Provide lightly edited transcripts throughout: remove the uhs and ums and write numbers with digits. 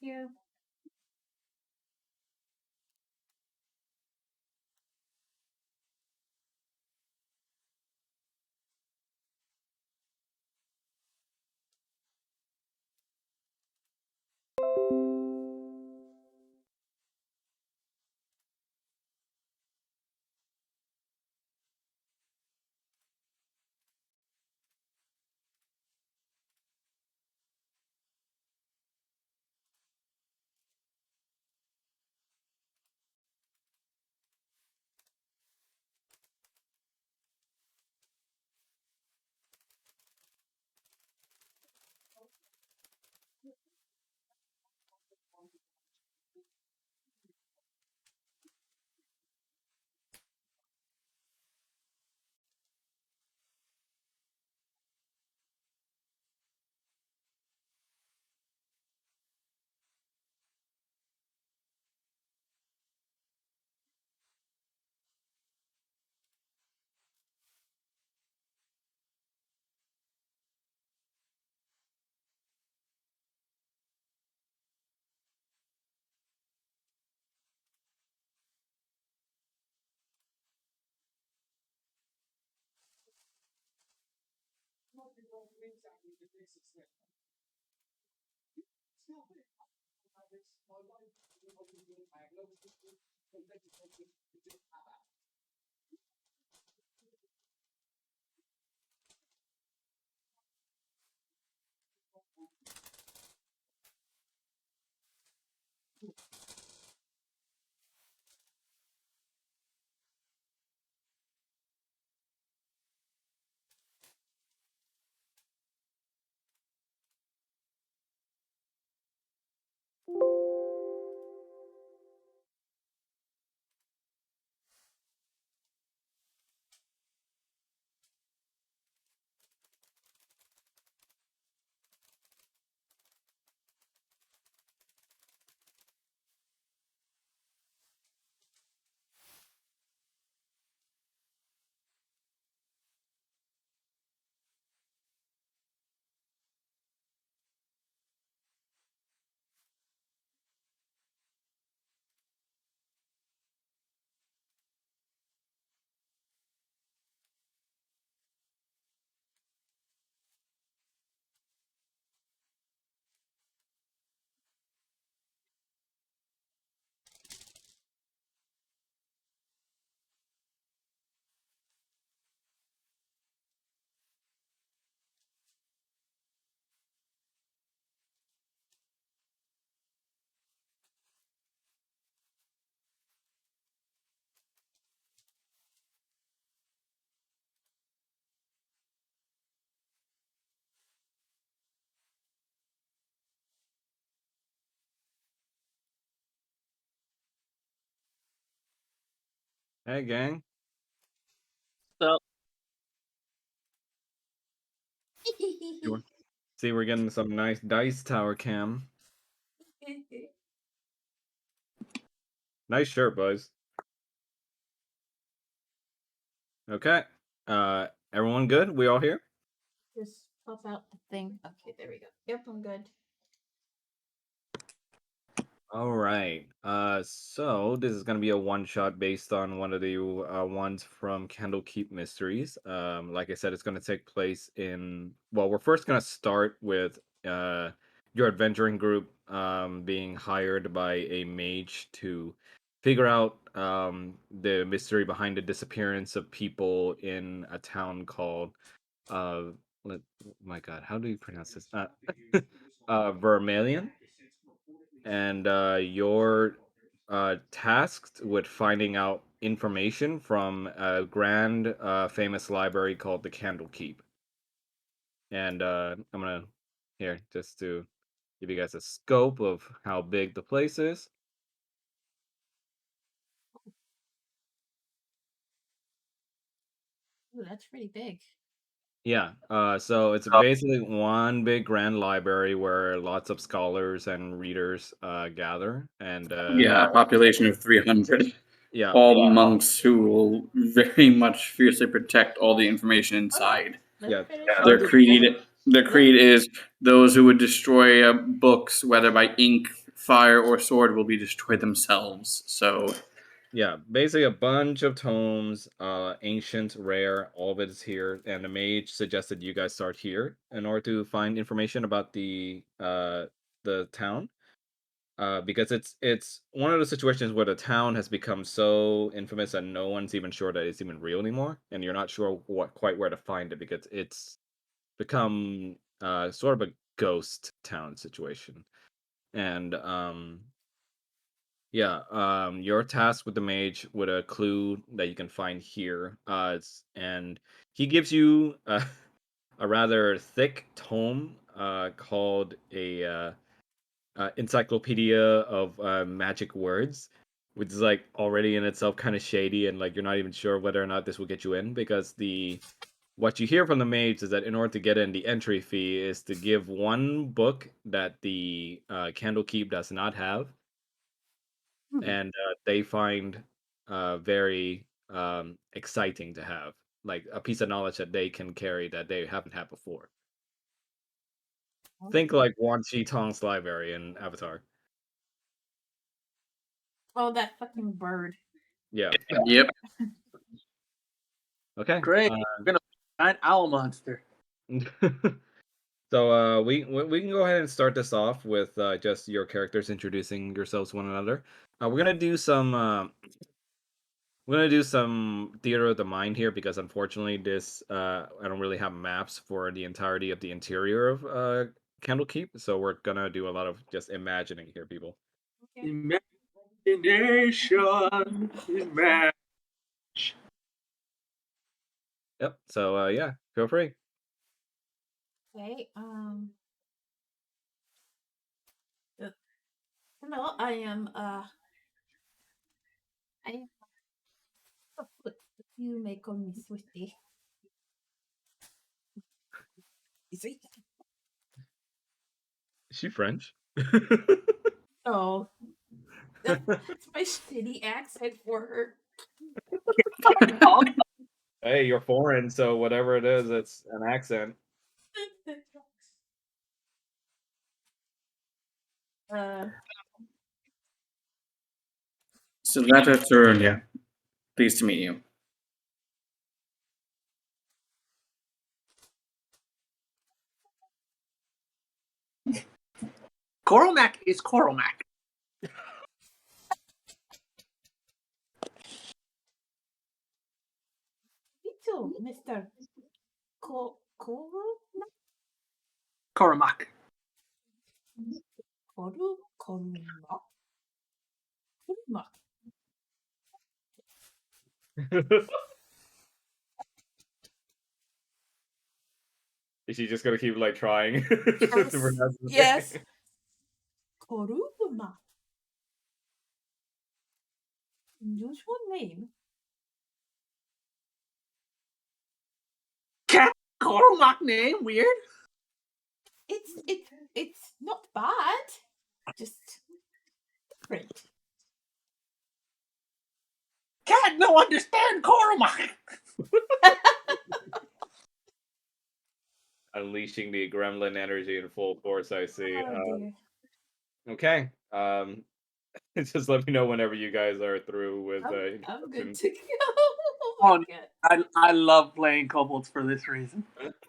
you. Hey, gang. So See, we're getting some nice dice tower cam. Nice shirt, boys. Okay. Everyone good? We all here? Just pop out the thing. Okay, there we go. Yep, I'm good. All right. So this is gonna be a one shot based on one of the ones from Candlekeep Mysteries. Like I said, it's gonna take place in. Well, we're first gonna start with your adventuring group being hired by a mage to figure out the mystery behind the disappearance of people in a town called uh. My God, how do you pronounce this? Vermilion, and you're tasked with finding out information from a grand famous library called the Candlekeep. And I'm gonna here just to give you guys a scope of how big the place is. Ooh, that's pretty big. Yeah, so it's basically one big grand library where lots of scholars and readers gather, and yeah, a population of 300. yeah, All monks who will very much fiercely protect all the information Okay, inside. let's yeah. finish. Their Tons of creed, their creed is those who would destroy books, whether by ink, fire or sword will be destroyed themselves. So Yeah, basically a bunch of tomes, ancient, rare, all of it is here, and the mage suggested you guys start here in order to find information about the town. Because it's one of the situations where the town has become so infamous that no one's even sure that it's even real anymore, and you're not sure quite where to find it because it's become sort of a ghost town situation. And yeah, you're tasked with the mage with a clue that you can find here. And he gives you a rather thick tome called a encyclopedia of magic words, which is like already in itself kind of shady, and like you're not even sure whether or not this will get you in because the what you hear from the mage is that in order to get in, the entry fee is to give one book that the Candlekeep does not have, and they find very exciting to have, like a piece of knowledge that they can carry that they haven't had before. Think like Wan Chi Tong's library in Avatar. Oh, that fucking bird. Yeah. yep. Okay. Great. We're gonna giant owl monster. So we can go ahead and start this off with just your characters introducing yourselves to one another. We're gonna do some theater of the mind here because unfortunately this I don't really have maps for the entirety of the interior of Candlekeep, so we're gonna do a lot of just imagining here, people. Okay. Imagination. Yep. So yeah, feel free. Okay. Hello. I am. You may call me Swifty. Sweet. Is she French? Oh, that's my shitty accent for her. Hey, you're foreign, so whatever it is, it's an accent. uh, Silvata Tarunya, pleased to meet you. Coralmac is Coralmac. me too, Mister Koru. Coralmac. Koruma. Is she just gonna keep like trying to Yes. pronounce the Yes. name? Koruma. Unusual name. Cat Coralmac name? Weird. It's not bad. Just different. Cat no understand Coralmac. Unleashing the gremlin energy in full force, I see. Oh dear. Okay. Just let me know whenever you guys are through with I'm good introductions. to go. Oh my god. I love playing kobolds for this reason.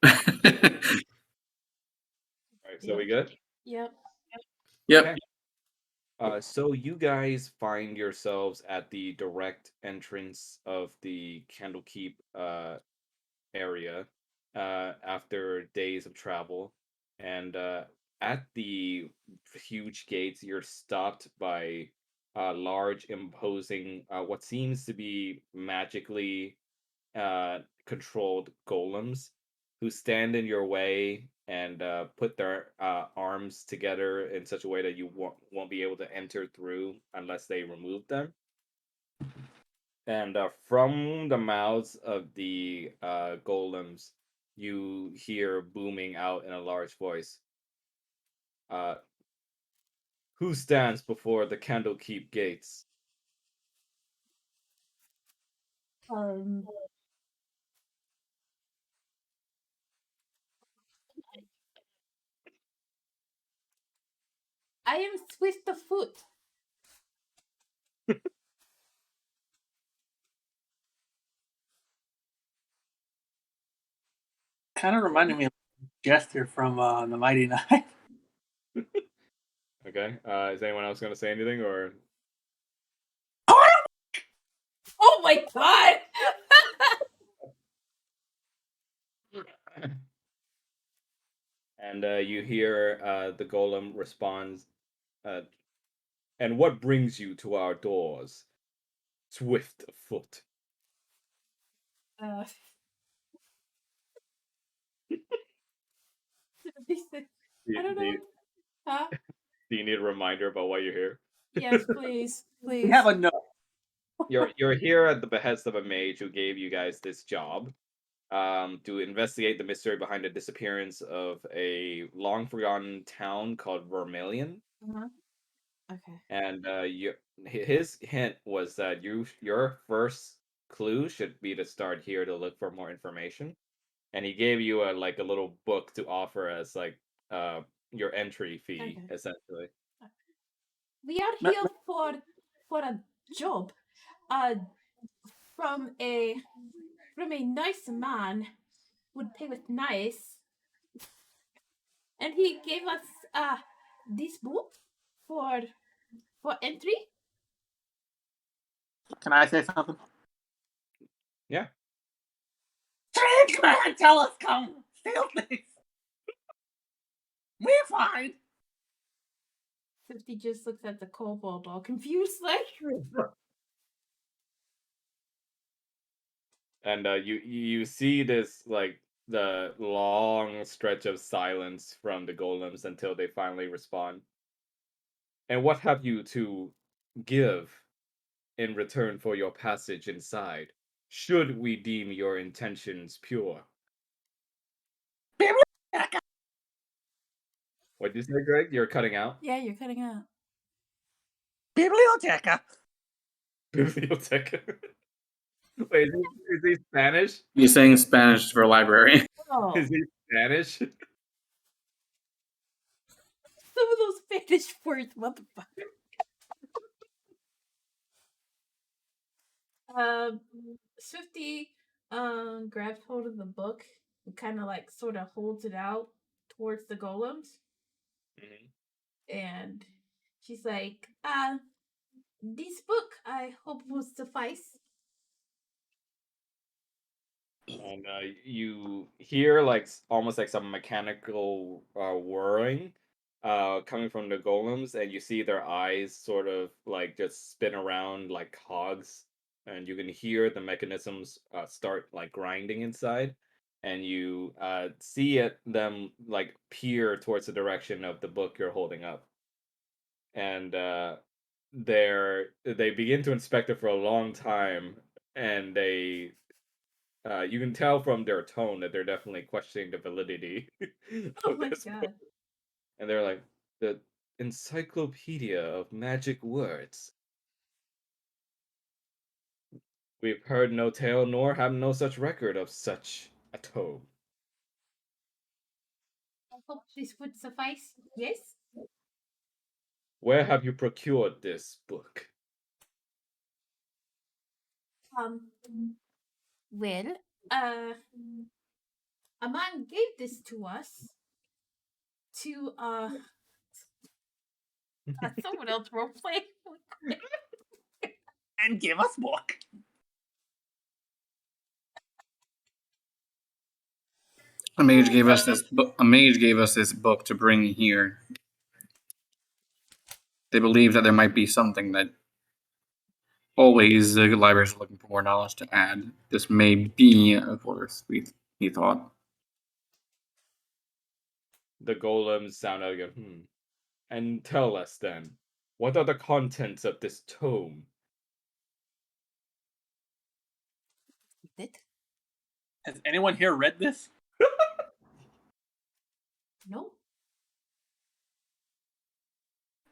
Alright, so we good? Yep. Yep. Okay. So you guys find yourselves at the direct entrance of the Candlekeep area after days of travel, and at the huge gates, you're stopped by large, imposing, what seems to be magically controlled golems who stand in your way and put their arms together in such a way that you won't be able to enter through unless they remove them. And from the mouths of the golems, you hear booming out in a large voice. Uh, who stands before the Candlekeep gates? Um. I am Swift of Foot. Kind of reminded me of Jester from the Mighty Nine. Okay. Is anyone else going to say anything or? Oh my god! And you hear the golem responds, and what brings you to our doors? Swift of foot. I don't know. Huh? Do you need a reminder about why you're here? Yes, please. We have a note. You're here at the behest of a mage who gave you guys this job, to investigate the mystery behind the disappearance of a long forgotten town called Vermilion. Uh-huh. Okay. And his hint was that your first clue should be to start here to look for more information. And he gave you a little book to offer as your entry fee, Okay. essentially. We are here for a job. From a nice man would pay with nice, and he gave us this book for entry. Can I say something? Yeah. Strange man, tell us come steal things. We're fine. 50 just looks at the kobold all confused, like. And you see this the long stretch of silence from the golems until they finally respond. And what have you to give in return for your passage inside, should we deem your intentions pure? Biblioteca. What did you say, Greg? You're cutting out? Yeah, you're cutting out. Biblioteca. Biblioteca. Wait, is he Spanish? He's saying Spanish for library. Oh, Is he Spanish? some of those Spanish words, motherfucker. Swifty grabs hold of the book and kind of sort of holds it out towards the golems. Mm-hmm. And she's like, this book I hope will suffice. And you hear almost like some mechanical whirring coming from the golems, and you see their eyes sort of just spin around like cogs, and you can hear the mechanisms start grinding inside, and you see them peer towards the direction of the book you're holding up, and they begin to inspect it for a long time, and you can tell from their tone that they're definitely questioning the validity Oh of my this god. book. And they're like, the Encyclopedia of Magic Words. We've heard no tale, nor have no such record of such a tome. I hope this would suffice. Yes? Where have you procured this book? Well, a man gave this to us to, someone else roleplay. And give us book. A mage gave us this book. A mage gave us this book to bring here. They believe that there might be something that always the libraries are looking for more knowledge to add. This may be a course, he thought. The golems sound out again. And tell us then, what are the contents of this tome? Has anyone here read this? No.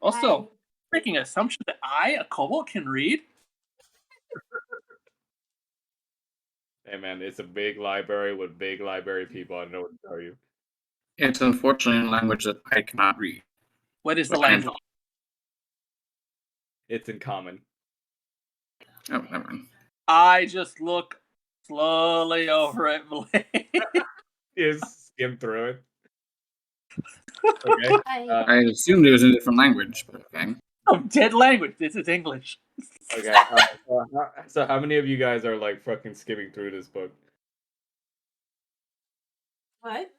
Also, making an assumption that I, a kobold, can read? Hey man, it's a big library with big library people. I don't know what to tell you. It's unfortunately a language that I cannot read. What is the But I am language? It's in common. Oh, never mind. I just look slowly over at Blake. You skim through it. Okay. I assumed it was in a different language, but okay. Oh, dead language. This is English. Okay. So how many of you guys are like fucking skimming through this book? What?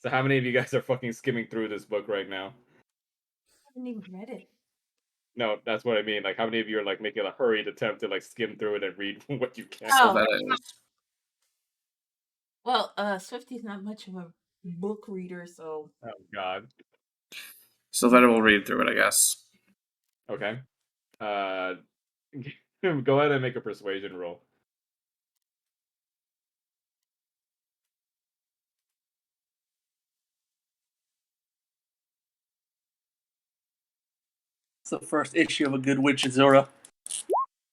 So how many of you guys are fucking skimming through this book right now? I haven't even read it. No, that's what I mean. Like, how many of you are like making a hurried attempt to like skim through it and read what you can? So Oh. that is. Well, Swifty's not much of a book reader, so Oh God. So that will read through it, I guess. Okay. Go ahead and make a persuasion roll. It's the first issue of a good witch, Azura.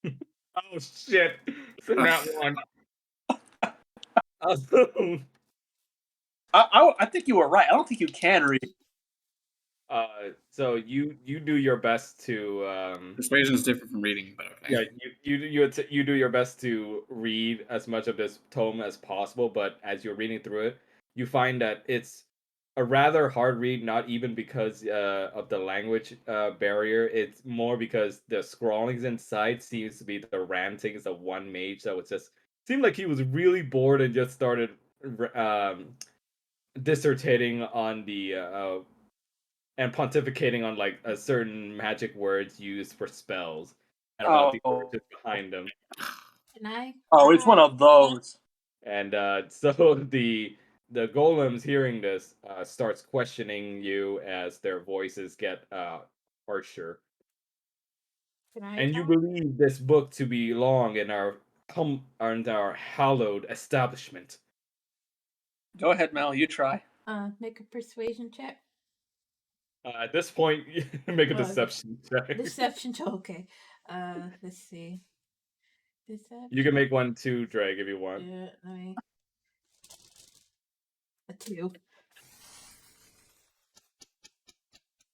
Oh shit! So not one. I think you were right. I don't think you can read. So you do your best to Persuasion is different from reading, but okay. yeah, you do your best to read as much of this tome as possible, but as you're reading through it, you find that it's a rather hard read, not even because of the language barrier. It's more because the scrawlings inside seems to be the rantings of one mage that was just seemed like he was really bored and just started dissertating on the and pontificating on like a certain magic words used for spells and about the origins behind them. can I? Oh, it's one of those. And so the golems hearing this starts questioning you as their voices get harsher. Can I? And you talk? believe this book to belong in our hallowed establishment. Go ahead, Mel. You try. Make a persuasion check. At this point, make a Okay. deception check. Deception check. Okay. Let's see. Deception. You can make one too, Drake, if you want. Yeah, let me. A 2.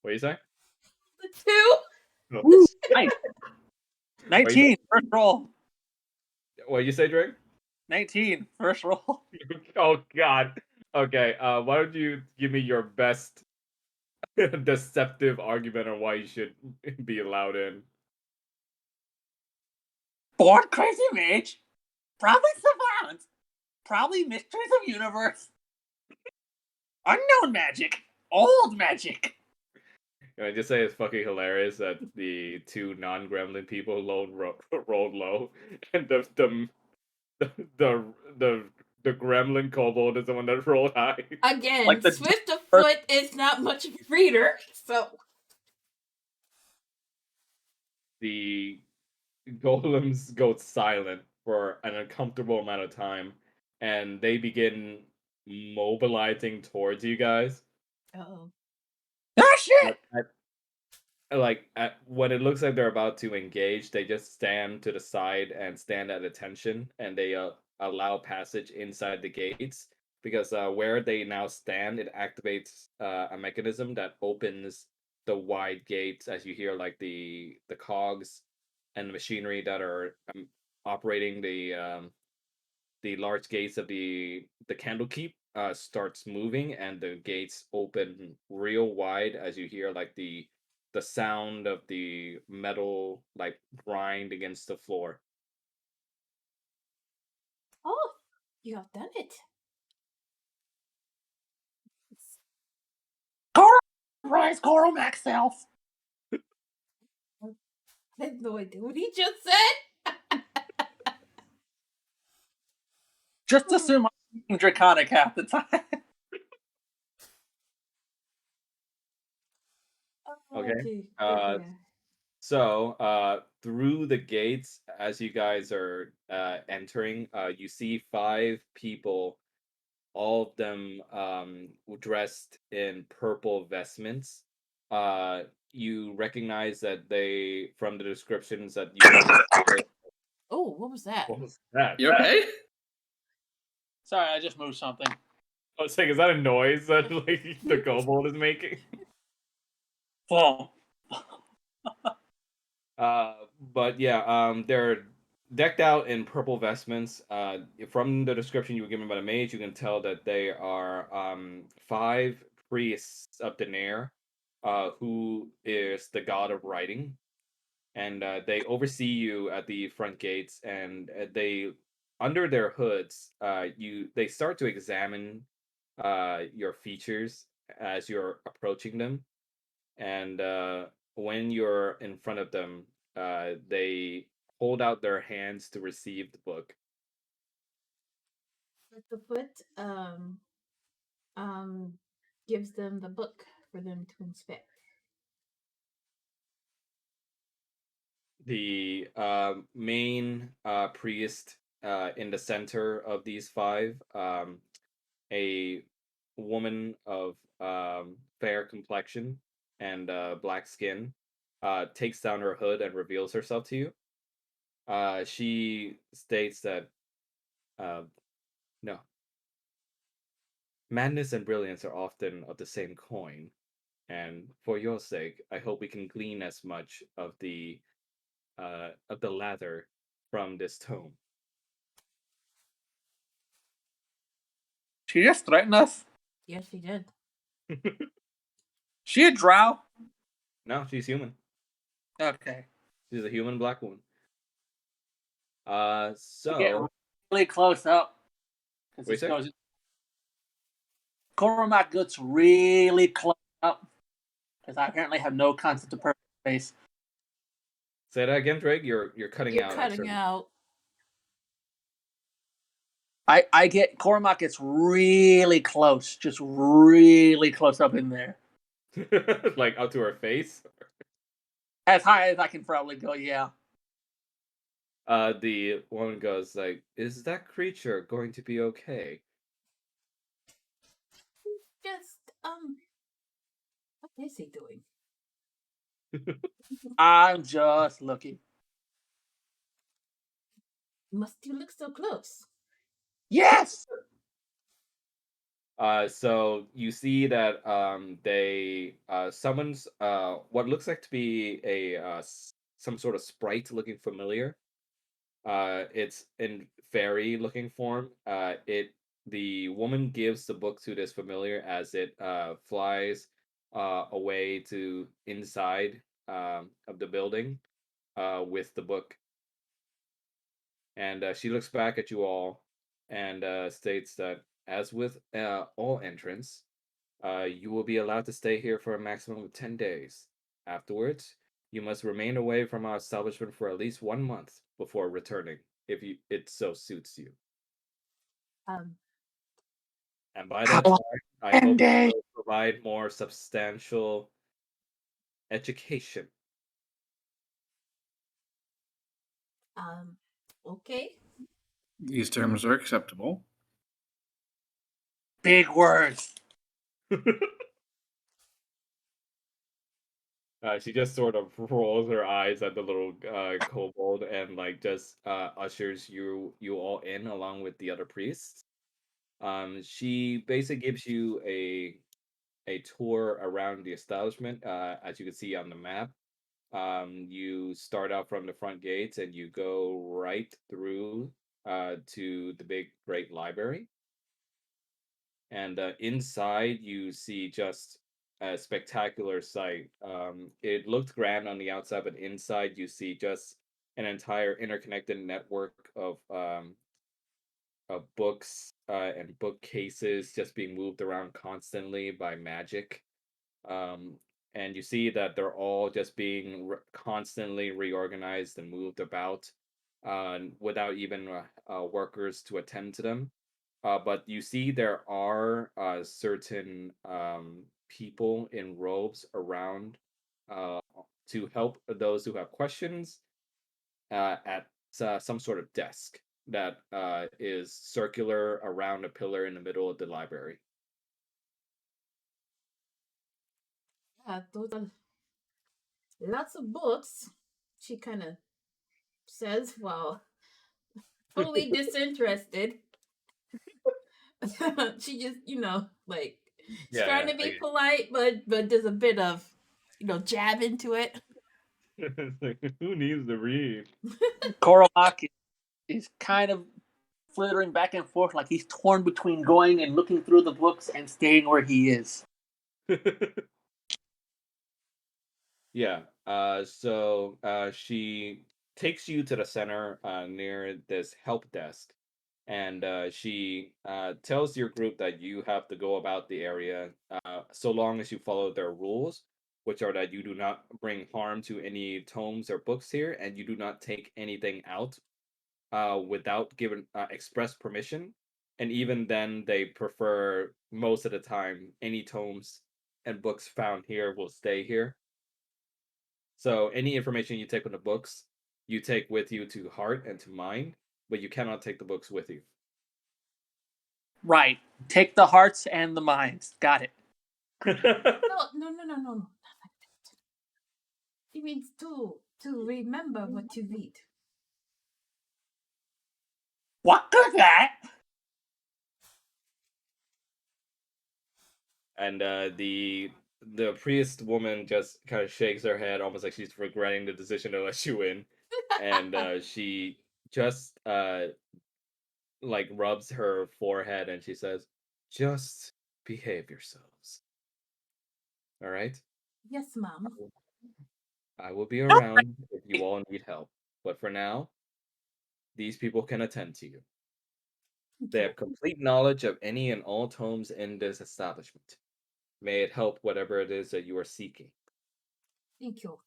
What do you say? A 2. Oh. Nice. 19, first roll. What you say, Drake? 19, first roll. Oh God. Okay. Why don't you give me your best deceptive argument on why you should be allowed in? Born crazy mage. Probably savant. Probably mysteries of universe. Unknown magic. Old magic. Can I just say it's fucking hilarious that the two non-gremlin people rolled low, and the the gremlin kobold is the one that rolled high. Again, Like the Swift of Foot is not much of a reader, so The golems go silent for an uncomfortable amount of time, and they begin mobilizing towards you guys. oh. Ah, shit! When it looks like they're about to engage, they just stand to the side and stand at attention, and they allow passage inside the gates because where they now stand, it activates a mechanism that opens the wide gates as you hear like the cogs and the machinery that are operating the large gates of the Candlekeep starts moving, and the gates open real wide as you hear like the sound of the metal like grind against the floor. Oh, you have done it. Coral Rise, Coral Max Self. I have no idea what he just said. Just assume I'm being draconic half the time. Okay. Okay. So through the gates, as you guys are entering, you see 5 people, all of them dressed in purple vestments. You recognize that they, from the descriptions that you heard. Oh, what was that? What was that? You okay? Sorry, I just moved something. I was saying, is that a noise that like the kobold is making? Well, But yeah, they're decked out in purple vestments. From the description you were given by the mage, you can tell that they are five priests of Daenerys, who is the god of writing, and they oversee you at the front gates, and they under their hoods, they start to examine your features as you're approaching them, and when you're in front of them, they hold out their hands to receive the book. At the foot, gives them the book for them to inspect. The main priest in the center of these five, a woman of fair complexion and black skin, takes down her hood and reveals herself to you. She states that, uh, no, madness and brilliance are often of the same coin, and for your sake, I hope we can glean as much of the latter from this tome. She just threatened us. Yes, she did. She a drow? No, she's human. Okay. She's a human black woman. We get So really close up. what do you say? Goes. Cormac gets really close up because I apparently have no concept of perfect space. Say that again, Drake. You're cutting You're out. cutting out. I get Cormac gets really close, just really close up in there. Like up to her face. As high as I can probably go, yeah. The woman goes like, "Is that creature going to be okay?" Just what is he doing? I'm just looking. Must you look so close? Yes! So you see that they summons what looks like to be some sort of sprite looking familiar. It's in fairy looking form. The woman gives the book to this familiar as it flies away to inside of the building with the book, and she looks back at you all and states that, as with all entrants, you will be allowed to stay here for a maximum of 10 days. Afterwards, you must remain away from our establishment for at least 1 month before returning, if it so suits you. Um, And by that time, I hope 10 days. to provide more substantial education. Okay. These terms are acceptable. Big words. She just sort of rolls her eyes at the little kobold and like just ushers you all in along with the other priests. She basically gives you a tour around the establishment. As you can see on the map, you start out from the front gates and you go right through to the big great library. And inside, you see just a spectacular sight. It looked grand on the outside, but inside, you see just an entire interconnected network of books and bookcases just being moved around constantly by magic. Um, and you see that they're all just being constantly reorganized and moved about without even workers to attend to them. But you see there are certain people in robes around uh, to help those who have questions at some sort of desk that is circular around a pillar in the middle of the library. Those are lots of books. She kind of says, while totally disinterested. She just, like she's Yeah, trying to be polite, but there's a bit of, jab into it. It's like, who needs to read? Cormac is kind of flittering back and forth like he's torn between going and looking through the books and staying where he is. Yeah. She takes you to the center near this help desk, and she tells your group that you have to go about the area so long as you follow their rules, which are that you do not bring harm to any tomes or books here, and you do not take anything out without given express permission. And even then, they prefer most of the time any tomes and books found here will stay here. So any information you take from the books, you take with you to heart and to mind, but you cannot take the books with you. Right. Take the hearts and the minds. Got it. No. It means to remember what you read. What was that? And the priest woman just kind of shakes her head, almost like she's regretting the decision to let you in, and she just like rubs her forehead and she says, "Just behave yourselves, all right? Yes, ma'am. I will be around if you all need help, but for now, these people can attend to you. They have complete knowledge of any and all tomes in this establishment. May it help whatever it is that you are seeking." Thank you.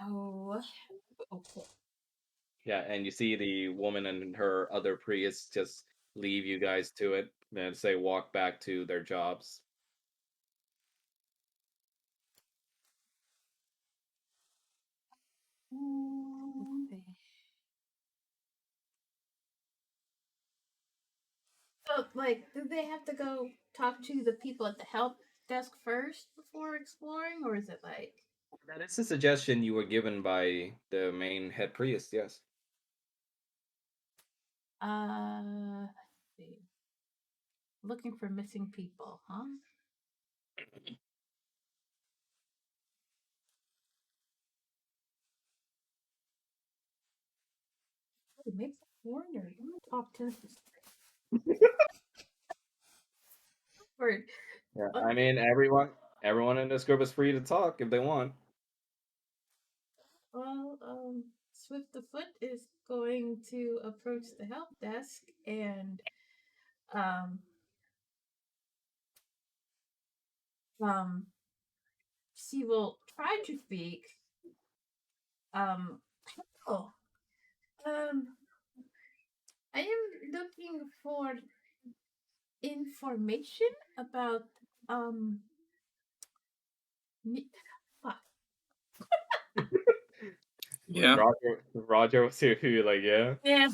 Oh, okay. Yeah, and you see the woman and her other priests just leave you guys to it and say walk back to their jobs. Okay. So, like, do they have to go talk to the people at the help desk first before exploring, or is it like, That is a suggestion you were given by the main head priest, yes. let's see, looking for missing people, huh? Oh, make the foreigner talk to Word. Yeah, I mean everyone in this group is free to talk if they want. Well, Swift the Foot is going to approach the help desk and um um she will try to speak. Oh, um, I am looking for information about um me- fuck. Yeah. Roger was here, like, yeah, Yeah.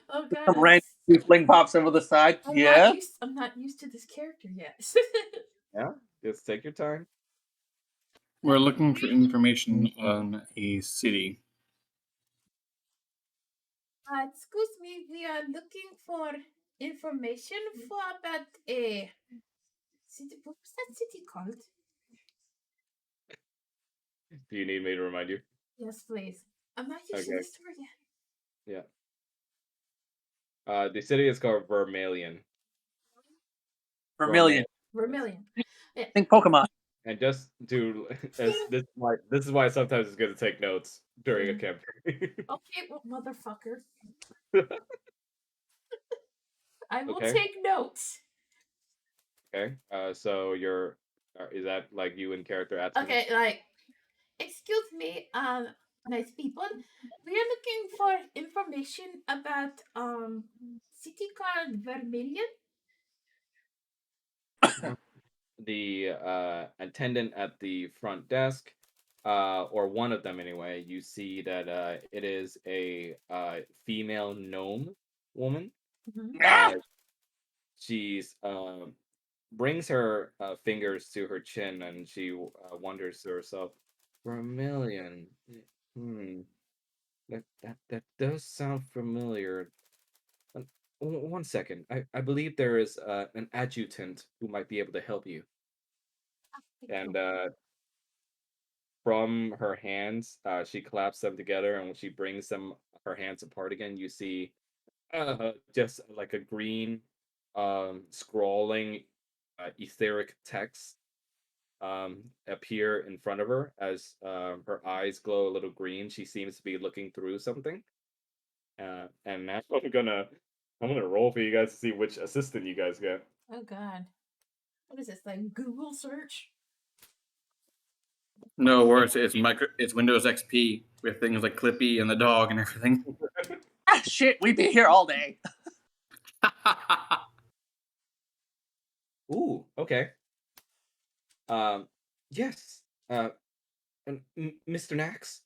Oh god, Some random tiefling pops over the side. Yeah. I'm not used to this character yet. yeah. Just take your time. We're looking for information on a city. Excuse me, we are looking for information for about a city. What was that city called? Do you need me to remind you? Yes, please. I'm not used to Okay, this word yet. yeah. The city is called Vermilion. Vermilion. Vermilion. Yeah. Think Pokemon. And just to as this is why sometimes it's good to take notes during a campaign. Okay, well, motherfucker. I will Okay. take notes. Okay. So you're is that like you in character asking them? Okay, like, excuse me, nice people. We are looking for information about city called Vermilion. The attendant at the front desk, or one of them anyway, you see that it is a female gnome woman. Mm-hmm. Uh, Ah! she's brings her fingers to her chin and she wonders to herself, Vermilion. Hmm. That does sound familiar. one second. I believe there is an adjutant who might be able to help you. Thank And you. from her hands, she claps them together, and when she brings them her hands apart again, you see just like a green, scrawling, etheric text appear in front of her as her eyes glow a little green. She seems to be looking through something. And now I'm gonna roll for you guys to see which assistant you guys get. Oh God. What is this, like Google search? No, worse, it's Windows XP with things like Clippy and the dog and everything. Ah, shit, we'd be here all day. Ooh, okay. Um, yes. Mr. Nax,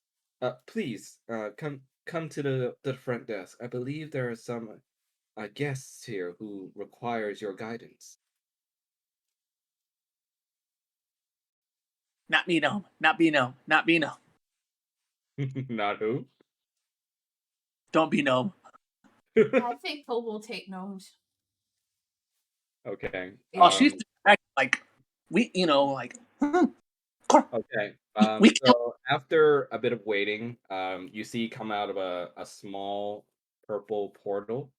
please, come to the front desk. I believe there are some guests here who requires your guidance. Not me, no. Not me, no. Not me, no. Not who? Don't be no. I think Paul will take notes. Okay. Oh, Yeah. she's like, we, like, Okay. we So after a bit of waiting, you see come out of a small purple portal.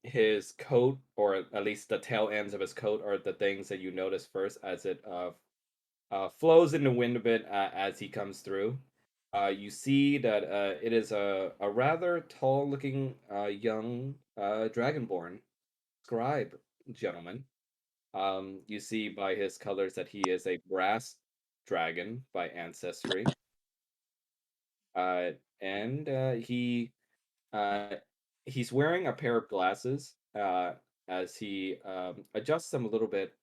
His coat, or at least the tail ends of his coat, are the things that you notice first as it flows in the wind a bit as he comes through. You see that it is a rather tall-looking young dragonborn scribe gentleman. You see by his colors that he is a brass dragon by ancestry, uh, and uh, he's wearing a pair of glasses as he adjusts them a little bit,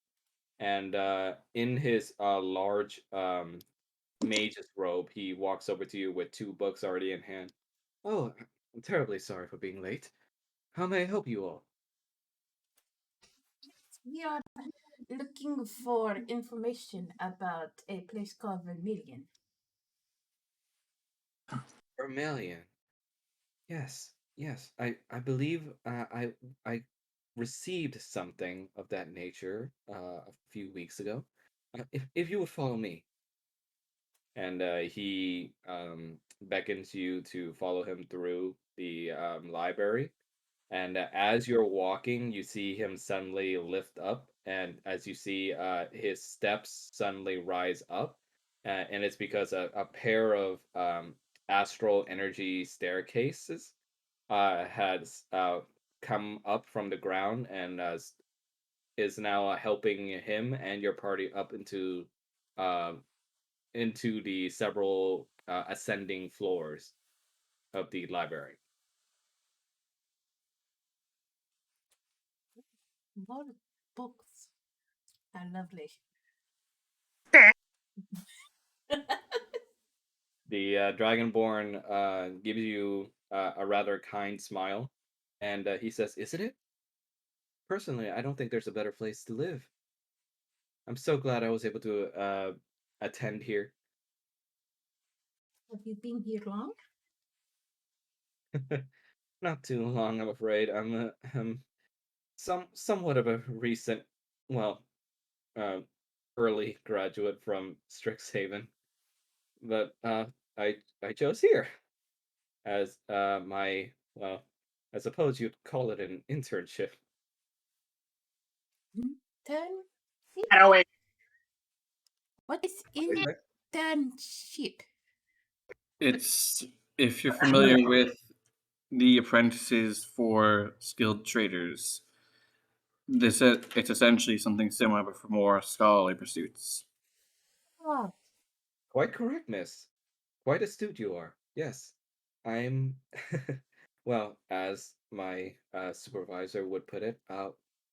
and in his large mage's robe, he walks over to you with two books already in hand. Oh, I'm terribly sorry for being late. How may I help you all? We are looking for information about a place called Vermilion. Vermilion. Yes, yes. I believe I received something of that nature a few weeks ago. If you would follow me, and he beckons you to follow him through the library. And as you're walking, you see him suddenly lift up, and as you see his steps suddenly rise up, and it's because a pair of astral energy staircases has come up from the ground and is now helping him and your party up um into the several ascending floors of the library. More books are lovely. The Dragonborn gives you a rather kind smile, and he says, "Isn't it? Personally, I don't think there's a better place to live. I'm so glad I was able to attend here." Have you been here long? Not too long, I'm afraid. I'm somewhat of a recent, well, uh, early graduate from Strixhaven, but I chose here as my, well, I suppose you'd call it an internship. Internship? got away. What is Wait a internship? It's if you're familiar with the apprentices for skilled traders, it's essentially something similar but for more scholarly pursuits. Oh, Quite correct, miss. Quite astute you are. Yes. I'm, well, as my supervisor would put it,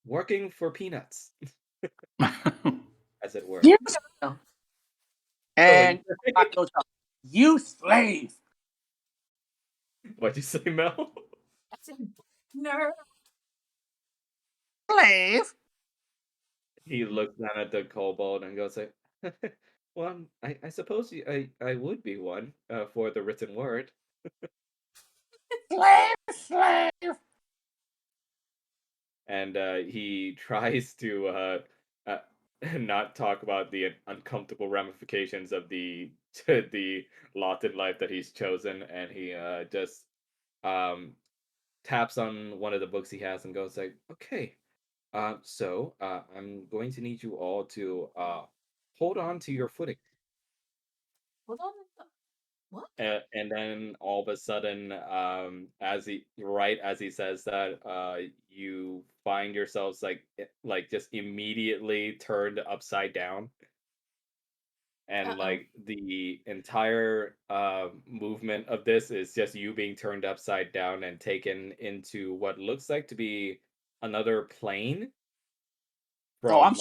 working for peanuts, as it were. You So, and Spock goes up, you slave. what'd you say, Mel? that's a nerd. Slave? He looks down at the kobold and goes like, "Well, I suppose I would be one for the written word." Slave, slave. and he tries to uh, not talk about the uncomfortable ramifications of the the lot in life that he's chosen, and he just um, taps on one of the books he has and goes like, "Okay, I'm going to need you all to hold on to your footing." Hold on. What? And then all of a sudden, right as he says that, you find yourselves like just immediately turned upside down, Uh and oh. like the entire movement of this is just you being turned upside down and taken into what looks like to be another plane Oh, I'm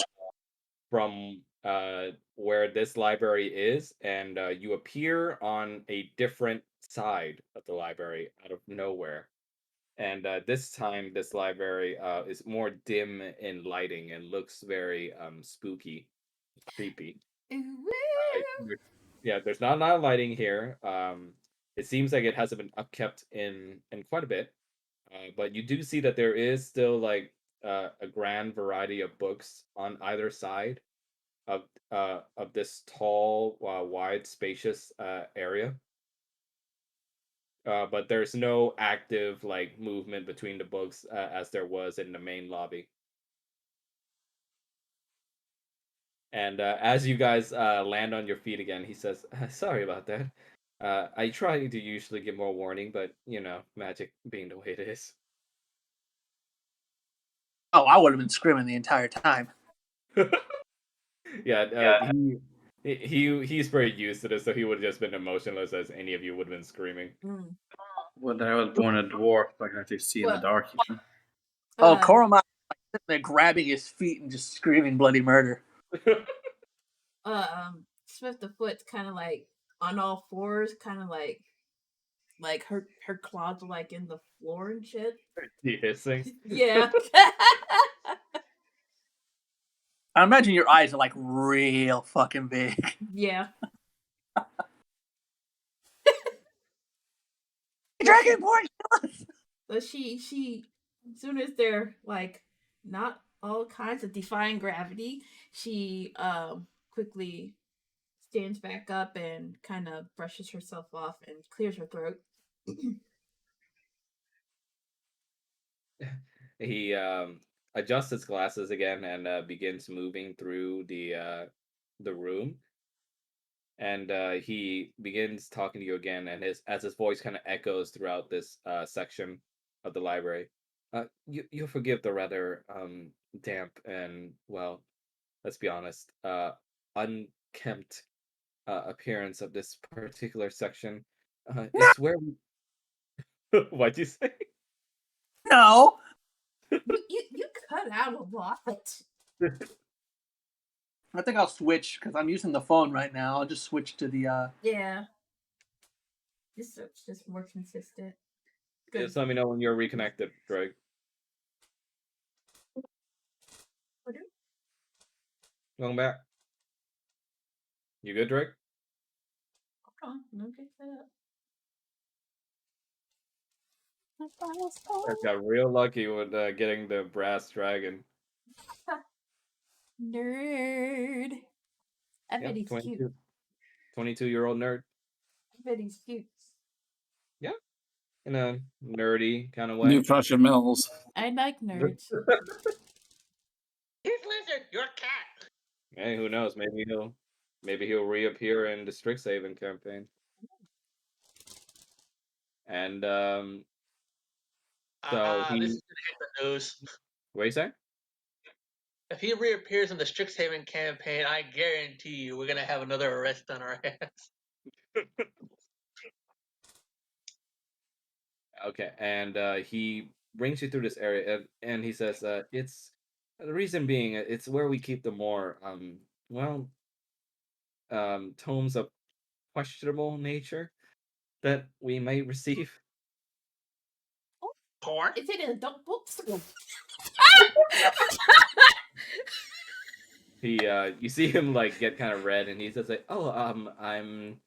from where this library is, and you appear on a different side of the library out of nowhere. And this time, this library is more dim in lighting and looks very spooky, creepy. Well, Yeah, there's not a lot of lighting here. It seems like it hasn't been upkept in quite a bit, but you do see that there is still like a grand variety of books on either side of this tall, wide, spacious area. But there's no active like movement between the books as there was in the main lobby. And as you guys land on your feet again, he says, "Sorry about that. I try to usually give more warning, but you know, magic being the way it is." Oh, I would have been screaming the entire time. Yeah, he's very used to this, so he would have just been emotionless as any of you would have been screaming. mm, Well, I was born a dwarf, I can actually see in the well, dark. You know? Oh, uh, Koromai sitting there grabbing his feet and just screaming bloody murder. Swift the Foot's kind of like on all fours, kind of like her claws are like in the floor and shit. He hissing. Yeah. I imagine your eyes are like real fucking big. Yeah. So she Dragonborn! so she as soon as they're like not all kinds of defying gravity, she quickly stands back up and kind of brushes herself off and clears her throat. He adjusts his glasses again and begins moving through the room, and he begins talking to you again, and his voice kind of echoes throughout this section of the library. You'll forgive the rather damp and, well, let's be honest, unkempt appearance of this particular section. No! It's where what'd you say? No! You cut out a lot. I think I'll switch because I'm using the phone right now. I'll just switch to the. Yeah. This is just more consistent. Good. Just let me know when you're reconnected, Greg. What do- Welcome back. You good, Drake? Hold on. No get that up. I got real lucky with getting the brass dragon. Nerd. I bet Yep, he's cute. 22-year-old nerd. I bet he's cute. Yeah, in a nerdy kind of New way. Prussia Mills. I like nerds. He's lizard, you're a cat. Hey, who knows? Maybe he'll reappear in the Strixhaven campaign. And so This he is gonna hit the news. what you say? If he reappears in the Strixhaven campaign, I guarantee you we're gonna have another arrest on our hands. Okay, and he brings you through this area, and he says, "It's the reason being, it's where we keep the more well, tomes of questionable nature that we may receive." Porn? Is it an adult bookstore? He you see him like get kind of red, and he says like, "Oh, I'm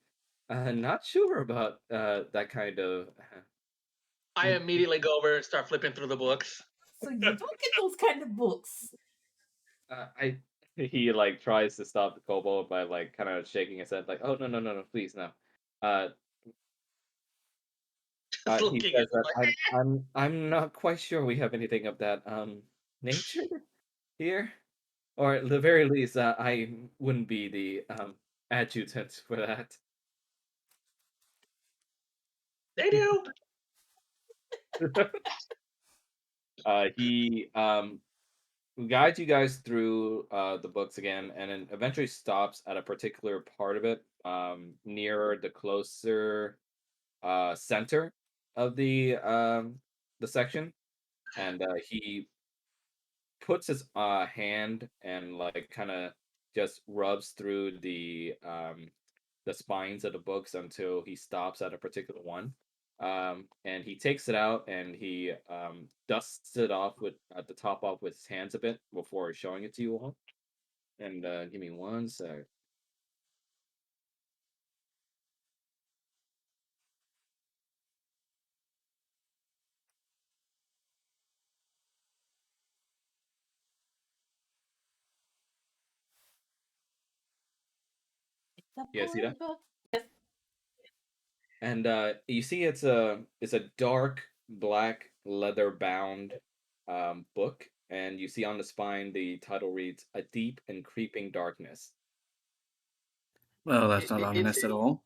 not sure about that kind of." I immediately go over and start flipping through the books. So you don't get those kind of books. He like tries to stop the kobold by like kind of shaking his head, like, "Oh no, please no." Uh, Just he looking at says him that like, I'm not quite sure we have anything of that nature here, or at the very least, I wouldn't be the adjutant for that. they do. He guides you guys through the books again, and then eventually stops at a particular part of it, nearer the closer center of the section, and he puts his hand and like kind of just rubs through the spines of the books until he stops at a particular one. And he takes it out and he dusts it off with at the top off with his hands a bit before showing it to you all. And give me one sec. The You guys see that? book. And you see it's a dark black leather bound book, and you see on the spine the title reads "A Deep and Creeping Darkness." Well, that's It, not it, it, ominous at says- all.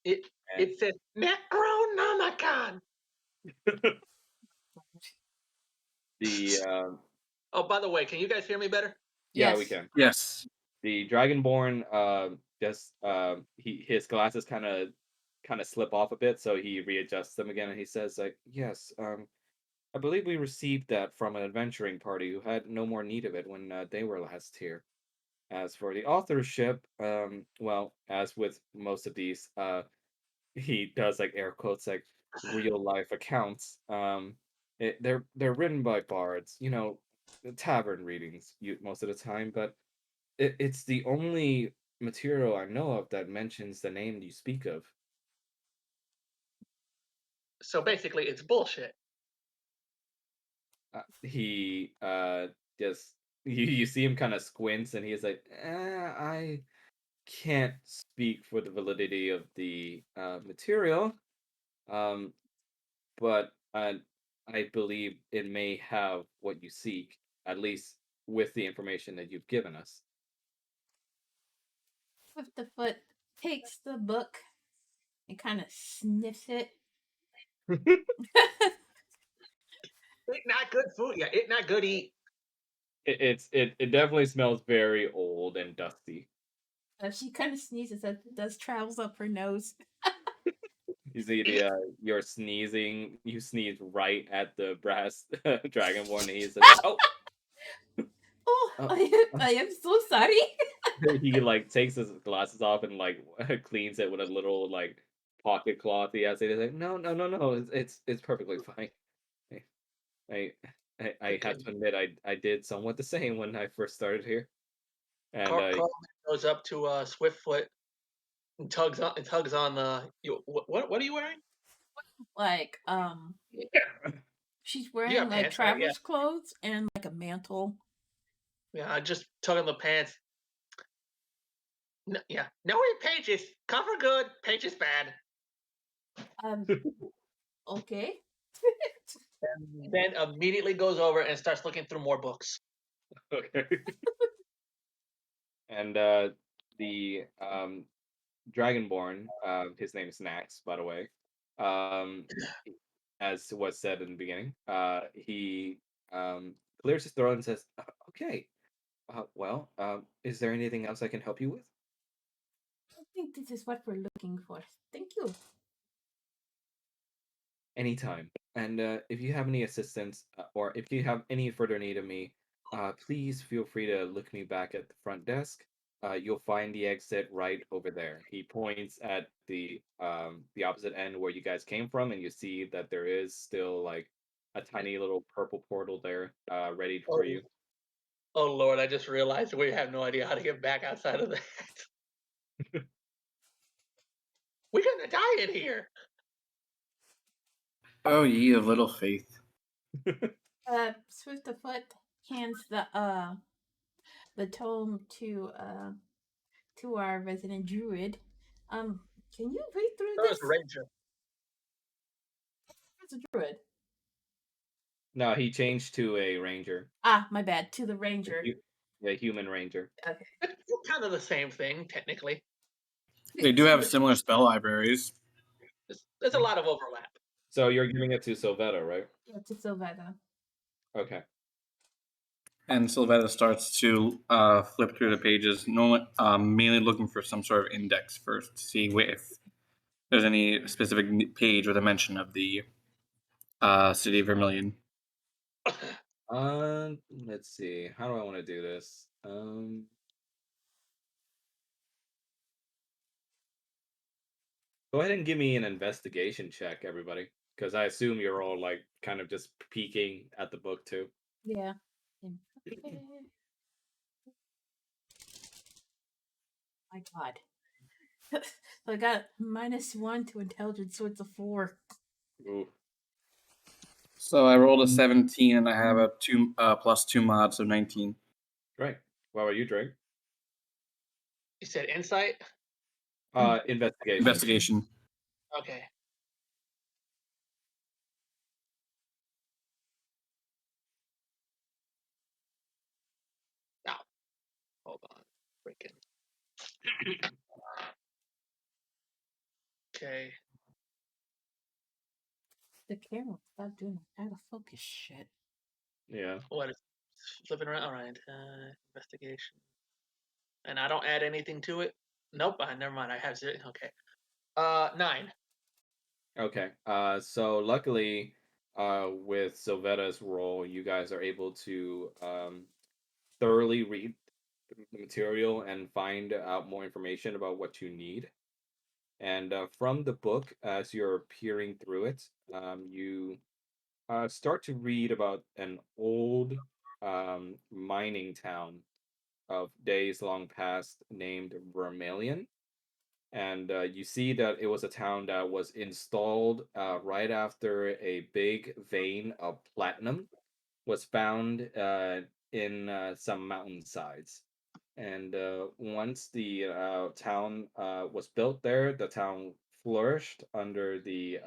it, And it says Necronomicon. the Oh, by the way, can you guys hear me better? yeah, we Yes. can. Yes. The Dragonborn just his glasses kind of slip off a bit, so he readjusts them again, and he says like, "Yes, I believe we received that from an adventuring party who had no more need of it when they were last here. As for the authorship, well, as with most of these, he does like air quotes like real life accounts. They're written by bards, tavern readings most of the time, but it's the only material I know of that mentions the name you speak of." So basically, it's bullshit. He just you see him kind of squints, and he's like, I can't speak for the validity of the material, um, but I believe it may have what you seek, at least with the information that you've given us. Foot takes the book and kind of sniffs it. It not good food. Yeah, it not good eat. It definitely smells very old and dusty. She kind of sneezes and does travels up her nose. You see Eat. you're sneezing. You sneeze right at the brass dragonborn, and he's like, "Oh, Oh, oh, I am so sorry. he like takes his glasses off and like cleans it with a little like pocket cloth he has. He's like, no, it's perfectly fine. I I, I have Freaking to admit I did somewhat the same when I first started here, and Carl goes up to Swiftfoot and tugs on you. What are you wearing? Like, Yeah, she's you wearing got like pants, right? Yeah, traveler's clothes and like a mantle. yeah. I just tug on the pants. No, yeah, no read pages. Cover good, pages bad. Um, okay. Then immediately goes over and starts looking through more books. okay. And the Dragonborn, his name is Nax, by the way. Um, as was said in the beginning, he clears his throat and says, "Okay, well, is there anything else I can help you with?" I think this is what we're looking for. Thank you. Anytime. And if you have any assistance or if you have any further need of me, please feel free to look me back at the front desk. You'll find the exit right over there. He points at the opposite end where you guys came from, and you see that there is still like a tiny little purple portal there, ready for Oh, you. oh Lord! I just realized we have no idea how to get back outside of that. We're gonna die in here. Oh, ye of little faith. Swift of Foot hands the tome to our resident druid. Um, can you read through So is this? Ranger. It's a druid. No, he changed to a ranger. Ah, my bad. To the ranger. A human ranger. Okay. It's kind of the same thing, technically. They do have similar spell libraries. There's a lot of overlap. So you're giving it to Sylvetta, right? Yeah, to Sylvetta. Okay. And Sylvetta starts to flip through the pages, mainly looking for some sort of index first to see if there's any specific page with a mention of the city of Vermilion. Let's see. How do I want to do this? Go ahead and give me an investigation check, everybody, because I assume you're all like kind of just peeking at the book too. Yeah. My God. So I got -1 to intelligence, so it's a 4. Ooh. So I rolled a 17, and I have a +2 mod, so 19. Great. What about you, Drake? You said insight? Investigation. Investigation. Okay. Now, hold on. Freaking. Okay. The camera, stop doing out of focus shit. Yeah. What is flipping around? All right. Investigation. And I don't add anything to it? Nope. Never mind. I have 0. Okay. 9. Okay. So luckily, with Sylvetta's role, you guys are able to thoroughly read the material and find out more information about what you need. And from the book, as you're peering through it, you start to read about an old mining town of days long past named Vermilion. And you see that it was a town that was installed right after a big vein of platinum was found in some mountainsides. And once the town was built there, the town flourished under the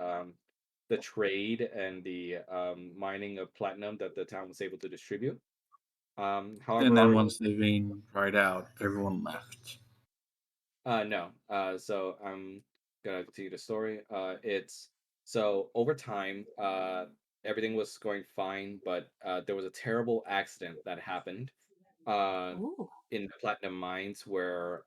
trade and the mining of platinum that the town was able to distribute. And then However, once the vein dried out, everyone left. no. So I'm gonna continue the story. It's so over time, everything was going fine, but there was a terrible accident that happened Ooh. in the platinum mines where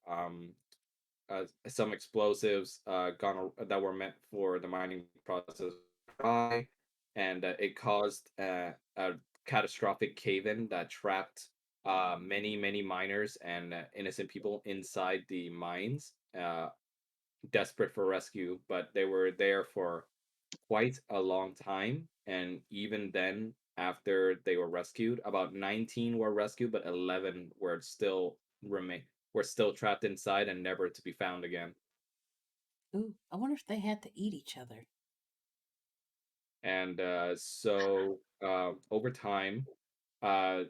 some explosives that were meant for the mining process dry, and it caused a catastrophic cave-in that trapped many miners and innocent people inside the mines, desperate for rescue. But they were there for quite a long time, and even then, after they were rescued, about 19 were rescued, but 11 were still trapped inside and never to be found again. Ooh. I wonder if they had to eat each other. And so over time, uh,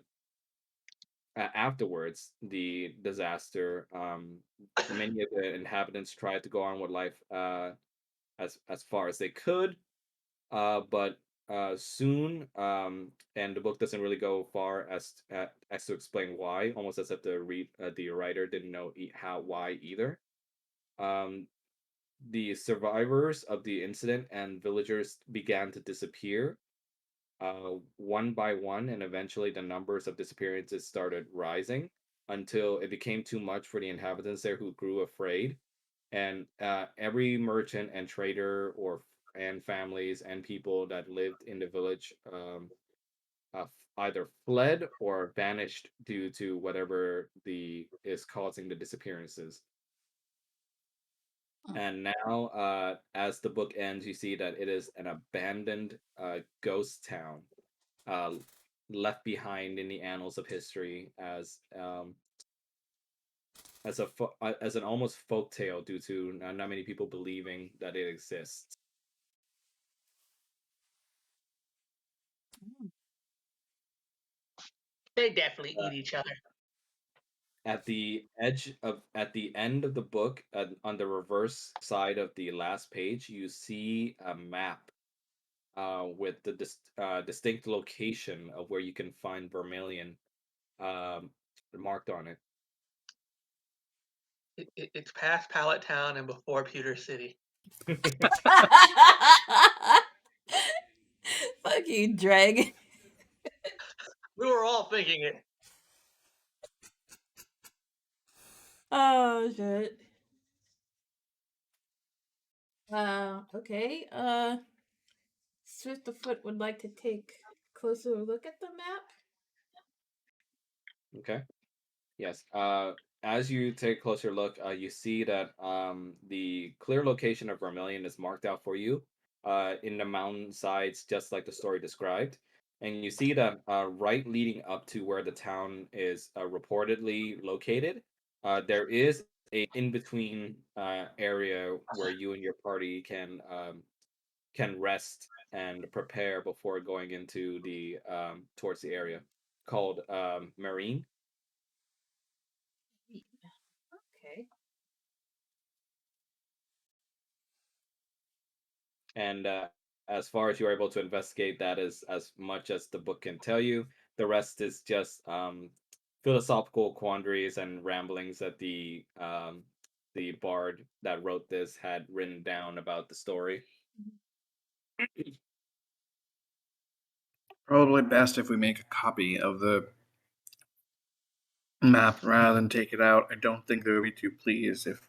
afterwards, the disaster, many of the inhabitants tried to go on with life as far as they could, but soon, and the book doesn't really go far as to explain why, almost as if the writer didn't know why either. Um, the survivors of the incident and villagers began to disappear one by one, and eventually the numbers of disappearances started rising until it became too much for the inhabitants there, who grew afraid. And every merchant and trader and families and people that lived in the village either fled or vanished due to whatever the is causing the disappearances. And now, as the book ends, you see that it is an abandoned ghost town, uh, left behind in the annals of history as an almost folk tale due to not many people believing that it exists. They definitely eat each other. At the end of the book, on the reverse side of the last page, you see a map with the distinct location of where you can find Vermilion um, marked on it. It's past Pallet Town and before Pewter City. Fuck you, Dreg. We were all thinking it. Oh shit. Okay. Swift of Foot would like to take a closer look at the map. Okay. Yes. As you take a closer look, you see that the clear location of Vermilion is marked out for you in the mountain sides, just like the story described. And you see that right leading up to where the town is reportedly located, there is a in between area where you and your party can rest and prepare before going into the towards the area called Marine. Okay. And as far as you're able to investigate, that is as much as the book can tell you. The rest is just philosophical quandaries and ramblings that the bard that wrote this had written down about the story. Probably best if we make a copy of the map rather than take it out. I don't think they would be too pleased if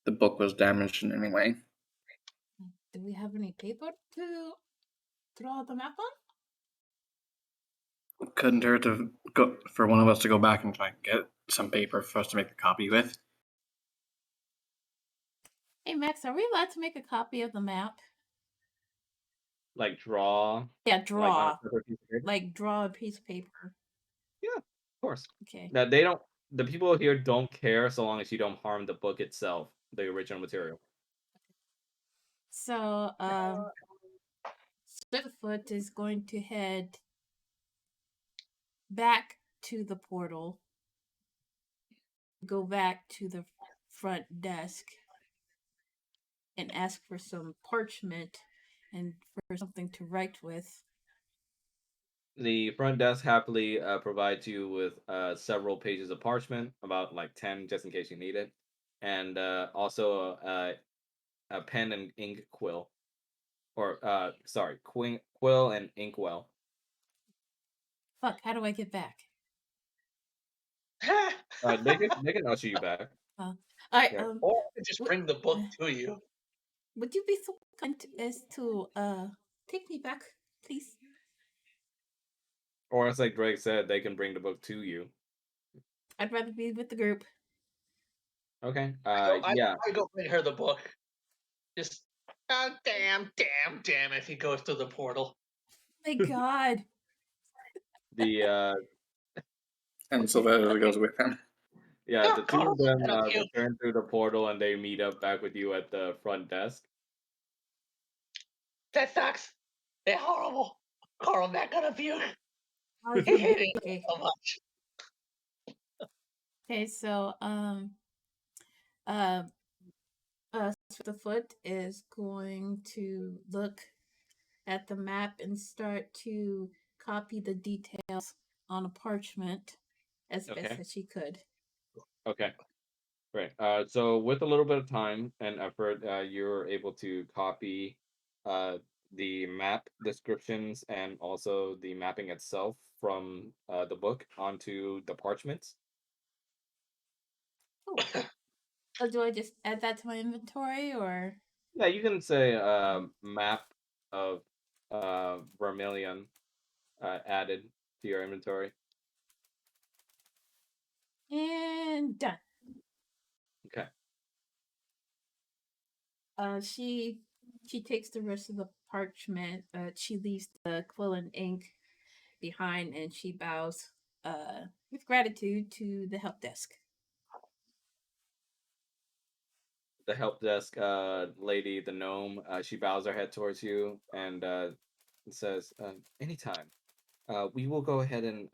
the book was damaged in any way. Do we have any paper to draw the map on? Couldn't hurt to go for one of us to go back and try and get some paper for us to make a copy with. Hey Max, are we allowed to make a copy of the map? Like draw, Yeah, like on a draw. separate piece of paper. Like draw a piece of paper. Yeah, of course. Okay. That they don't. The people here don't care so long as you don't harm the book itself, the original material. So, Swiftfoot is going to head back to the portal, go back to the front desk, and ask for some parchment and for something to write with. The front desk happily provides you with several pages of parchment, about like 10, just in case you need it, and also a pen and ink quill, or sorry, quill and inkwell. Fuck, how do I get back? They can usher you back. I Yeah. Or I could just bring the book to you. would you be so kind as to take me back, please? Or as like Greg said, they can bring the book to you. I'd rather be with the group. Okay. I go bring her the book. Just damn if he goes through the portal. My God. The And Sylvester goes with him. yeah, Oh, the two Carl, of them that'll cute. return through the portal and they meet up back with you at the front desk. That sucks. They're horrible. Carl not gonna puke. How's He your hated it okay? so much. Okay, so uh Swiftfoot is going to look at the map and start to copy the details on a parchment as best Okay. as she could. Okay. Right. So with a little bit of time and effort, you're able to copy uh, the map descriptions and also the mapping itself from the book onto the parchments. Oh. Do I just add that to my inventory or? Yeah, you can say map of Vermilion added to your inventory. And done. Okay. She takes the rest of the parchment. She leaves the quill and ink behind, and she bows with gratitude to the help desk. The help desk lady, the gnome, she bows her head towards you and says, "Anytime." We will go ahead and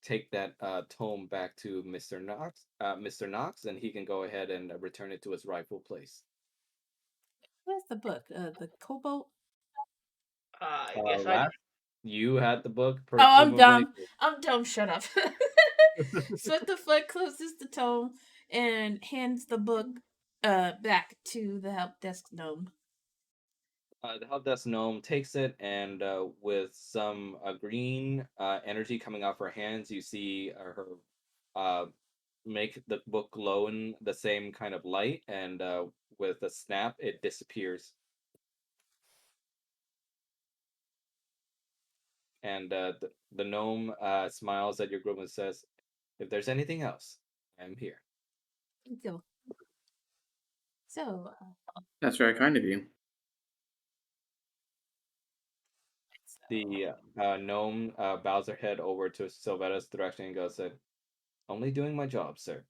take that tome back to Mr. Knox, and he can go ahead and return it to its rightful place. Where's the book? The Cobalt? I guess I. Last, you had the book, Oh, I'm presumably. dumb. I'm dumb. Shut up. Swift the Foot closes the tome and hands the book back to the help desk gnome. The help desk gnome takes it, and with some green energy coming off her hands, you see her uh, make the book glow in the same kind of light, and with a snap, it disappears. And the gnome smiles at your group and says, "If there's anything else, I'm here." Thank you. So, That's very kind of you. The gnome bows her head over to Sylvetta's direction and goes, "Only doing my job, sir."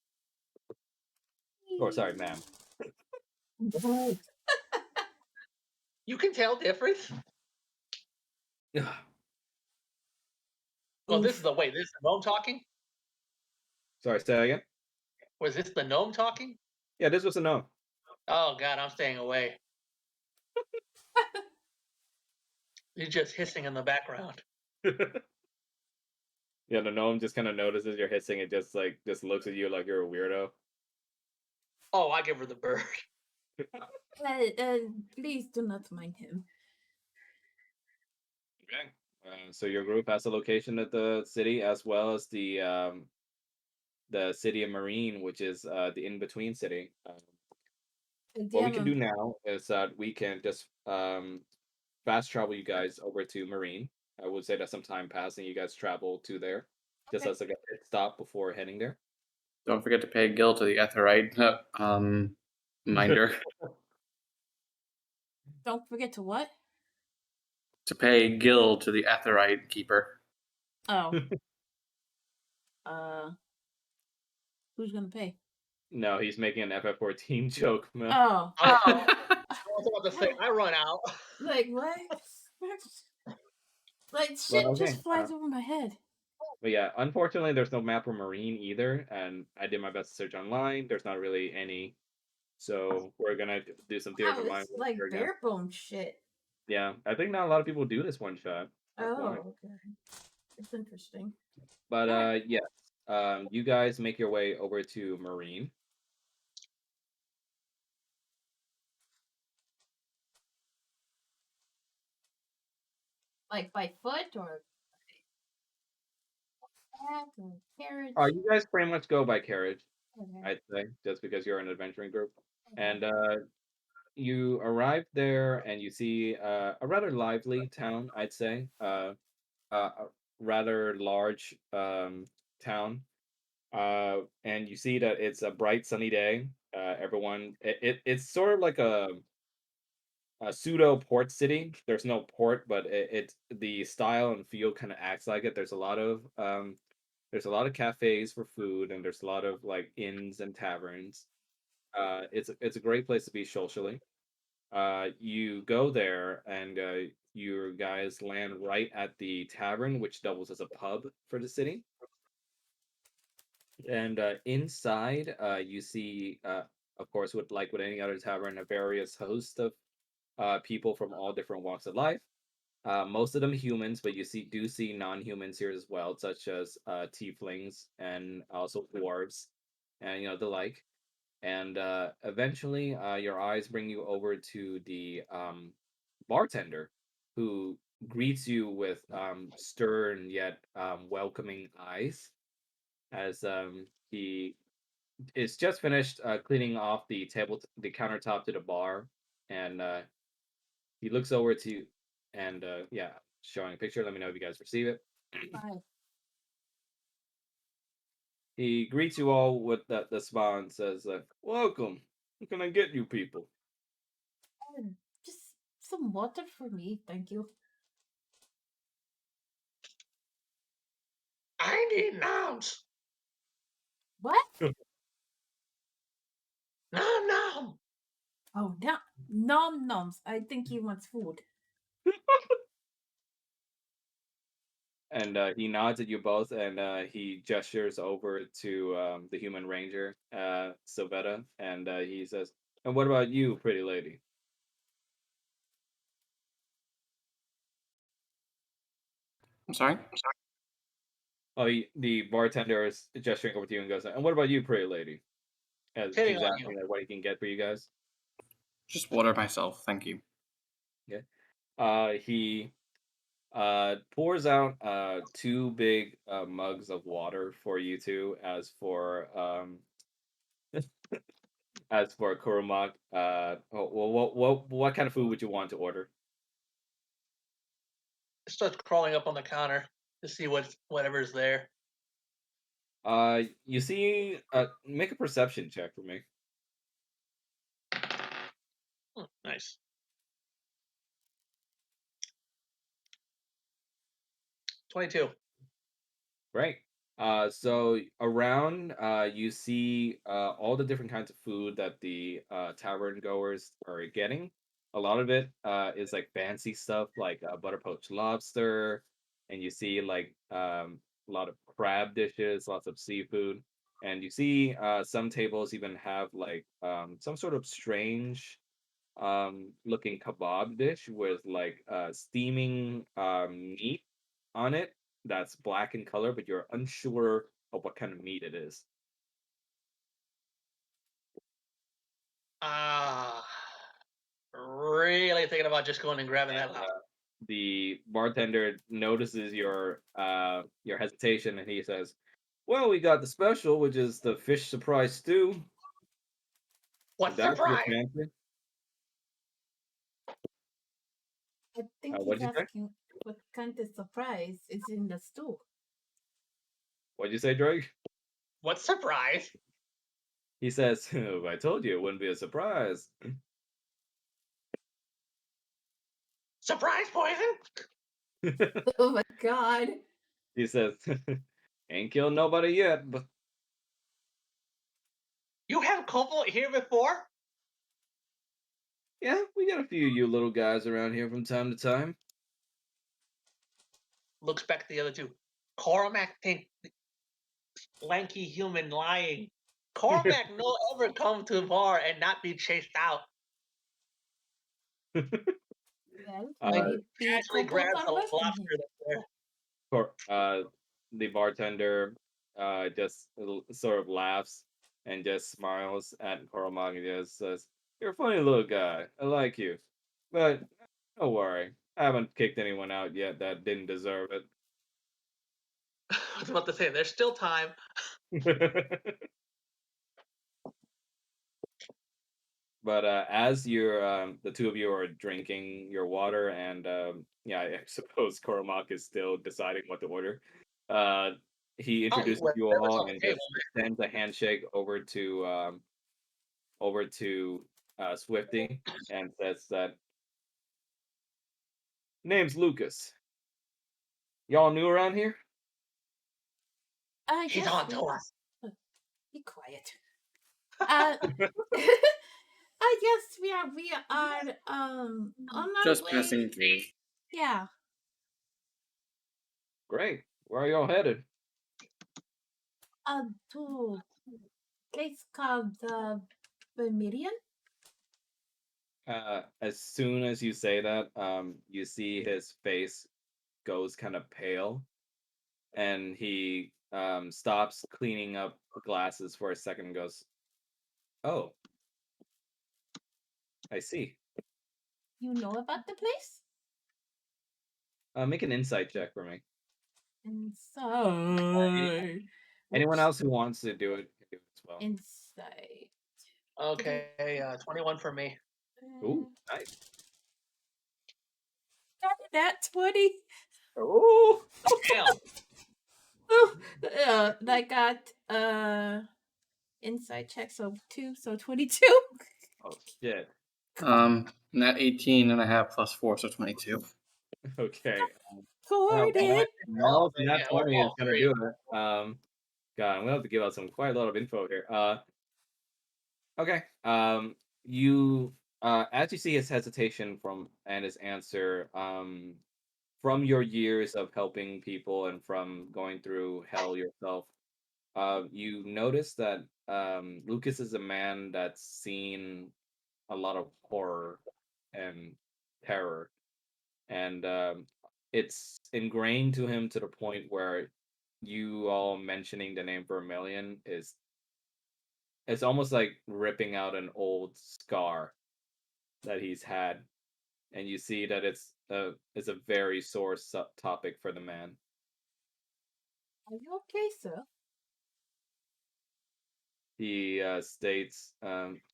Or sorry, ma'am. You can tell difference. Well, this is oof. the wait. This is the gnome talking. Sorry, say that again. Was this the gnome talking? Yeah, this was a gnome. Oh God, I'm staying away. He's just hissing in the background. Yeah, the gnome just kind of notices you're hissing. It just looks at you like you're a weirdo. Oh, I give her the bird. Please do not mind him. Okay. So your group has a location at the city as well as the city of Marine, which is the in between city. What we can do now is that we can just fast travel you guys over to Marine. I would say that some time passing, you guys travel to there, just Okay. as like a pit stop before heading there. Don't forget to pay Gil to the Etherite minder. Don't forget to what? To pay Gil to the Etherite keeper. Oh. uh, who's gonna pay? No, he's making an FF14 joke, man. Oh. I was about to say I run out. Like what? Like Well, shit okay. just flies over my head. But yeah, unfortunately, there's no map for Marine either, and I did my best to search online. There's not really any, so we're gonna do some theater Wow, of mind it's like here again. bare bone shit. Yeah, I think not a lot of people do this one shot. That's why. Oh, okay. It's interesting. But Alright. yes, you guys make your way over to Marine. Like by foot or back or carriage? You guys pretty much go by carriage, Okay. I'd say, just because you're an adventuring group. Okay. And you arrive there and you see a rather lively town, I'd say. A rather large town. And you see that it's a bright sunny day. It's sort of like a pseudo port city. There's no port, but it's the style and feel kind of acts like it. There's a lot of cafes for food, and there's a lot of like inns and taverns. It's a great place to be socially. You go there, and your guys land right at the tavern, which doubles as a pub for the city. And inside, you see, of course, with any other tavern, a various host of people from all different walks of life. Most of them humans, but you do see non-humans here as well, such as tieflings and also dwarves, and the like. And eventually, your eyes bring you over to the bartender, who greets you with stern yet welcoming eyes, as he is just finished cleaning off the countertop to the bar, and he looks over to you, and yeah, showing a picture. Let me know if you guys receive it. Bye. He greets you all with the smile and says, "Welcome. What can I get you people?" Just some water for me, thank you. I need nouns. What? Nom nom. Oh, no. Nom noms. I think he wants food. And he nods at you both, and he gestures over to the human ranger, Sylvetta, and he says, "And what about you, pretty lady?" I'm sorry. Oh, the bartender is gesturing over to you and goes, "And what about you, pretty lady?" As Hitting he's on you. asking like, what he can get for you guys. Just water myself, thank you. Yeah. He pours out two big mugs of water for you two, as for Kurumak. What kind of food would you want to order? Starts crawling up on the counter to see whatever's there. You see, make a perception check for me. Nice. 22. Right. So around, you see all the different kinds of food that the tavern goers are getting. A lot of it is like fancy stuff, like butter poached lobster, and you see like a lot of crab dishes, lots of seafood, and you see some tables even have like some sort of strange looking kebab dish with like steaming meat on it that's black in color, but you're unsure of what kind of meat it is. Ah, really thinking about just going and grabbing that. And the bartender notices your hesitation, and he says, "Well, we got the special, which is the fish surprise stew. If What that's your surprise? fancy." I think What'd he's you say? asking what kind of surprise is in the stew. What'd you say, Drake? What surprise? He says, "I told you it wouldn't be a surprise." Surprise poison? Oh my god. He says, "Ain't killed nobody yet, but You have Cobalt here before? yeah, we got a few of you little guys around here from time to time." Looks back at the other two. Cormac think lanky human lying. Cormac no ever come to a bar and not be chased out. Well, uh, maybe Actually Cobalt grabs are a welcome here. lobster that's there. Cor- uh, the bartender just sort of laughs and just smiles at Coromag and just says, "You're a funny little guy. I like you. But don't worry. I haven't kicked anyone out yet that didn't deserve I was about to say, there's still time. it." But as you're the two of you are drinking your water, and yeah, I suppose Cormac is still deciding what to order. Uh, he I'll eat introduces you whatever's all on and the table. just sends a handshake over to Swifty and says that name's Lucas. Y'all new around here? He's Yes, on to we are. us. Be quiet. Uh, yes, we are. We are on our Just way. passing through. Yeah. Great. Where are y'all headed? To place called the Vermilion. As soon as you say that, you see his face goes kind of pale, and he stops cleaning up glasses for a second and goes, "Oh, I see." You know about the place? Make an insight check for me. Inside. Anyone Oops. else who wants to do it can do it as well. Inside. Okay, 21 for me. Ooh, nice. That 20. Oh, Damn. I got inside check, so 2, so 22. oh shit. Nat 18 and a half plus 4, so 22. Okay. Well, Recorded. Mel's nat Or 20 is all gonna three. do it. God, I'm gonna have to give out some quite a lot of info here. Okay. You as you see his hesitation from and his answer, from your years of helping people and from going through hell yourself, you notice that Lucas is a man that's seen a lot of horror and terror, and it's ingrained to him to the point where you all mentioning the name Vermilion is it's almost like ripping out an old scar that he's had, and you see that it's a very sore topic for the man. Are you okay, sir? He states,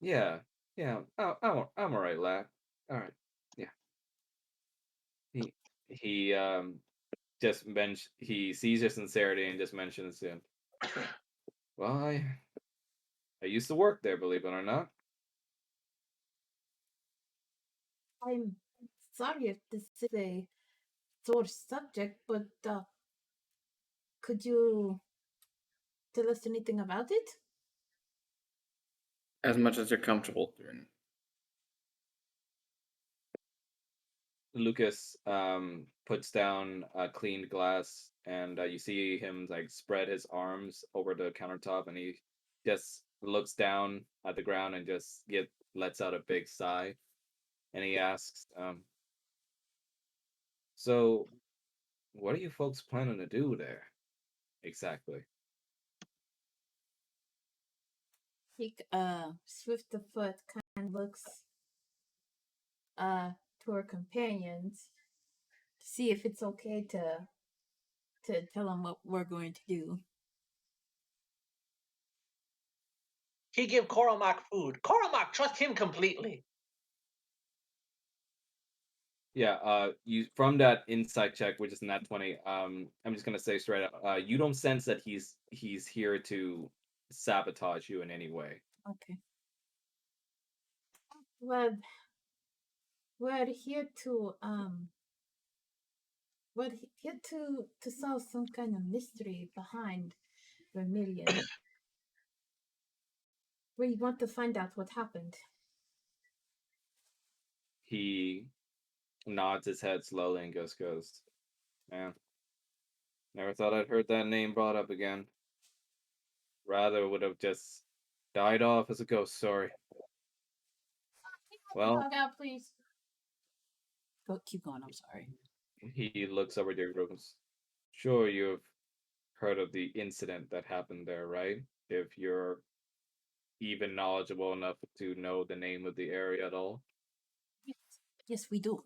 "Yeah, yeah, I'm all right, lad. All right, yeah." He he he sees your sincerity and just mentions him. Well, I used to work there, believe it or not. I'm sorry if this is a sore subject, but could you tell us anything about it? As much as you're comfortable doing. Lucas puts down a cleaned glass, and you see him like spread his arms over the countertop, and he just looks down at the ground and just lets out a big sigh, and he asks, "So, what are you folks planning to do there exactly?" He Swift of Foot kind of looks to her companions to see if it's okay to tell them what we're going to do. He give Cormac food. Cormac, trust him completely. Yeah, you from that insight check, which is nat 20, I'm just gonna say straight up, you don't sense that he's here to sabotage you in any way. Okay. Well, we're here to we're here to solve some kind of mystery behind Vermilion. We want to find out what happened. He nods his head slowly and goes, "Man, never thought I'd heard that name brought up again. Rather would have just died off as a ghost story." Well, Log out, please. Go, keep going. I'm sorry. he looks over to your group and sure you've heard of the incident that happened there, right? If you're even knowledgeable enough to know the name of the area at all. Yes, yes, we do.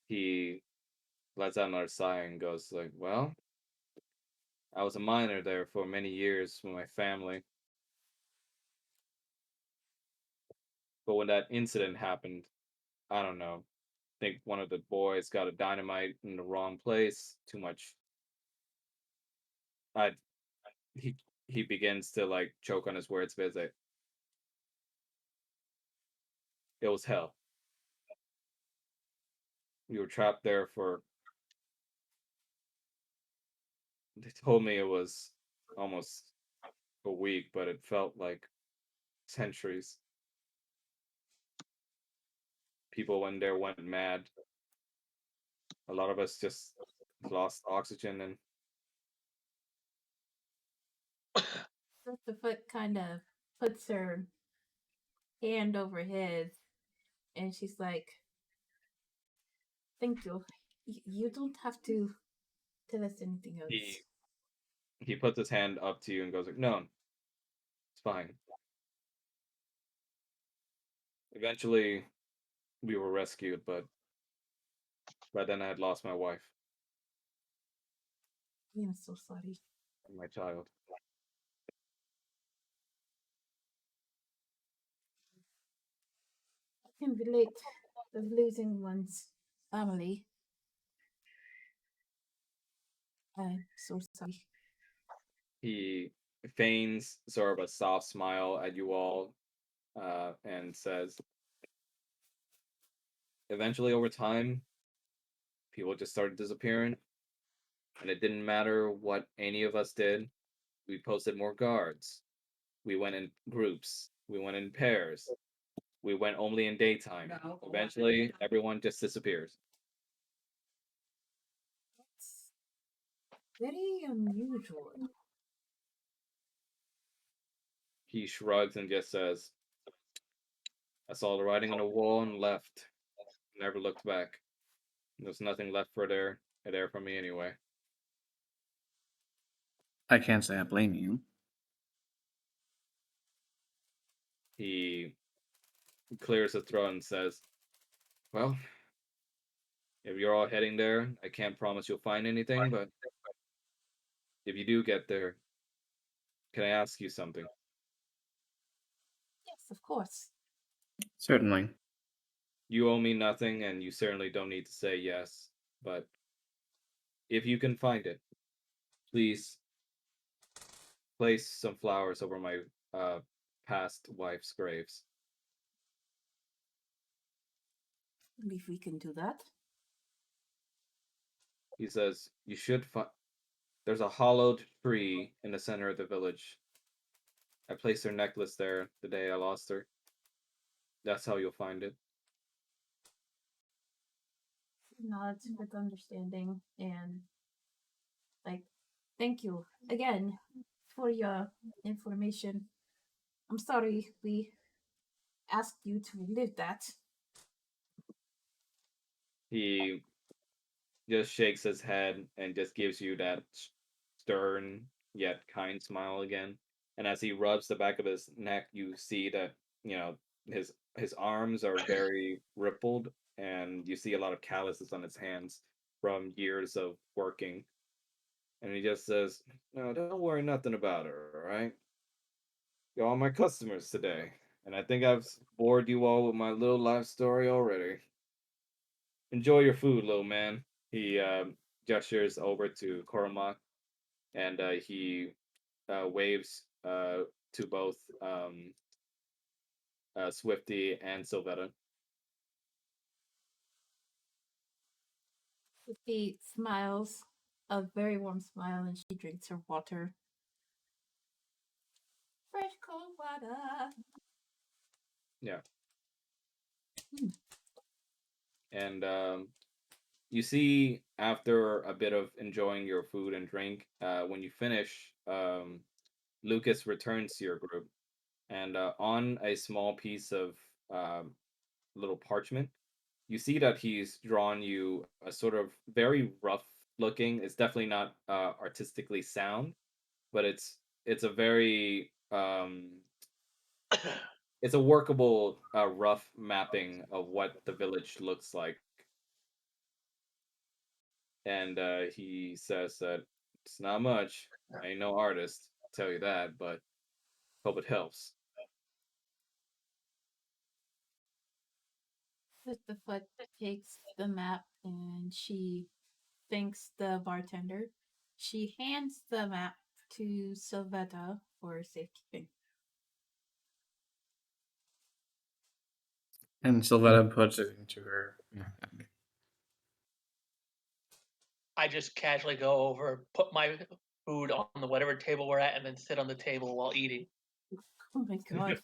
He lets out another sigh and goes like, "Well, I was a miner there for many years with my family. But when that incident happened, I don't know. I think one of the boys got a dynamite in the wrong place. Too much. I he he begins to like choke on his words, but it's like it was hell. We were trapped there for. They told me it was almost a week, but it felt like centuries. People in there went mad. A lot of us just lost oxygen and Foot kind of puts her hand over his, and she's like, "Thank you. You don't have to tell us anything else." he he puts his hand up to you and goes like, "No, it's fine." Eventually, we were rescued, but by then I had lost my wife I'm so sorry. and my child. I can relate to losing one's family. I'm so sorry. He feigns sort of a soft smile at you all and says, eventually, over time, people just started disappearing, and it didn't matter what any of us did. We posted more guards. We went in groups. We went in pairs. We went only in daytime. Eventually, everyone just disappears. It's very unusual. He shrugs and just says, I saw the writing on the wall and left. Never looked back. There's nothing left there for me anyway. I can't say I blame you. He clears his throat and says, well, if you're all heading there, I can't promise you'll find anything, but if you do get there, can I ask you something? Yes, of course. Certainly. You owe me nothing, and you certainly don't need to say yes, but if you can find it, please place some flowers over my uh, past wife's graves. I believe we can do that. He says, you should find. There's a hollowed tree in the center of the village. I placed her necklace there the day I lost her. That's how you'll find it. Nods with understanding and like, thank you again for your information. I'm sorry we asked you to relive that. He just shakes his head and just gives you that stern yet kind smile again. And as he rubs the back of his neck, you see that, you know, his arms are very rippled and you see a lot of calluses on his hands from years of working. And he just says, no, don't worry nothing about her, all right? You're all my customers today. And I think I've bored you all with my little life story already. Enjoy your food, little man. He gestures over to Koroma and he waves to both Swifty and Sylvetta. She smiles, a very warm smile, and she drinks her water. Fresh cold water. Yeah. Hmm. And you see, after a bit of enjoying your food and drink, when you finish, Lucas returns to your group. And on a small piece of um, little parchment, you see that he's drawn you a sort of very rough looking. It's definitely not artistically sound, but it's a very it's a workable rough mapping of what the village looks like. And he says that it's not much. I ain't no artist, tell you that, but hope it helps. Sisterfoot takes the map and she thanks the bartender. She hands the map to Sylvetta for safekeeping. And Sylvetta puts it into her bag. I just casually go over, put my food on the whatever table we're at, and then sit on the table while eating. Oh my god.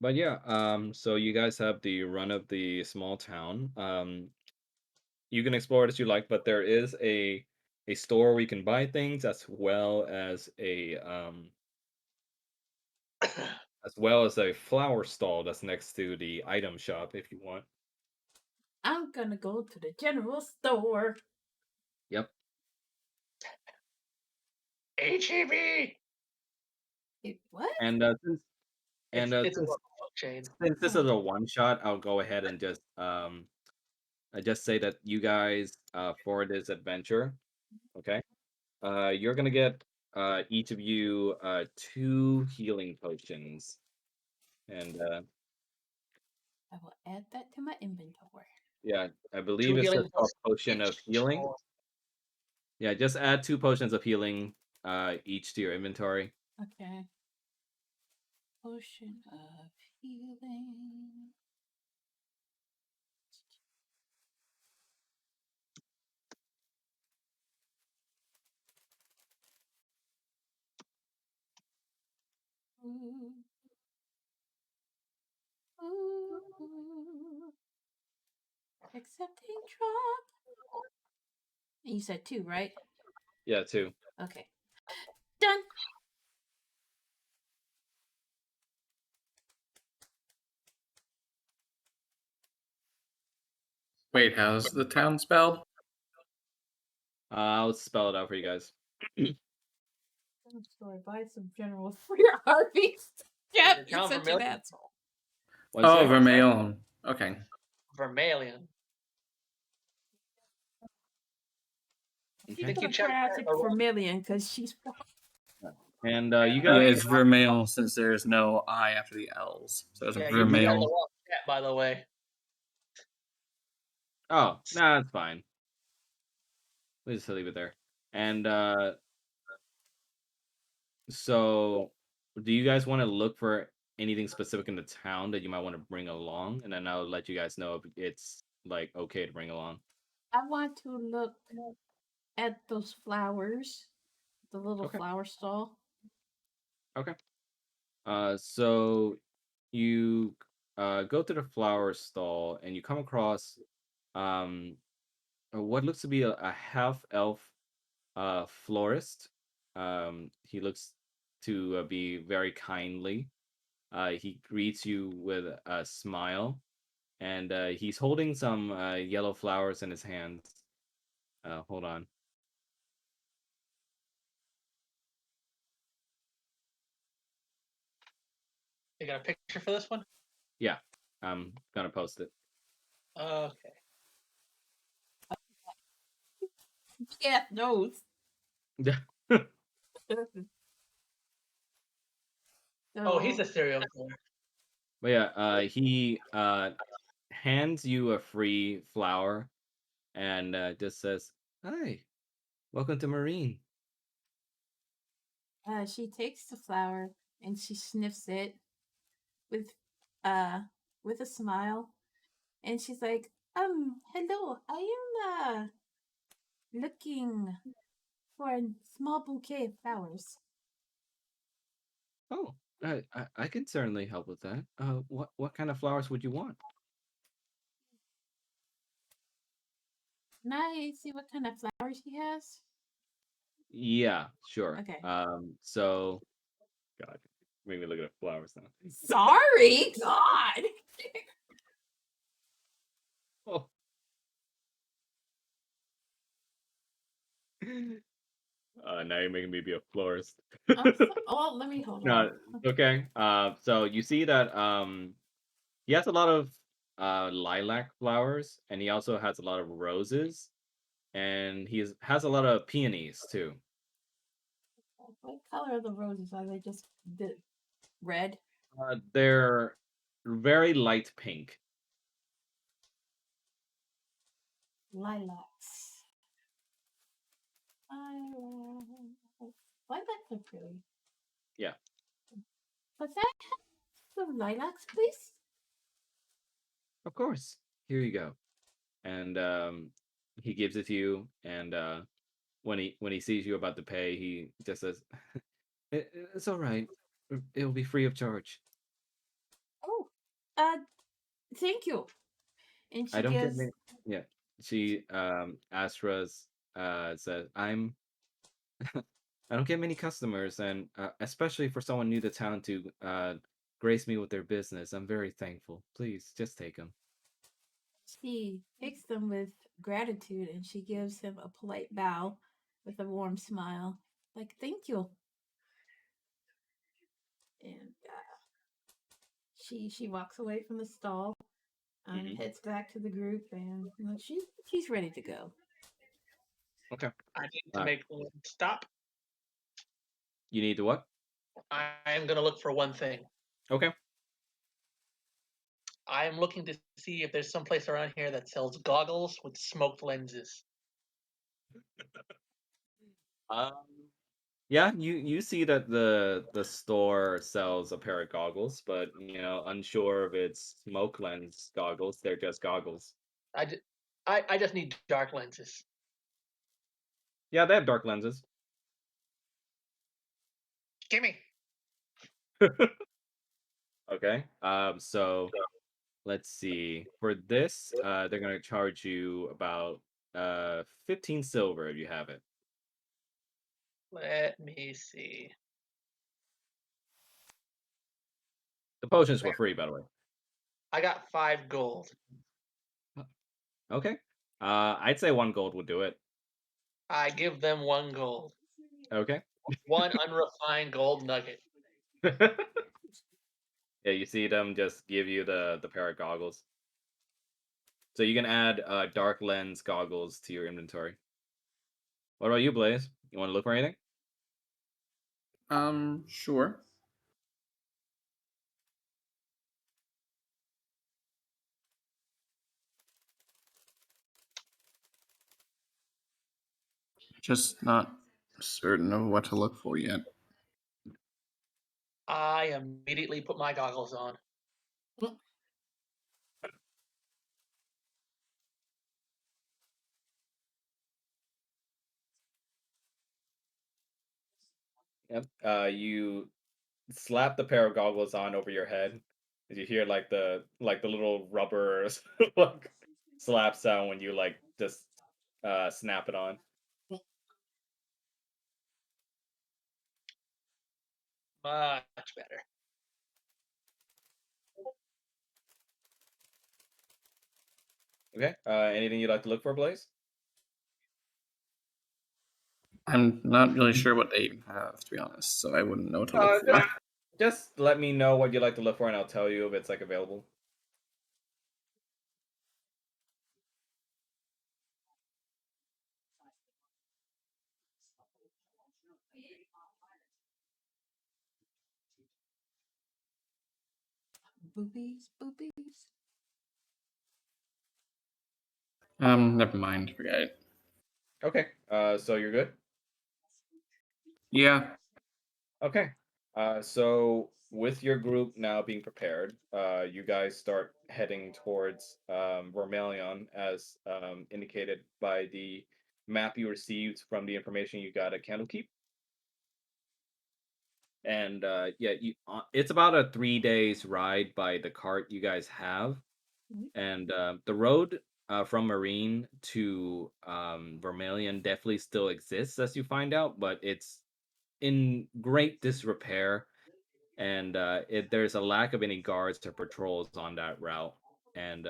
But yeah, so you guys have the run of the small town. You can explore it as you like, but there is a store where you can buy things as well as a flower stall that's next to the item shop if you want. I'm gonna go to the general store. Yep. HEB! What? And It's a since book chain. this is a one shot, I'll go ahead and just I just say that you guys for this adventure, okay? You're gonna get each of you 2 healing potions. And I will add that to my inventory. yeah, I Two believe it says healing a potions potion of each. healing. Yeah, just add 2 potions of healing each to your inventory. Okay. Potion of healing. Accepting drop. You said 2, right? Yeah, 2. Okay. Done. Wait, how's the town spelled? I'll spell it out for you guys. Story. Buy some generals for your Arby's. Jeff, Your you're town such an Vermilion. asshole. What'd you Oh, say? Vermeil. Okay. Vermilion. She's Okay. Think you gonna checked pronounce it the wrong- Vermilion because she's. And you Yeah, guys. it's Vermeil since there's no I after the L's. So it's Yeah, you checked the Vermeil. wrong chat, by the way. Oh, nah, that's fine. We'll just leave it there. And so, do you guys want to look for anything specific in the town that you might want to bring along? And then I'll let you guys know if it's like okay to bring along. I want to look at those flowers, the little Okay. flower stall. Okay. So you go to the flower stall and you come across um what looks to be a half elf florist. He looks to be very kindly. He greets you with a smile, and he's holding some yellow flowers in his hands. Hold on. You got a picture for this one? Yeah, I'm gonna post it. Okay. Yeah, knows. Yeah. Oh, he's So, a serial killer. But yeah, he hands you a free flower and just says, "Hi, welcome to Marine." she takes the flower and she sniffs it with uh with a smile, and she's like, hello, I am looking for a small bouquet of flowers. Oh, I can certainly help with that. What kind of flowers would you want? Can I see what kind of flowers he has? Yeah, sure. Okay. So, God, made me look at the flowers now. Sorry, God. Oh. Now you're making me be a florist. Oh, let me hold No, on. okay. So you see that he has a lot of lilac flowers, and he also has a lot of roses, and has a lot of peonies too. What color are the roses? Are they just the red? They're very light pink. Lilacs. Lilacs are pretty. Yeah, But that some lilacs, please. of course. Here you go. And he gives it to you, and when he sees you about to pay, he just says, It's all right. It'll be free of charge." Oh, thank you. And I she don't get gives. many. Yeah, she Astra's says, I don't get many customers, and especially for someone new to town to grace me with their business. I'm very thankful. Please just take them. She takes them with gratitude, and she gives him a polite bow with a warm smile, like "Thank you." And she walks away from the stall, Hmm. heads back to the group, and she's ready to go. Okay. I need to make one stop. You need to what? I am going to look for one thing. Okay. I am looking to see if there's some place around here that sells goggles with smoked lenses. Um. Yeah, you see that the store sells a pair of goggles, but unsure if it's smoke lens goggles. They're just goggles. I, ju- I just need dark lenses. Yeah, they have dark lenses. Gimme. Okay. So let's see. For this, they're gonna charge you about 15 silver if you have it. Let me see. The potions were free, by the way. I got 5 gold. Okay. I'd say 1 gold would do it. I give them 1 gold. Okay. 1 unrefined gold nugget. Yeah, you see them just give you the pair of goggles. So you can add dark lens goggles to your inventory. What about you, Blaze? You want to look for anything? Sure. Just not certain of what to look for yet. I immediately put my goggles on. Yep. You slap the pair of goggles on over your head. As you hear like the little rubber like slap sound when you like just snap it on. Much better. Okay. Anything you'd like to look for, Blaze? I'm not really sure what they even have, to be honest, so I wouldn't know what to look for. Just let me know what you'd like to look for, and I'll tell you if it's like available. Boobies, boobies. Never mind. Forget it. Okay. So you're good. Yeah. Okay. So with your group now being prepared, you guys start heading towards Vermilion as indicated by the map you received from the information you got at Candlekeep. And yeah, it's about a 3 days ride by the cart you guys have. Mhm. And the road from Marine to Vermilion definitely still exists, as you find out, but it's in great disrepair, and there's a lack of any guards or patrols on that route. And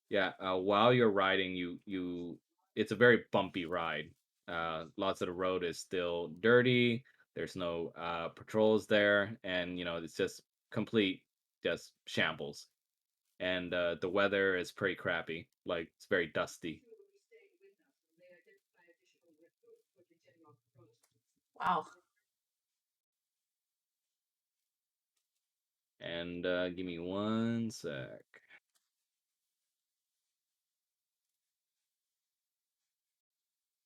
yeah, while you're riding, it's a very bumpy ride. Lots of the road is still dirty. There's no patrols there, and it's just complete just shambles. And the weather is pretty crappy. Like it's very dusty. Wow. And give me one sec.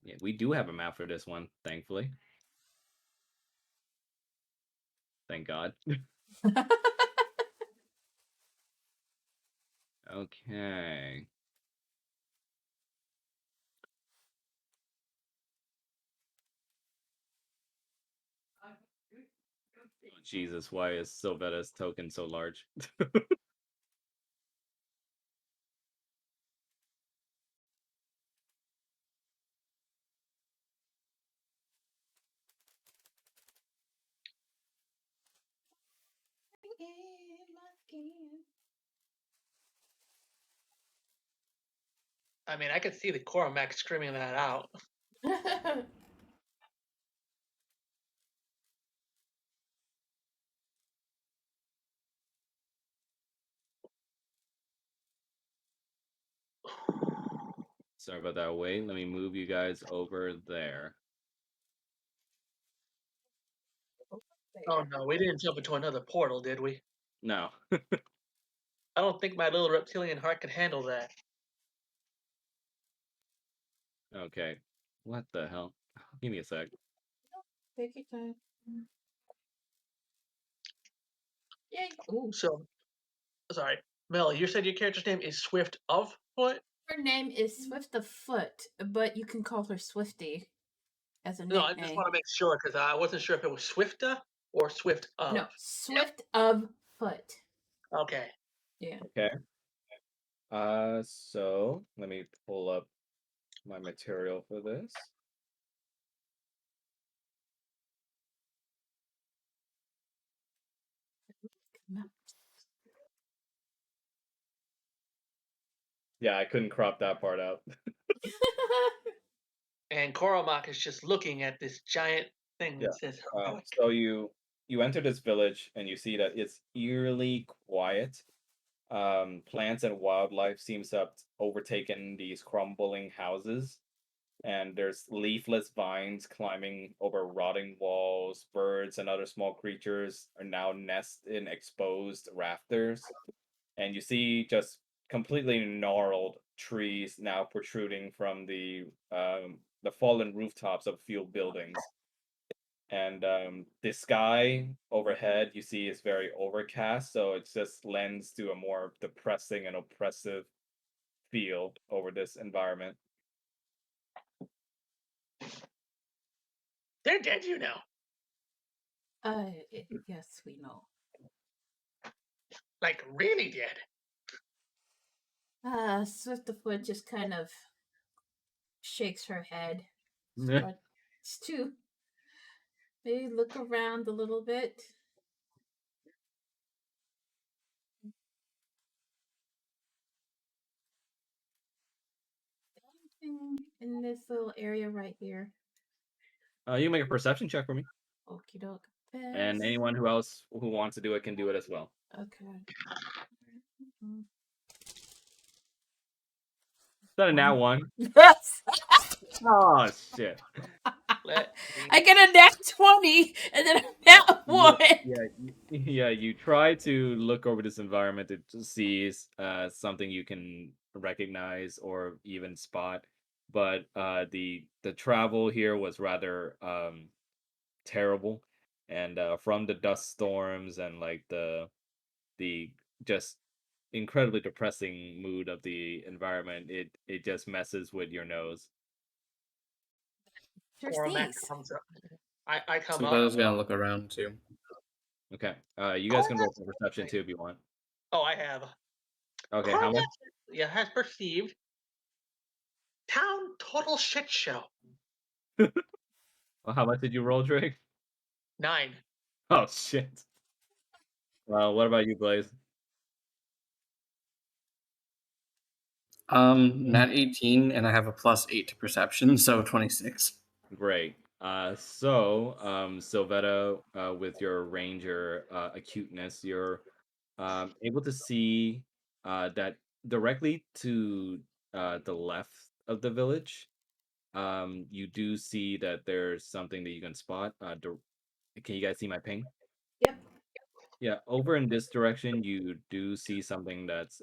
Yeah, we do have a map for this one, thankfully. Thank God. Okay. Oh, Jesus, why is Sylvetta's token so large? I mean, I could see the Cormac screaming that out. Sorry about that. Wait, let me move you guys over there. Oh no, we didn't jump into another portal, did we? No. I don't think my little reptilian heart could handle that. Okay. What the hell? Give me a sec. Take your time. Yay. Ooh. So, sorry, Mel, you said your character's name is Swift of Foot? Her name is Swift of Foot, but you can call her Swifty as a No, I just nickname. want to make sure because I wasn't sure if it was Swifta or swift of? No, swift of foot. Okay. Yeah. Okay. So let me pull up my material for this. Yeah, I couldn't crop that part out. And Koromak is just looking at this giant thing Yeah. that says heroic. So you enter this village and you see that it's eerily quiet. Plants and wildlife seems to have overtaken these crumbling houses, and there's leafless vines climbing over rotting walls. Birds and other small creatures are now nest in exposed rafters, and you see just completely gnarled trees now protruding from the fallen rooftops of a few buildings. And the sky overhead you see is very overcast, so it just lends to a more depressing and oppressive feel over this environment. They're dead, you know. Yes, we know. Like really dead. Swift of foot just kind of shakes her head. Yeah. Starts to maybe look around a little bit. Anything in this little area right here? You make a perception check for me, Okie doke. and anyone who else who wants to do it can do it as well. Okay. Is that a nat one? Yes. Oh shit! Let me I get a nat 20 and then a nat 1. Yeah. You try to look over this environment to see something you can recognize or even spot, but the travel here was rather terrible, and from the dust storms and like the just incredibly depressing mood of the environment, it just messes with your nose. Koromak comes up. I come So up. Bella's gonna look around too. Okay, you guys can roll for perception too if you want. Oh, I have. Okay, how much? Yeah, has perceived town total shit show. Well, how much did you roll, Drake? 9. Oh shit. Well, what about you, Blaze? Nat 18, and I have a +8 to perception, so 26. Great. Sylvetta, with your ranger acuteness, you're able to see that directly to the left of the village. You do see that there's something that you can spot. Can you guys see my ping? Yep. Yeah, over in this direction, you do see something that's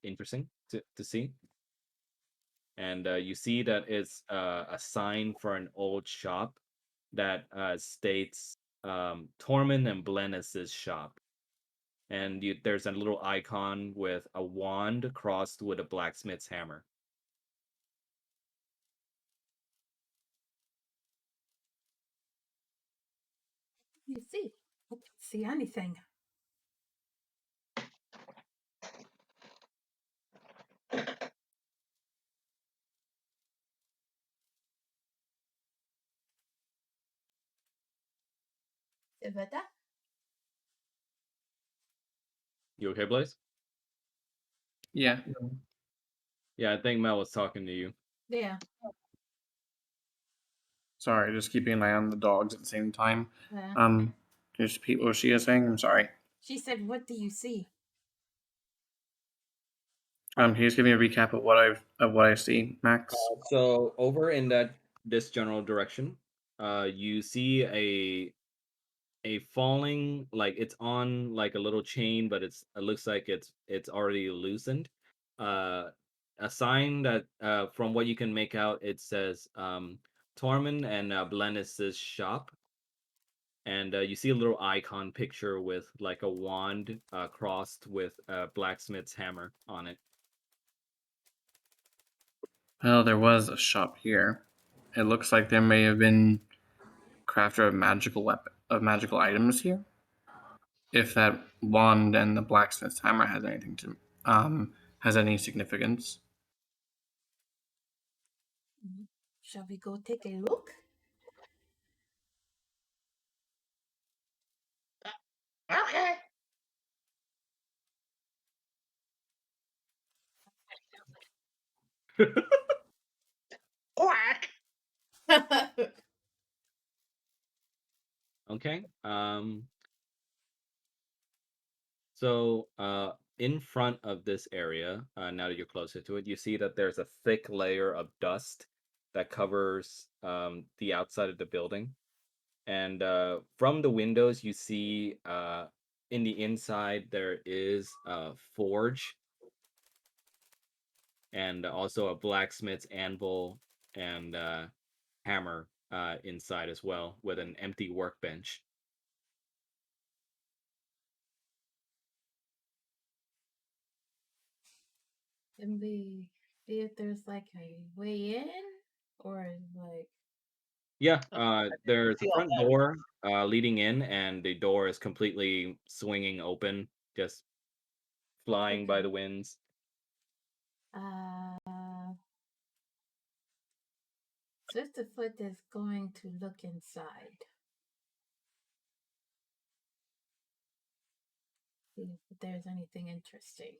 interesting to see. And you see that it's a sign for an old shop that states Tormund and Blennis's shop. And there's a little icon with a wand crossed with a blacksmith's hammer. You see, I can't see anything. Sylvetta? You okay, Blaze? Yeah. Yeah, I think Mel was talking to you. Yeah. Sorry, just keeping an eye on the dogs at the same time. Yeah. Can you just repeat what she is saying? I'm sorry. She said, "What do you see?" Can you just give me a recap of what I see, Max? So over in this general direction, you see a falling, like it's on like a little chain, but it looks like it's already loosened. A sign that from what you can make out, it says Tormund and Blennis's shop, and you see a little icon picture with like a wand crossed with a blacksmith's hammer on it. Well, there was a shop here. It looks like there may have been crafter of magical items here. If that wand and the blacksmith's hammer has any significance. Shall we go take a look? Okay. Quack. Okay. So in front of this area, now that you're closer to it, you see that there's a thick layer of dust that covers the outside of the building. And from the windows, you see in the inside there is a forge and also a blacksmith's anvil and hammer inside as well, with an empty workbench. Can we see if there's like a way in? Or like. Yeah, there's a See all front that. door leading in, and the door is completely swinging open, just flying by Okay. the winds. Sisterfoot is going to look inside. See if there's anything interesting.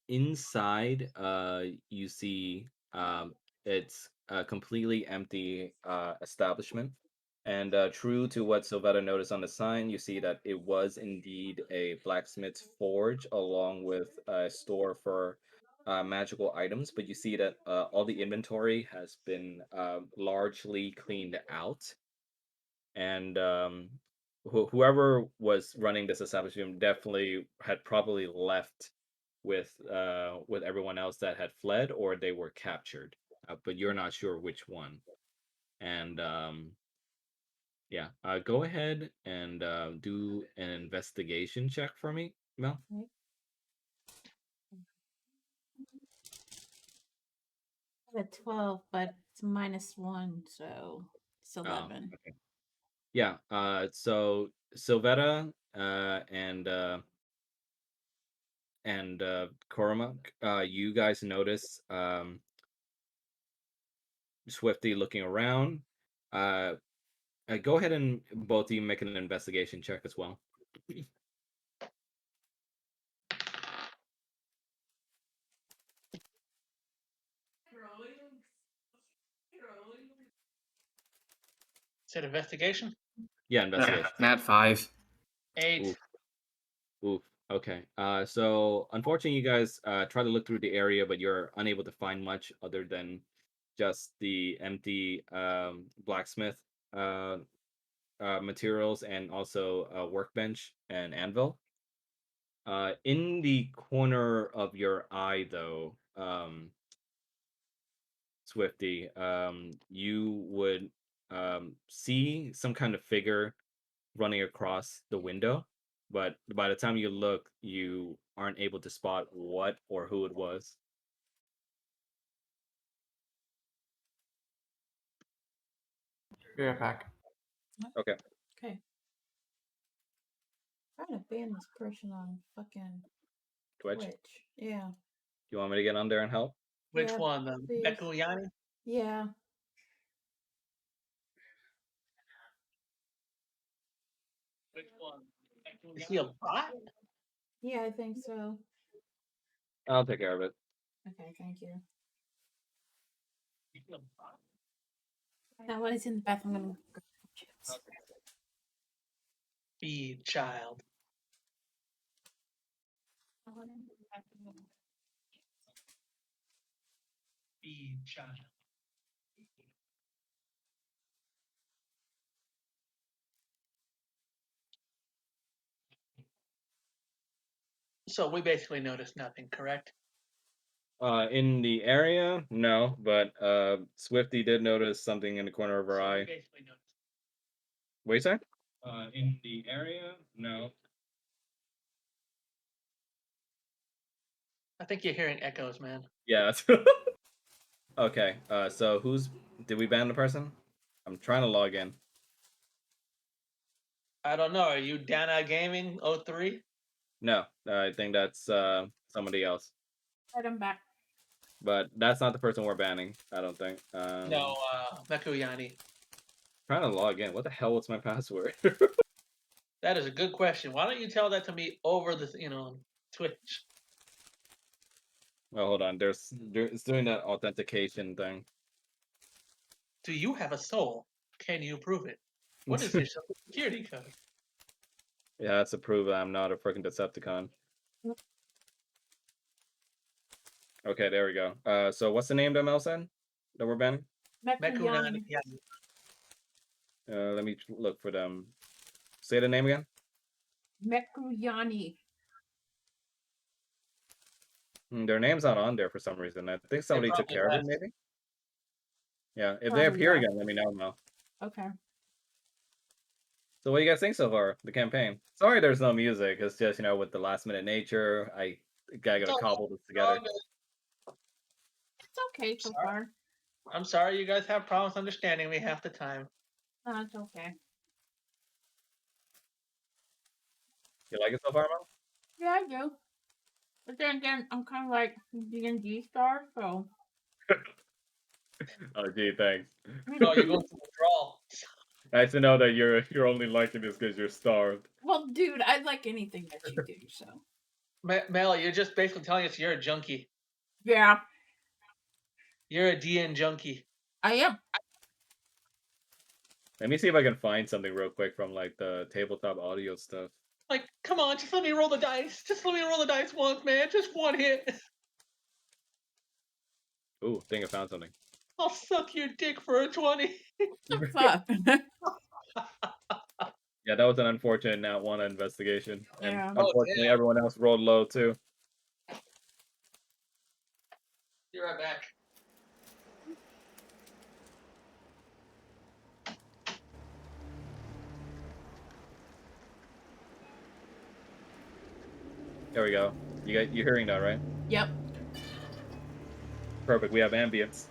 Inside, you see it's a completely empty establishment. And true to what Sylvetta noticed on the sign, you see that it was indeed a blacksmith's forge along with a store for magical items. But you see that all the inventory has been largely cleaned out. And whoever was running this establishment definitely had probably left with everyone else that had fled, or they were captured, but you're not sure which one. And yeah, go ahead and do an investigation check for me, Mel. Right? I have a 12, but it's -1, so it's Oh, 11. okay. Yeah, so Sylvetta and Cormac, you guys notice Swifty looking around. Uh, go ahead and both of you make an investigation check as well. Said investigation. Yeah, investigation. Nat 5. 8. Oof, oof. Okay. So unfortunately, you guys try to look through the area, but you're unable to find much other than just the empty blacksmith uh, materials and also a workbench and anvil. In the corner of your eye, though, Swifty, you would see some kind of figure running across the window, but by the time you look, you aren't able to spot what or who it was. Be right back. Okay. Okay. Trying to ban this person on fucking Twitch, Twitch. Yeah. you want me to get on there and help? Which Yeah, one? please. Bekuyani? Yeah. Which one? Is he a bot? Yeah, I think so. I'll take care of it. Okay, thank you. Now, when he's in the bathroom, I'm gonna go chips. Be child. Be child. So we basically noticed nothing, correct? In the area, no, but Swifty did notice something in the corner of her So we eye. basically noticed. What you say? In the area, no. I think you're hearing echoes, man. Yeah. Okay. So did we ban the person? I'm trying to log in. I don't know. Are you Dana Gaming 03? No, I think that's somebody else. Right, I'm back. But that's not the person we're banning. I don't think. No, Mekuyani. Trying to log in. What the hell was my password? That is a good question. Why don't you tell that to me over the Twitch? Well, hold on. It's doing that authentication thing. Do you have a soul? Can you prove it? What is your social security code? Yeah, that's to prove that I'm not a freaking Decepticon. Okay, there we go. So what's the name that Mel said that we're banning? Mekuyani. Let me look for them. Say the name again. Mekuyani. Their name's not on there for some reason. I think somebody took probably care of it, left. maybe. Yeah, if they Probably appear left. again, let me know, Mel. Okay. So what do you guys think so far? The campaign. Sorry, there's no music. It's just with the last minute nature. I gotta cobble this together. It's okay so Sorry. far. I'm sorry you guys have problems understanding me half the time. No, it's okay. You like it so far, Mel? Yeah, I do. But then again, I'm kind of like D&D star, so. Oh, gee, thanks. No, you're going to withdrawal. Nice to know that you're only liking this because you're starved. Well, dude, I like anything that you do, so. Mel, you're just basically telling us you're a junkie. Yeah, You're a DN junkie. I am. Let me see if I can find something real quick from like the tabletop audio stuff. Like, come on, just let me roll the dice. Just let me roll the dice once, man. Just one hit. Ooh, think I found something. I'll suck your dick for a 20. The fuck? Yeah, that was an unfortunate nat one investigation, and Yeah. unfortunately, damn. everyone else rolled low too. Be right back. There we go. You're hearing that, right? Yep. Perfect. We have ambience.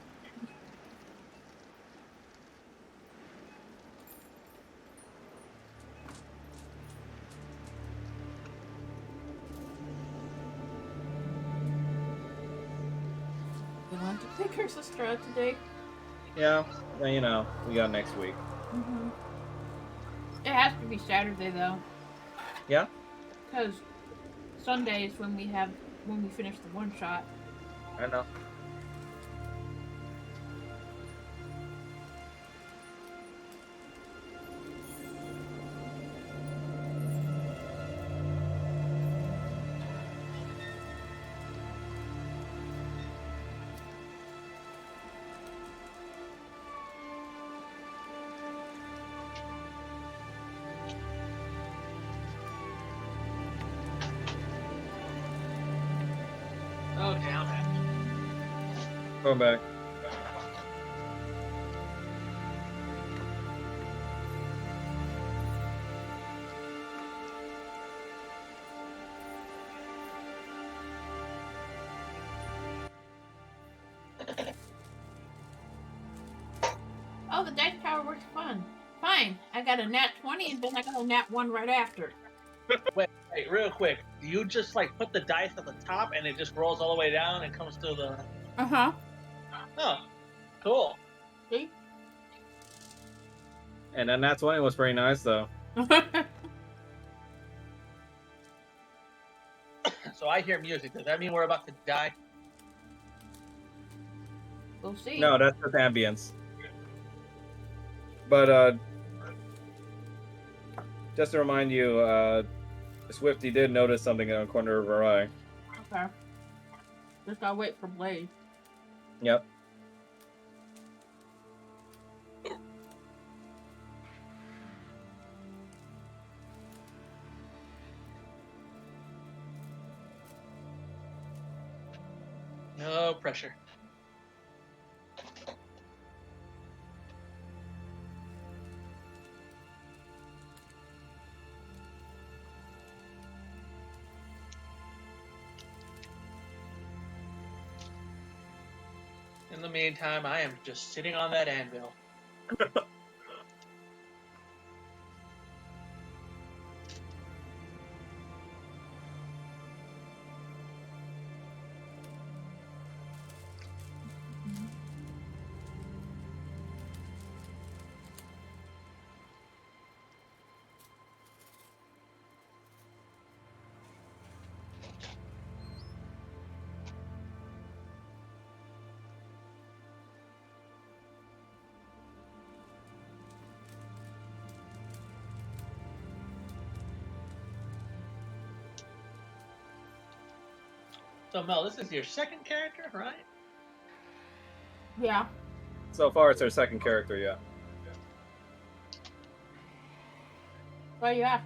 We want to take her sister out today. Yeah, well, we got next week. Mm-hmm. It has to be Saturday though, Yeah. because Sunday is when we finish the one shot. I know. Oh, damn it. Going back. Oh, the dice tower works fine. I got a nat 20 and then I got a nat 1 right after. Wait, real quick. Do you just like put the dice at the top and it just rolls all the way down and comes to the? Uh-huh. Oh, cool. See? And then that's when it was pretty nice though. So I hear music. Does that mean we're about to die? We'll see. No, that's just ambience. But just to remind you, Swifty did notice something in the corner of her eye. Okay. Just gotta wait for Blade. Yep. No pressure. In the meantime, I am just sitting on that anvil. So Mel, this is your second character, right? Yeah. So far, it's our second character, yeah. Well, yeah.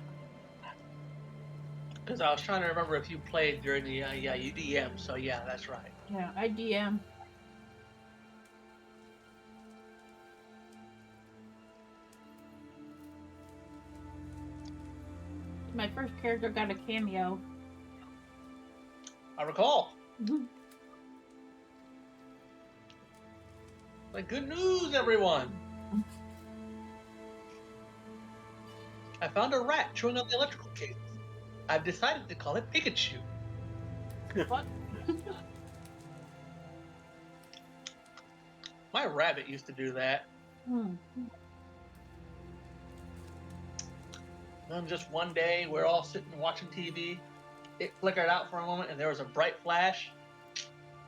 Because I was trying to remember if you played during the yeah, you DM. So yeah, that's right. Yeah, I DM. My first character got a cameo. I recall. Mhm. Like, good news, everyone! I found a rat chewing on the electrical cables. I've decided to call it Pikachu. What? My rabbit used to do that. Hmm. Then just one day, we're all sitting watching TV. It flickered out for a moment, and there was a bright flash,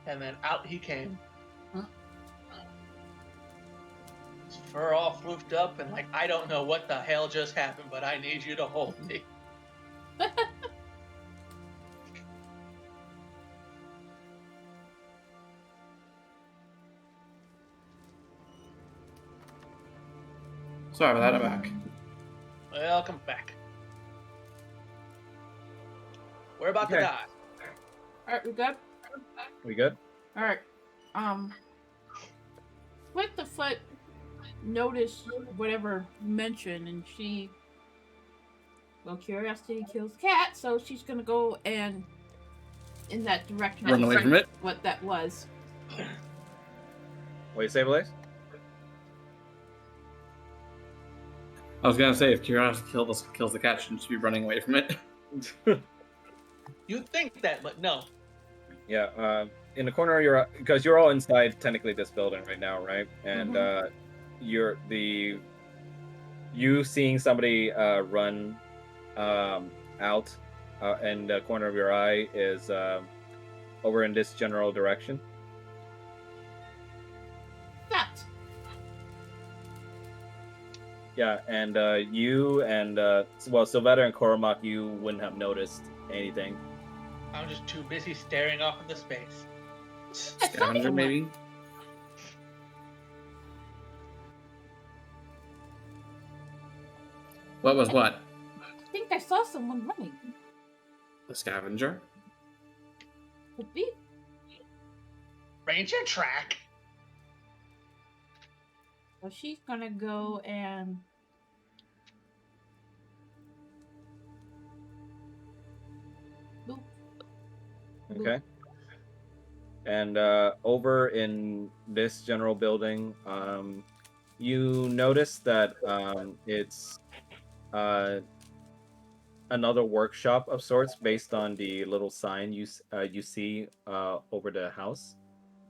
and then out he came. His fur all floofed up, and like, I don't know what the hell just happened, but I need you to hold me. Sorry about that. I'm back. Welcome back. We're about to Okay. die. Alright, we good? We good? Alright. Split the Foot noticed whatever you mentioned, and she. Well, curiosity kills cat, so she's gonna go and in that direction. Run to away see from it. What that was. What do you say, Blaze? I was gonna say, if curiosity kills the cat, shouldn't you be running away from it? You'd think that, but no. Yeah, in the corner of your, because you're all inside technically this building right now, right? And you seeing somebody run out in the corner of your eye is over in this general direction. That. Yeah, and you and well, Sylvetta and Koromak, you wouldn't have noticed anything. I'm just too busy staring off into space. Scavenger, maybe? What was what? I think I saw someone running. The scavenger? Could be. Ranger track. So she's gonna go and. Boop. Okay. And over in this general building, you notice that it's another workshop of sorts based on the little sign you see over the house.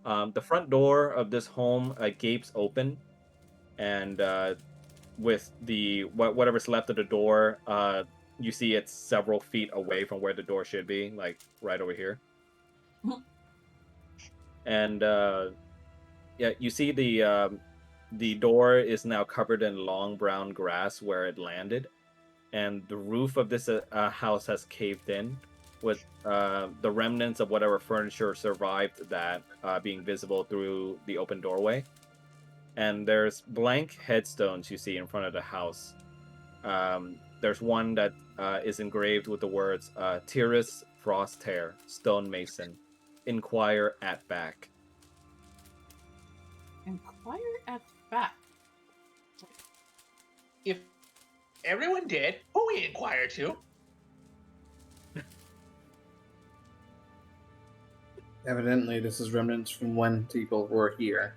The front door of this home gapes open, and with the whatever's left of the door, you see it's several feet away from where the door should be, like right over here. And yeah, you see the door is now covered in long brown grass where it landed, and the roof of this house has caved in, with the remnants of whatever furniture survived that being visible through the open doorway. And there's blank headstones you see in front of the house. There's one that is engraved with the words Tyrus Frosthair, Stonemason, Inquire at Back. Inquire at back. If everyone did, who we inquire to? Evidently, this is remnants from when people were here.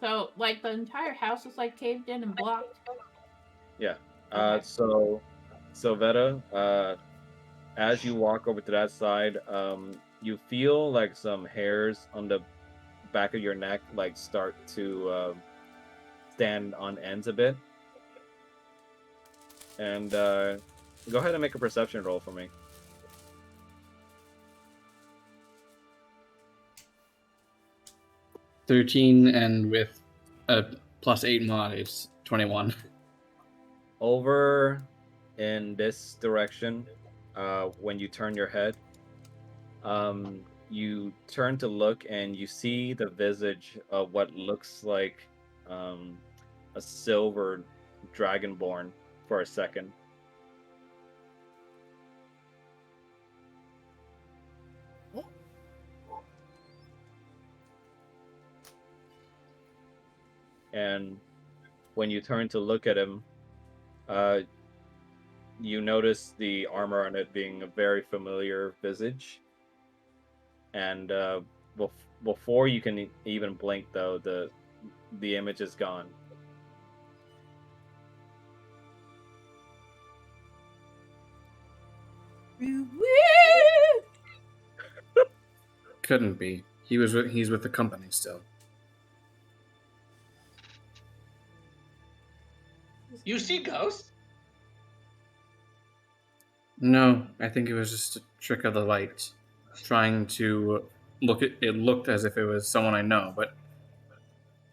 So like the entire house is like caved in and blocked. Yeah. Okay. So Veta, as you walk over to that side, you feel like some hairs on the back of your neck like start to stand on ends a bit. And go ahead and make a perception roll for me. $13, and with a +8 mod, it's 21. over in this direction, when you turn your head, you turn to look and you see the visage of what looks like um, a silver dragonborn for a second. And when you turn to look at him, uh, you notice the armor on it being a very familiar visage. And before you can even blink, though, the image is gone. Couldn't be. He's with the company still. You see ghosts? No, I think it was just a trick of the light, trying to look at it. Looked as if it was someone I know, but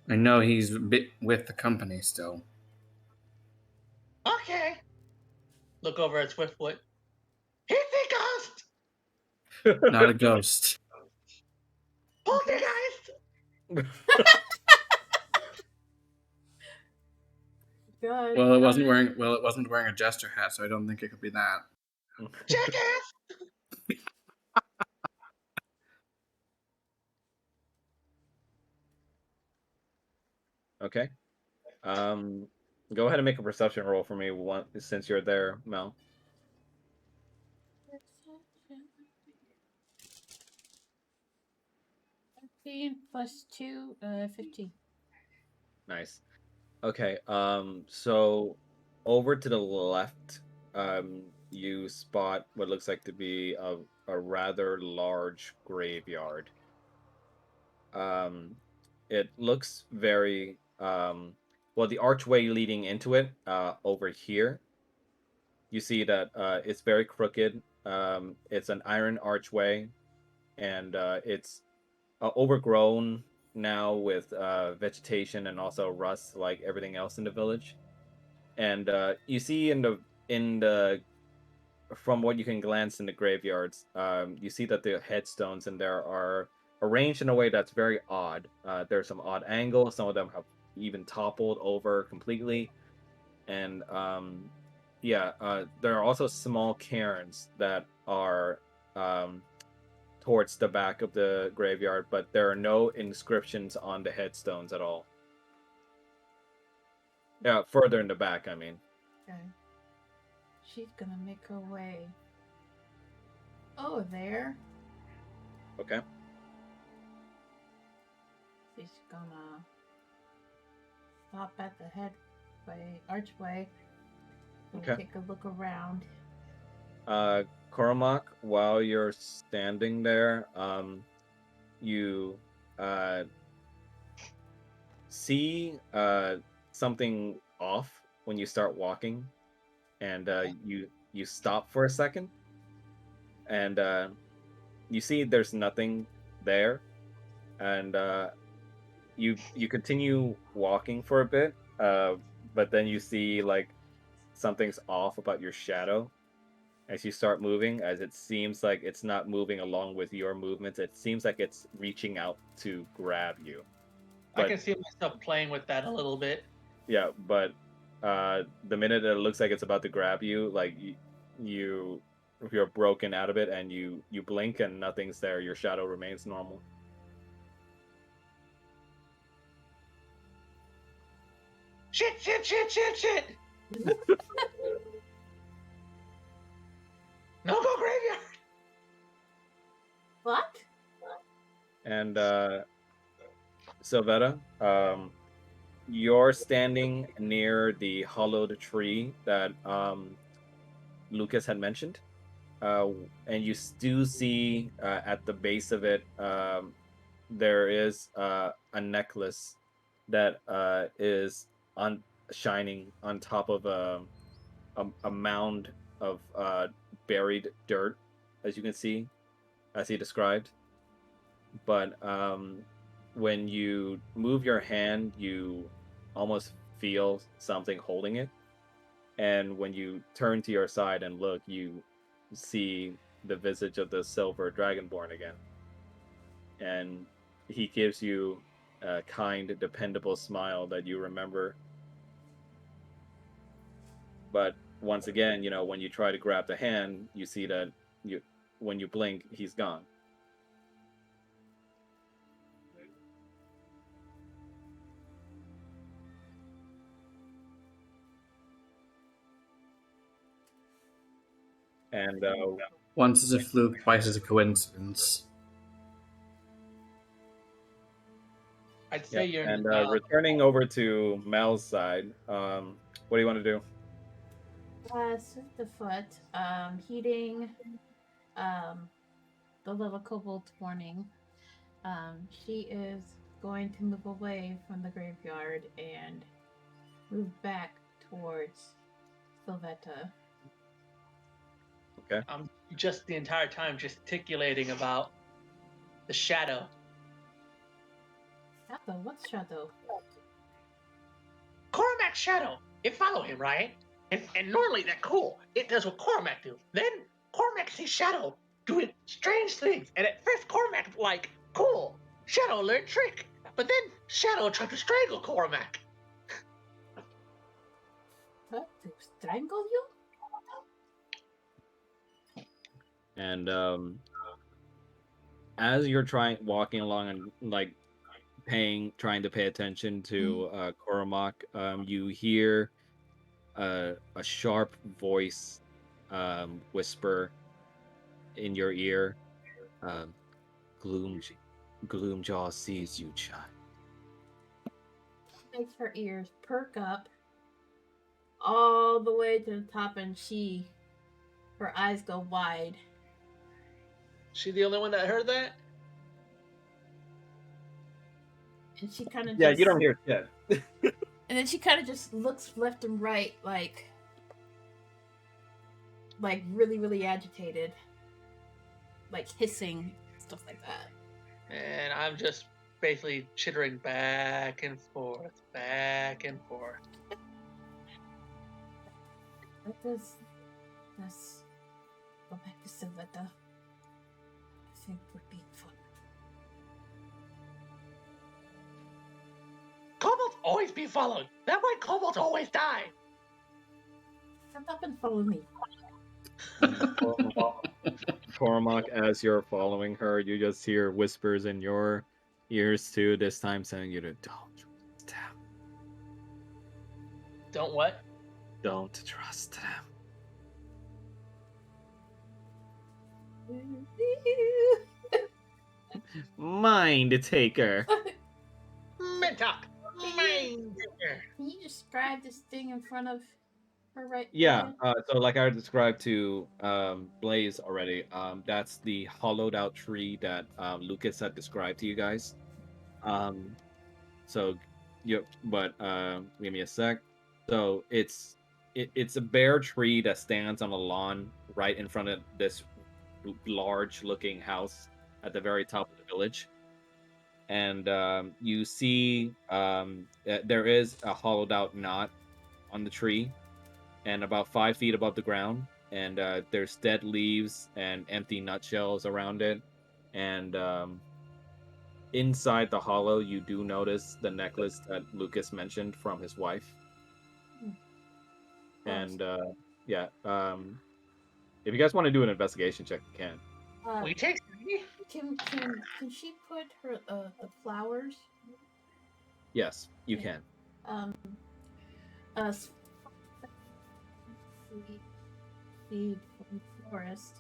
I know he's with the company still. Okay. Look over at Swiftfoot. He's a ghost! Not a ghost. Poltergeist! God. Well, it wasn't wearing a jester hat, so I don't think it could be that. Jackass! Okay. Go ahead and make a perception roll for me since you're there, Mel. 13 plus 2, 15. Nice. Okay. So over to the left, you spot what looks like to be a rather large graveyard. It looks very well. The archway leading into it, over here, you see that it's very crooked. It's an iron archway, and it's overgrown now with vegetation and also rust, like everything else in the village. And you see in the from what you can glance in the graveyards, you see that the headstones in there are arranged in a way that's very odd. There's some odd angles. Some of them have even toppled over completely, and yeah, there are also small cairns that are towards the back of the graveyard, but there are no inscriptions on the headstones at all. Yeah, further in the back, I mean. Okay. She's gonna make her way. Oh, there. Okay. She's gonna stop at the archway. Okay. Take a look around. Cormac, while you're standing there, you see something off when you start walking, and you stop for a second, and you see there's nothing there, and you continue walking for a bit, but then you see like something's off about your shadow as you start moving, as it seems like it's not moving along with your movements. It seems like it's reaching out to grab you. I But can see myself playing with that a little bit. yeah, but the minute it looks like it's about to grab you, like you're broken out of it, and you blink and nothing's there. Your shadow remains normal. Shit, shit, shit, shit, shit! No go graveyard! What? And Sylvetta, you're standing near the hollowed tree that Lucas had mentioned, and you do see at the base of it, there is a necklace that is on shining on top of a mound of buried dirt, as you can see, as he described. But when you move your hand, you almost feel something holding it. And when you turn to your side and look, you see the visage of the silver dragonborn again. And he gives you a kind, dependable smile that you remember. But once again, when you try to grab the hand, you see that when you blink, he's gone. And Once is a fluke, twice is a coincidence. I'd say you're in returning over to Mel's side, what do you want to do? Swiftfoot, heeding the little kobold's warning, she is going to move away from the graveyard and move back towards Sylvetta. Okay. I'm just the entire time gesticulating about the shadow. Shadow? What's Shadow? Cormac's shadow. It follow him, right? And normally that cool. It does what Cormac do. Then Cormac sees Shadow doing strange things. And at first Cormac like, cool, Shadow learned trick. But then Shadow tried to strangle Cormac. What? To strangle you? And as you're walking along and like trying to pay attention to Cormac, you hear a sharp voice whisper in your ear, Gloomjaw sees you, child. Makes her ears perk up all the way to the top, and her eyes go wide. She the only one that heard that? And she kind of Yeah, you don't hear shit. And then she kind of just looks left and right, like really, really agitated, like hissing, stuff like that. And I'm just basically chittering back and forth, back and forth. Let's go back to Sylvetta. I think would be fun. Kobolds always be followed. That's why kobolds always die. Shut up and follow me. Cormac, as you're following her, you just hear whispers in your ears too, this time saying you to don't trust them. Don't what? Don't trust them. Mind taker. Mentok. Mind taker. Can you describe this thing in front of her right? Yeah, so like I described to Blaze already, that's the hollowed out tree that Lucas had described to you guys. So but give me a sec. So it's a bare tree that stands on a lawn right in front of this large looking house at the very top of the village. And you see there is a hollowed out knot on the tree, and about 5 feet above the ground, and there's dead leaves and empty nutshells around it. And inside the hollow, you do notice the necklace that Lucas mentioned from his wife. And yeah, if you guys want to do an investigation check, you can. We take Can she put her the flowers? Yes, you can. Seed from forest.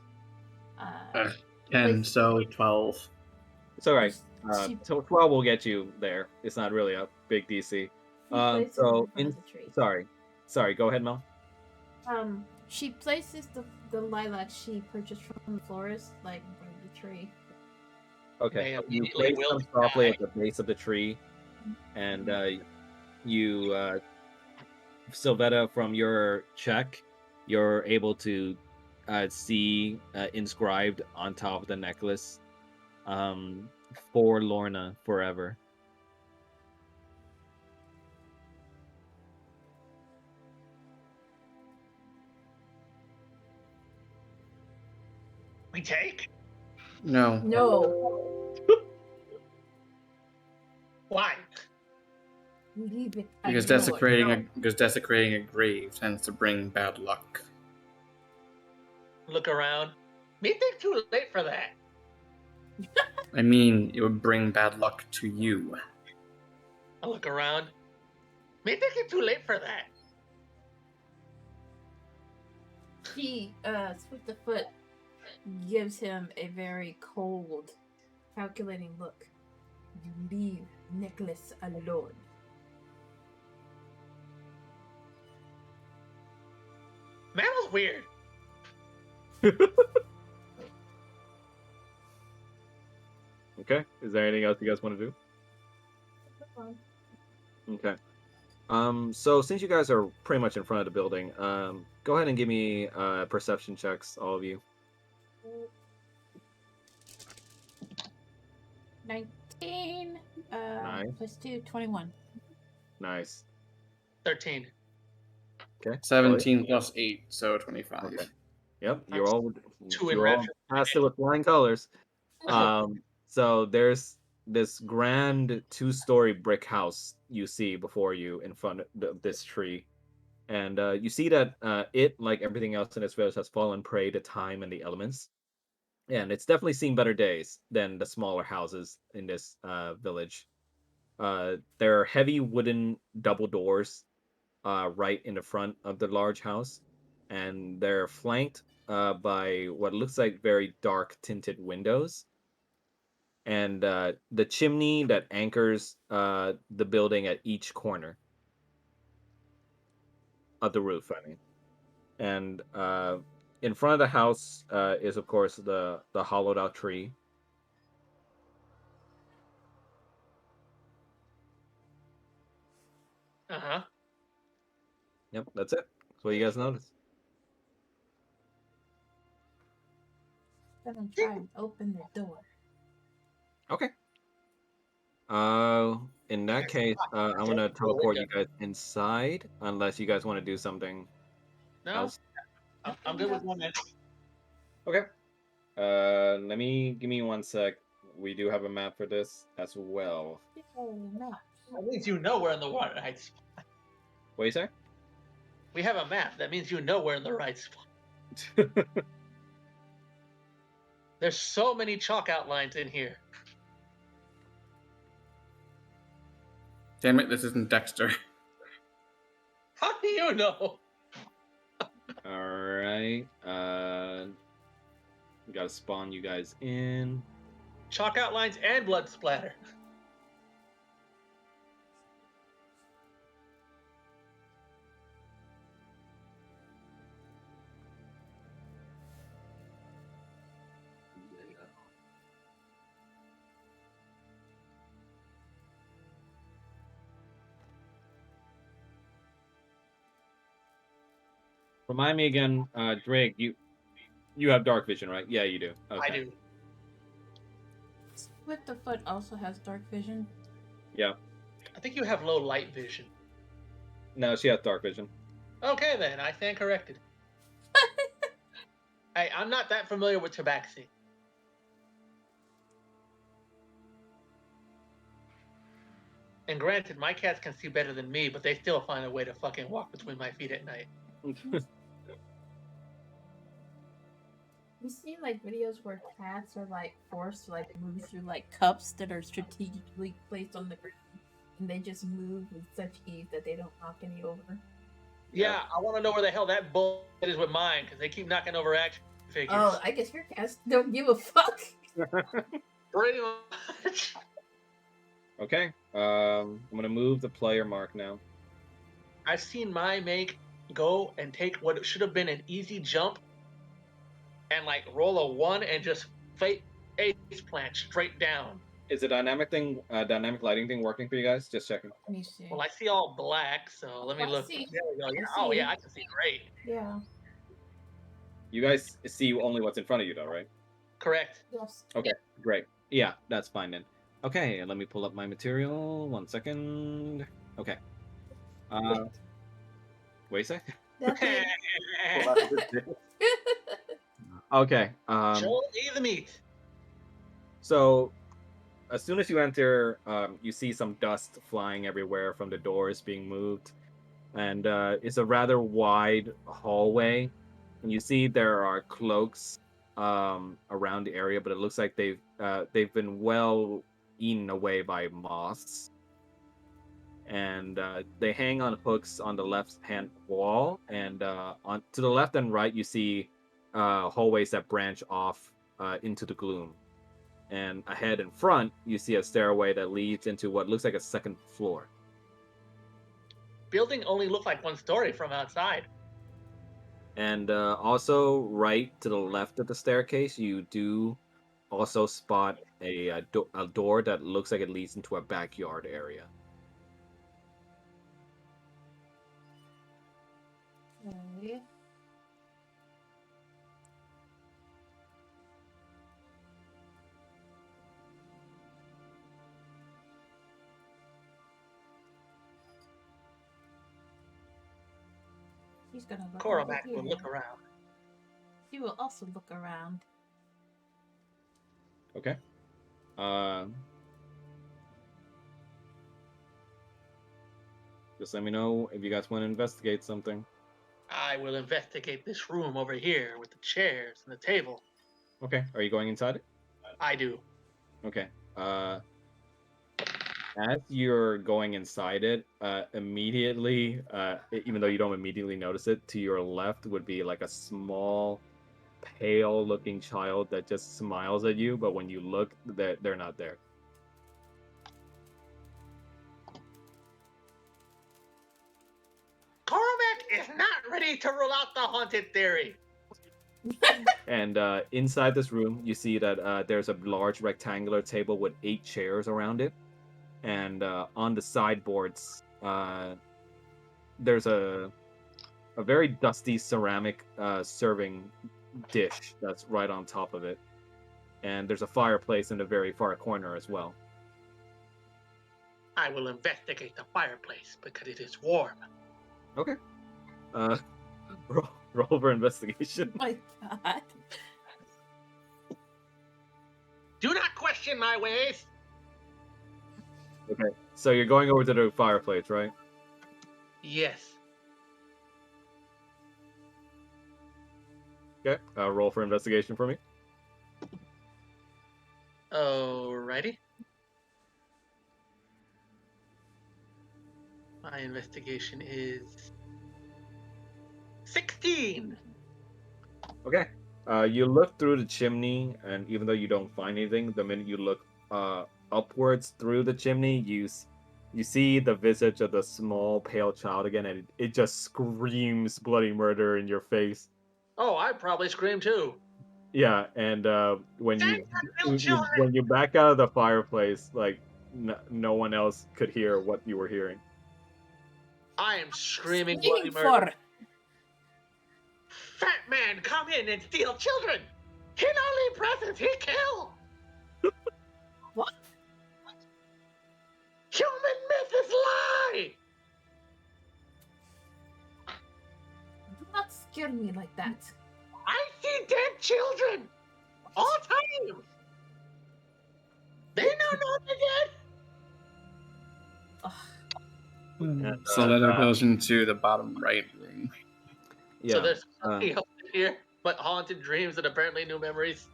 10, so 12. It's all right. She, So 12 will get you there. It's not really a big DC. So sorry. Go ahead, Mel. she places the lilac she purchased from the florist, like in front of the tree. Okay, They you immediately place will them softly die. at the base of the tree, and you, Sylvetta, from your check, you're able to see inscribed on top of the necklace, for Lorna forever. We take? No. No. Why? Leave it Because alone. desecrating a grave tends to bring bad luck. Look around. Me think too late for that. I mean, it would bring bad luck to you. I look around. Me think it's too late for that. She, Swift the Foot, gives him a very cold, calculating look. You leave Nicholas alone. Man was weird. Okay. Is there anything else you guys want to do? Okay. So since you guys are pretty much in front of the building, go ahead and give me perception checks, all of you. 19 Nice. plus 2, 21. Nice. 13. Okay. 17 plus 8, so 25. Okay. Yep. I'm You're all two in you're all red. passed it with flying colors. So there's this grand 2-story brick house you see before you in front of this tree. And you see that it, like everything else in this village, has fallen prey to time and the elements. And it's definitely seen better days than the smaller houses in this village. There are heavy wooden double doors right in the front of the large house, and they're flanked by what looks like very dark tinted windows. And the chimney that anchors the building at each corner of the roof, I mean. And in front of the house is, of course, the hollowed out tree. Uh-huh. Yep, that's it. That's what you guys notice. Gonna try and open the door. Okay. In that case, I'm gonna teleport you guys inside, unless you guys want to do something No, else. I'm good with one man. Okay. Give me 1 sec. We do have a map for this as well. That means you know we're in the right spot. What do you say? We have a map. That means you know we're in the right spot. There's so many chalk outlines in here. Damn it, this isn't Dexter. How do you know? All right. Gotta spawn you guys in. Chalk outlines and blood splatter. Remind me again, Drake. You have dark vision, right? Yeah, you do. Okay. I do. Swift the Foot also has dark vision. Yeah. I think you have low light vision. No, she has dark vision. Okay, then. I stand corrected. Hey, I'm not that familiar with tabaxi. And granted, my cats can see better than me, but they still find a way to fucking walk between my feet at night. You see, like, videos where cats are, like, forced to, like, move through, like, cups that are strategically placed on the ground, and they just move with such ease that they don't knock any over. Yeah, I want to know where the hell that bull is with mine, because they keep knocking over action figures. Oh, I guess your cats don't give a fuck. Pretty much. Okay. I'm gonna move the player mark now. I've seen my make go and take what should have been an easy jump and like roll a 1 and just fake ace plant straight down. Is the dynamic lighting thing working for you guys? Just checking. Let me see. Well, I see all black, so let me I look. see. There we go. Yeah. I Oh see. yeah, I can see great. Yeah. You guys see only what's in front of you, though, right? Correct. Yes. Okay, great. Yeah, that's fine then. Okay, let me pull up my material. 1 second. Okay. What do you say? That's it. Okay. Show me the meat. So as soon as you enter, you see some dust flying everywhere from the doors being moved, and it's a rather wide hallway. And you see there are cloaks around the area, but it looks like they've been well eaten away by moths. And they hang on hooks on the left hand wall, and on to the left and right you see hallways that branch off into the gloom. And ahead in front, you see a stairway that leads into what looks like a second floor. Building only looked like one story from outside. And also, right to the left of the staircase, you do also spot a door that looks like it leads into a backyard area. Okay. She's gonna look over Cormac here. will look around. She will also look around. Okay. Just let me know if you guys want to investigate something. I will investigate this room over here with the chairs and the table. Okay. Are you going inside it? I do. Okay. As you're going inside it, immediately, even though you don't immediately notice it, to your left would be like a small, pale-looking child that just smiles at you, but when you look, they're not there. Cormac is not ready to rule out the haunted theory. And inside this room, you see that there's a large rectangular table with 8 chairs around it. And on the sideboards, there's a very dusty ceramic serving dish that's right on top of it. And there's a fireplace in the very far corner as well. I will investigate the fireplace because it is warm. Okay. Roll for investigation. Oh my god. Do not question my ways. Okay. So you're going over to the fireplace, right? Yes. Okay. Roll for investigation for me. Alrighty. My investigation is 16. Okay. You look through the chimney, and even though you don't find anything, the minute you look upwards through the chimney, you see the visage of the small pale child again, and it just screams bloody murder in your face. Oh, I probably scream too. Yeah, and when Stand up, little children! when you back out of the fireplace, like no one else could hear what you were hearing. I am screaming Screaming bloody murder. for Fat man, come in and steal children. He not leave presents, he kill. what? Human myth is lie. Do not scare me like that. I see dead children all times. They know not again. Ugh. And, So that goes into the bottom right room. Yeah. So there's something else in here, but haunted dreams and apparently new memories.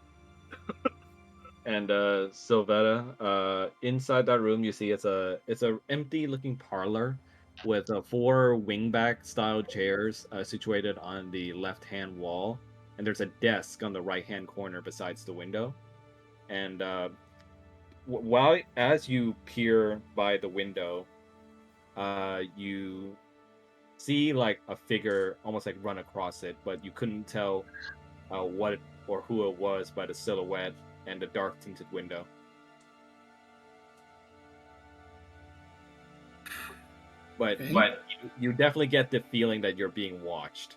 And Sylvetta, inside that room, you see it's a empty looking parlor with 4 wingback style chairs situated on the left hand wall, and there's a desk on the right hand corner besides the window. And while as you peer by the window, you see like a figure almost like run across it, but you couldn't tell what or who it was by the silhouette and the dark tinted window. But you definitely get the feeling that you're being watched.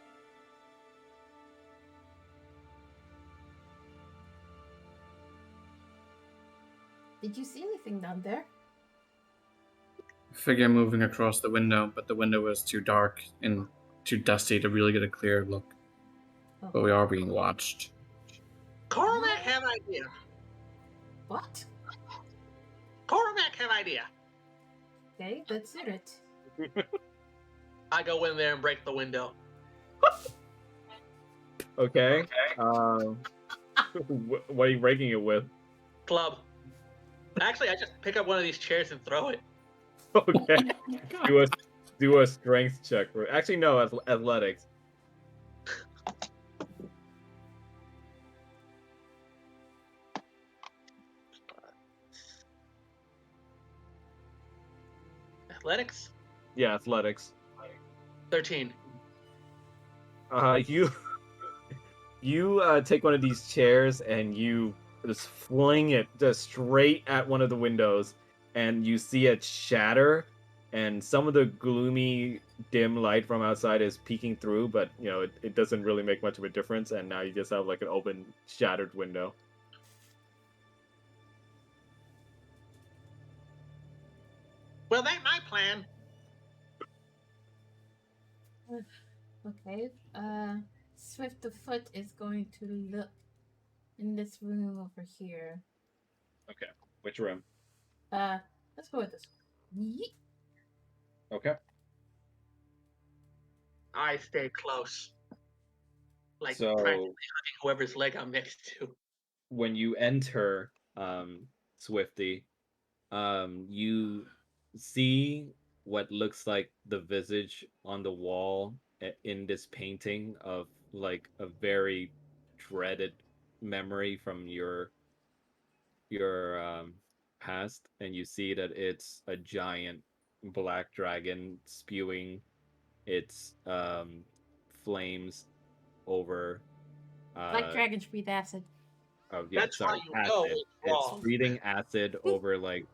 Did you see anything down there? Figure moving across the window, but the window was too dark and too dusty to really get a clear look. But we are being watched. Cormac have idea. What? Cormac have idea. Okay, let's hear it. I go in there and break the window. Okay. What are you breaking it with? Club. Actually, I just pick up one of these chairs and throw it. Okay. Do a strength check. Actually, no, athletics. Athletics? Yeah, athletics. 13. You take one of these chairs and you just fling it just straight at one of the windows, and you see it shatter, and some of the gloomy dim light from outside is peeking through, but it doesn't really make much of a difference, and now you just have like an open shattered window. Well, that my plan. Okay. Swift of Foot is going to look in this room over here. Okay. Which room? Let's go with this. Yeet. Okay. I stay close. Like So- practically hugging whoever's leg I'm next to. When you enter, Swifty, you see what looks like the visage on the wall in this painting of like a very dreaded memory from your past, and you see that it's a giant black dragon spewing its flames over Black dragons breathe acid. oh yeah, That's sorry, how you know acid. it's It's wrong. breathing acid over like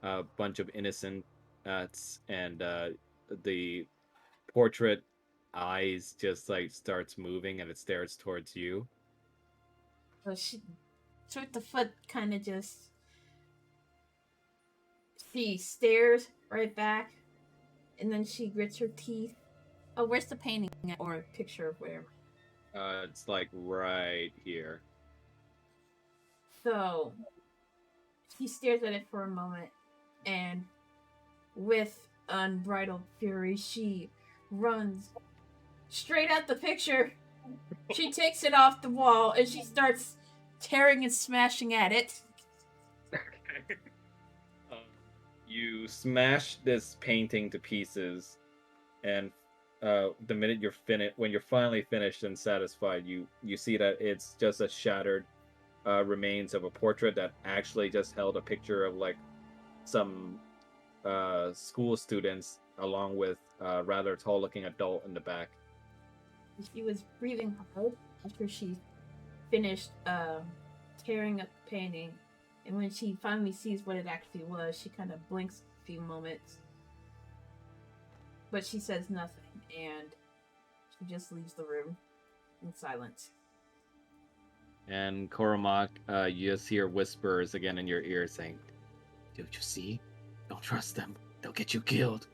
a bunch of innocent and the portrait eyes just like starts moving and it stares towards you. So Swift of Foot kind of just she stares right back, and then she grits her teeth. Oh, where's the painting or picture of whatever? It's like right here. So she stares at it for a moment, and with unbridled fury, she runs straight at the picture. She takes it off the wall and she starts tearing and smashing at it. You smash this painting to pieces, and the minute when you're finally finished and satisfied, you see that it's just a shattered remains of a portrait that actually just held a picture of like some school students along with a rather tall looking adult in the back. She was breathing hard after she finished tearing up the painting, and when she finally sees what it actually was, she kind of blinks a few moments, but she says nothing, and she just leaves the room in silence. And Cormac, you just hear whispers again in your ear saying, "Don't you see? Don't trust them. They'll get you killed."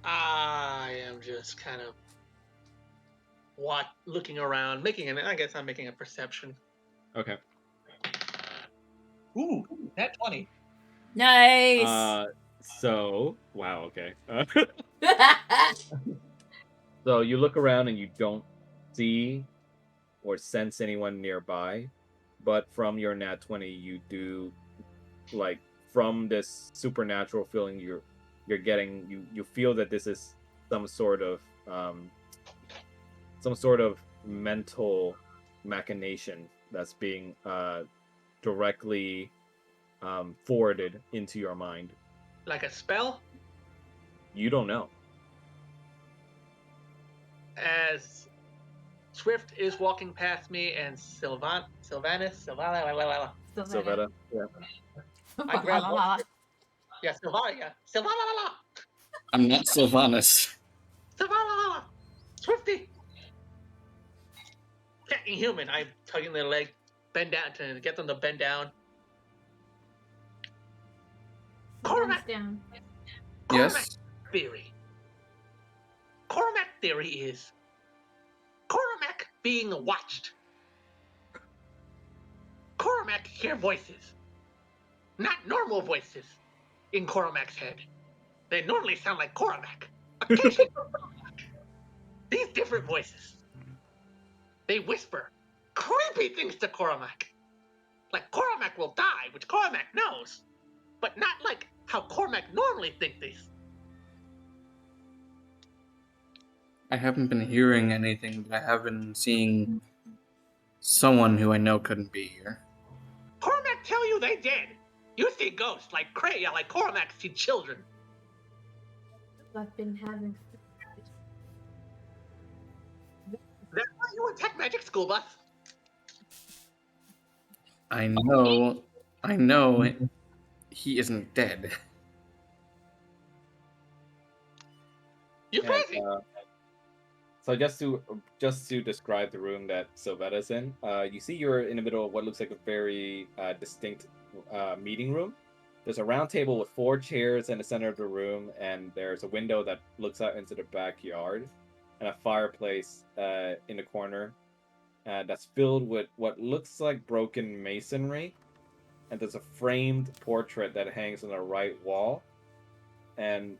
I am just kind of looking around, I guess I'm making a perception. Okay. Ooh, that 20. Nice. So wow. Okay. So you look around and you don't see or sense anyone nearby, but from your nat 20, you do, like, from this supernatural feeling you're getting, you feel that this is some sort of mental machination that's being directly forwarded into your mind. Like a spell? You don't know. As Swift is walking past me and Sylvana, Sylvetta, yeah. I grab one. Yeah, Sylvana, yeah. Sylvana, I'm not Sylvanas. Sylvana, Swifty. Getting human. I'm tugging their leg, bend down to get them to bend down. Cormac down. Yes. theory. Cormac theory is Cormac being watched. Cormac can hear voices, not normal voices, in Cormac's head. They normally sound like Cormac. Occasionally, these different voices. They whisper creepy things to Cormac. Like Cormac will die, which Cormac knows, but not like how Cormac normally thinks this. I haven't been hearing anything, but I have been seeing someone who I know couldn't be here. Cormac tell you they dead. You see ghosts like Kreia, like Cormac see children. I've been having. That's why you in tech magic school bus. I know he isn't dead. You And, crazy? so just to describe the room that Sylvetta's in, you see you're in the middle of what looks like a very distinct meeting room. There's a round table with 4 chairs in the center of the room, and there's a window that looks out into the backyard, and a fireplace in the corner that's filled with what looks like broken masonry. And there's a framed portrait that hangs on the right wall. And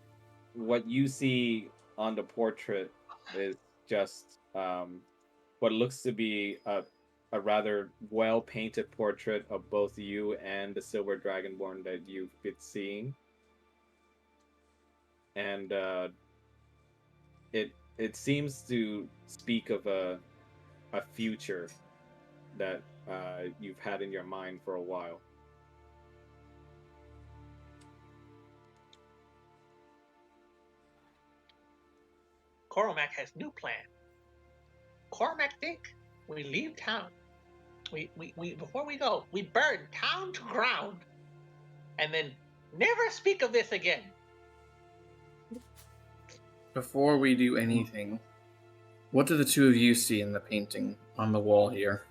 what you see on the portrait is just what looks to be a rather well painted portrait of both you and the silver dragonborn that you've been seeing. And it seems to speak of a future that you've had in your mind for a while. Cormac has new plan. Cormac think we leave town. We before we go, we burn town to ground, and then never speak of this again. Before we do anything, what do the two of you see in the painting on the wall here?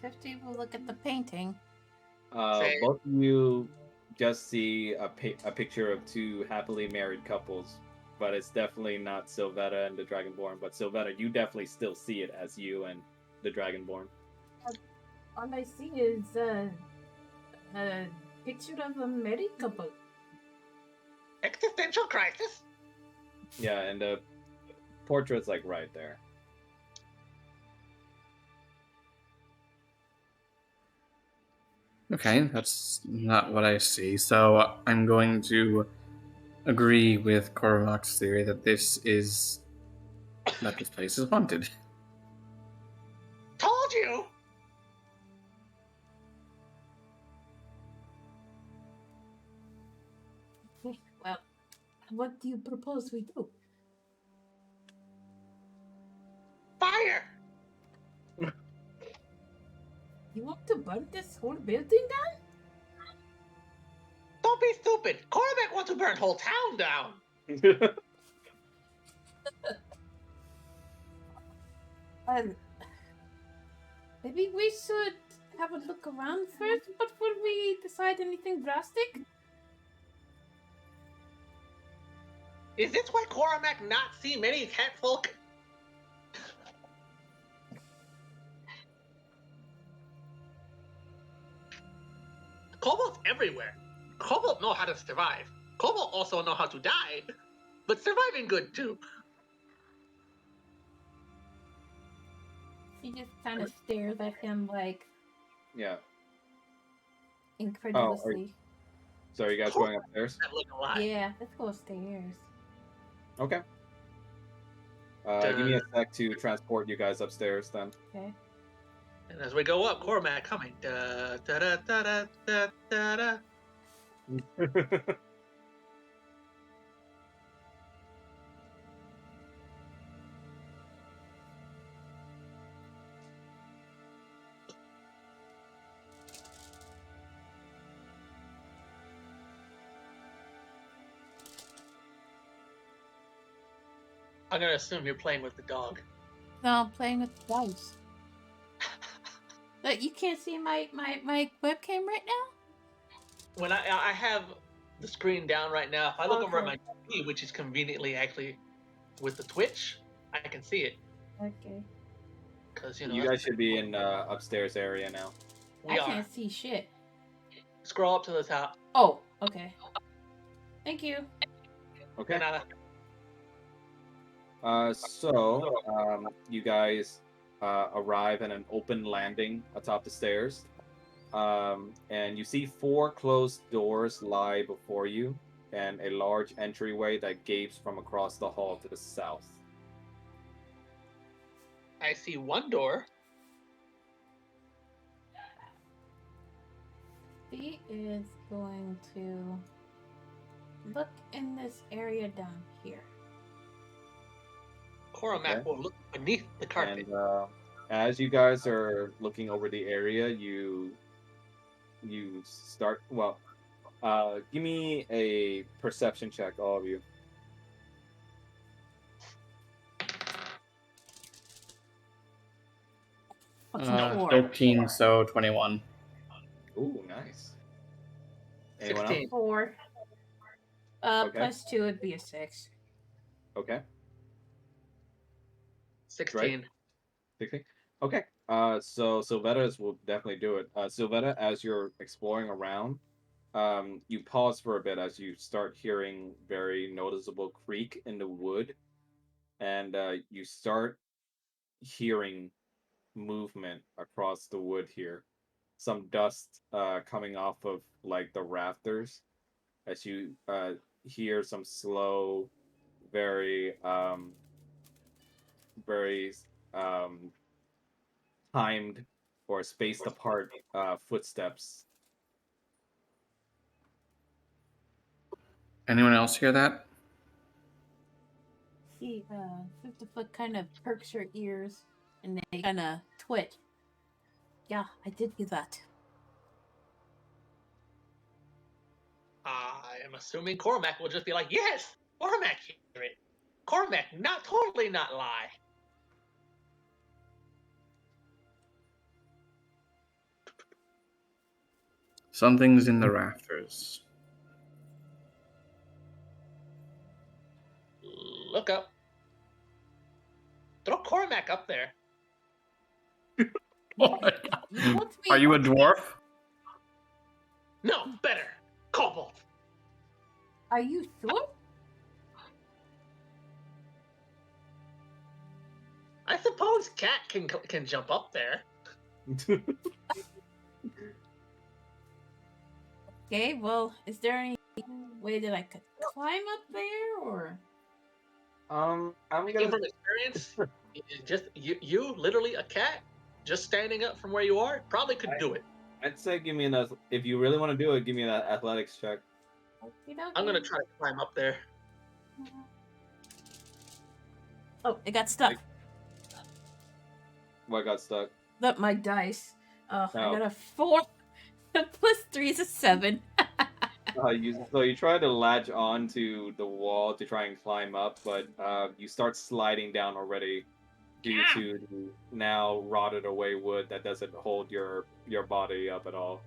50 will look at the painting. Say- Both of you just see a picture of 2 happily married couples, but it's definitely not Sylvetta and the Dragonborn. But Sylvetta, you definitely still see it as you and the Dragonborn. All I see is a picture of a married couple. Existential crisis. Yeah, and the portrait's like right there. Okay, that's not what I see. So I'm going to agree with Cormac's theory that this place is haunted. Told you. Okay, well, what do you propose we do? Fire. You want to burn this whole building down? Don't be stupid. Cormac wants to burn whole town down. Maybe we should have a look around first before we decide anything drastic. Is this why Cormac not see many catfolk? Kobolds everywhere. Kobolds know how to survive. Kobolds also know how to die, but surviving good too. She just kind of stares at him like Yeah. incredulously. So are you guys going upstairs? That look alive. Yeah, let's go upstairs. Okay. Give me a sec to transport you guys upstairs then. Okay. And as we go up, Cormac coming. Da, da, da, da, da, da, da, da. I'm gonna assume you're playing with the dog. No, I'm playing with dice. But you can't see my webcam right now? When I have the screen down right now, if I look over at Okay. my TV, which is conveniently actually with the Twitch, I can see it Okay. because You guys should be in upstairs area now. we I are. can't see shit. Scroll up to the top. Oh, okay. Thank you. Okay. And You guys arrive at an open landing atop the stairs, and you see 4 closed doors lie before you, and a large entryway that gapes from across the hall to the south. I see one door. He is going to look in this area down here. Cormac Okay. will look beneath the carpet. And as you guys are looking over the area, you start. Well, give me a perception check, all of you. Fucking 4. 13, so 21. Ooh, nice. Anyone 16. 4. Okay. Plus 2 would be a 6. else? Okay. 16. 16. Okay. So Sylvetta's will definitely do it. Sylvetta, as you're exploring around, you pause for a bit as you start hearing very noticeable creak in the wood, and you start hearing movement across the wood here. Some dust coming off of like the rafters as you hear some slow, very very timed or spaced apart footsteps. Anyone else hear that? He, 50-foot kind of perks her ears and they kind of twitch. Yeah, I did hear that. I am assuming Cormac will just be like, yes, Cormac hear it. Cormac totally not lie. Something's in the rafters. Look up. Throw Cormac up there. What? You want me? Are you a dwarf? No, better. Kobold. Are you sure? I suppose Cat can jump up there. Okay, well, is there any way that I could climb up there, or? I'm Speaking gonna. from experience, just you literally a cat, just standing up from where you are, probably could do it. I'd say give me an. If you really want to do it, give me that athletics check. I'm gonna try to climb up there. Oh, it got stuck. What got stuck? That my dice. I Oh. got a 4. Plus 3 is a 7. You try to latch on to the wall to try and climb up, but you start sliding down already due to the now rotted away wood that doesn't hold your body up at all.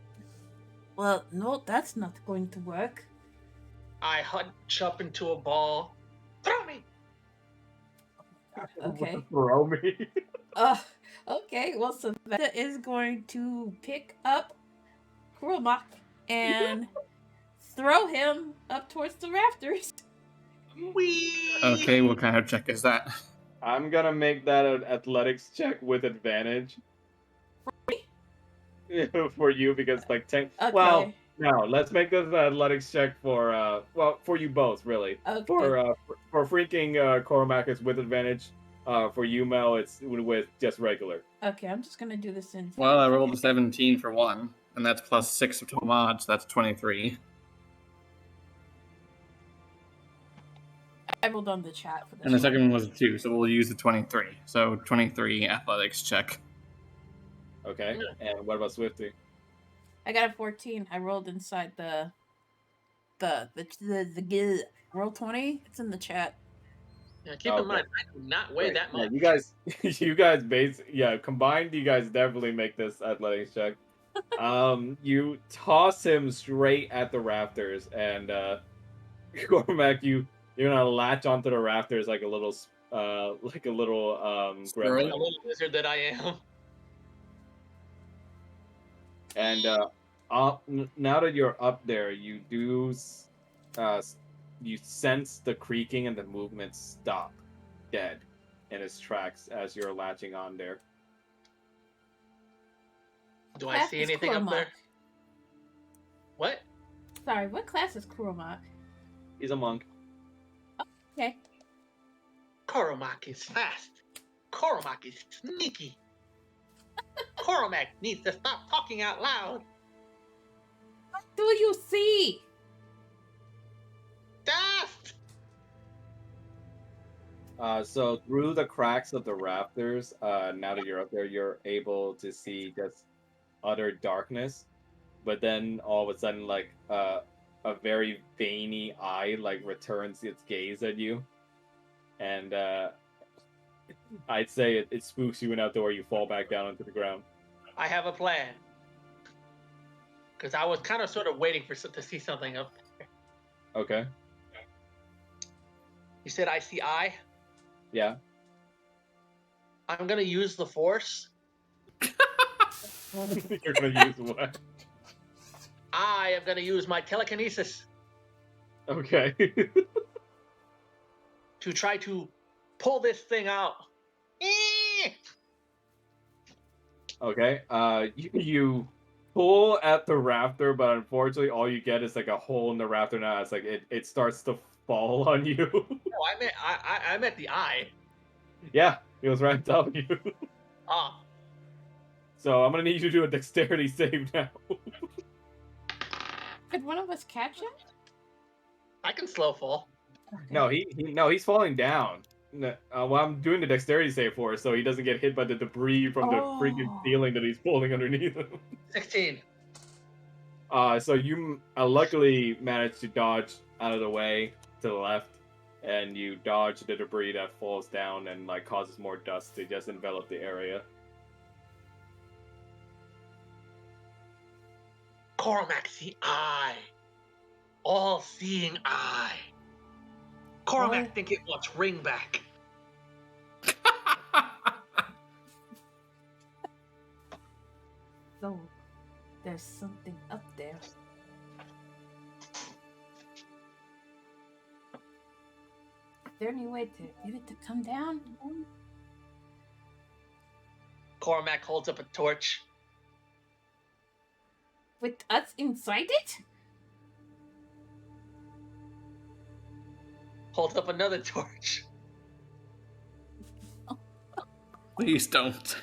Well, no, that's not going to work. I hunch up into a ball. Throw me. Okay. Throw me. Okay, well, Savannah is going to pick up Kromak and throw him up towards the rafters. Whee! Okay, what kind of check is that? I'm gonna make that an athletics check with advantage. For you, because like Okay. Well, no, let's make this an athletics check for for you both, really. Okay. For freaking Cormac is with advantage. For you, Mel, it's with just regular. Okay, I'm just gonna do this in. Well, I rolled a 17 for one, and that's plus 6 of mods, that's 23. I rolled on the chat for this. And the one. second one was a 2, so we'll use the 23. So 23 athletics check. Okay, and what about Swifty? I got a 14. I rolled inside the roll 20. It's in the chat. Yeah, keep in mind, I do not weigh that much. Yeah, you guys combined, you guys definitely make this athletics check. You toss him straight at the rafters, and Cormac, you're gonna latch onto the rafters like a little like a little Squirrel? gremlin. A little lizard that I am. And now that you're up there, you do you sense the creaking and the movement stop dead in its tracks as you're latching on there. Do I Class see is anything up there? Kuromach. What? Sorry, what class is Kuromach? He's a monk. Okay. Koromak is fast. Koromak is sneaky. Koromak needs to stop talking out loud. What do you see? Dust! So through the cracks of the rafters, now that you're up there, you're able to see just utter darkness. But then all of a sudden, like a very veiny eye like returns its gaze at you, and I'd say it spooks you enough to where you fall back down onto the ground. I have a plan. Because I was kind of sort of waiting to see something up there. Okay. You said I see eye? Yeah. I'm going to use the force. You're gonna use what? I am going to use my telekinesis Okay. to try to pull this thing out. Okay. You pull at the rafter, but unfortunately, all you get is like a hole in the rafter. Now it's like it starts to fall on you. No, I meant the eye. Yeah, it was right on top of you. Ah, So I'm gonna need you to do a dexterity save now. Could one of us catch him? I can slow fall. No, he's falling down. Well, I'm doing the dexterity save for it, so he doesn't get hit by the debris from the freaking Oh. ceiling that he's pulling underneath him. 16. So you luckily managed to dodge out of the way to the left, and you dodge the debris that falls down and like causes more dust to just envelop the area. Cormac's the eye. All-seeing eye. Cormac What? think it wants ring back. So, there's something up there. Is there any way to get it to come down? Cormac holds up a torch. With us inside it? Holds up another torch. Please don't.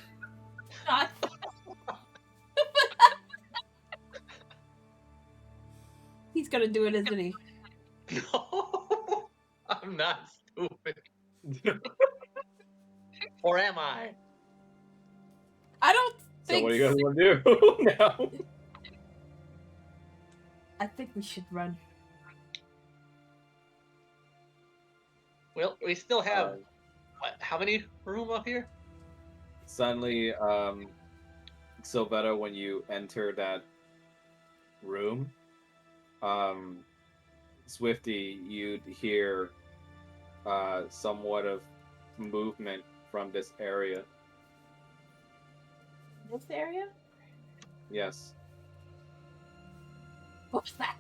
Not. He's gonna do it, isn't he? No, I'm not stupid. Or am I? I don't So think. what do you guys want to do now? I think we should run. Well, we still have what, how many room up here? Suddenly, Sylvetta, when you enter that room, Swifty, you'd hear somewhat of movement from this area. This area? Yes. What's that?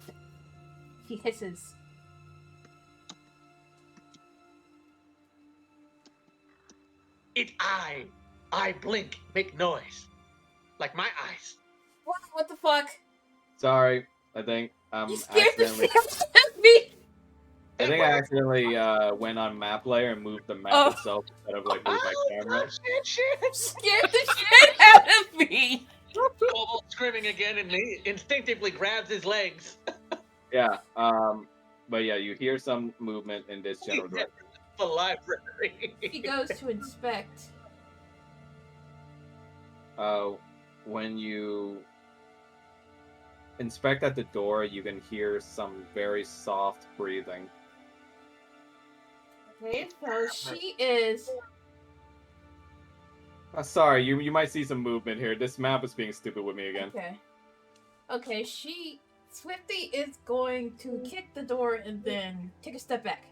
He hisses. It's I. I blink, make noise. Like my eyes. What the fuck? Sorry, I think You scared the accidentally. shit out of me! I think I accidentally went on map layer and moved the map Oh. itself instead of like move my camera. Shit. Scared the shit out of me! Kobold screaming again and he instinctively grabs his legs. Yeah. But yeah, you hear some movement in this general direction. The library. He goes to inspect. When you inspect at the door, you can hear some very soft breathing. Okay, so she is. Sorry, you might see some movement here. This map is being stupid with me again. Okay. Okay, Swifty is going to kick the door and then take a step back.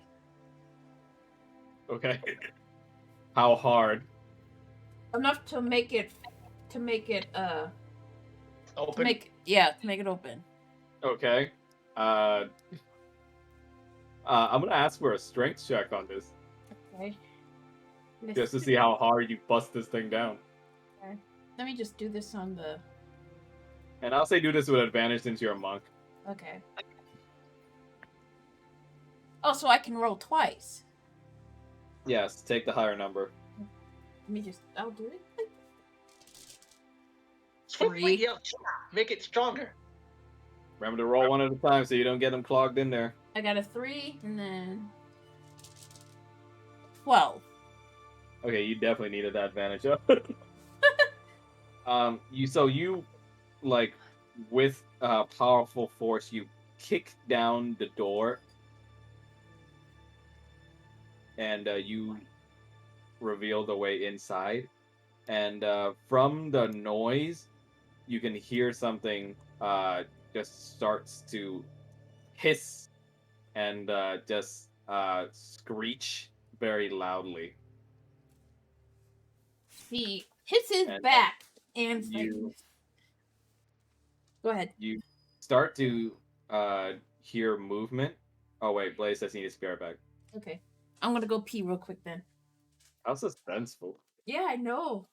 Okay. How hard? Enough to make it Open. to make it open. Okay. I'm gonna ask for a strength check on this, Okay. just to see how hard you bust this thing down. Okay. Let me just do this on the. And I'll say do this with advantage since you're a monk. Okay. Oh, so I can roll twice. Yes, take the higher number. Let me just. I'll do it. Swiftly, 3. make it stronger. Remember to roll one at a time so you don't get them clogged in there. I got a 3 and then 12. Okay, you definitely needed that advantage. you like with powerful force, you kick down the door, and you reveal the way inside. And from the noise, you can hear something just starts to hiss and just screech very loudly. He hits his And back and you go ahead. you start to hear movement. Oh wait, Blaze says he needs to be right back. Okay. I'm gonna go pee real quick then. How suspenseful. Yeah, I know.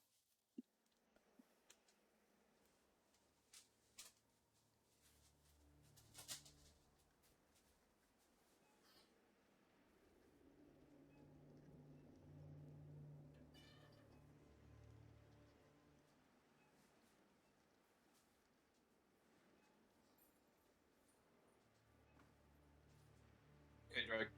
Okay, Drake.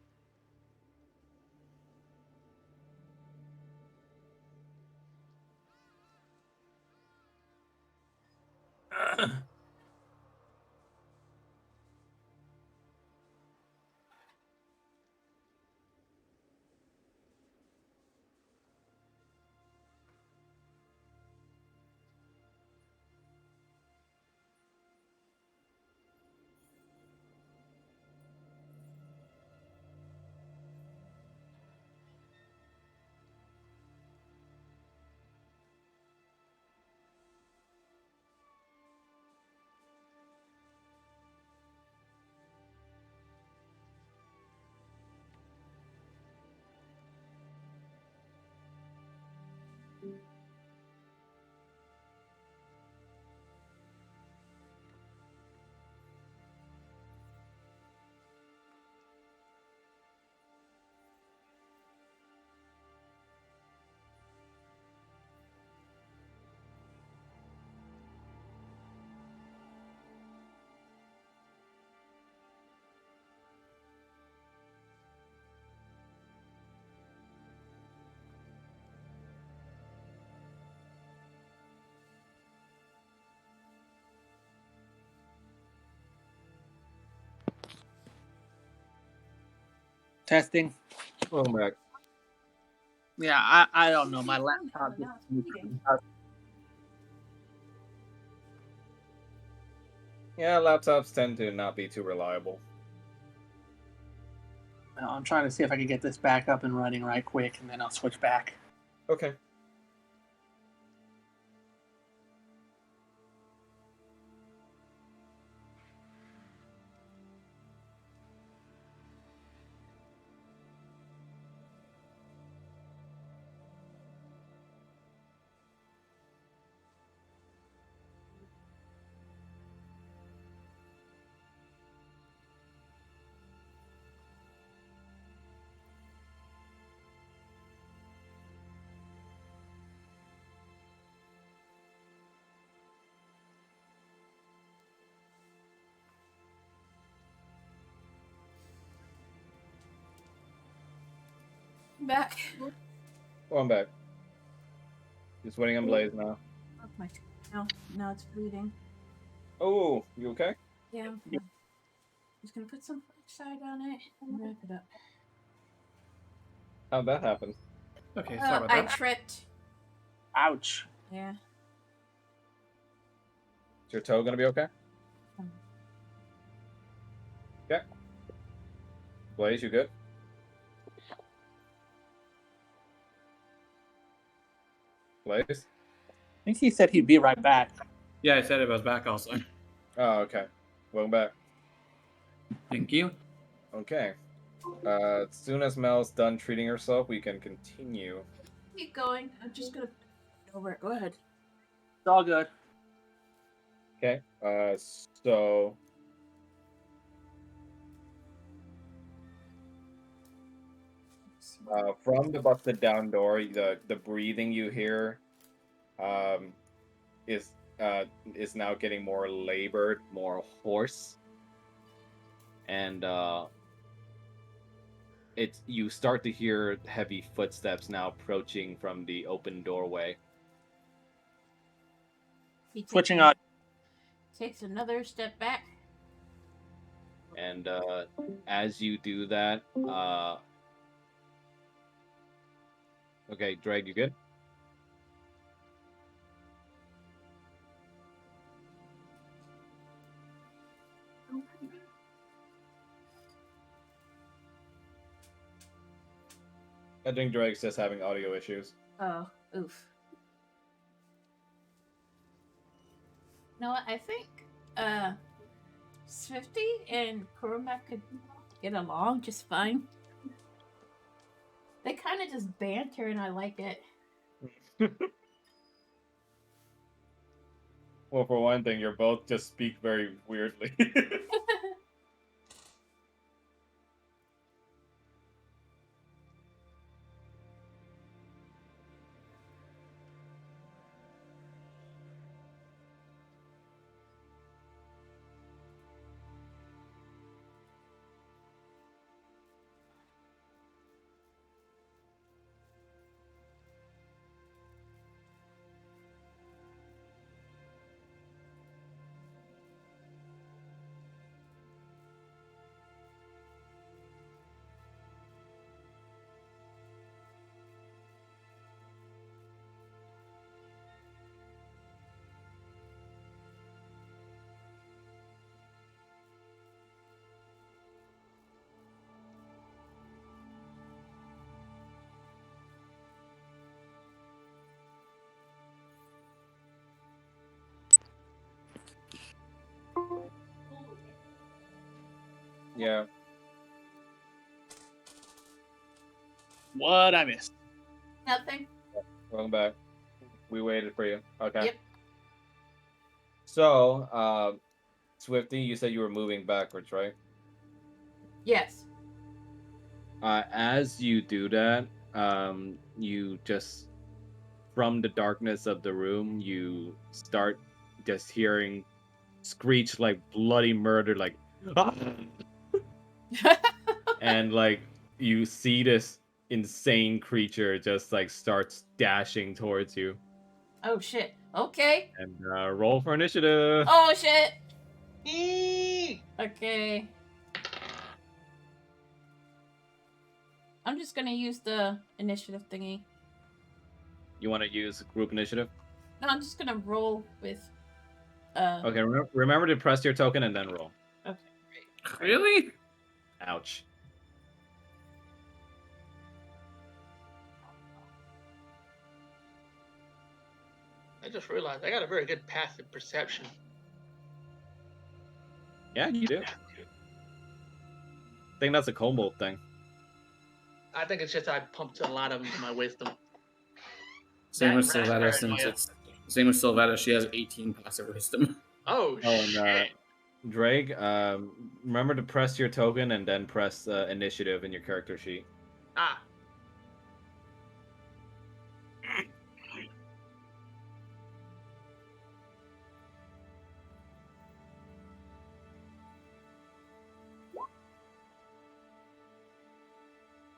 Testing. Welcome back. Yeah, I don't know. My laptop just Yeah, laptops tend to not be too reliable. I'm trying to see if I can get this back up and running right quick, and then I'll switch back. Okay. Back. Welcome back. Just waiting on Blaze now. Oh, my now it's bleeding. Oh, you okay? Yeah, I'm fine. Just gonna put some side on it and wrap it up. How'd that happen? Okay, sorry about I that. tripped. Ouch. Yeah. Is your toe gonna be okay? Okay. Blaze, you good? place? I think he said he'd be right back. Yeah, I said it was back also. Oh, okay. Welcome back. Thank you. Okay. As soon as Mel's done treating herself, we can continue. Keep going. I'm just gonna over it. Go ahead. It's all good. Okay. So from the busted down door, the breathing you hear, um, is is now getting more labored, more hoarse, and it's you start to hear heavy footsteps now approaching from the open doorway. He takes Switching out. takes another step back. And as you do that, okay, Drake, you good? I think Drake's just having audio issues. Oh, oof. You know what? I think Swifty and Cormac could get along just fine. They kind of just banter, and I like it. Well, for one thing, you're both just speak very weirdly. Yeah. What I missed? Nothing. Welcome back. We waited for you. Okay. Yep. So, Swifty, you said you were moving backwards, right? Yes. As you do that, you just from the darkness of the room, you start just hearing screech like bloody murder, like, "Ah!" and like you see this insane creature just like starts dashing towards you. Oh shit. Okay. And roll for initiative. Oh shit. Eee! Okay. I'm just gonna use the initiative thingy. You want to use group initiative? No, I'm just gonna roll with. Okay, remember to press your token and then roll. Okay. Really? Ouch. I just realized I got a very good passive perception. Yeah, you do. I think that's a kobold thing. I think it's just I pumped a lot of into my wisdom. Same with That Sylvetta, paranoia. since it's same with Sylvetta. She has 18 passive wisdom. Oh, Oh, and shit. Drake, remember to press your token and then press initiative in your character sheet. Ah.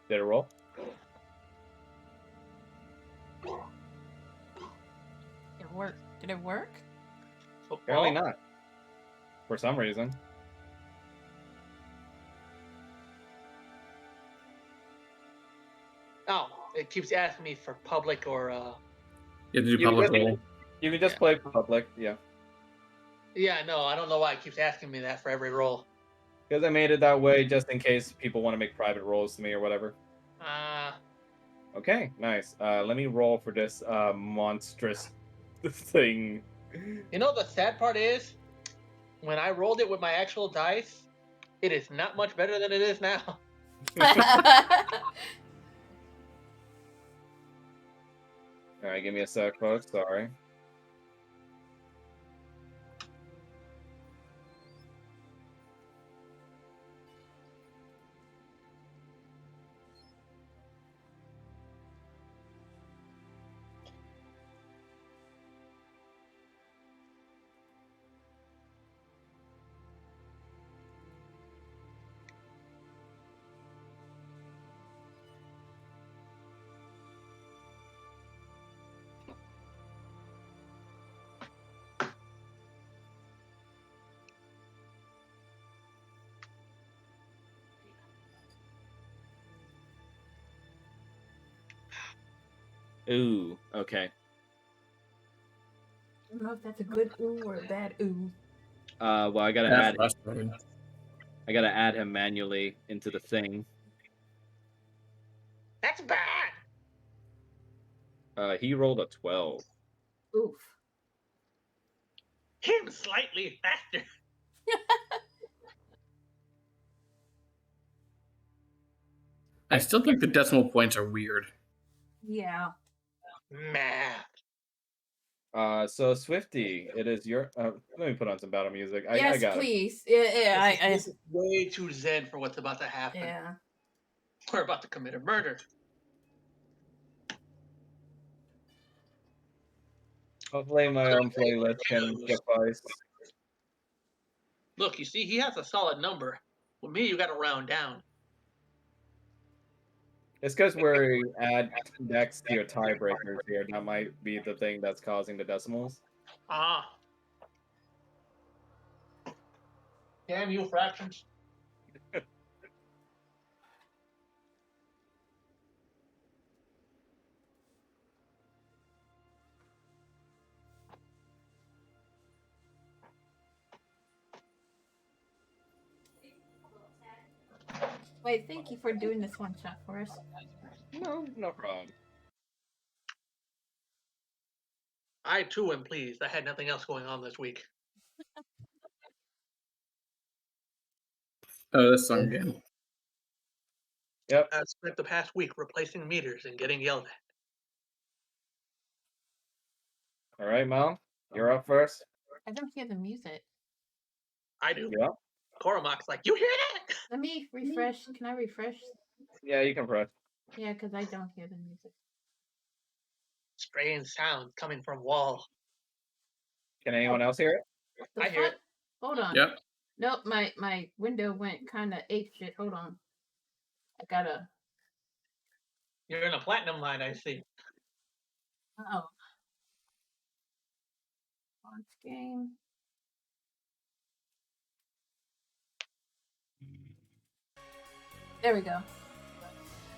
Did it roll? It worked. Did it work? Apparently Football? not. For some reason. Oh, it keeps asking me for public or You have to do You public can- roll. You can just Yeah. play public, yeah. Yeah, no, I don't know why it keeps asking me that for every roll. Because I made it that way just in case people want to make private rolls to me or whatever. Okay, nice. Let me roll for this monstrous thing. You know the sad part is, when I rolled it with my actual dice, it is not much better than it is now. All right, give me a sec, folks. Sorry. Ooh, okay. I don't know if that's a good ooh or a bad ooh. Well, I gotta That's add. frustrating. I gotta add him manually into the thing. That's bad. He rolled a 12. Oof. Him slightly faster. I still think the decimal points are weird. Yeah. Math. So Swifty, it is your. Let me put on some battle music. I Yes, got it. please. Yeah, This is way too zen for what's about to happen. yeah. We're about to commit a murder. Hopefully, my own playlist can suffice. Look, you see, he has a solid number. With me, you got to round down. It's because we add next to your tiebreakers here. That might be the thing that's causing the decimals. Ah. Damn you, fractions. Wait, thank you for doing this one shot for us. No problem. I too am pleased. I had nothing else going on this week. Oh, this song again. Yep. I spent the past week replacing meters and getting yelled at. All right, Mel, you're up first. I don't hear the music. I do. Yeah. Coromac's like, you hear that? Let me refresh. Can I refresh? Yeah, you can press. Yeah, because I don't hear the music. Strange sounds coming from wall. Can anyone else hear it? The I hear it. Hold on. Yep. Nope, my window went kind of ape shit. Hold on. I gotta. You're in a platinum line, I see. Oh. Launch game. There we go.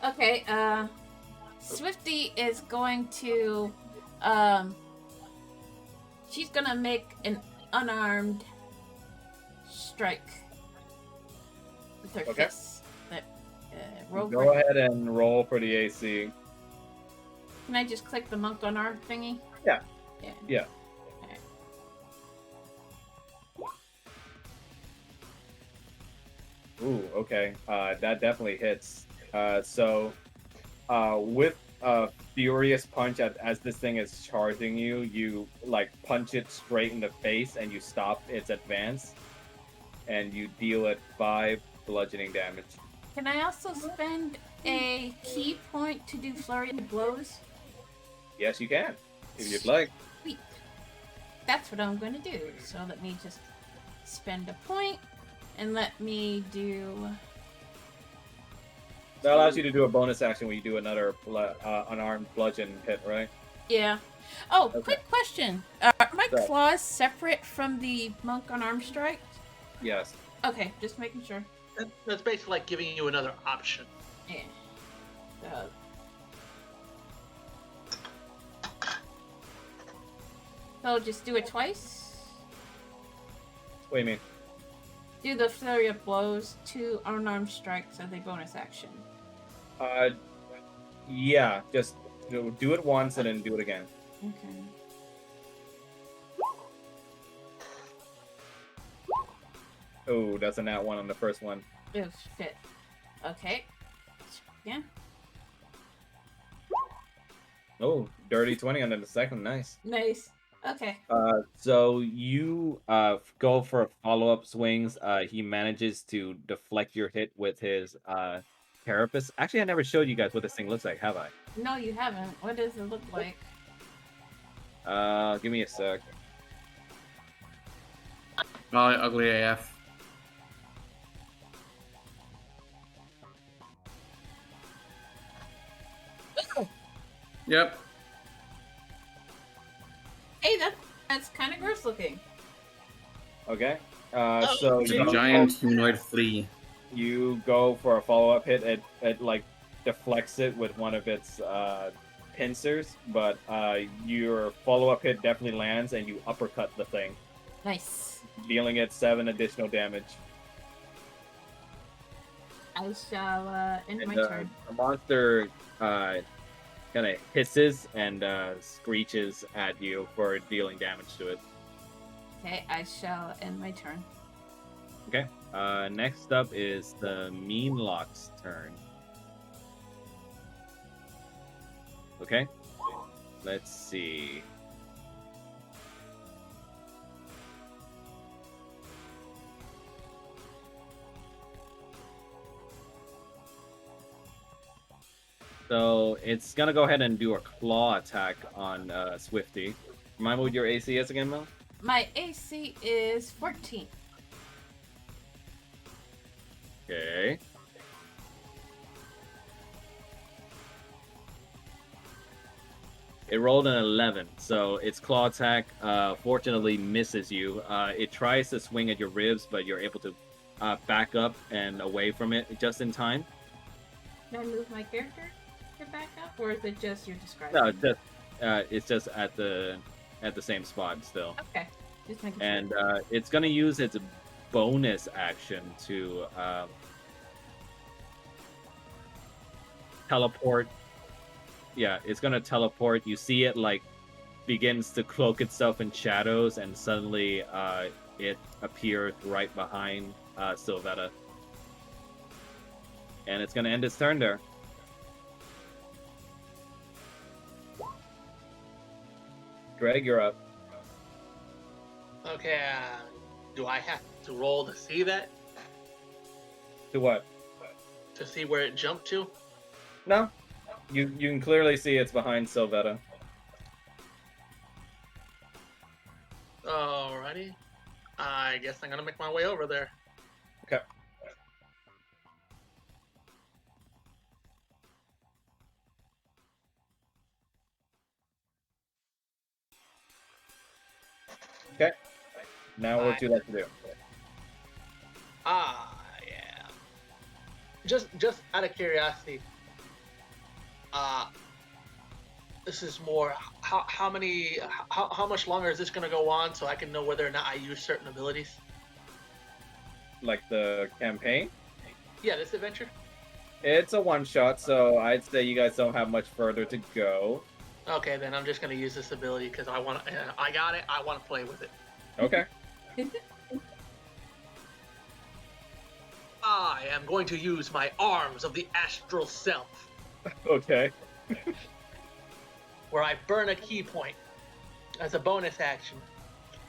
Okay, Swifty is going to, she's gonna make an unarmed strike with her Okay. fists. Roll Go ahead and roll for the AC. Can I just click the monk unarmed thingy? Yeah. Yeah. Yeah. Alright. Ooh, okay. That definitely hits. So, with a furious punch as this thing is charging you, you like punch it straight in the face and you stop its advance, and you deal it 5 bludgeoning damage. Can I also spend a key point to do flurry of blows? Yes, you can, if you'd like. Sweet. That's what I'm gonna do. So let me just spend a point and let me do. That allows you to do a bonus action when you do another unarmed bludgeon hit, right? Yeah. Oh, Okay. quick question. Are my So- claws separate from the monk unarmed strike? Yes. Okay, just making sure. That's basically like giving you another option. Yeah. So just do it twice? What do you mean? Do the flurry of blows, 2 unarmed strikes as a bonus action. Yeah, just do it once and then do it again. Okay. Oh, that's a nat 1 on the first one. Oh shit. Okay. Yeah. Oh, dirty 20 on the second. Nice. Nice. Okay. So you go for follow-up swings. He manages to deflect your hit with his carapace. Actually, I never showed you guys what this thing looks like, have I? No, you haven't. What does it look like? Give me a sec. Probably ugly AF. Yep. Hey, that's kind of gross looking. Okay. So It's a giant humanoid flea. you go for a follow-up hit. It like deflects it with one of its pincers, but your follow-up hit definitely lands, and you uppercut the thing, Nice. dealing it 7 additional damage. I shall end And my turn. the monster kind of hisses and screeches at you for dealing damage to it. Okay, I shall end my turn. Okay. Next up is the Meme Lock's turn. Okay. Let's see. So it's gonna go ahead and do a claw attack on Swifty. Remind me what your AC is again, Mel? My AC is 14. Okay. It rolled an 11, so its claw attack fortunately misses you. It tries to swing at your ribs, but you're able to back up and away from it just in time. Can I move my character to back up, or is it just you're describing? No, it's just at the same spot still. Okay, just making And sure. it's gonna use its bonus action to teleport. Yeah, it's gonna teleport. You see it like begins to cloak itself in shadows, and suddenly it appears right behind Sylvetta. And it's gonna end its turn there. Greg, you're up. Okay, do I have to roll to see that? To what? To see where it jumped to? No, you can clearly see it's behind Sylvetta. Alrighty. I guess I'm gonna make my way over there. Okay. Okay. Now what would you like to do? Yeah. Just out of curiosity, this is more how much longer is this gonna go on so I can know whether or not I use certain abilities? Like the campaign? Yeah, this adventure. It's a one-shot, so I'd say you guys don't have much further to go. Okay, then I'm just gonna use this ability because I want. I got it. I want to play with it. Okay. I am going to use my arms of the astral self, Okay. where I burn a key point as a bonus action,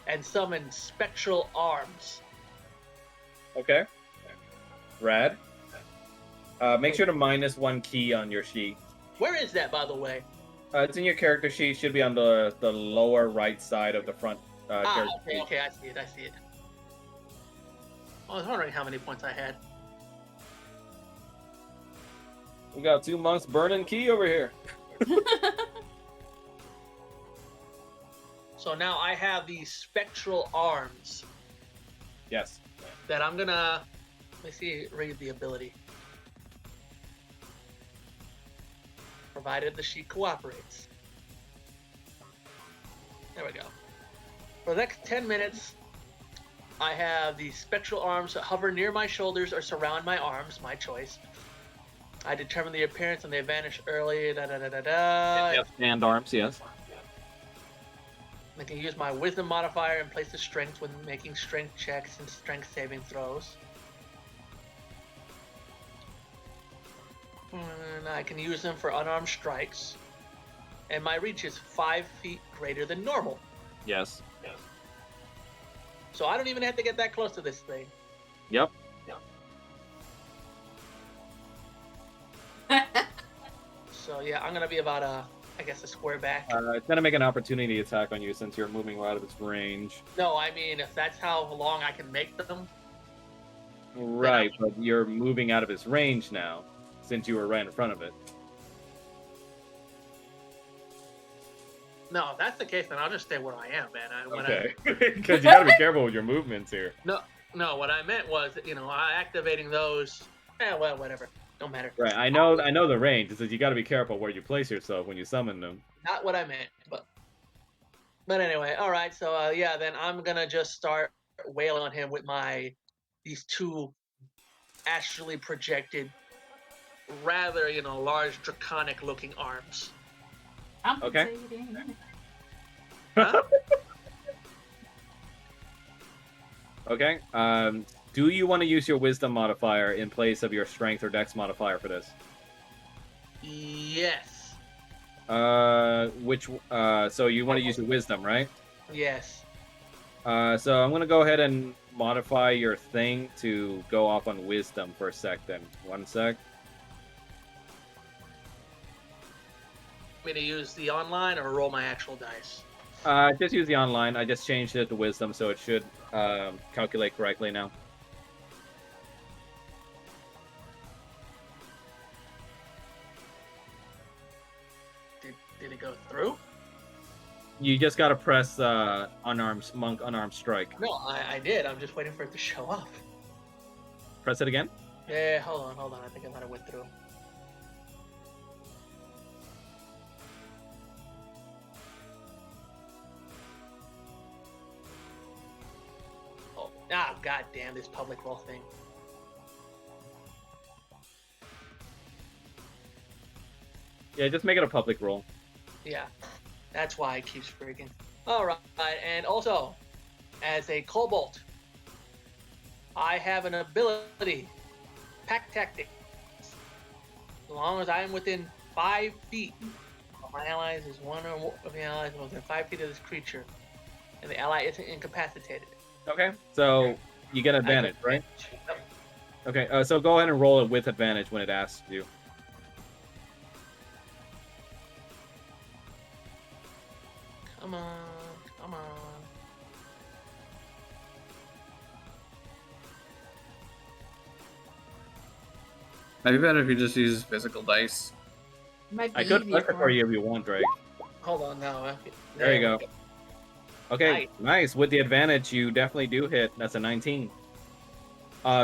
and summon spectral arms. Okay. Rad. Make sure to -1 key on your sheet. Where is that, by the way? It's in your character sheet. Should be on the lower right side of the front character sheet. Okay, I see it. I see it. I was wondering how many points I had. We got 2 monks burning key over here. So now I have these spectral arms Yes. that I'm gonna. Let me see. Read the ability. Provided the sheet cooperates. There we go. For the next 10 minutes, I have these spectral arms that hover near my shoulders or surround my arms, my choice. I determine the appearance and they vanish early. Da da da da da. Yep. And arms, yes. I can use my wisdom modifier and place the strength when making strength checks and strength saving throws. And I can use them for unarmed strikes. And my reach is 5 feet greater than normal. Yes. So I don't even have to get that close to this thing. Yep. So yeah, I'm gonna be about I guess a square back. It's gonna make an opportunity attack on you since you're moving right out of its range. No, I mean if that's how long I can make them. Right, but you're moving out of its range now, since you were right in front of it. No, if that's the case, then I'll just stay where I am, man. Okay, because you gotta be careful with your movements here. No, what I meant was, activating those. Well, whatever. Don't matter. Right, I know the range. It's that you gotta be careful where you place yourself when you summon them. Not what I meant, but anyway, all right. So yeah, then I'm gonna just start wailing on him with these two astrally projected, rather large draconic looking arms. I'm Okay. Huh? Okay. Do you want to use your wisdom modifier in place of your strength or dex modifier for this? Yes. So you want to use your wisdom, right? Yes. So I'm gonna go ahead and modify your thing to go off on wisdom for a sec. Then 1 sec. Me to use the online or roll my actual dice. Just use the online. I just changed it to wisdom, so it should calculate correctly now. Did it go through? You just gotta press unarmed strike. No, I did. I'm just waiting for it to show up. Press it again. Yeah, hold on. I think I might have went through. Oh, goddamn this public roll thing. Yeah, just make it a public roll. Yeah, that's why it keeps freaking. Alright, and also, as a kobold, I have an ability, Pack Tactics. As long as I am within 5 feet of my allies, is one or more of the allies within 5 feet of this creature, and the ally isn't incapacitated. Okay. So you get advantage, right? Yep. Okay. So go ahead and roll it with advantage when it asks you. Come on. Maybe better if you just use physical dice. Might be I could easier flip it for you if you want, Drake. Hold on now. There you go. Okay, Nice. nice. With the advantage, you definitely do hit. That's a 19.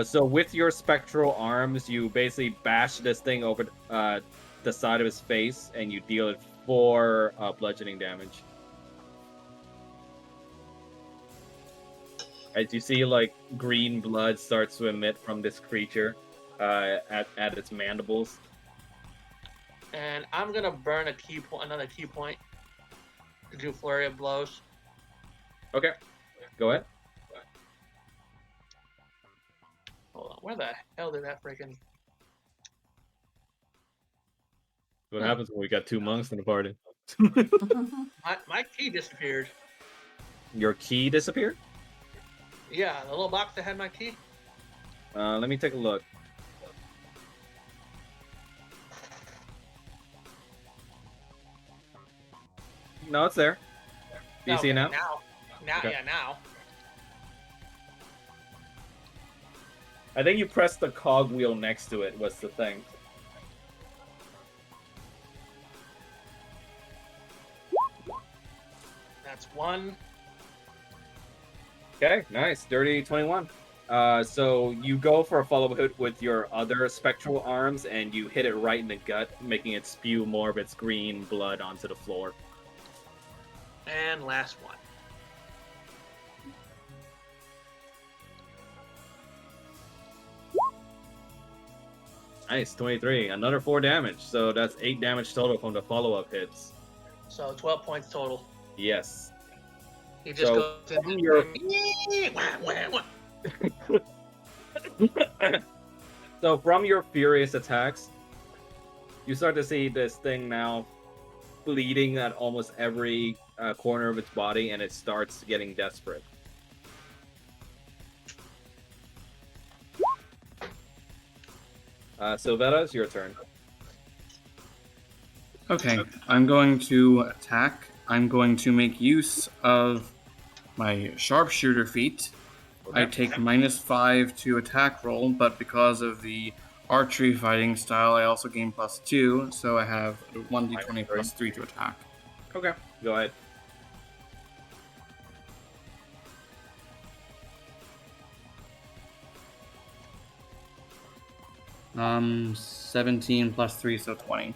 So with your spectral arms, you basically bash this thing over the side of his face, and you deal it 4 bludgeoning damage. As you see, like, green blood starts to emit from this creature at its mandibles. And I'm gonna burn another key point to do flurry of blows. Okay, go ahead. Hold on, where the hell did that freaking? What happens when we got 2 monks in the party? My key disappeared. Your key disappeared? Yeah, the little box that had my key. Let me take a look. No, it's there. Do you see it now? Now, Okay. yeah, now. I think you pressed the cog wheel next to it was the thing. That's 1. Okay, nice. Dirty 21. So you go for a follow-up with your other spectral arms, and you hit it right in the gut, making it spew more of its green blood onto the floor. And last one. Nice, 23. Another 4 damage. So that's 8 damage total from the follow-up hits. So 12 points total. Yes. He just So goes in from your so from your furious attacks, you start to see this thing now bleeding at almost every corner of its body, and it starts getting desperate. Sylvetta, it's your turn. Okay, I'm going to attack. I'm going to make use of my sharpshooter feat. I take -5 to attack roll, but because of the archery fighting style, I also gain +2, so I have 1d20 +3 to attack. Okay, go ahead. Um, 17 +3, so 20.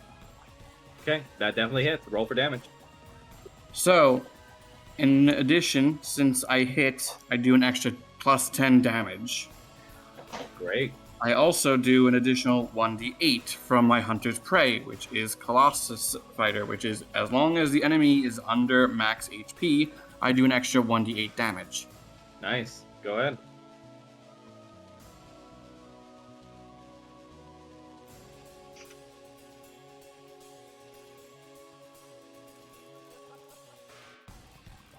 Okay, that definitely hits. Roll for damage. So, in addition, since I hit, I do an extra +10 damage. Great. I also do an additional 1d8 from my Hunter's Prey, which is Colossus Fighter, which is as long as the enemy is under max HP, I do an extra 1d8 damage. Nice. Go ahead.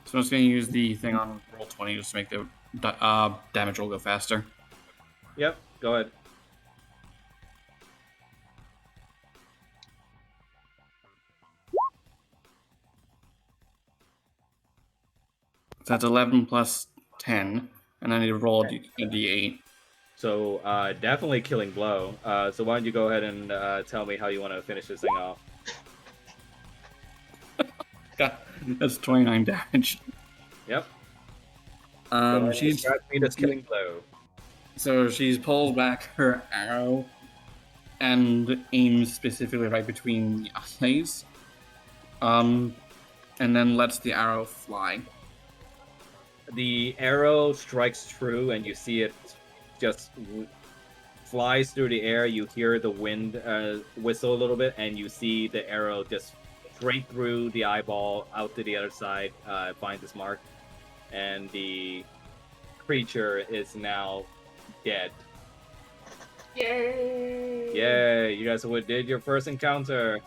So I'm just going to use the thing on roll 20 just to make the damage roll go faster. Yep, go ahead. So that's 11 plus 10, and I need to roll a d8. So definitely killing blow. So why don't you go ahead and tell me how you want to finish this thing off? God, that's 29 damage. Yep. Describe me this killing blow. So she pulls back her arrow and aims specifically right between the eyes. And then lets the arrow fly. The arrow strikes true, and you see it just flies through the air. You hear the wind whistle a little bit, and you see the arrow just straight through the eyeball, out to the other side, finds its mark, and the creature is now dead. Yay! Yay! You guys did your first encounter.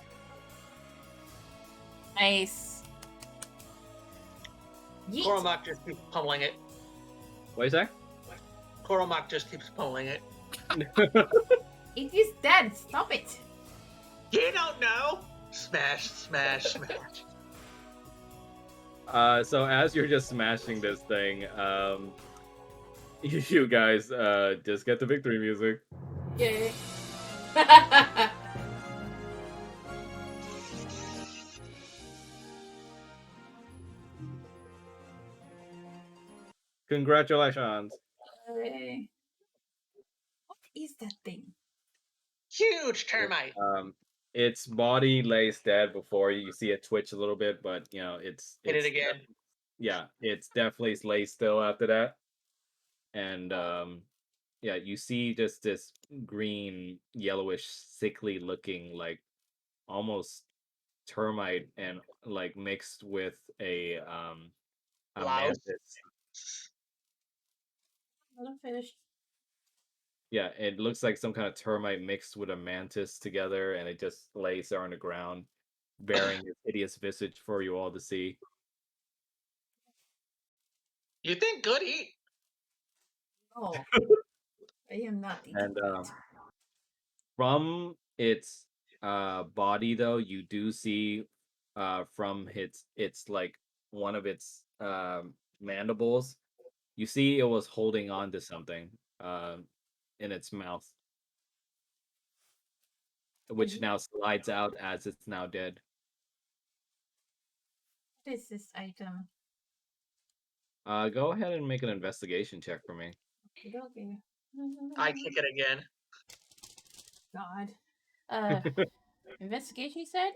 Nice. Yeet. Cormac just keeps pummeling it. What is that? Cormac just keeps pummeling it. It is dead. Stop it. You don't know. Smash, smash, smash. So as you're just smashing this thing, you guys just get the victory music. Yay. Congratulations. Yay. What is that thing? Huge termite. Its body lays dead before you. You see it twitch a little bit, but you know it's Hit it again. Yeah, it's definitely lays still after that. And yeah, you see just this green, yellowish, sickly looking, like almost termite, and like mixed with a Louse. mantis. I'm finished. Yeah, it looks like some kind of termite mixed with a mantis together, and it just lays there on the ground, bearing its hideous visage for you all to see. You think good eat? Oh. I am not eating And that. from its body, though, you do see from its like one of its mandibles, you see it was holding on to something in its mouth, which now slides out as it's now dead. What is this item? Go ahead and make an investigation check for me. Okay. I kick it again. God. Investigation, you said?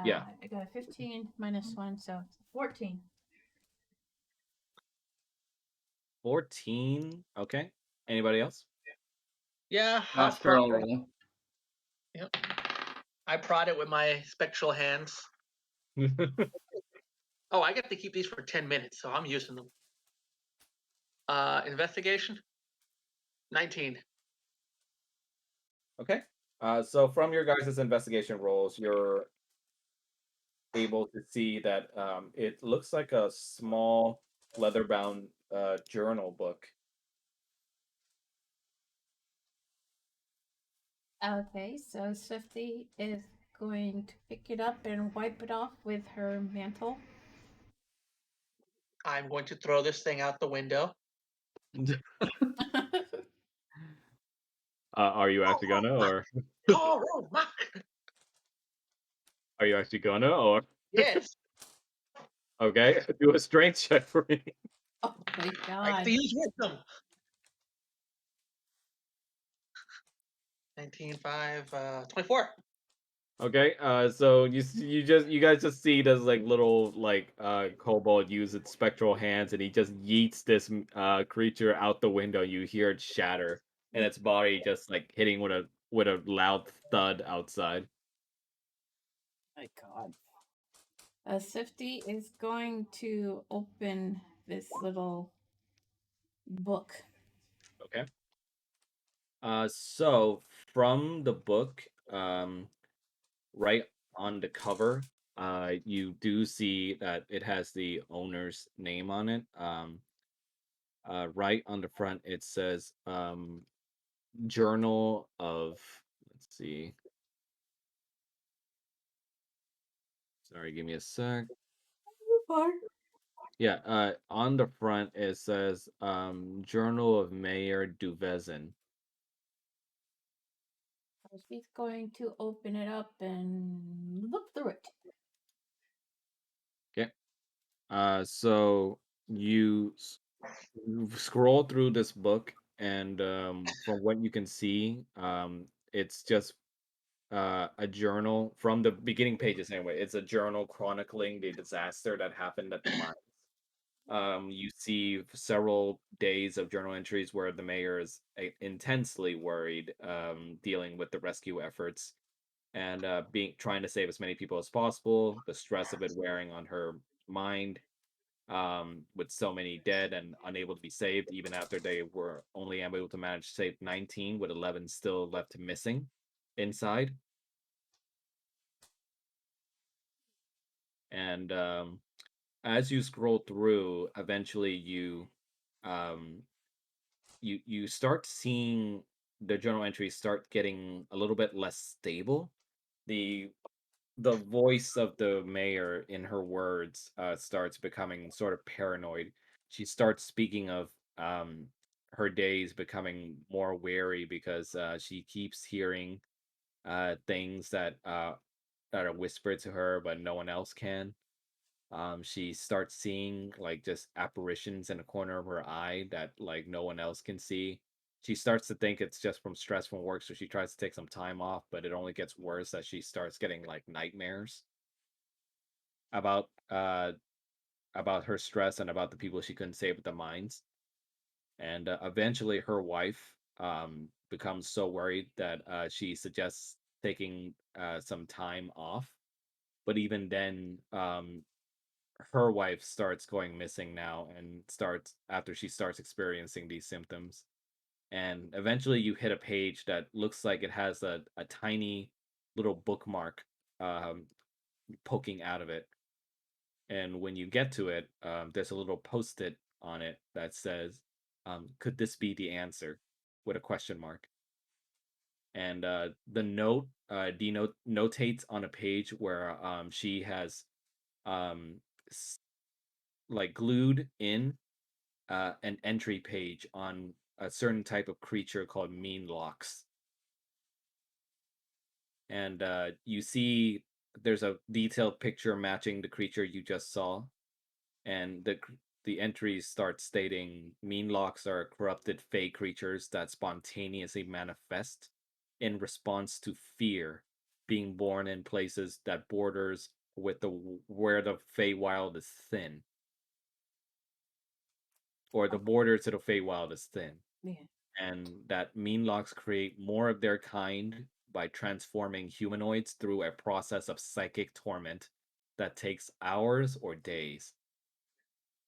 Yeah. I got a 15 minus 1, so 14. 14. Okay. Anybody else? Yeah, Sure, I'll roll. Yep. I prod it with my spectral hands. Oh, I get to keep these for 10 minutes, so I'm using them. Investigation? 19. Okay. So from your guys' investigation rolls, you're able to see that it looks like a small leather-bound journal book. Okay, so Swifty is going to pick it up and wipe it off with her mantle. I'm going to throw this thing out the window. Are you actually gonna, or Oh, oh, my. are you actually gonna, or Yes. okay? Do a strength check for me. Oh my I have god. to use wisdom. 19, 5, 24. Okay, so you guys just see this like little like kobold use its spectral hands, and he just yeets this creature out the window. You hear it shatter, and its body just like hitting with a loud thud outside. My god. Swifty is going to open this little book. Okay. So from the book, right on the cover, you do see that it has the owner's name on it. Right on the front, it says Journal of, let's see. Sorry, give me a sec. Yeah, on the front it says Journal of Mayor Duvezin. She's going to open it up and look through it. Okay. So you scroll through this book, and from what you can see, it's just a journal from the beginning pages anyway. It's a journal chronicling the disaster that happened at the mine. You see several days of journal entries where the mayor is intensely worried, dealing with the rescue efforts and being trying to save as many people as possible. The stress of it wearing on her mind, with so many dead and unable to be saved, even after they were only able to manage to save 19, with 11 still left missing inside. And as you scroll through, eventually um, you start seeing the journal entries start getting a little bit less stable. The the voice of the mayor in her words starts becoming sort of paranoid. She starts speaking of her days becoming more wary because she keeps hearing things that are whispered to her, but no one else can. She starts seeing like just apparitions in the corner of her eye that like no one else can see. She starts to think it's just from stress from work, so she tries to take some time off, but it only gets worse as she starts getting like nightmares about uh about her stress and about the people she couldn't save at the mines. And eventually her wife becomes so worried that she suggests taking some time off. But even then, her wife starts going missing now, and starts after she starts experiencing these symptoms. And eventually you hit a page that looks like it has a tiny little bookmark um, poking out of it. And when you get to it, there's a little post-it on it that says, could this be the answer, with a question mark. And the note notates on a page where she has um, like glued in an entry page on a certain type of creature called mean locks. And you see there's a detailed picture matching the creature you just saw, and the entries start stating mean locks are corrupted fey creatures that spontaneously manifest in response to fear, being born in places that borders with the where the Feywild is thin, or the border to the Feywild is thin. Yeah. And that mean locks create more of their kind by transforming humanoids through a process of psychic torment that takes hours or days,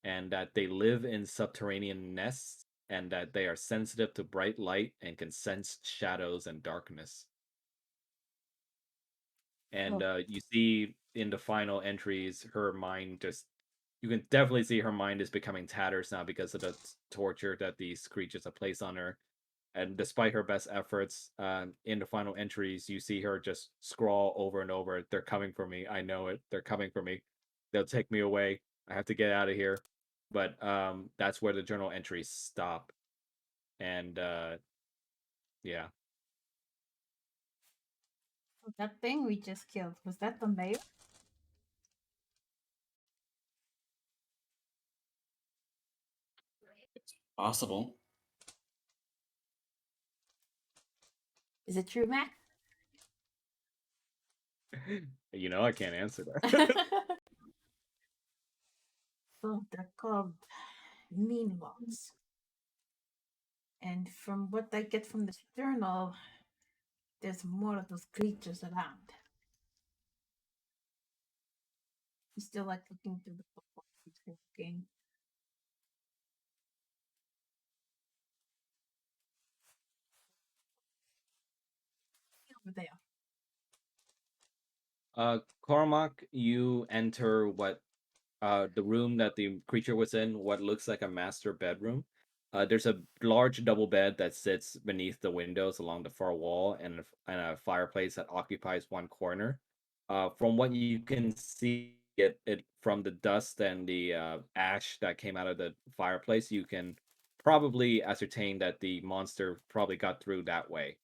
and that they live in subterranean nests, and that they are sensitive to bright light and can sense shadows and darkness. And you see in the final entries, her mind just, you can definitely see her mind is becoming tatters now because of the torture that these creatures have placed on her. And despite her best efforts, in the final entries, you see her just scrawl over and over, "They're coming for me. I know it. They're coming for me. They'll take me away. I have to get out of here." But that's where the journal entries stop. And yeah. That thing we just killed, was that the mayor? Possible. Is it true, Mac? I can't answer that. So they're called mean ones. And from what I get from this journal, there's more of those creatures around. He's still like looking through the book. He's looking. Over there. Cormac, you enter what the room that the creature was in, what looks like a master bedroom. There's a large double bed that sits beneath the windows along the far wall, and a fireplace that occupies one corner. From what you can see, it from the dust and the ash that came out of the fireplace, you can probably ascertain that the monster probably got through that way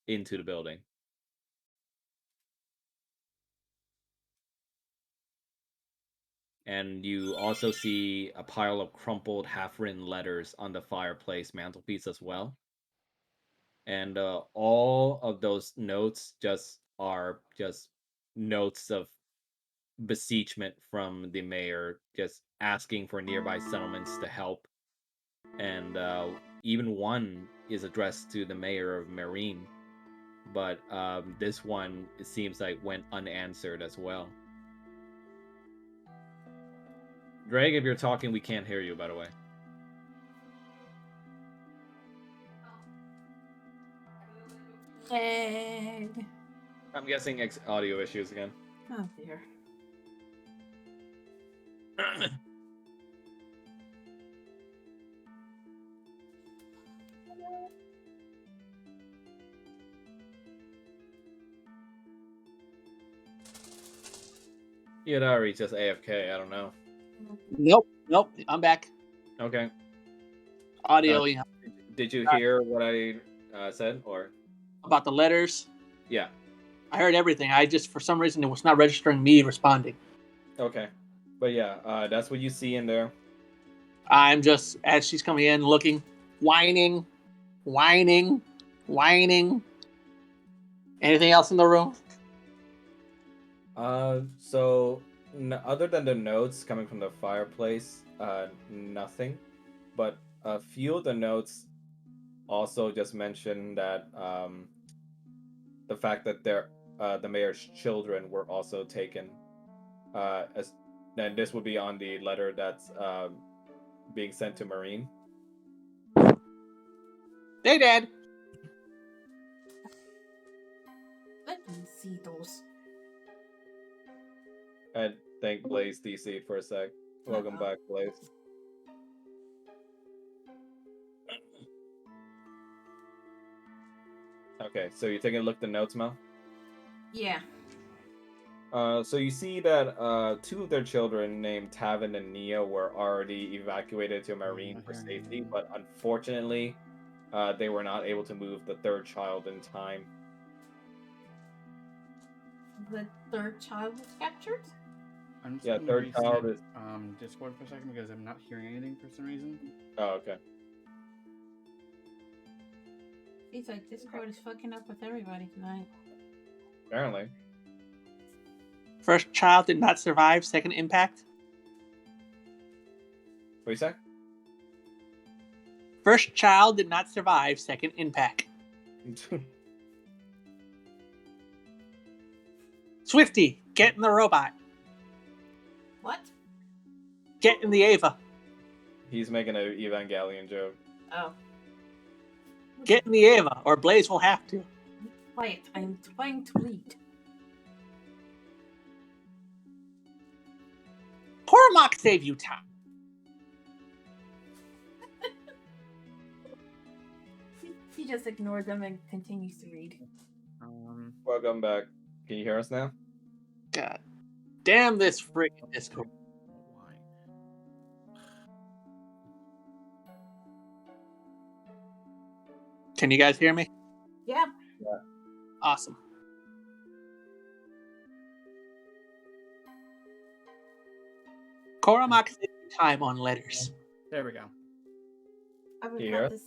into the building. And you also see a pile of crumpled, half-written letters on the fireplace mantelpiece as well. And all of those notes are just notes of beseechment from the mayor, just asking for nearby settlements to help. And even one is addressed to the mayor of Marine, but this one, it seems like, went unanswered as well. Greg, if you're talking, we can't hear you, by the way. Egg. I'm guessing audio issues again. Oh dear. Yadari just AFK, I don't know. Nope. I'm back. Okay. Audio, Did you hear what I said, or? about the letters. Yeah. I heard everything. I just, for some reason, it was not registering me responding. Okay. But yeah, that's what you see in there. I'm just, as she's coming in, looking, whining. Anything else in the room? So other than the notes coming from the fireplace, nothing. But a few of the notes also just mention that the fact that the mayor's children were also taken. And this would be on the letter that's being sent to Marine. They dead. Let me see those. And thank Blaze DC for a sec. Welcome back, Blaze. Okay, so you're taking a look at the notes, Mel? Yeah. So you see that two of their children, named Tavin and Nia, were already evacuated to Marine for safety, but unfortunately, they were not able to move the third child in time. The third child was captured? I'm just Yeah, gonna third child reset, is. Discord for a second because I'm not hearing anything for some reason. Oh, okay. He's like, Discord is fucking up with everybody tonight. Apparently. First child did not survive second impact. What you say? First child did not survive second impact. Swifty, get in the robot. What? Get in the Ava. He's making an Evangelion joke. Oh. Get in the Ava, or Blaze will have to. Quiet. I'm trying to read. Cormac save you time. He just ignores them and continues to read. Welcome back. Can you hear us now? God damn this freaking Discord. Why? Can you guys hear me? Yeah. Awesome. Cormac save you time on letters. There we go. I would Can you have hear this.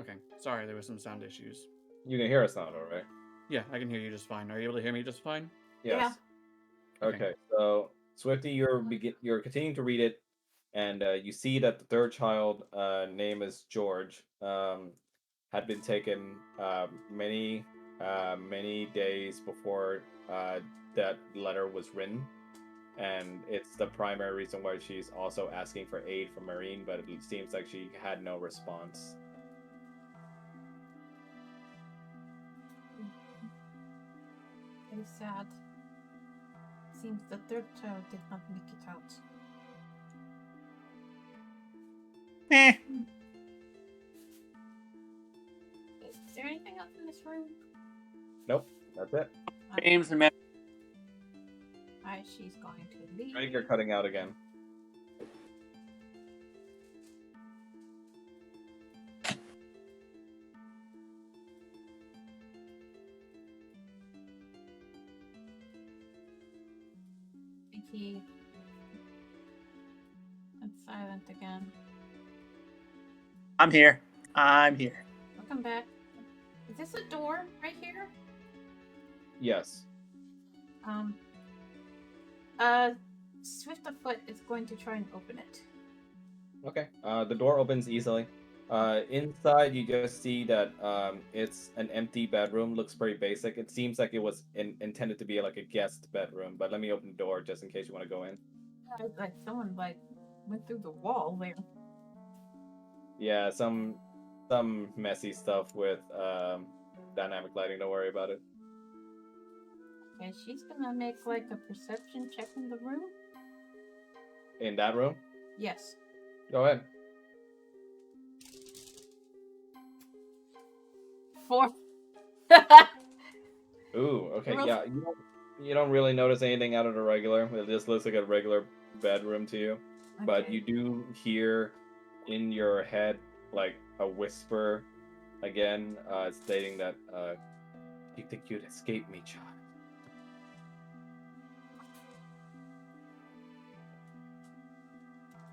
Okay. Sorry, there were some sound issues. You can hear us now, though, right? Yeah, I can hear you just fine. Are you able to hear me just fine? Yes. Okay. Okay. So Swifty, you're continuing to read it, and you see that the third child, name is George, had been taken many days before that letter was written, and it's the primary reason why she's also asking for aid from Marine, but it seems like she had no response. Very sad. Seems the third child did not make it out. Is there anything else in this room? Nope, that's it. James and Alright, she's going to leave. I think you're cutting out again. He went silent again. I'm here. I'm here. Welcome back. Is this a door right here? Yes. Swift of Foot is going to try and open it. Okay. The door opens easily. Inside, you just see that it's an empty bedroom. Looks pretty basic. It seems like it was intended to be like a guest bedroom. But let me open the door just in case you want to go in. Like someone went through the wall there. Yeah, some messy stuff with dynamic lighting. Don't worry about it. Okay, she's gonna make like a perception check in the room. In that room, Yes. go ahead. 4. Ooh, okay, Real- yeah. You don't really notice anything out of the regular. It just looks like a regular bedroom to you. But Okay. you do hear in your head like a whisper again, stating that you think you'd escape me, child.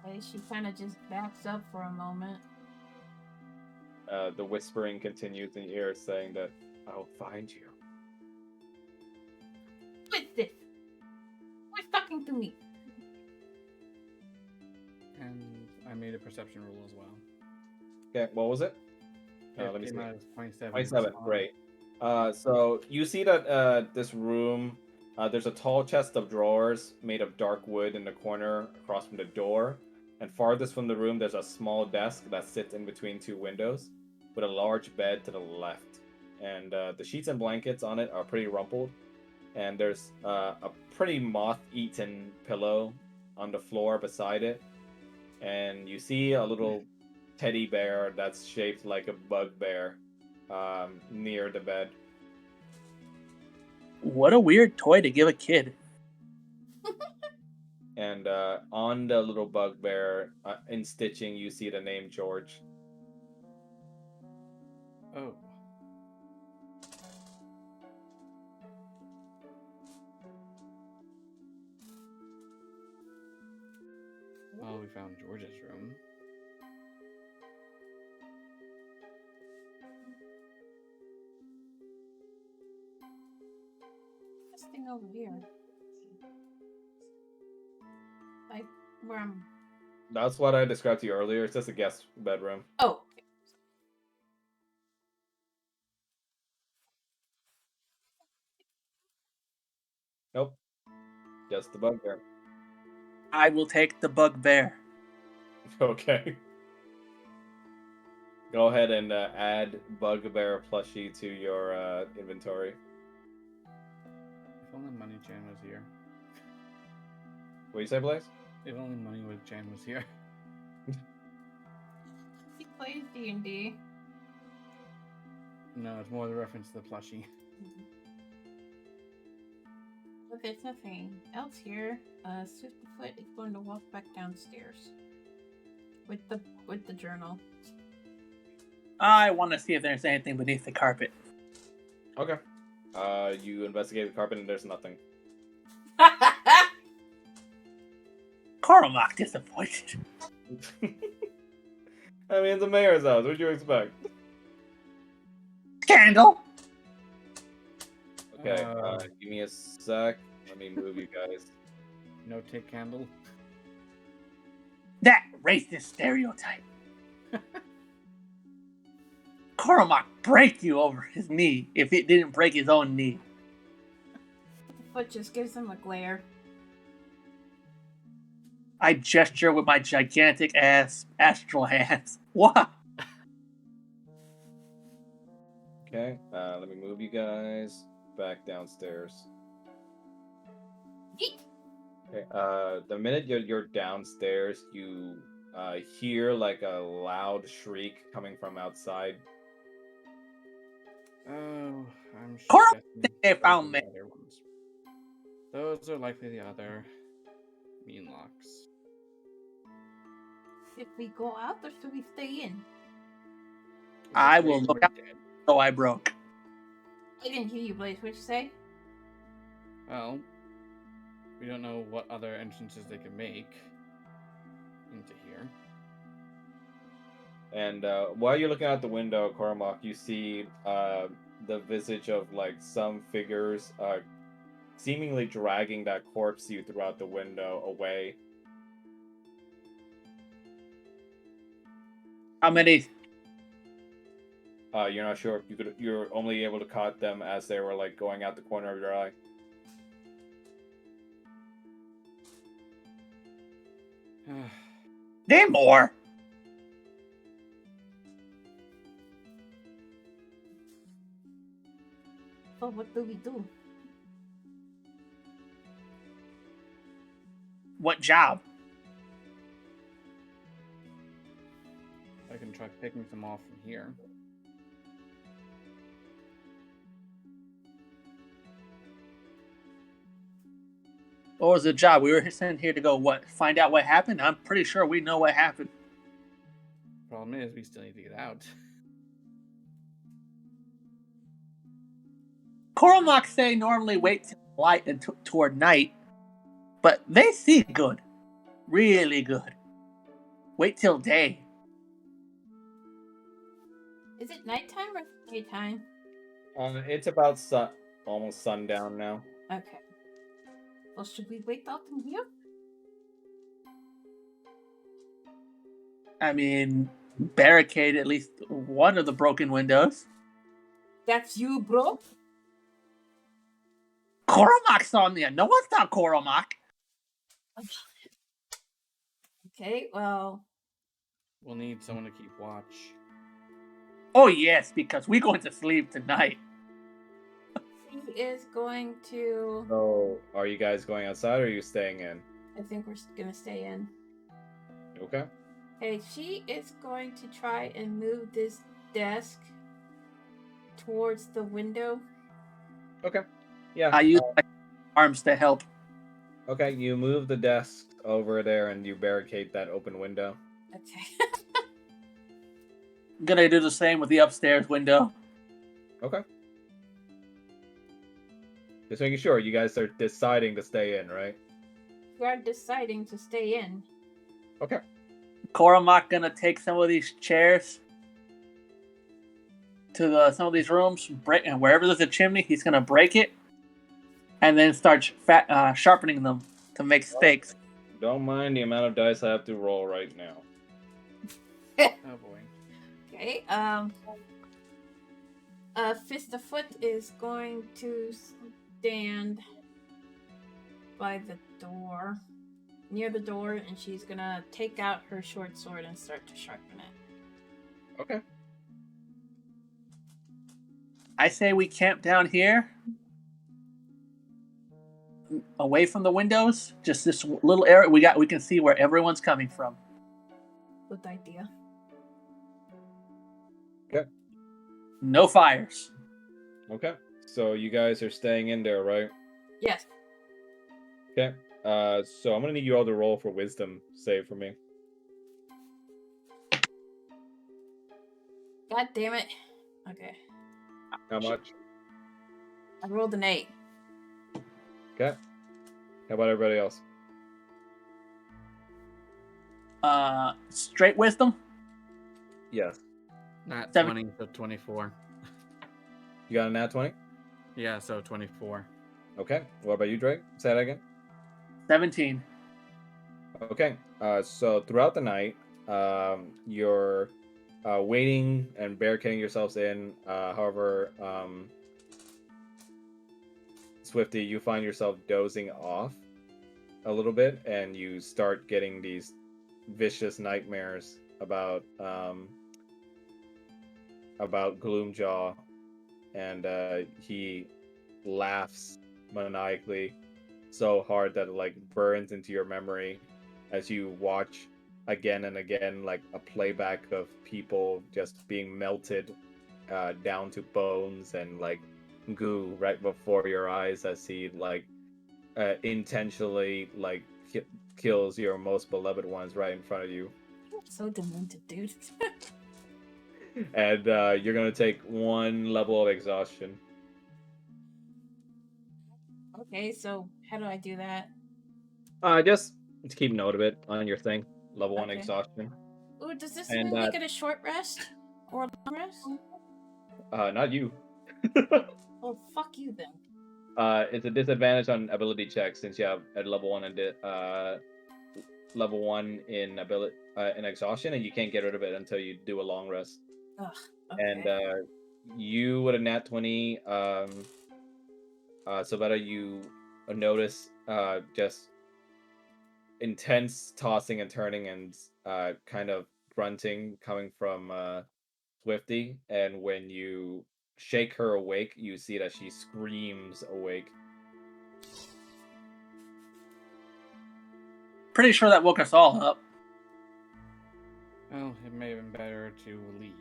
Okay, she kind of just backs up for a moment. The whispering continues in your ear, saying that I'll find you. Who is this? Who's talking to me? And I made a perception roll as well. Okay, what was it? It Let me came see. out as 27. 27, great. So you see that this room, there's a tall chest of drawers made of dark wood in the corner across from the door. And farthest from the room, there's a small desk that sits in between two windows with a large bed to the left. And the sheets and blankets on it are pretty rumpled. And there's a pretty moth-eaten pillow on the floor beside it. And you see a little teddy bear that's shaped like a bugbear near the bed. What a weird toy to give a kid. And on the little bugbear, in stitching, you see the name George. Oh. Well, we found George's room. This thing over here. Like where I'm. That's what I described to you earlier. It's just a guest bedroom. Oh. Just the bugbear. I will take the bugbear. Okay. Go ahead and add bugbear plushie to your inventory. If only Money Chan was here. What do you say, Blaze? If only Money Chan was here. He plays D&D. No, it's more the reference to the plushie. But there's nothing else here. Swiftfoot is going to walk back downstairs with the journal. I want to see if there's anything beneath the carpet. Okay. You investigate the carpet and there's nothing. Cormac disappointed. I mean, it's the mayor's house. What'd you expect? Scandal! Okay, give me a sec. Let me move you guys. No take candle. That racist stereotype. Cormac break you over his knee if it didn't break his own knee. Foot just gives him a glare. I gesture with my gigantic ass astral hands. What? Okay, let me move you guys back downstairs. Yeet. Okay, the minute you're downstairs, you hear like a loud shriek coming from outside. Oh, I'm Cormac guessing think they those found are me. the other ones. Those are likely the other mean locks. Should we go out or should we stay in? I Just will wait, look we're out. dead. So I broke. I didn't hear you, Blaze. What'd you say? Well, we don't know what other entrances they can make into here. And while you're looking out the window, Cormac, you see the visage of like some figures seemingly dragging that corpse you throughout the window away. How many? You're not sure. You're only able to caught them as they were like going out the corner of your eye. Name more. So what do we do? What job? I can try picking some off from here. What was the job? We were sent here to go what? Find out what happened? I'm pretty sure we know what happened. Problem is, we still need to get out. Cormac say normally wait till light and toward night, but they see good. Really good. Wait till day. Is it nighttime or daytime? It's about almost sundown now. Okay. Well, should we wait out in here? I mean, barricade at least one of the broken windows. That's you, bro. Cormac's on there. No one saw Cormac. Okay, well, We'll need someone to keep watch. Oh yes, because we're going to sleep tonight. she is going to. So, are you guys going outside or are you staying in? I think we're gonna stay in. Okay. Okay, she is going to try and move this desk towards the window. Okay. Yeah. I use my arms to help. Okay, you move the desk over there and you barricade that open window. Okay. I'm gonna do the same with the upstairs window. Okay. Just making sure you guys are deciding to stay in, right? We are deciding to stay in. Okay. Cormac gonna take some of these chairs to some of these rooms, and wherever there's a chimney, he's gonna break it, and then start sharpening them to make stakes. Don't mind the amount of dice I have to roll right now. Oh boy. Okay, Fist of Foot is going to stand by the door, near the door, and she's gonna take out her short sword and start to sharpen it. Okay. I say we camp down here, away from the windows. Just this little area we can see where everyone's coming from. Good idea. Okay. No fires. Okay. So you guys are staying in there, right? Yes. Okay. So I'm gonna need you all to roll for wisdom save for me. God damn it. Okay. How much? I rolled an 8. Okay. How about everybody else? Straight wisdom. Yes. Not 7. 20, so 24. You got a nat 20? Yeah, so 24. Okay. What about you, Drake? Say that again. 17. Okay. So throughout the night, you're waiting and barricading yourselves in. However, Swifty, you find yourself dozing off a little bit, and you start getting these vicious nightmares about Gloomjaw, and he laughs maniacally so hard that it like burns into your memory as you watch again and again like a playback of people just being melted down to bones and like goo right before your eyes as he like intentionally like kills your most beloved ones right in front of you. So demented, dude. And you're gonna take 1 level of exhaustion. Okay, so how do I do that? Just to keep note of it on your thing. Level 1 Okay. exhaustion. Ooh, does this And mean we get a short rest? Or a long rest? not you. Oh, fuck you then. It's a disadvantage on ability checks since you have at level 1 and level 1 in ability in exhaustion, and you can't get rid of it until you do a long rest. Ugh. Okay. And you with a nat 20, so better you notice just intense tossing and turning and kind of grunting coming from Swifty, and when you shake her awake, you see that she screams awake. Pretty sure that woke us all up. Well, it may have been better to leave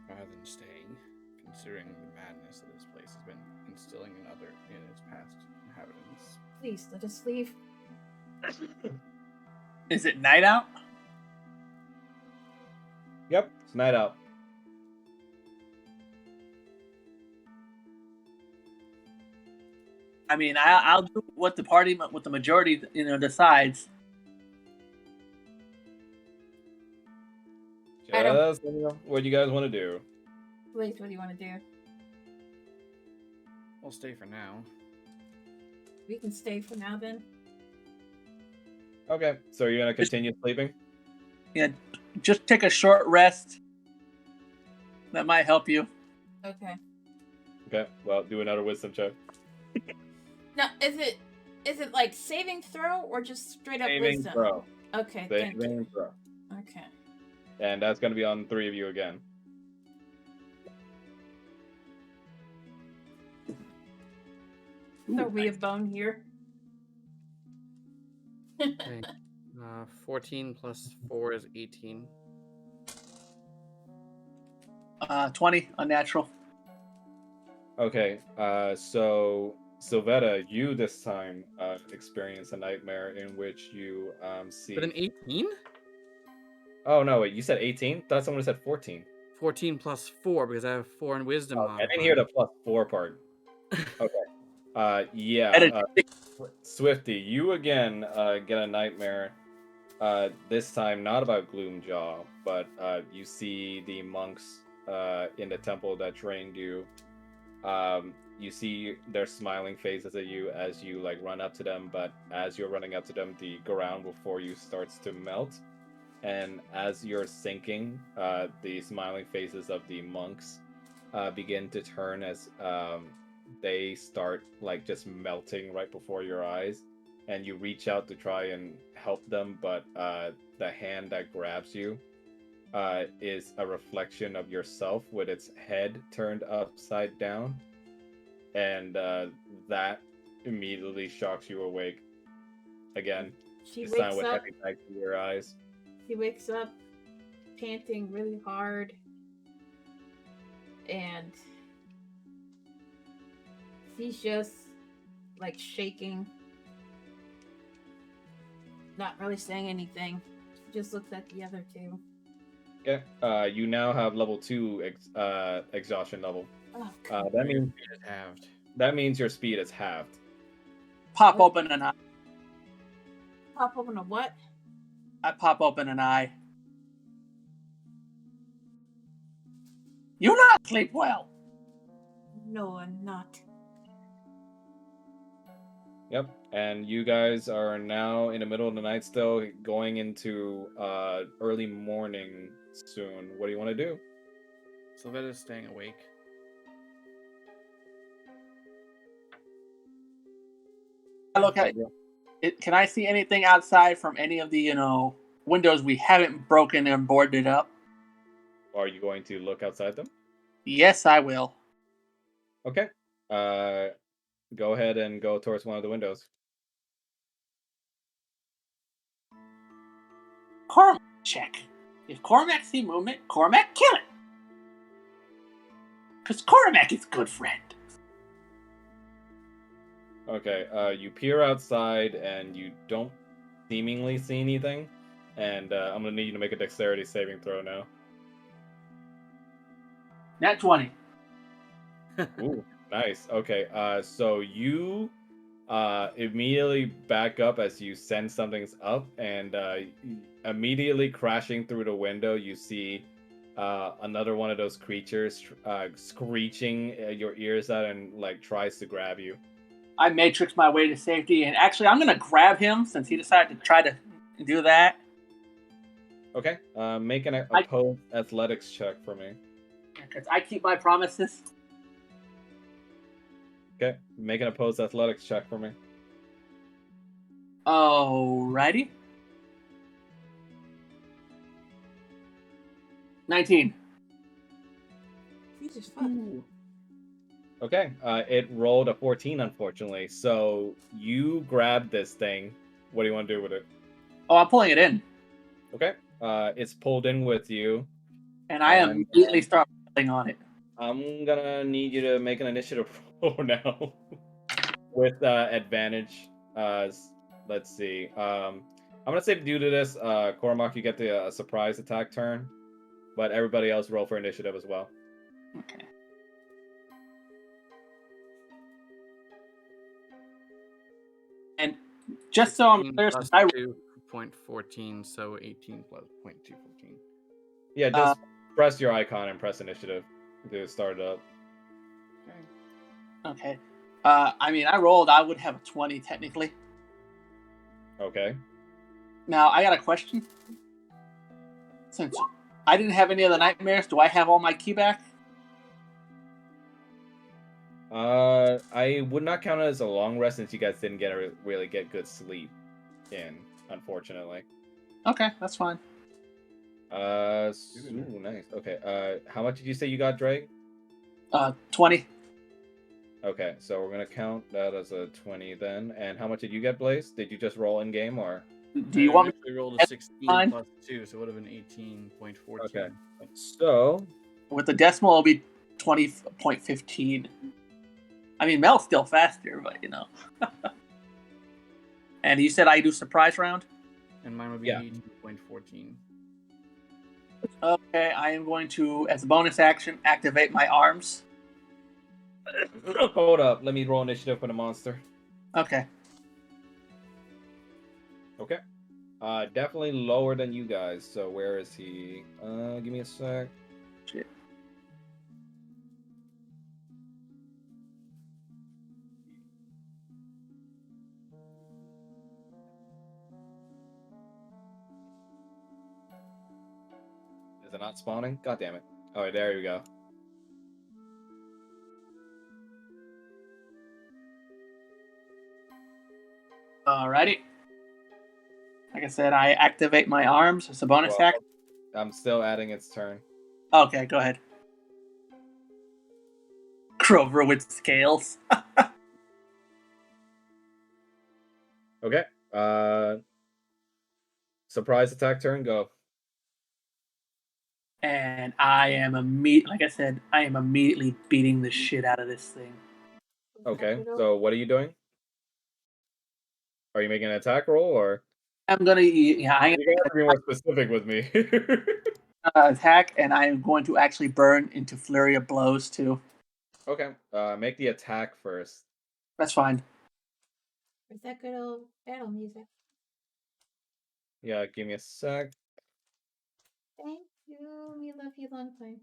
rather than staying, considering the madness that this place has been instilling in its past inhabitants. Please, let us leave. Is it night out? Yep, it's night out. I mean, I'll do what the majority, decides. I don't- Just let me know what you guys want to do. Please, what do you want to do? We'll stay for now. We can stay for now then. Okay, so you're gonna continue sleeping? Yeah, just take a short rest. That might help you. Okay. Okay, well, do another wisdom check. Now, is it like saving throw or just straight up Saving wisdom? throw. Okay, thank you. Saving throw. Okay. And that's gonna be on 3 of you again. So we have bone here. Okay. 14 plus 4 is 18. 20 unnatural. Okay, so Sylvetta, you this time experience a nightmare in which you see. But an 18? Oh no, wait! You said 18? Thought someone said 14. 14 plus 4 because I have 4 in wisdom. I didn't hear the +4 part. Okay. Yeah. Edit. Swifty, you again get a nightmare. This time not about Gloomjaw, but you see the monks in the temple that trained you. You see their smiling faces at you as you like run up to them, but as you're running up to them, the ground before you starts to melt. And as you're sinking, the smiling faces of the monks begin to turn as they start like just melting right before your eyes, and you reach out to try and help them, but the hand that grabs you is a reflection of yourself with its head turned upside down, and that immediately shocks you awake again. She This time wakes with up. heavy bags to your eyes. She wakes up, panting really hard, and she's just like shaking, not really saying anything. She just looks at the other two. Okay. You now have level 2 exhaustion level. Oh, That means It is halved. your speed is halved. Pop open an eye. pop open a what? I pop open an eye. You not sleep well. No, I'm not. Yep. And you guys are now in the middle of the night still, going into early morning soon. What do you want to do? Sylvetta's staying awake. I look at it. Can I see anything outside from any of the windows we haven't broken and boarded up? Are you going to look outside them? Yes, I will. Okay. Go ahead and go towards one of the windows. Cormac check. If Cormac see movement, Cormac kill it. Because Cormac is good friend. Okay. You peer outside and you don't seemingly see anything. And I'm gonna need you to make a dexterity saving throw now. Nat 20. Ooh, nice. Okay. So you immediately back up as you sense something's up, and immediately crashing through the window, you see another one of those creatures screeching your ears out and like tries to grab you. I matrix my way to safety, and actually, I'm gonna grab him since he decided to try to do that. Okay. Make an opposed athletics check for me. Because I keep my promises. Okay. Make an opposed athletics check for me. Alrighty. 19. Jesus fuck. Okay. It rolled a 14, unfortunately. So you grab this thing. What do you want to do with it? Oh, I'm pulling it in. Okay. It's pulled in with you. And I And- immediately start pulling on it. I'm gonna need you to make an initiative roll now with advantage. Let's see. I'm gonna say due to this, Cormac, you get the surprise attack turn, but everybody else roll for initiative as well. Okay. And just so I'm 16 clear, plus I 2.14, so 18 plus 0.214. Yeah, just press your icon and press initiative to start it up. okay. I rolled. I would have a 20 technically. Okay. Now I got a question. Since I didn't have any of the nightmares, do I have all my key back? I would not count it as a long rest since you guys didn't really get good sleep in, unfortunately. Okay, that's fine. Ooh, nice. Okay. How much did you say you got, Drake? 20. Okay, so we're gonna count that as a 20 then. And how much did you get, Blaze? Did you just roll in game or? Do you want me? We rolled a 16 fine. plus 2, so it would have been 18.14. Okay. So With the decimal, it'll be 20.15. I mean, Mel's still faster, but And you said I do surprise round? And mine would be Yeah. 18.14. Okay, I am going to, as a bonus action, activate my arms. hold up, let me roll initiative for the monster. Okay. Okay. Definitely lower than you guys. So where is he? Give me a sec. Shit. Is it not spawning? God damn it. Alright, there you go. Alrighty. Like I said, I activate my arms. It's a bonus Well, action. I'm still adding its turn. Okay, go ahead. Grover with scales. Okay. Surprise attack turn, go. And I am like I said, I am immediately beating the shit out of this thing. Okay, so what are you doing? Are you making an attack roll, or I'm gonna, yeah, I'm you have to be more specific with me? gonna attack, and I am going to actually burn into flurry of blows too. Okay, make the attack first. That's fine. Where's that good old battle music? Yeah, give me a sec. Thank you. We love you long time.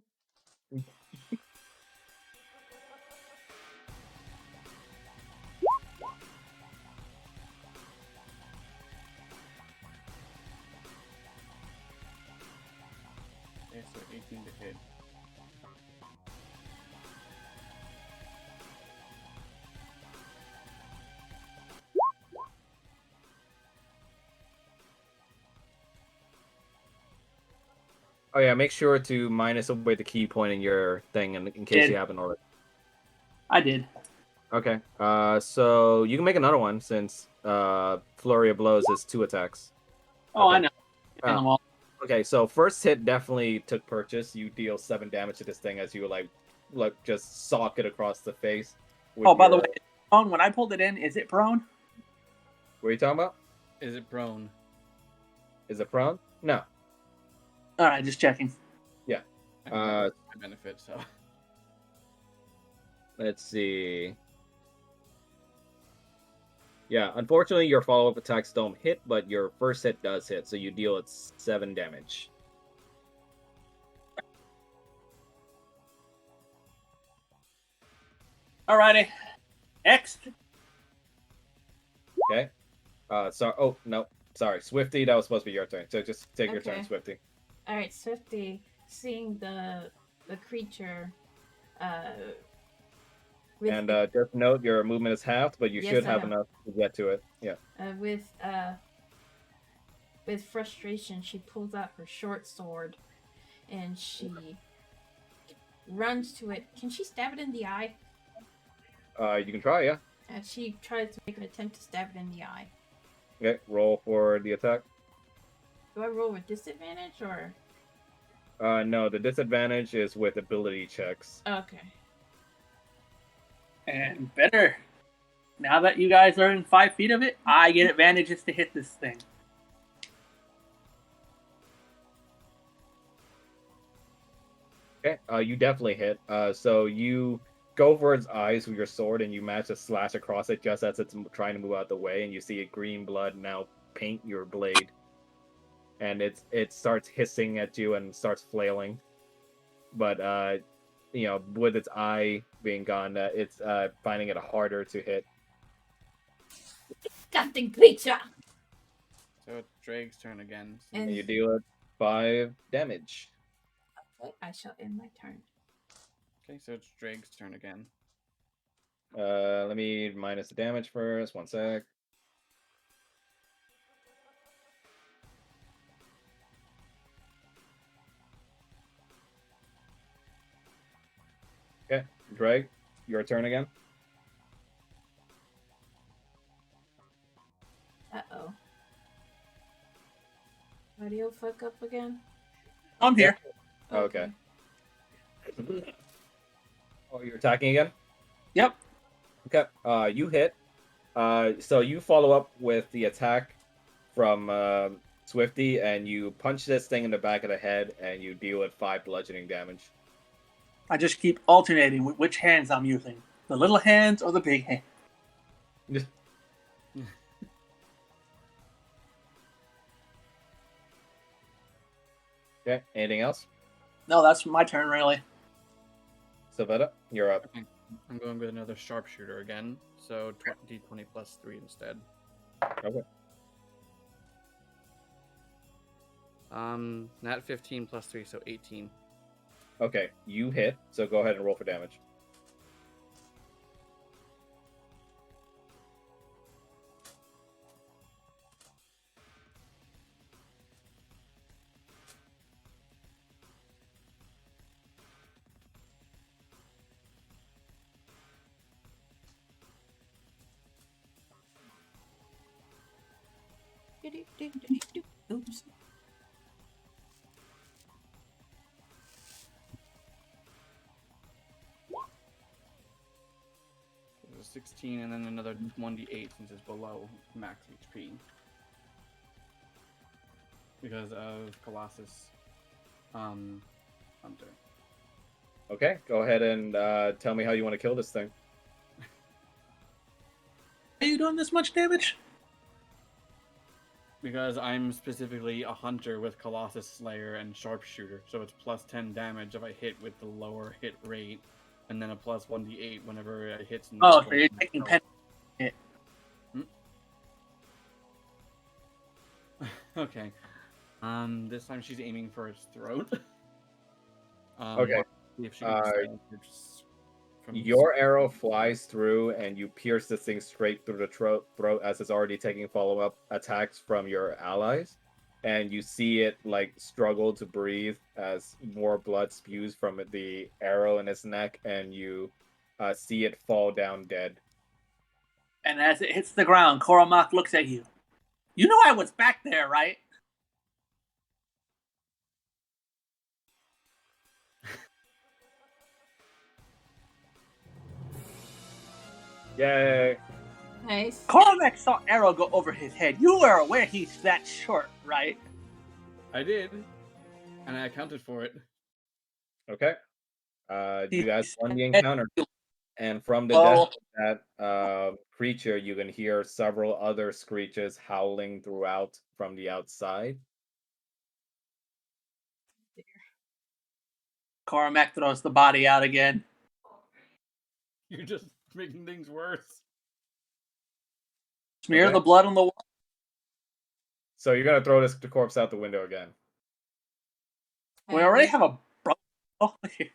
Okay, so 18 to hit. Oh yeah, make sure to minus away the key point in your thing, in case Did. you haven't already. I did. Okay. So you can make another one since flurry of blows is 2 attacks. Oh, Okay. I know. Uh, Them all. Okay, so first hit definitely took purchase. You deal 7 damage to this thing as you like just sock it across the face. with Oh, by the your- way, prone, when I pulled it in, is it prone? What are you talking about? Is it prone? Is it prone? No. All right, just checking. I mean, that was my benefit, so. Let's see. Yeah, unfortunately, your follow-up attacks don't hit, but your first hit does hit, so you deal it 7 damage. Alrighty. Next. Okay. Oh no, sorry, Swifty. That was supposed to be your turn. So just take your turn, Okay. Swifty. All right, Swifty, seeing the creature, with And just note your movement is halved, but you Yes, should I have know. enough to get to it. Yeah. With frustration, she pulls out her short sword, and she runs to it. Can she stab it in the eye? You can try. Yeah. And she tries to make an attempt to stab it in the eye. Okay. Roll for the attack. Do I roll with disadvantage or? No, the disadvantage is with ability checks. Okay. And better. Now that you guys are in 5 feet of it, I get advantages to hit this thing. Okay. You definitely hit. So you go for its eyes with your sword, and you manage to slash across it just as it's trying to move out the way, and you see a green blood now paint your blade, and it starts hissing at you and starts flailing. But with its eye being gone, it's finding it harder to hit. Disgusting creature! So it's Drake's turn again. And- And you deal it 5 damage. Okay, I shall end my turn. Okay, so it's Drake's turn again. Let me minus the damage first. 1 sec. Okay, Drake, your turn again. Uh-oh. Audio fuck up again? I'm here. Okay. Oh, you're attacking again? Yep. Okay. You hit. So you follow up with the attack from Swifty, and you punch this thing in the back of the head, and you deal it 5 bludgeoning damage. I just keep alternating with which hands I'm using. The little hands or the big hand. Okay. Anything else? No, that's my turn, really. Savetta, you're up. I'm going with another sharpshooter again, so d20 plus 3 instead. Okay. Nat 15 plus 3, so 18. Okay, you hit, so go ahead and roll for damage. Oops. There's a 16 and then another 1d8 since it's below max HP. Because of Colossus Hunter. Okay, go ahead and tell me how you want to kill this thing. Are you doing this much damage? Because I'm specifically a hunter with Colossus Slayer and Sharpshooter, so it's plus 10 damage if I hit with the lower hit rate, and then a plus 1d8 whenever it hits. Oh, so you're taking pen. Okay. This time she's aiming for its throat. Okay. See if she can from Your arrow flies through and you pierce this thing straight through the throat as it's already taking follow-up attacks from your allies. And you see it like struggle to breathe as more blood spews from the arrow in its neck, and you see it fall down dead. And as it hits the ground, Koromak looks at you. You know I was back there, right? Yay! Nice. Koromak saw arrow go over his head. You were aware he's that short, right? I did, and I accounted for it. Okay. You guys He's- won the encounter. And from the death of that creature, you can hear several other screeches howling throughout from the outside. Koromak throws the body out again. You're just making things worse. Smear Okay. the blood on the wall. So you're gonna throw the corpse out the window again. We already have a broken here.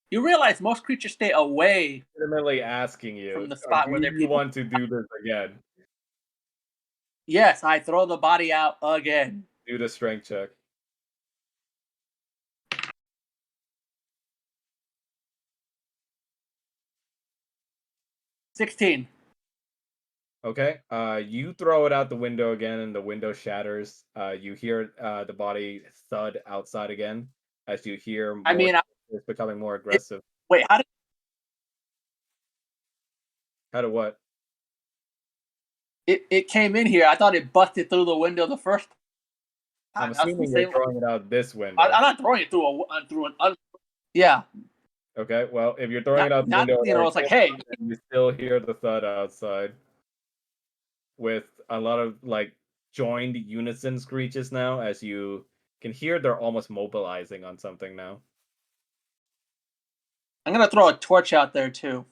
You realize most creatures stay away Legitimately asking you, from the spot where do they're you people. want to do this again? Yes, I throw the body out again. Do the strength check. $16. Okay. You throw it out the window again, and the window shatters. You hear the body thud outside again as you hear more. I mean, it's becoming more aggressive. wait, how did How to what? it came in here? I thought it busted through the window the first time. I'm That's the assuming same- you're throwing it out this window. I'm not throwing it through an. Yeah, Okay, well, if you're throwing it out the not window, it's like, hey, and you still hear the thud outside with a lot of like joined unison screeches now, as you can hear they're almost mobilizing on something now. I'm gonna throw a torch out there too.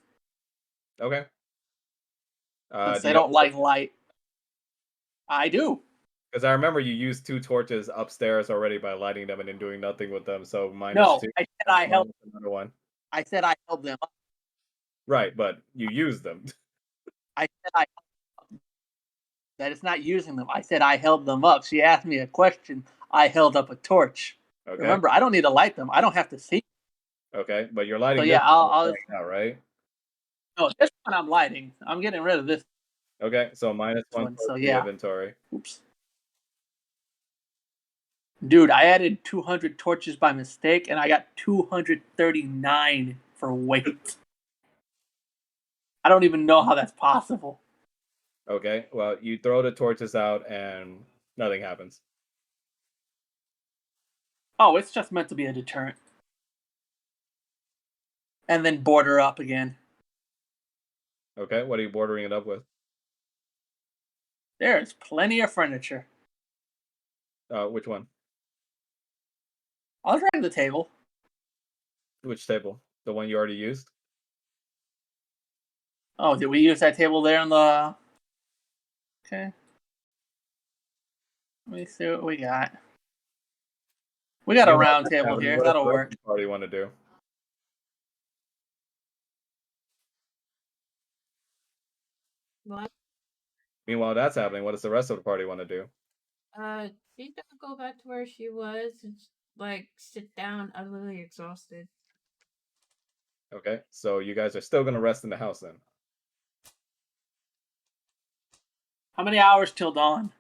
Okay. Since they don't like light. I do. Because I remember you used 2 torches upstairs already by lighting them and then doing nothing with them. So -2. No, I said I held. Another one. I said I held them up. Right, but you used them. I said I. That it's not using them. I said I held them up. She asked me a question. I held up a torch. Okay. Remember, I don't need to light them. I don't have to see. Okay, but you're lighting. So yeah, this I'll right now, right? No, this one I'm lighting. I'm getting rid of this. Okay, so -1 one, for so the yeah. inventory. Oops. Dude, I added 200 torches by mistake, and I got 239 for weight. I don't even know how that's possible. Okay, well, you throw the torches out and nothing happens. Oh, it's just meant to be a deterrent. And then border up again. Okay, what are you bordering it up with? There's plenty of furniture. Which one? I'll drag the table. Which table? The one you already used? Oh, did we use that table there in the... Okay. Let me see what we got. We got a round table here. That'll work. What do you want to do? What? Meanwhile, that's happening. What does the rest of the party want to do? She's gonna go back to where she was and like sit down, utterly exhausted. Okay, so you guys are still gonna rest in the house then. How many hours till dawn?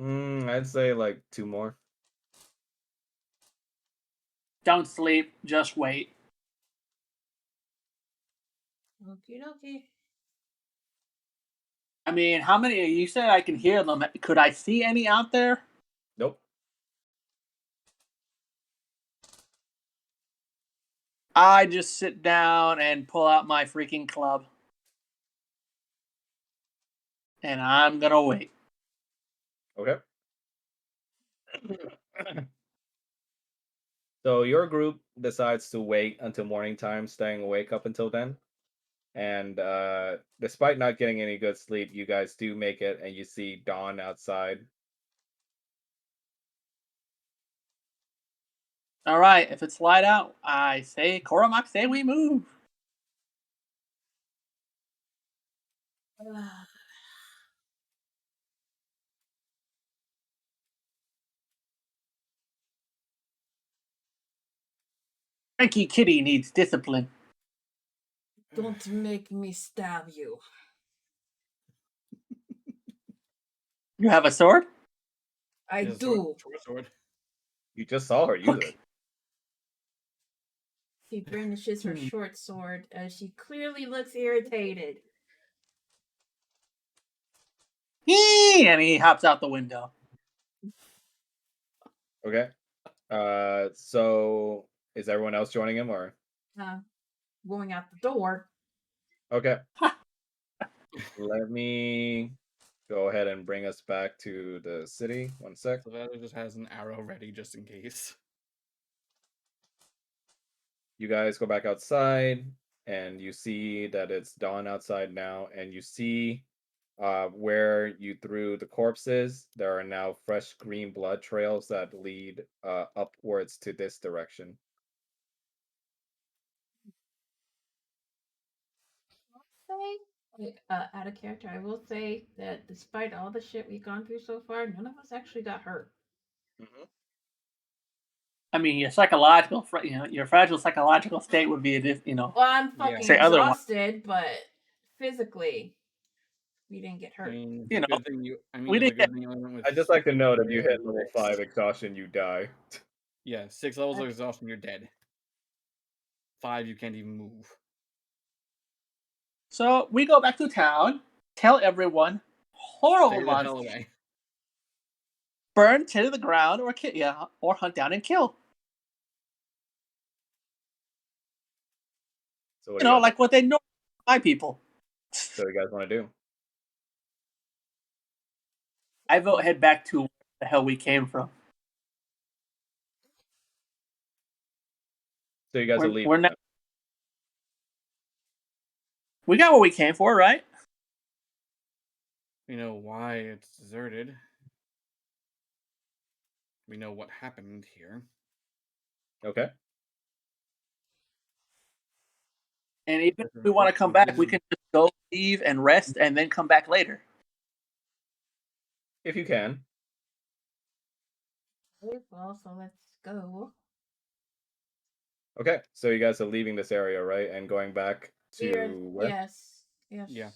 I'd say like 2 more. Don't sleep. Just wait. Okie dokie. I mean, how many? You said I can hear them. Could I see any out there? Nope. I just sit down and pull out my freaking club. And I'm gonna wait. Okay. So your group decides to wait until morning time, staying awake up until then. And despite not getting any good sleep, you guys do make it, and you see dawn outside. All right, if it's light out, I say, Koromak, say we move. Frankie Kitty needs discipline. Don't make me stab you. You have a sword? I Is a do. short sword. You just saw her use Okay. it. She brandishes her Hmm. short sword as she clearly looks irritated. And he hops out the window. Okay. So is everyone else joining him, or Going out the door. okay? Let me go ahead and bring us back to the city. 1 sec. Savannah just has an arrow ready just in case. You guys go back outside, and you see that it's dawn outside now, and you see where you threw the corpses, there are now fresh green blood trails that lead upwards to this direction. Out of character, I will say that despite all the shit we've gone through so far, none of us actually got hurt. Mm-hmm. I mean, your psychological, your fragile psychological state would be, Well, I'm Yeah. fucking say otherwise. exhausted, but physically, we didn't get I hurt. mean, You know, good thing you. I mean, we it's a didn't good thing you only went with. I'd just like to 6 note if you hit rather level than 5 6. exhaustion, you die. Yeah, 6 levels of exhaustion, you're dead. 5, you can't even move. So we go back to town, tell everyone, horrible Stay the hell monsters, away. burn to the ground, or kill, or hunt down and kill. So what You do you know, guys, like what they know my people. so what do you guys want to do? I vote head back to where the hell we came from. So you guys are leaving. We're not. We got what we came for, right? We know why it's deserted. We know what happened here. Okay. And even if we want to come back, we can just go, leave, and rest, and then come back later. If you can. Okay, well, so let's go. Okay. So you guys are leaving this area, right? And going back to where? Yes. Yes. Yeah.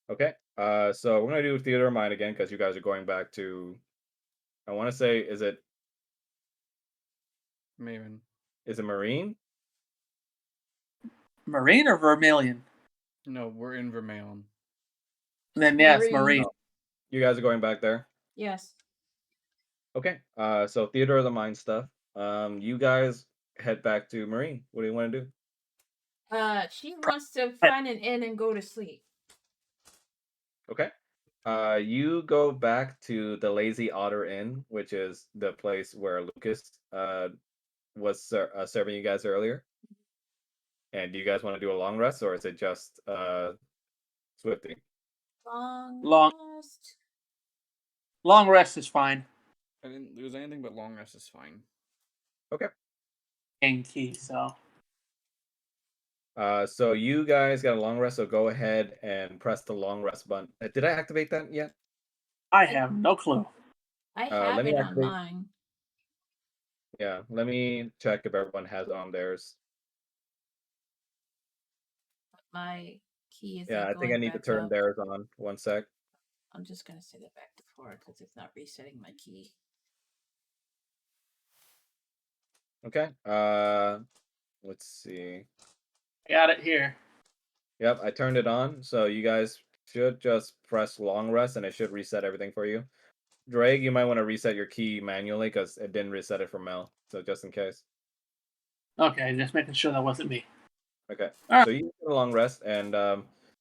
Okay. So we're gonna do theater of mind again because you guys are going back to. I want to say, is it Maven. Marine? Marine or Vermilion? No, we're in Vermilion. Then yes, Marine. Marine. You guys are going back there. Yes. Okay. So theater of the mind stuff. You guys head back to Marine. What do you want to do? She wants to find an inn and go to sleep. Okay. You go back to the Lazy Otter Inn, which is the place where Lucas was serving you guys earlier. And do you guys want to do a long rest, or is it just Swifty? Long rest is fine. I didn't lose anything, but long rest is fine. Okay. And key, so. So you guys got a long rest, so go ahead and press the long rest button. Did I activate that yet? I have no clue. I have let me it on activate. mine. Yeah, let me check if everyone has it on theirs. My key is Yeah, I think I need to turn theirs on. 1 sec. I'm just gonna send it back to 4 because it's not resetting my key. Okay. Let's see. I got it here. Yep, I turned it on, so you guys should just press long rest, and it should reset everything for you. Drake, you might want to reset your key manually because it didn't reset it for Mel. So just in case. Okay, just making sure that wasn't me. Okay. All right. So you get a long rest, and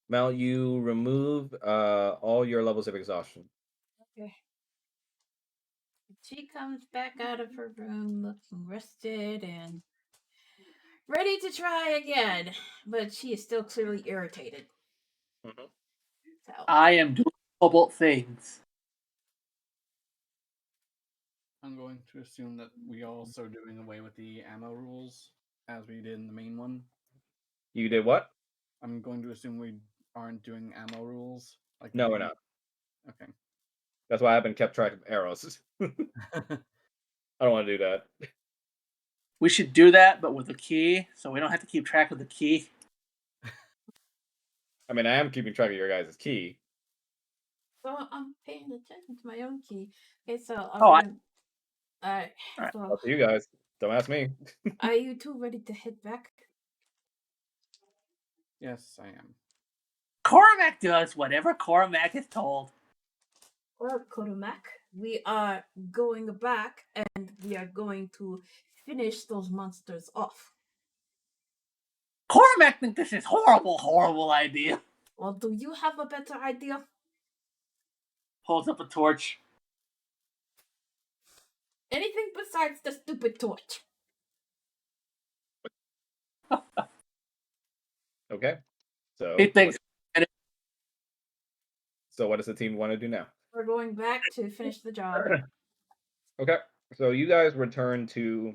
Mel, you remove all your levels of exhaustion. Okay. She comes back out of her room looking rested and ready to try again, but she is still clearly irritated. Mhm. So I am doing cobalt things. I'm going to assume that we also doing away with the ammo rules as we did in the main one. You did what? I'm going to assume we aren't doing ammo rules like No, we we're did. not. Okay. That's why I haven't kept track of arrows. I don't want to do that. We should do that, but with a key, so we don't have to keep track of the key. I mean, I am keeping track of your guys' key. I'm paying attention to my own key. Okay, so Oh, Alright, Alright. so Up to you guys. Don't ask me. are you two ready to head back? Yes, I am. Cormac does whatever Cormac is told. Well, Korumak, we are going back and we are going to finish those monsters off. Cormac thinks this is horrible idea. Well, do you have a better idea? Holds up a torch. Anything besides the stupid torch? Okay. So, He thinks what does the team want to do now? We're going back to finish the job. Okay. So you guys return to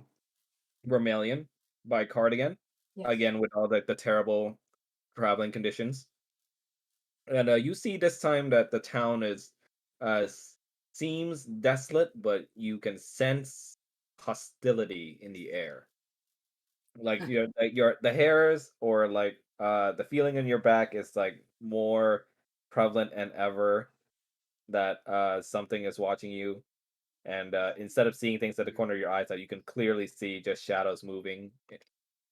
Vermilion by card again. Yes. Again with all the terrible traveling conditions. And you see this time that the town is seems desolate, but you can sense hostility in the air. Like the hairs or like the feeling in your back is like more prevalent than ever that something is watching you. And instead of seeing things at the corner of your eyes, that you can clearly see just shadows moving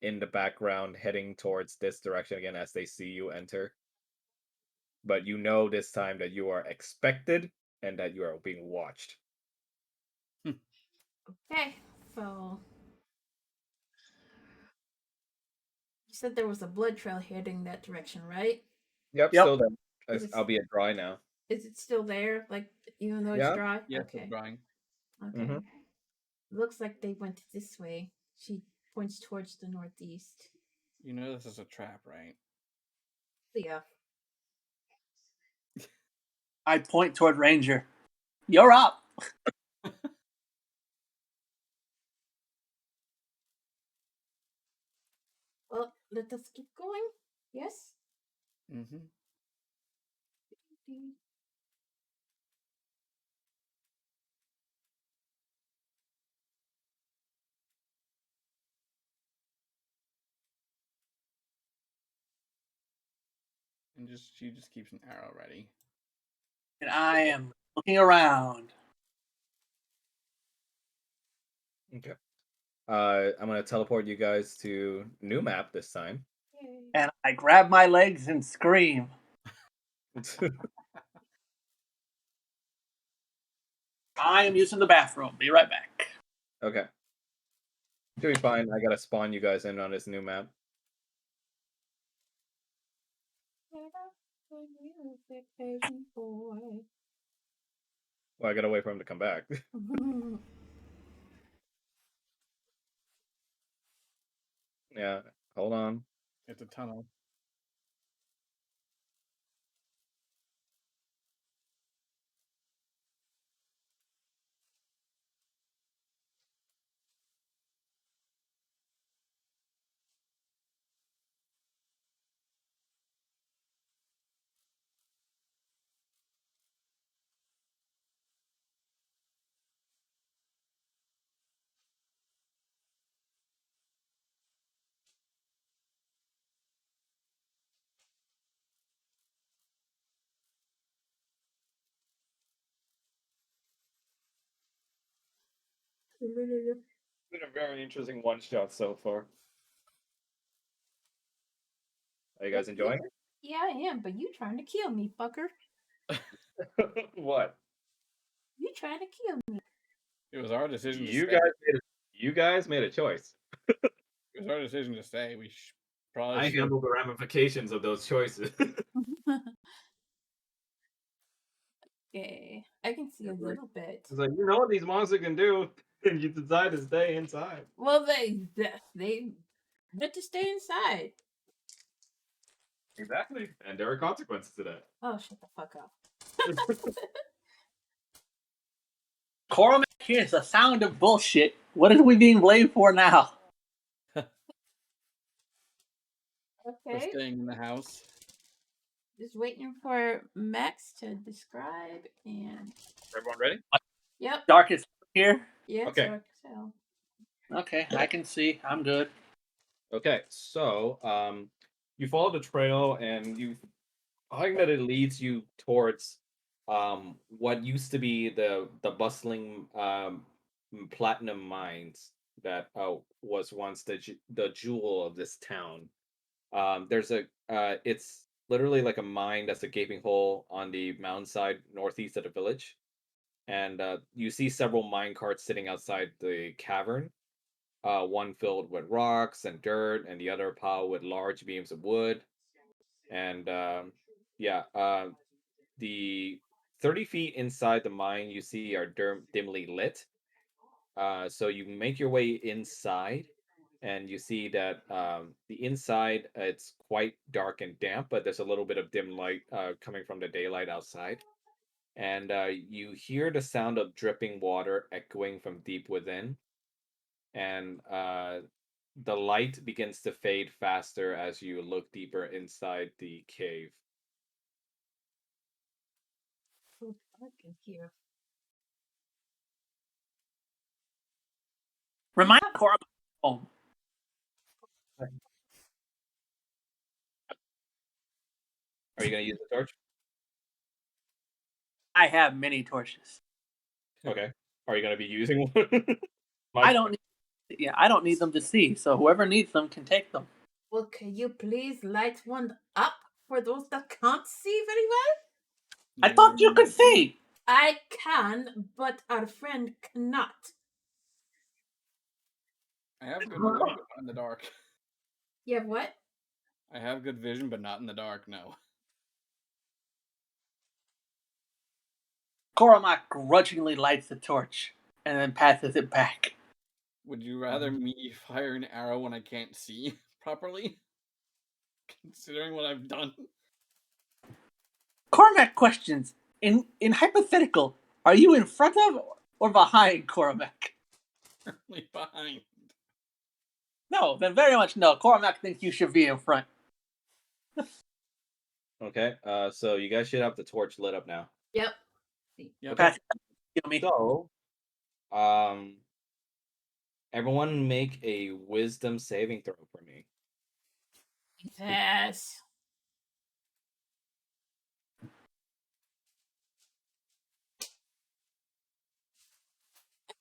in the background, heading towards this direction again as they see you enter. But you know this time that you are expected and that you are being watched. Okay, so you said there was a blood trail heading that direction, right? Yep, Yep. still there. Is it- I'll be at dry now. Is it still there? Like, even though it's Yeah. dry? Yes, Okay. it's drying. Okay. Mhm. Looks like they went this way. She points towards the northeast. You know this is a trap, right? Yeah. I point toward Ranger. You're up. Well, let us keep going. Yes? Mm-hmm. And she just keeps an arrow ready. And I am looking around. Okay. I'm gonna teleport you guys to new map this time. Yay. And I grab my legs and scream. I am using the bathroom. Be right back. Okay. Should be fine. I gotta spawn you guys in on this new map. Well, I gotta wait for him to come back. Yeah. Hold on. It's a tunnel. It's been a very interesting one shot so far. Are you guys enjoying Yeah, I am, but you trying to kill me, fucker. it? What? You trying to kill me. It was our decision to You stay. guys made a choice. It was our decision to stay. We probably I should. handle the ramifications of those choices. Okay, I can see a little bit. It's like, you know what these monsters can do, and you decide to stay inside. Well, they meant to stay inside. Exactly. And there are consequences to that. Oh, shut the fuck up. Cormac hears the sound of bullshit. What are we being blamed for now? For Okay, staying in the house. just waiting for Max to describe and. Everyone ready? Yep. Darkest here. Yeah, Okay. dark as hell. Okay, I can see. I'm good. Okay, so you follow the trail and you find that it leads you towards what used to be the bustling platinum mines that was once the jewel of this town. There's a it's literally like a mine that's a gaping hole on the mountainside northeast of the village, and you see several mine carts sitting outside the cavern. One filled with rocks and dirt, and the other piled with large beams of wood. And yeah, the 30 feet inside the mine you see are dimly lit. So you make your way inside, and you see that the inside it's quite dark and damp, but there's a little bit of dim light coming from the daylight outside. And you hear the sound of dripping water echoing from deep within. And the light begins to fade faster as you look deeper inside the cave. So dark in here. Remind Cormac home. Are you going to use the torch? I have many torches. Okay. Are you going to be using one? I don't need. Yeah, I don't need them to see. So whoever needs them can take them. Well, can you please light one up for those that can't see very well? I thought you could see. I can, but our friend cannot. I have good vision, but not in the dark. You have what? I have good vision, but not in the dark. No. Cormac grudgingly lights the torch and then passes it back. Would you rather me fire an arrow when I can't see properly? Considering what I've done. Cormac questions. In hypothetical, are you in front of or behind Cormac? Currently behind. No, then very much no. Cormac thinks you should be in front. Okay. So you guys should have the torch lit up now. Yep. Yep. Pass it back. Kill me. So, everyone make a wisdom saving throw for me. Yes.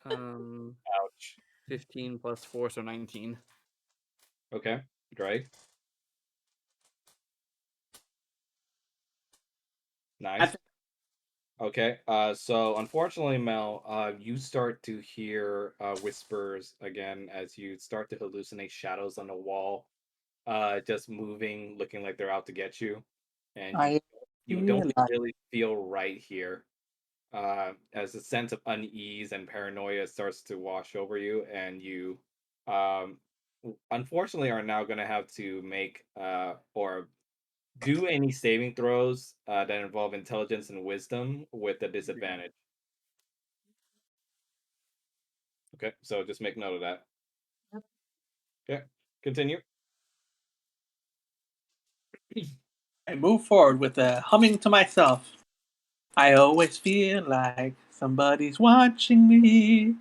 Ouch. 15 plus 4, so 19. Okay. Drake. Nice. Okay. So unfortunately, Mel, you start to hear whispers again as you start to hallucinate shadows on the wall, just moving, looking like they're out to get you, and you don't really feel right here. As a sense of unease and paranoia starts to wash over you, and you, unfortunately, are now going to have to make or do any saving throws that involve intelligence and wisdom with a disadvantage. Okay, so just make note of that. Yep. Okay, continue. I move forward with a humming to myself. I always feel like somebody's watching me.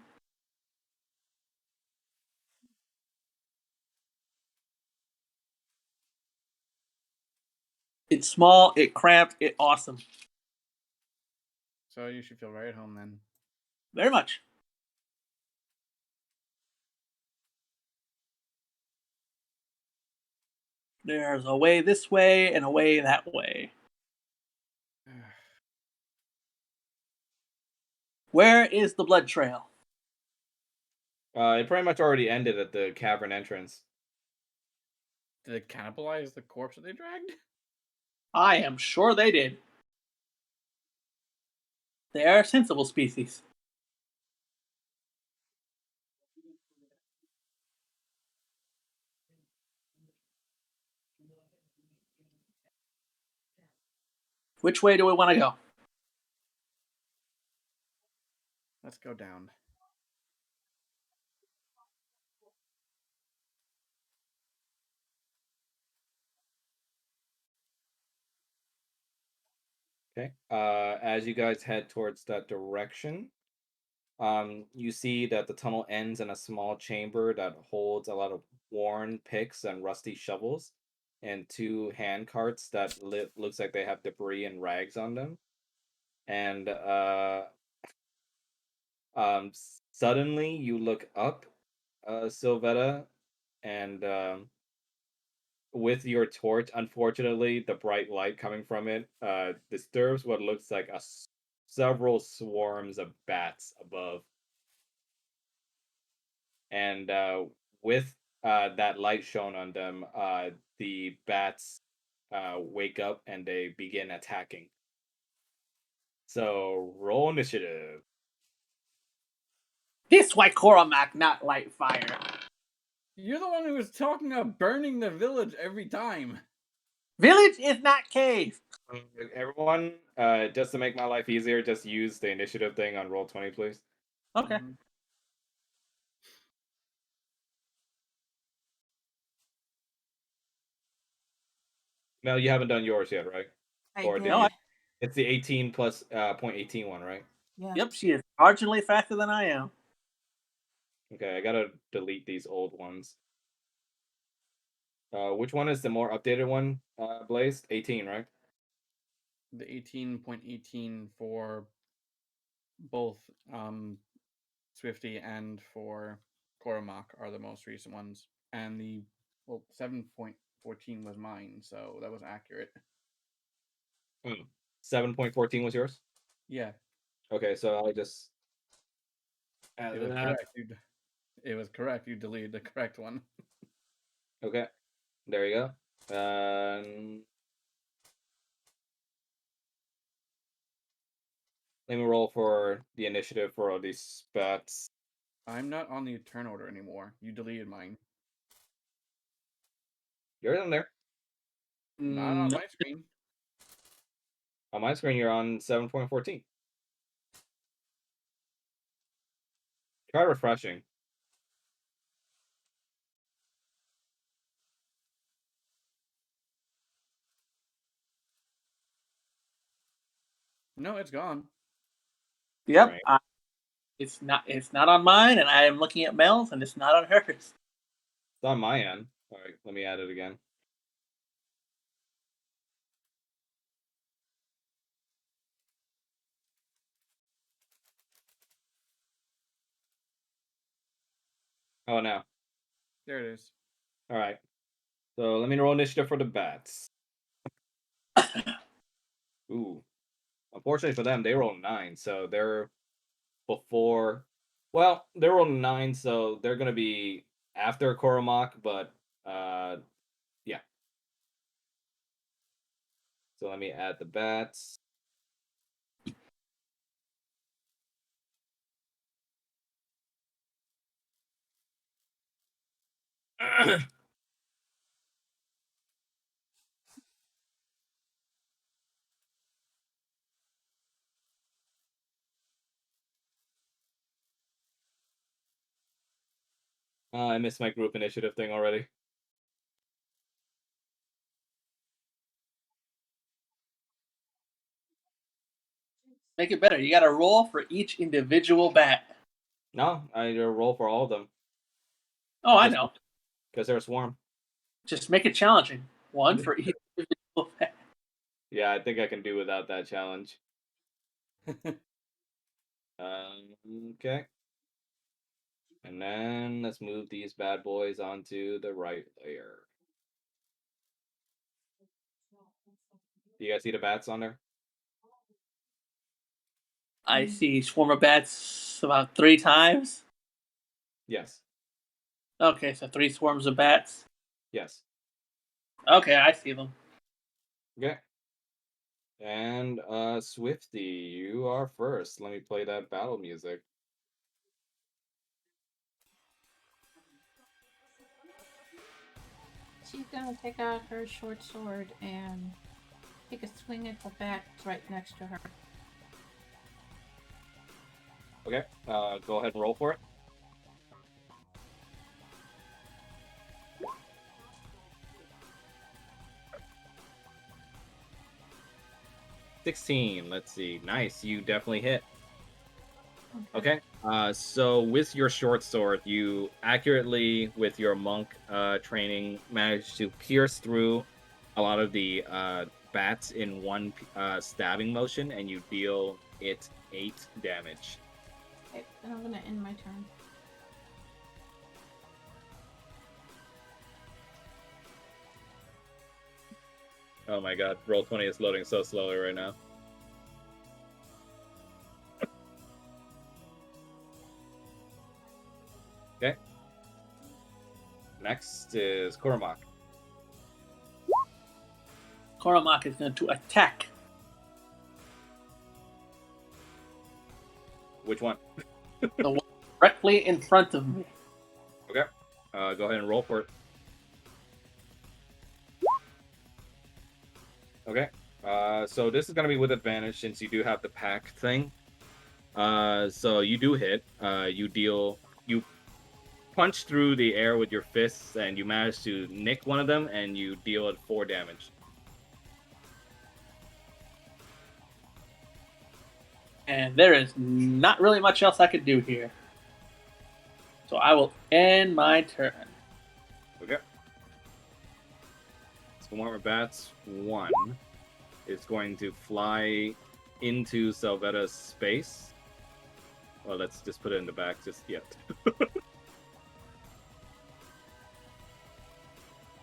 It's small, it cramped, it awesome. So you should feel right at home then. Very much. There's a way this way and a way that way. Where is the blood trail? It pretty much already ended at the cavern entrance. Did it cannibalize the corpse that they dragged? I am sure they did. They are a sensible species. Which way do we want to go? Let's go down. Okay. As you guys head towards that direction, you see that the tunnel ends in a small chamber that holds a lot of worn picks and rusty shovels, and two hand carts that looks like they have debris and rags on them. And suddenly you look up, Sylvetta, and with your torch, unfortunately, the bright light coming from it disturbs what looks like several swarms of bats above. And with that light shown on them, the bats wake up and they begin attacking. So roll initiative. This way, Cormac, not light fire. You're the one who was talking about burning the village every time. Village is not cave. Everyone, just to make my life easier, just use the initiative thing on Roll20, please. Okay. Mel, you haven't done yours yet, right? I Or did. did you? It's the 18 plus 0.18 one, right? Yeah. Yep, she is marginally faster than I am. Okay, I gotta delete these old ones. Which one is the more updated one, Blaze? 18, right? The 18.18 for both Swifty and for Cormac are the most recent ones. And the 7.14 was mine, so that was accurate. 7.14 was yours? Yeah. Okay, so I'll just It was correct. It was correct. You deleted the correct one. Okay, there you go. Let me roll for the initiative for all these spots. I'm not on the turn order anymore. You deleted mine. You're in there. Not on No. my screen. On my screen, you're on 7.14. Try refreshing. No, it's gone. Yep. Right. It's not on mine, and I am looking at Mel's, and it's not on hers. It's on my end. All right, let me add it again. Oh, no. There it is. All right. So let me roll initiative for the bats. Ooh. Unfortunately for them, they rolled 9, so they're before. Well, they're rolling 9, so they're gonna be after Koromak, but yeah. So let me add the bats. I missed my group initiative thing already. Make it better. You got to roll for each individual bat. No, I roll for all of them. Oh, I know. Because they're a swarm. Just make it challenging. One for each individual bat. Yeah, I think I can do without that challenge. Okay. And then let's move these bad boys onto the right layer. Do you guys see the bats on there? I see swarm of bats about 3 times. Yes. Okay, so 3 swarms of bats. Yes. Okay, I see them. Okay. And Swifty, you are first. Let me play that battle music. She's gonna take out her short sword and take a swing at the bat right next to her. Okay. Go ahead and roll for it. $16. Let's see. Nice. You definitely hit. Okay. So with your short sword, you accurately, with your monk training, managed to pierce through a lot of the bats in one stabbing motion, and you deal it 8 damage. Okay, then I'm gonna end my turn. Oh my god, Roll20 is loading so slowly right now. Okay. Next is Cormac. Cormac is going to attack. Which one? The one directly in front of me. Okay. Go ahead and roll for it. Okay. So this is going to be with advantage since you do have the pack thing. So you do hit. You punch through the air with your fists, and you manage to nick one of them, and you deal it 4 damage. And there is not really much else I could do here. So I will end my turn. Okay. Swarm of Bats 1 is going to fly into Salvetta's space. Well, let's just put it in the back just yet.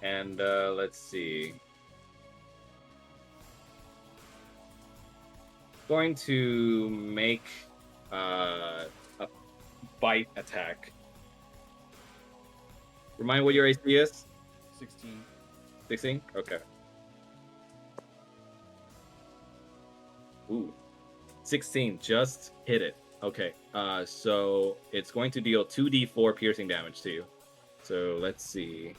And let's see. Going to make a bite attack. Remind what your AC is? 16. 16? Okay. Ooh. 16. Just hit it. Okay. So it's going to deal 2d4 piercing damage to you. So let's see.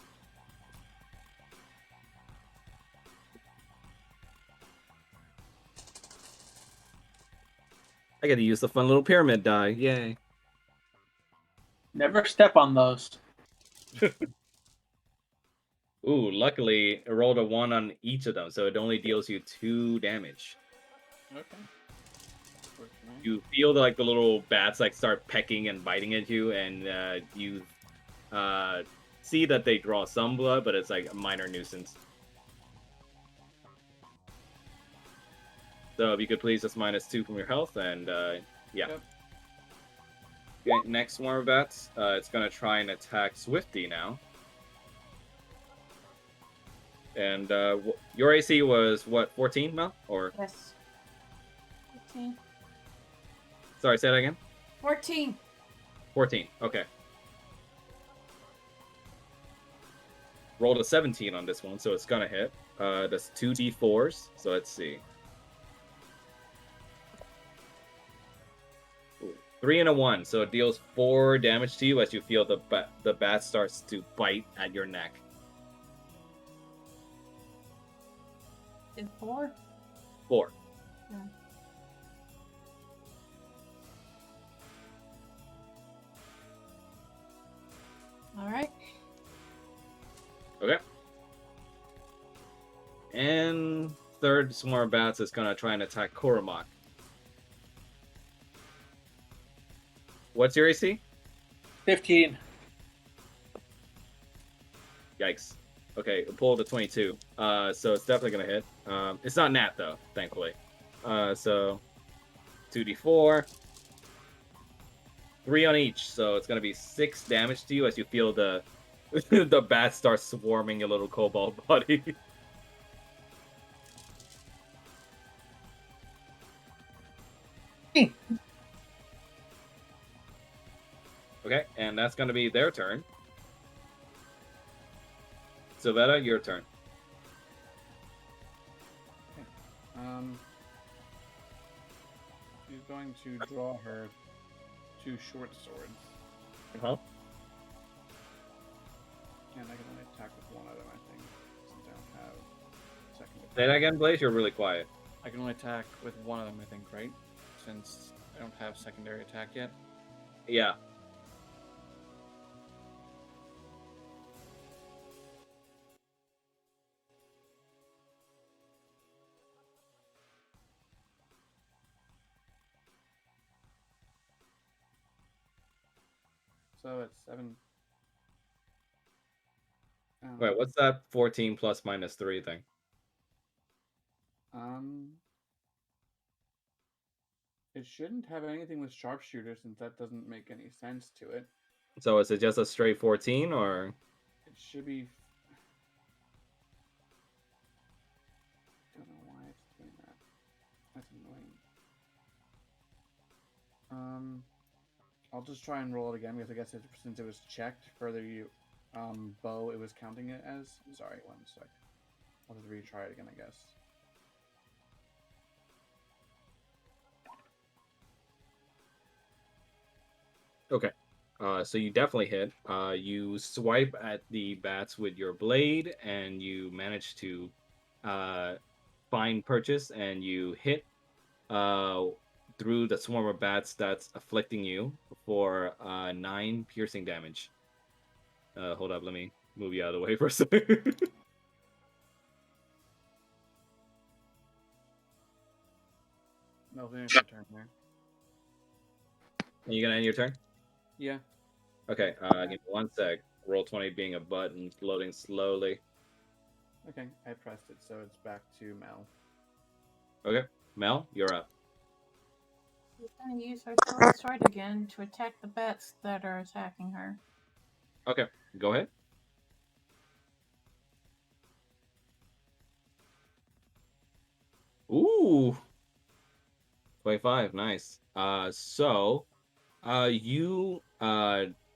I gotta use the fun little pyramid die. Yay. Never step on those. Ooh, luckily, it rolled a 1 on each of them, so it only deals you 2 damage. Okay. Works for me. You feel like the little bats like start pecking and biting at you, and you see that they draw some blood, but it's like a minor nuisance. So if you could please just -2 from your health, and yeah. Yep. Okay, next swarm of bats, it's gonna try and attack Swifty now. And your AC was what, 14, Mel? Or Yes. 14. sorry, say that again. 14. 14. Okay. Rolled a 17 on this one, so it's gonna hit. That's 2d4s. So let's see. Ooh, 3 and a 1, so it deals 4 damage to you as you feel the bat starts to bite at your neck. Did 4? 4. Yeah. Alright. Okay. And third swarm of bats is gonna try and attack Cormac. What's your AC? 15. Yikes. Okay, pull the 22. So it's definitely gonna hit. It's not nat though, thankfully. So 2d4. 3 on each, so it's gonna be 6 damage to you as you feel the the bat starts swarming your little kobold body. Okay, and that's going to be their turn. Sylvetta, your turn. She's going to draw her 2 short swords. Uh-huh. And I can only attack with one of them, I think, since I don't have second attack. Say that again, Blaze. You're really quiet. I can only attack with one of them, I think, right? Since I don't have secondary attack yet. Yeah. So it's 7. Wait, what's that 14 plus minus 3 thing? It shouldn't have anything with sharpshooter since that doesn't make any sense to it. So is it just a straight 14 or? It should be. Don't know why it's doing that. That's annoying. I'll just try and roll it again because I guess since it was checked further you bow, it was counting it as. Sorry, 1 sec. I'll just retry it again, I guess. Okay. So you definitely hit. You swipe at the bats with your blade, and you manage to find purchase, and you hit through the swarm of bats that's afflicting you for 9 piercing damage. Hold up, let me move you out of the way for a second. No, finish your turn there. Are you gonna end your turn? Yeah. Okay, give me 1 sec. Roll 20 being a button, loading slowly. Okay, I pressed it, so it's back to Mel. Okay, Mel, you're up. She's gonna use her short sword again to attack the bats that are attacking her. Okay, go ahead. Ooh, 25, nice. You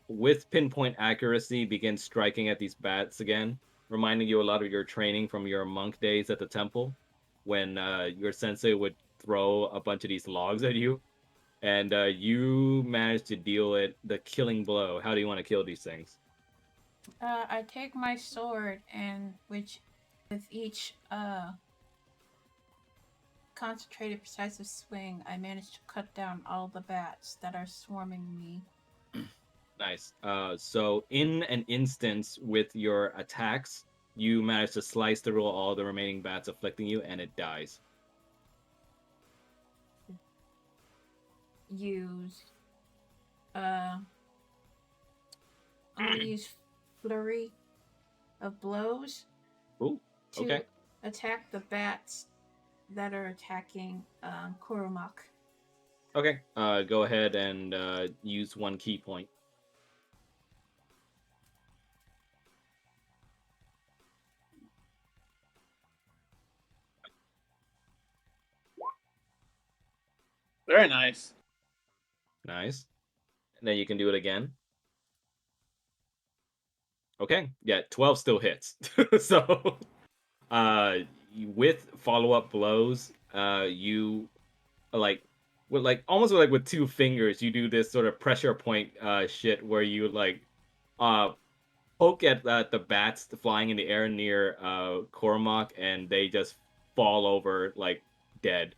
with pinpoint accuracy begin striking at these bats again, reminding you a lot of your training from your monk days at the temple, when your sensei would throw a bunch of these logs at you, and you managed to deal it the killing blow. How do you want to kill these things? I take my sword and with each concentrated precise swing, I manage to cut down all the bats that are swarming me. Nice. So in an instance with your attacks, you manage to slice through all the remaining bats afflicting you, and it dies. I'll use flurry of blows Ooh, to okay. attack the bats that are attacking Kurumak. Okay. Go ahead and use 1 key point. Very nice. Nice. And then you can do it again. Okay. Yeah, 12 still hits. So, with follow-up blows, you almost like with 2 fingers, you do this sort of pressure point shit where you poke at the bats flying in the air near Cormac, and they just fall over like dead.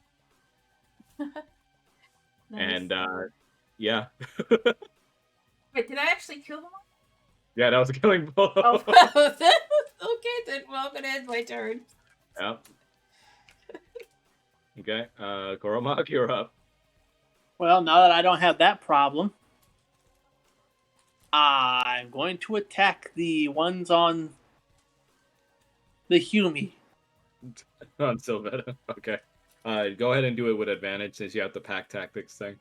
Nice. And yeah. Wait, did I actually kill them all? Yeah, that was a killing blow. Oh, okay, then well, I'm gonna end my turn. Yeah. Okay, Cormac, you're up. Well, now that I don't have that problem, I'm going to attack the ones on the Humi. On Sylvetta. Okay. Go ahead and do it with advantage since you have the pack tactics thing.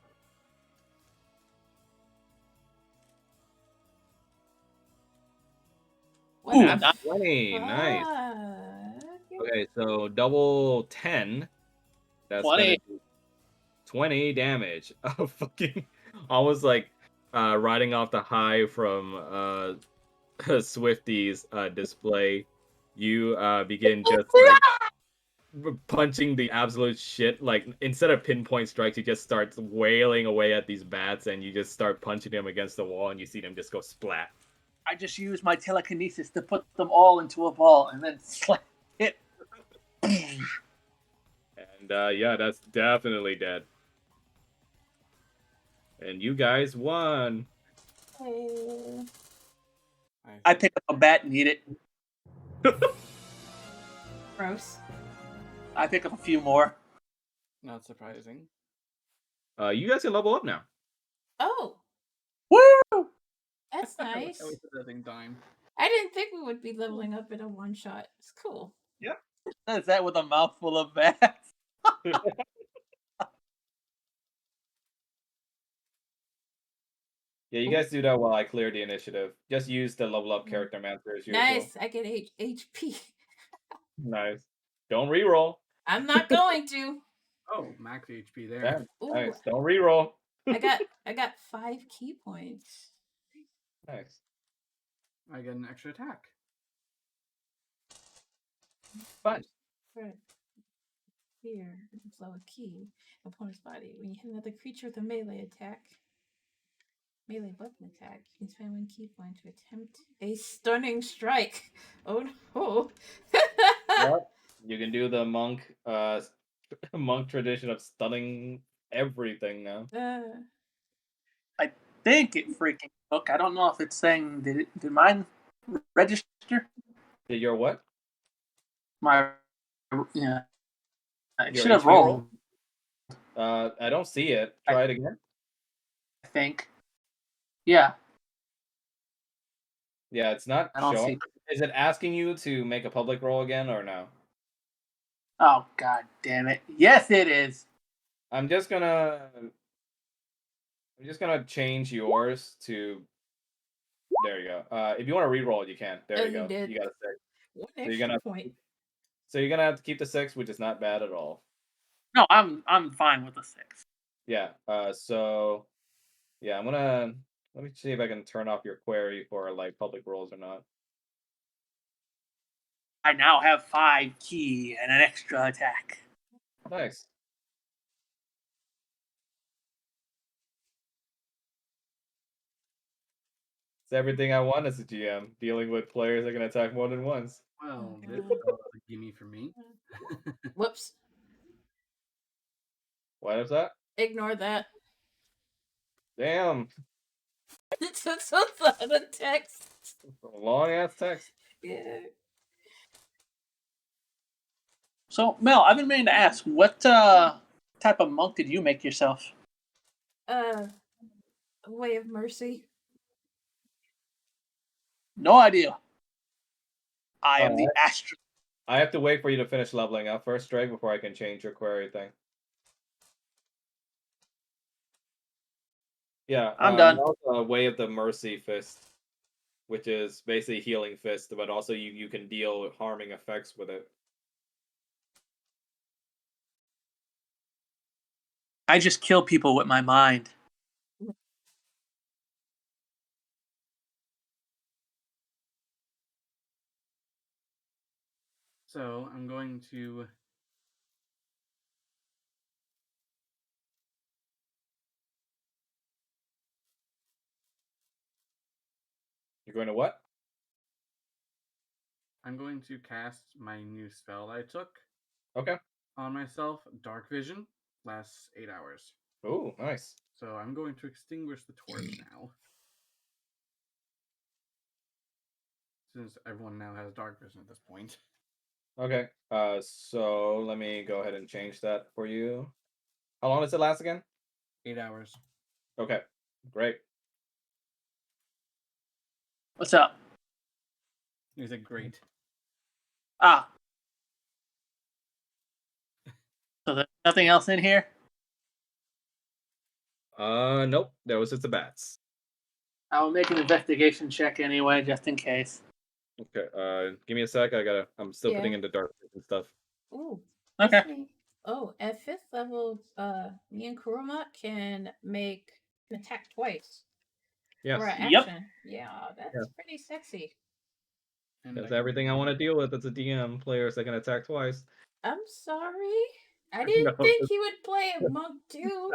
Ooh, That's 20. Nice. Okay, so double 10. That's 20. gonna be 20 damage. Oh, fucking almost like riding off the high from Swifty's display, you begin just like punching the absolute shit. Like instead of pinpoint strikes, you just start wailing away at these bats, and you just start punching them against the wall, and you see them just go splat. I just use my telekinesis to put them all into a ball and then slap it. And yeah, that's definitely dead. And you guys won. Oh. I pick up a bat and eat it. Gross. I pick up a few more. Not surprising. You guys can level up now. Oh, Woo! that's nice. That was the thing time. I didn't think we would be leveling up in a one shot. It's cool. What is that with a mouthful of bats? Yeah, you guys do that while I clear the initiative. Just use the level up character mancer as usual. Nice. I get HP. Nice. Don't reroll. I'm not going to. Oh, max HP there. Yeah, Ooh, nice. Don't reroll. I got 5 key points. Nice. I get an extra attack. Fun. For here, blow a key. Opponent's body. When you hit another creature with a melee button attack, you can spend 1 key point to attempt a stunning strike. Oh no. Yep. You can do the monk tradition of stunning everything now. I think it freaking took. I don't know if it's saying did mine register? Did your what? My yeah. I Your should have HP rolled. I don't see it. Try it again. I think. Yeah. Yeah, it's not I don't showing. see. Is it asking you to make a public roll again or no? Oh god damn it! Yes, it is. I'm just gonna change yours to. There you go. If you want to re-roll it, you can. There you you go. did. You got a 6. 1 So you're extra gonna point. So you're gonna have to keep the 6, which is not bad at all. No, I'm fine with the 6. Yeah. So yeah, I'm gonna let me see if I can turn off your query for like public rolls or not. I now have 5 key and an extra attack. Nice. It's everything I want as a GM, dealing with players that can attack more than once. Well, this God. was a gimme for me. Whoops. What is that? Ignore that. Damn. It's a lot of text. Long ass text. Yeah. So Mel, I've been meaning to ask, what type of monk did you make yourself? Way of Mercy. No idea. I am the astral. I have to wait for you to finish leveling up first, Drake, before I can change your query thing. Yeah, I'm done. Also, Way of the Mercy Fist, which is basically healing fist, but also you can deal harming effects with it. I just kill people with my mind. So I'm going to You're going to what? I'm going to cast my new spell I took Okay. on myself, Dark Vision, lasts 8 hours. Ooh, nice. So I'm going to extinguish the torch now. Since everyone now has Dark Vision at this point. Okay. So let me go ahead and change that for you. How long does it last again? 8 hours. Okay. Great. What's up? Is it great? Ah. So there's nothing else in here? Nope. That was just the bats. I'll make an investigation check anyway, just in case. Okay. Give me a sec. I'm still putting in the dark and stuff. Ooh. Okay. Oh, at 5th level, me and Kuruma can make an attack twice. Yes. For Yep. action. Yeah, that's Yeah. pretty sexy. And That's I- everything I want to deal with as a DM. Players that can attack twice. I'm sorry. I didn't No, think he would play a monk too.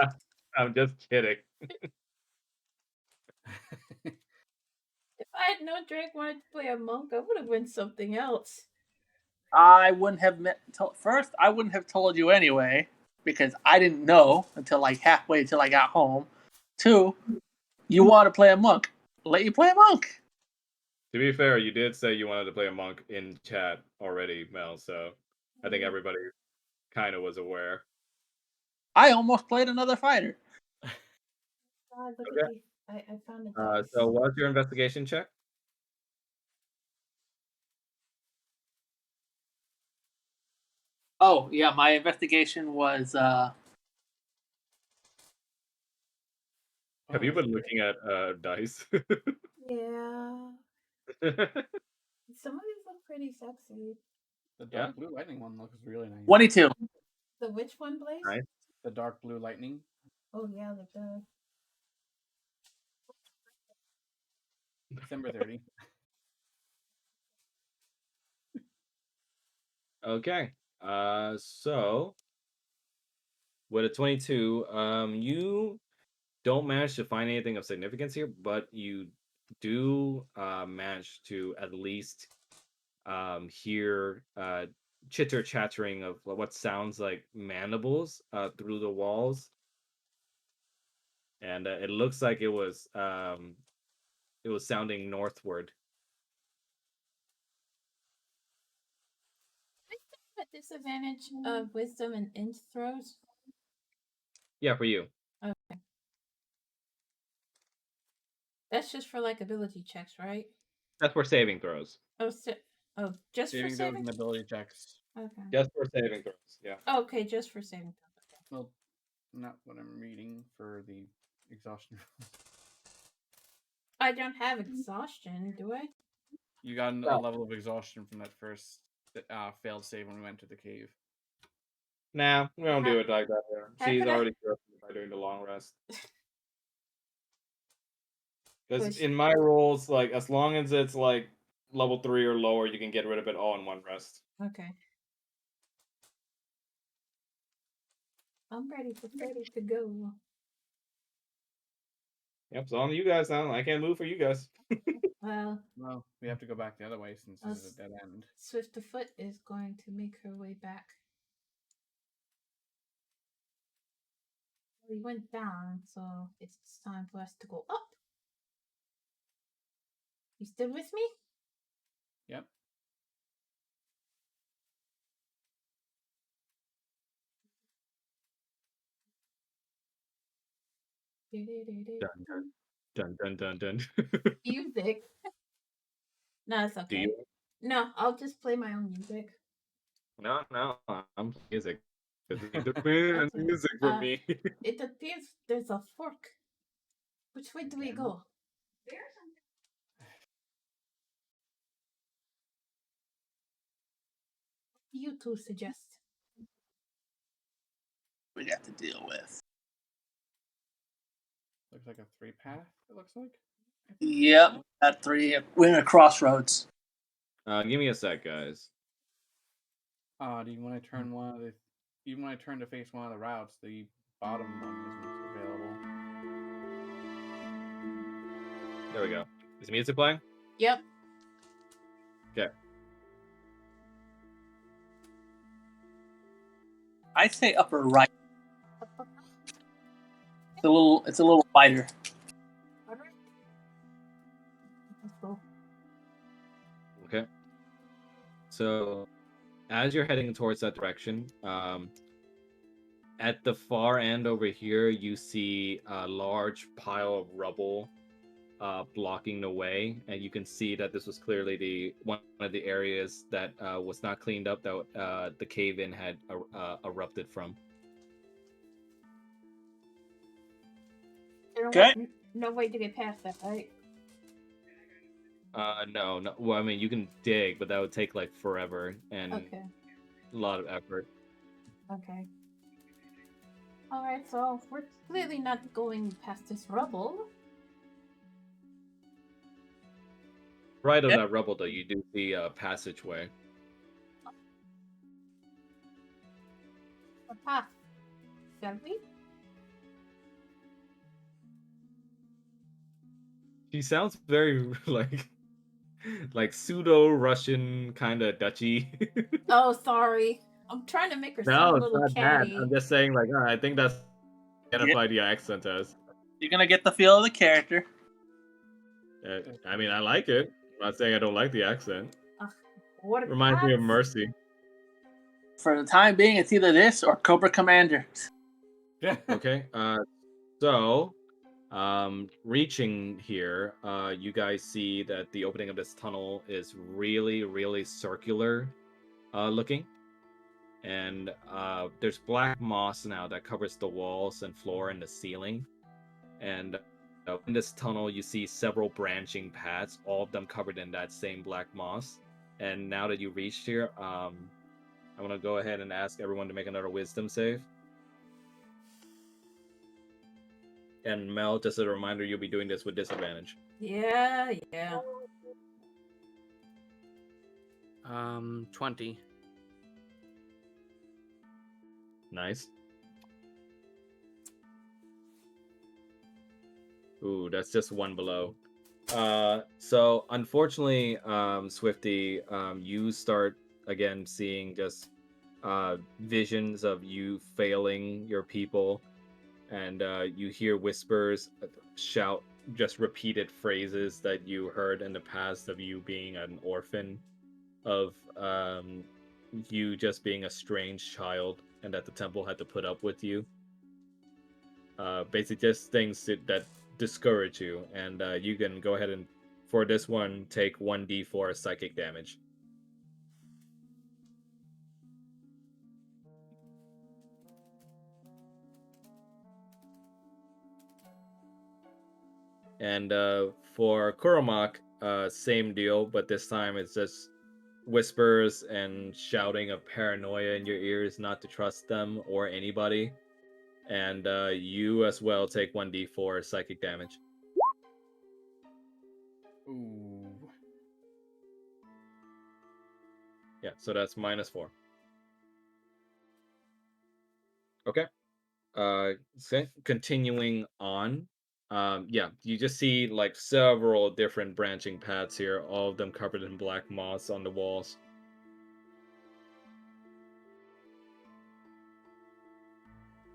I'm just kidding. If I had known Drake wanted to play a monk, I would have went something else. I wouldn't have first. I wouldn't have told you anyway because I didn't know until like halfway till I got home. 2, you want to play a monk? Let you play a monk. To be fair, you did say you wanted to play a monk in chat already, Mel, so I think everybody kind of was aware. I almost played another fighter. God, look Okay. at these. I found a dice. So what's your investigation check? Oh yeah, my investigation was. Have you been looking at dice? Yeah. Some of these look pretty sexy. The Yeah? dark blue lightning one looks really nice. 22. The which one, Blaze? Nice. The dark blue lightning. Oh yeah, that does. December 30. Okay. So with a 22, you don't manage to find anything of significance here, but you do manage to at least hear chitter chattering of what sounds like mandibles through the walls, and it looks like it was sounding northward. At disadvantage of wisdom and int throws. Yeah, for you. Okay. That's just for like ability checks, right? That's for saving throws. Oh, just Saving for throws saving. and ability checks. Okay. Just for saving throws. Yeah. Okay, just for saving throws. Okay. Well, not what I'm reading for the exhaustion. I don't have exhaustion, do I? You got a No. level of exhaustion from that first failed save when we went to the cave. Nah, we don't do it like that. There. How She's could I- already by doing the long rest. Because Push. in my rules, like as long as it's like level 3 or lower, you can get rid of it all in one rest. Okay. I'm ready to go. Yep, it's on you guys now. I can't move for you guys. Well, Well, we have to go back the other way since this is a dead end. Swift of Foot is going to make her way back. We went down, so it's time for us to go up. You still with me? Yep. Dun dun dun dun. Music. No, it's Do okay. you? No, I'll just play my own music. No, I'm music. Because it depends Okay. music for me. It appears there's a fork. Which way do we Again? go? You two suggest. We got to deal with. Looks like a 3-path, it looks like. Yep, at 3. We're in a crossroads. Give me a sec, guys. Do you want to turn one of the... Even when I turn to face one of the routes, the bottom one isn't available. There we go. Is the music playing? Yep. Okay. I say upper right. It's a little wider. Alright. Let's go. Okay. So, as you're heading towards that direction, at the far end over here, you see a large pile of rubble blocking the way, and you can see that this was clearly the one of the areas that was not cleaned up that the cave-in had erupted from. Okay. No way to get past that, right? No. Well, I mean, you can dig, but that would take like forever and Okay. a lot of effort. Okay. Alright, so we're clearly not going past this rubble. Right of Yeah. that rubble, though, you do see a passageway. The path. Shall we? She sounds very like pseudo Russian kind of Dutchy. Oh, sorry. I'm trying to make her sound No, a it's little not bad. catty. I'm just saying, like, I think that's Yeah. identify the accent as. You're gonna get the feel of the character. I mean, I like it. I'm not saying I don't like the accent. What Reminds me of paths? Mercy. For the time being, it's either this or Cobra Commander. Okay. So, reaching here, you guys see that the opening of this tunnel is really, really circular, looking, and there's black moss now that covers the walls and floor and the ceiling, and in this tunnel you see several branching paths, all of them covered in that same black moss. And now that you reached here, I'm gonna go ahead and ask everyone to make another wisdom save. And Mel, just a reminder, you'll be doing this with disadvantage. Yeah. 20. Nice. Ooh, that's just one below. So unfortunately, Swifty, you start again seeing just visions of you failing your people, and you hear whispers shout just repeated phrases that you heard in the past of you being an orphan, of you just being a strange child, and that the temple had to put up with you. Basically, just things that discourage you, and you can go ahead and, for this one, take 1d4 psychic damage. And for Kuromak, same deal, but this time it's just whispers and shouting of paranoia in your ears not to trust them or anybody. And you as well take 1d4 psychic damage. Ooh. Yeah, so that's -4. Okay. Continuing on. Yeah, you just see like several different branching paths here, all of them covered in black moss on the walls.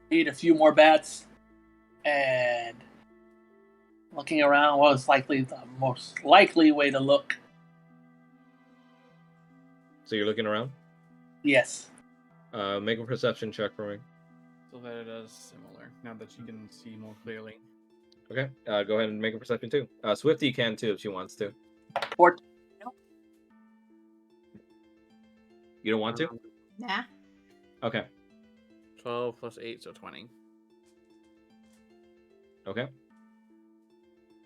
Need a few more bats, and looking around was likely the most likely way to look. So you're looking around? Yes. Make a perception check for me. So that it is similar, now that you can see more clearly. Okay, go ahead and make a perception too. Swifty can too if she wants to. 14. You don't want to? Nah. Okay. 12 plus 8, so 20. Okay.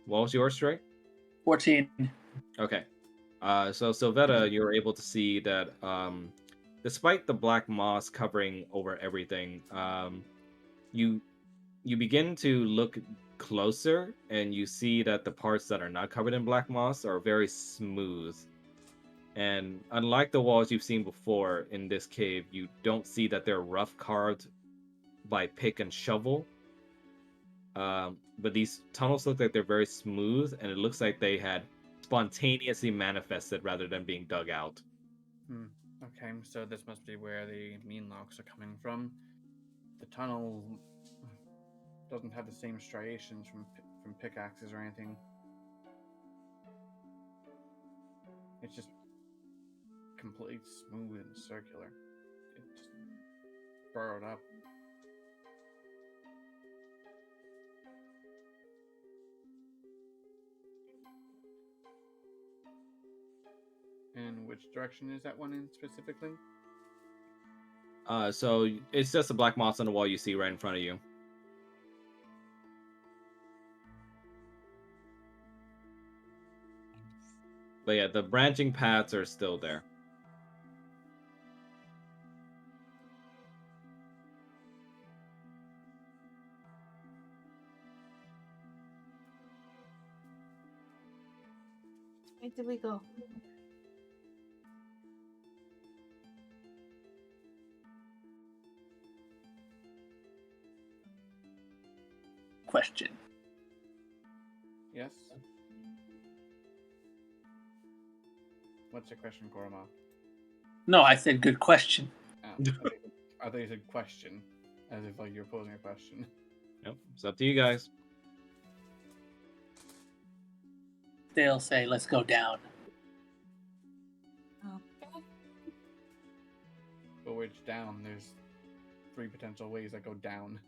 What was yours, Trey? 14. Okay. So Sylvetta, you're able to see that despite the black moss covering over everything, you begin to look closer and you see that the parts that are not covered in black moss are very smooth. And unlike the walls you've seen before in this cave, you don't see that they're rough carved by pick and shovel. But these tunnels look like they're very smooth, and it looks like they had spontaneously manifested rather than being dug out. Okay, so this must be where the mean locks are coming from. The tunnel doesn't have the same striations from pickaxes or anything. It's just completely smooth and circular. It just burrowed up. And which direction is that one in specifically? So it's just a black moss on the wall you see right in front of you. But yeah, the branching paths are still there. Where did we go? Question. Yes. What's your question, Koroma? No, I said good question. Oh, I thought you said question, as if like you're posing a question. Yep, it's up to you guys. They'll say, "Let's go down." Okay. But which down? There's 3 potential ways that go down.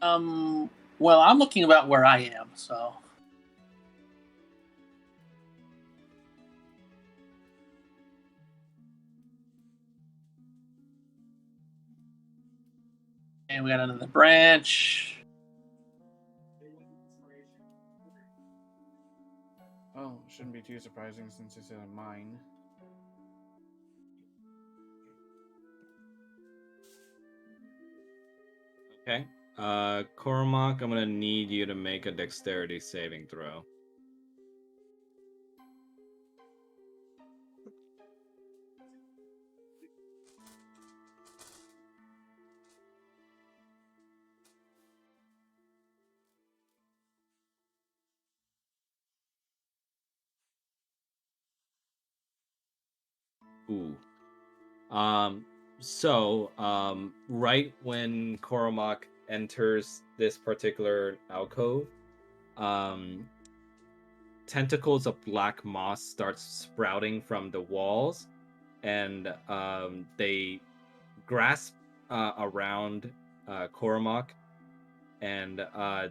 Well, I'm looking about where I am, so. And we got another branch. Oh, shouldn't be too surprising since it's in a mine. Okay. Cormac, I'm gonna need you to make a dexterity saving throw. Ooh. Right when Cormac enters this particular alcove, tentacles of black moss starts sprouting from the walls, and they grasp around Cormac, and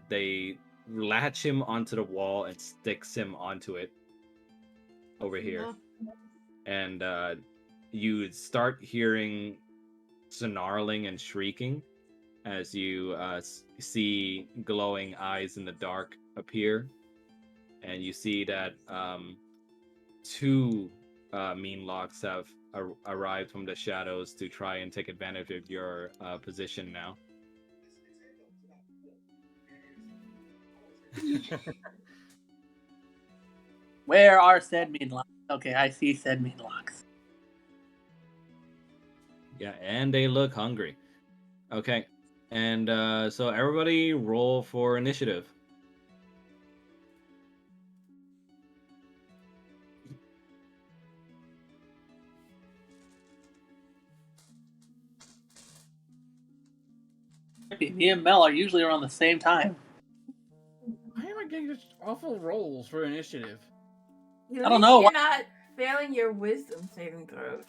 they latch him onto the wall and sticks him onto it over here. And you start hearing snarling and shrieking as you see glowing eyes in the dark appear, and you see that 2 mean locks have arrived from the shadows to try and take advantage of your position now. Where are said mean locks? Okay, I see said mean locks. Yeah, and they look hungry. Okay, and so everybody roll for initiative. Me and Mel are usually around the same time. Why am I getting such awful rolls for initiative? At I don't least know. you're not failing your wisdom saving throws.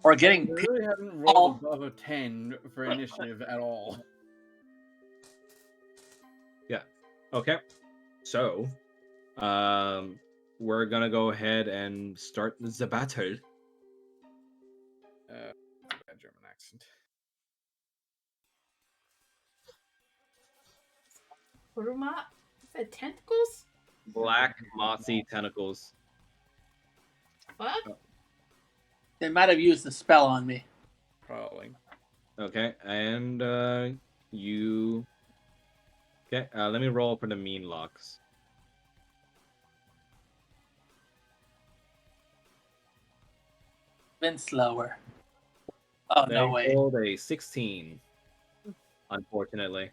Or I getting really haven't Oh. rolled above a 10 for initiative at all. Yeah. Okay. So, we're gonna go ahead and start the battle. Bad German accent. Kuruma? Is that tentacles? Black mossy tentacles. Fuck? They might have used the spell on me. Probably. Okay, and you. Okay, let me roll for the mean locks. Been slower. Oh, They no way. rolled a 16. Unfortunately.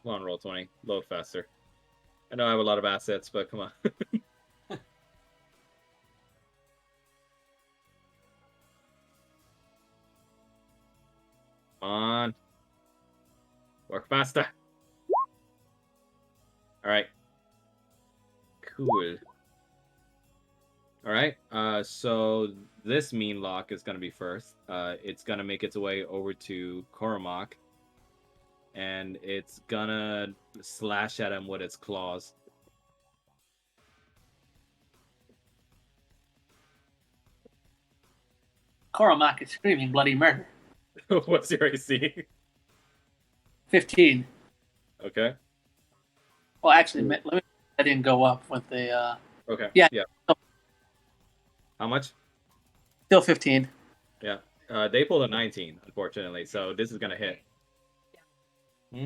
Come on, roll 20. Load faster. I know I have a lot of assets, but come on. Come on. Work faster. All right. Cool. All right. So this mean lock is gonna be first. It's gonna make its way over to Cormac, and it's gonna slash at him with its claws. Cormac is screaming bloody murder. What's your AC? 15. Okay. Well, actually, let me. I didn't go up with the. Okay. Yeah. Yeah. How much? Still 15. Yeah. They pulled a 19, unfortunately, so this is gonna hit. Hmm?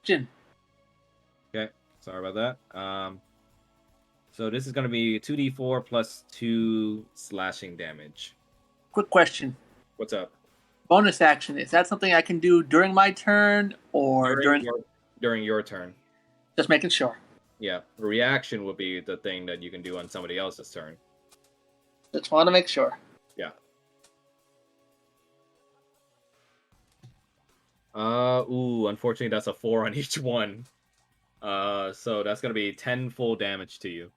Jin. Okay. Sorry about that. So this is gonna be 2d4 plus 2 slashing damage. Quick question. What's up? Bonus action. Is that something I can do during my turn or during? During your turn. Just making sure. Yeah. Reaction will be the thing that you can do on somebody else's turn. Just want to make sure. Yeah. Unfortunately that's a 4 on each one. So that's gonna be 10 full damage to you.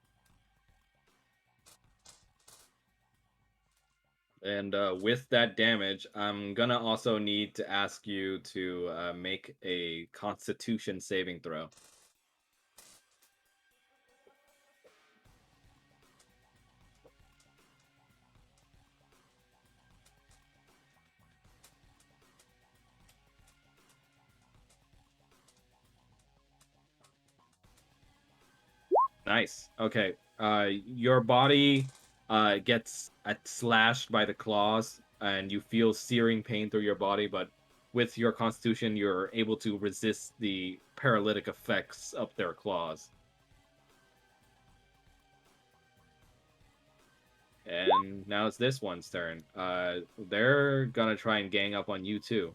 And with that damage, I'm gonna also need to ask you to make a Constitution saving throw. Nice. Okay. Your body gets slashed by the claws, and you feel searing pain through your body. But with your constitution, you're able to resist the paralytic effects of their claws. And now it's this one's turn. They're gonna try and gang up on you too.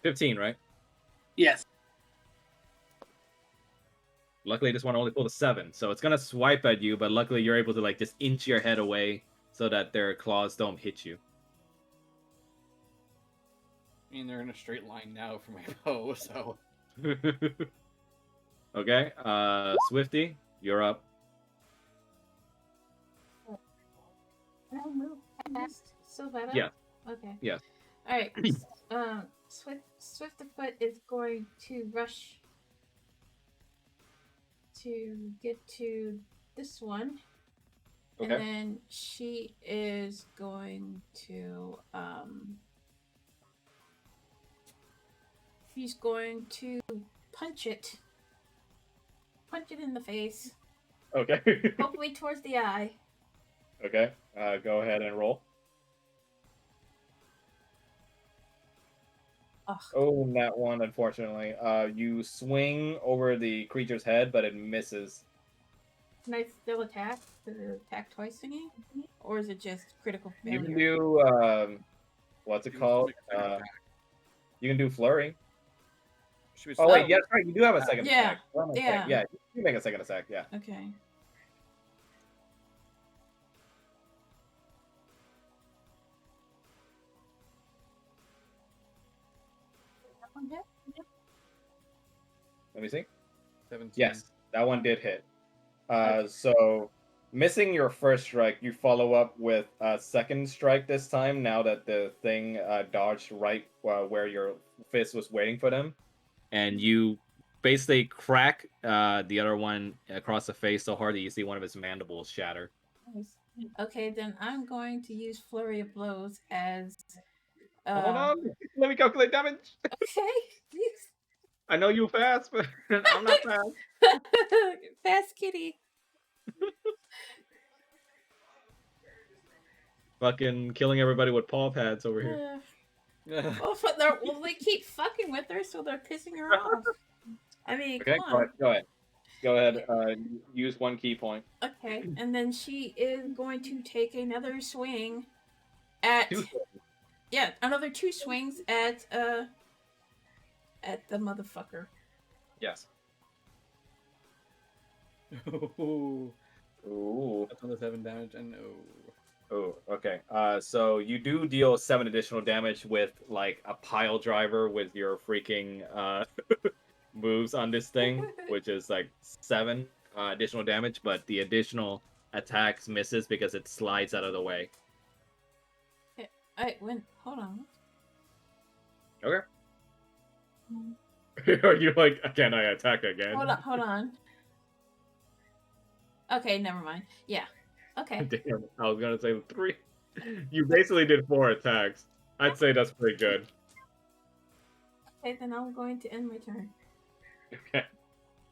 15, right? Yes. Luckily, this one only pulled a 7, so it's gonna swipe at you. But luckily, you're able to like just inch your head away so that their claws don't hit you. I mean, they're in a straight line now for my bow, so. Okay, Swifty, you're up. Can I move past Sylvetta? Yeah. Okay. Yeah. All right. Swift the Foot is going to rush to get to this one, Okay. and then she is going to she's going to punch it in the face, Okay. hopefully towards the eye. Okay. Go ahead and roll. Ugh. Oh, that one, unfortunately. You swing over the creature's head, but it misses. Can I still attack? Does it attack twice thingy? Or is it just critical You failure? can do what's it You can called? still make a second attack. You can do flurry. Should we Oh still- wait, yes, right. You do have a second Yeah, attack. One yeah. attack. Yeah, you make a second attack. Yeah. Okay. That one hit? Let me see. 17. Yes, that one did hit. So missing your first strike, you follow up with a second strike this time. Now that the thing dodged right where your fist was waiting for them, and you basically crack the other one across the face so hard that you see one of his mandibles shatter. Nice. Okay, then I'm going to use Flurry of Blows as. Hold on, let me calculate damage. Okay, please. I know you fast, but I'm not fast. Fast kitty. Fucking killing everybody with paw pads over here. Well, they keep fucking with her, so they're pissing her off. I mean, Okay, come on. Go ahead. Use one key point. Okay, and then she is going to take another swing at. Another 2 swings at the motherfucker. Yes. Ooh. Ooh. That's another 7 damage, and Oh, okay. So you do deal 7 additional damage with like a pile driver with your freaking moves on this thing, which is like 7 additional damage, but the additional attacks misses because it slides out of the way. Hold on. Okay. You're like, can I attack again? Hold on. Okay, never mind. Yeah. Okay. Damn, I was gonna say 3. You basically did 4 attacks. I'd say that's pretty good. Okay, then I'm going to end my turn. Okay.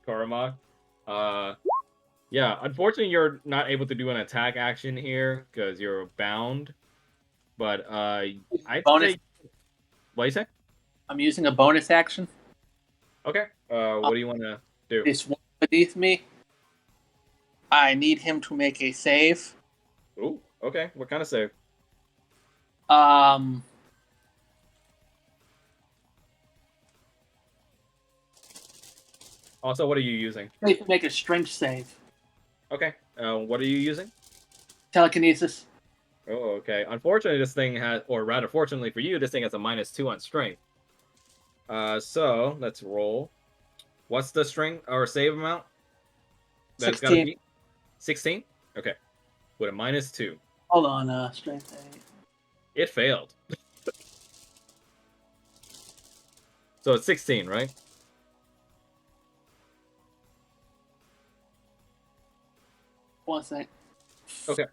Koromak. Yeah, unfortunately you're not able to do an attack action here because you're bound. But I'd Bonus. say what do you say? I'm using a bonus action. Okay. What do you want to do? This one beneath me. I need him to make a save. Ooh, okay. What kind of save? Also, what are you using? Need to make a strength save. Okay. What are you using? Telekinesis. Oh, okay. Unfortunately, this thing has, or rather, fortunately for you, this thing has a -2 on strength. So let's roll. What's the strength or save amount? That's 16. gotta be 16. Okay, with a -2. Hold on, strength 8. It failed. So it's 16, right? One sec. Okay.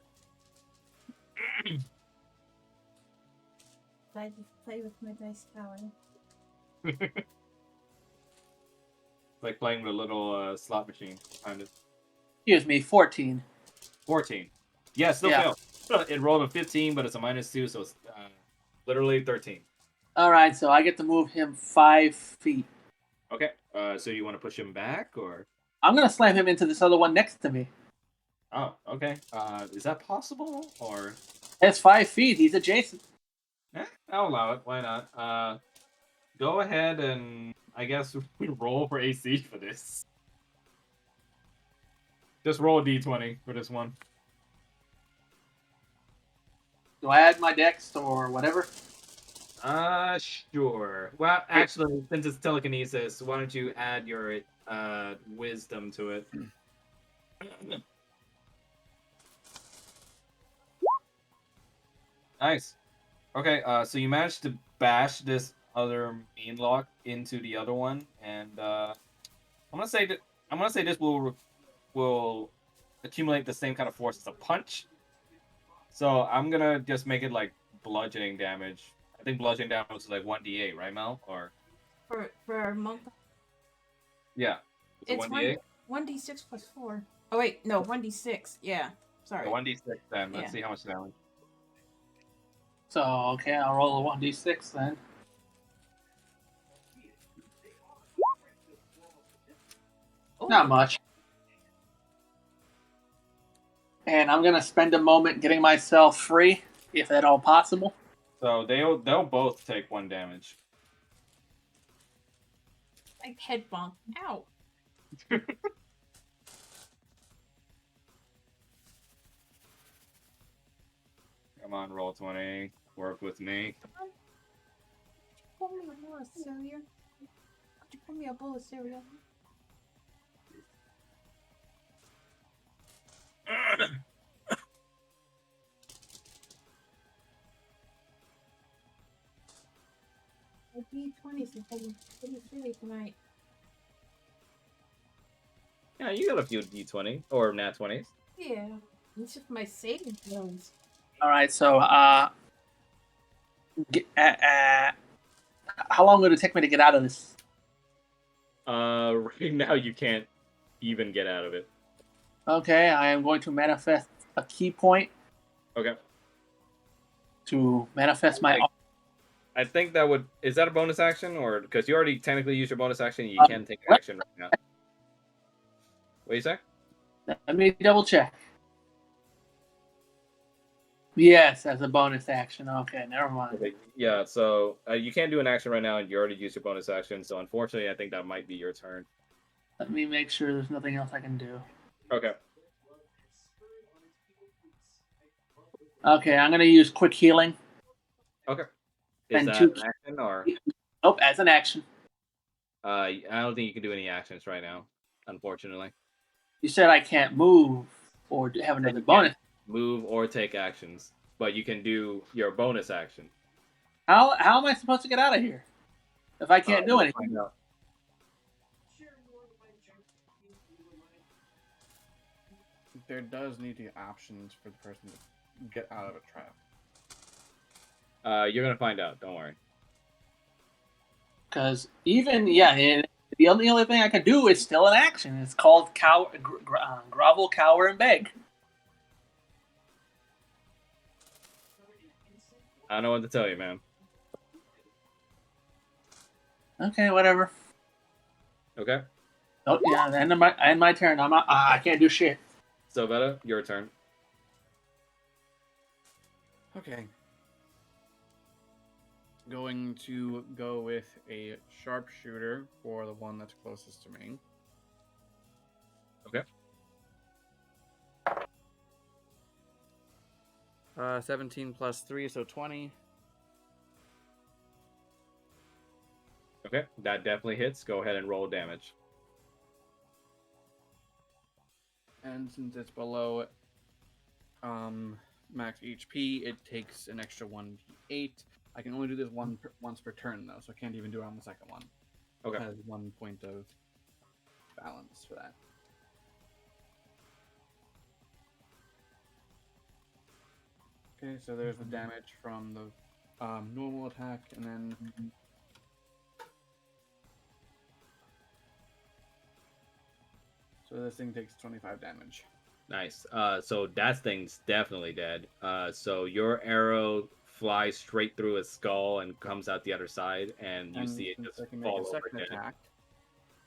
I just play with my dice tower. Like playing with a little slot machine, kind of. Excuse me, 14. 14. Yeah, still Yeah. failed. It rolled a 15, but it's a -2, so it's literally 13. All right, so I get to move him 5 feet. Okay. So you want to push him back, or? I'm gonna slam him into this other one next to me. Oh, okay. Is that possible, or? That's 5 feet. He's adjacent. I'll allow it. Why not? Go ahead and I guess we roll for AC for this. Just roll a d20 for this one. Do I add my dex or whatever? Sure. Well, actually, since it's telekinesis, why don't you add your wisdom to it? Nice. Okay, so you managed to bash this other main lock into the other one, and I'm gonna say this will accumulate the same kind of force as a punch. So I'm gonna just make it like bludgeoning damage. I think bludgeoning damage is like 1d8, right, Mel? Or For monk, yeah, it's a 1d8. 1d6 plus 4. Oh wait, no, 1d6. Yeah, sorry. 1d6 then. Let's Yeah. see how much damage. So, okay, I'll roll a 1d6 then. Oh, Not much. And I'm gonna spend a moment getting myself free, if at all possible. So they'll both take 1 damage. like head bonk. Ow. Come on, roll 20. Work with me. Pour me a bowl of cereal. Could you pour me a bowl of cereal? A D20 since I didn't really tonight. Yeah, you got a few d20 or nat 20s. Yeah, it's just my saving throws. All right, so how long would it take me to get out of this? Right now you can't even get out of it. Okay, I am going to manifest a key point Okay. to manifest my. I think that would. Is that a bonus action, or because you already technically used your bonus action, you can take action right now? What do you say? Let me double check. Yes, as a bonus action. Okay, never mind. Okay, yeah, so you can't do an action right now, and you already used your bonus action. So unfortunately, I think that might be your turn. Let me make sure there's nothing else I can do. Okay. Okay, I'm going to use quick healing. Okay. Is And that two- an action, or Nope, as an action. I don't think you can do any actions right now, unfortunately. You said I can't move or have another you bonus. Move or take actions, but you can do your bonus action. How am I supposed to get out of here? if I can't do We'll anything? find out. There does need to be options for the person to get out of a trap. You're gonna find out. Don't worry. Because even and the only thing I can do is still an action. It's called grovel, cower, and beg. I don't know what to tell you, man. Okay, whatever. Okay. Oh yeah, end my turn. I'm not. I can't do shit. Sylvetta, your turn. Okay. Going to go with a sharpshooter for the one that's closest to me. Okay. 17 plus 3, so 20. Okay, that definitely hits. Go ahead and roll damage. And since it's below max HP, it takes an extra 1d8. I can only do this once per turn, though, so I can't even do it on the second one. Okay. It has 1 point of balance for that. Okay, so there's the damage from the normal attack, and then so this thing takes 25 damage. Nice. So that thing's definitely dead. So your arrow flies straight through its skull and comes out the other side, and you And see it since just I can make fall a over second dead. attack,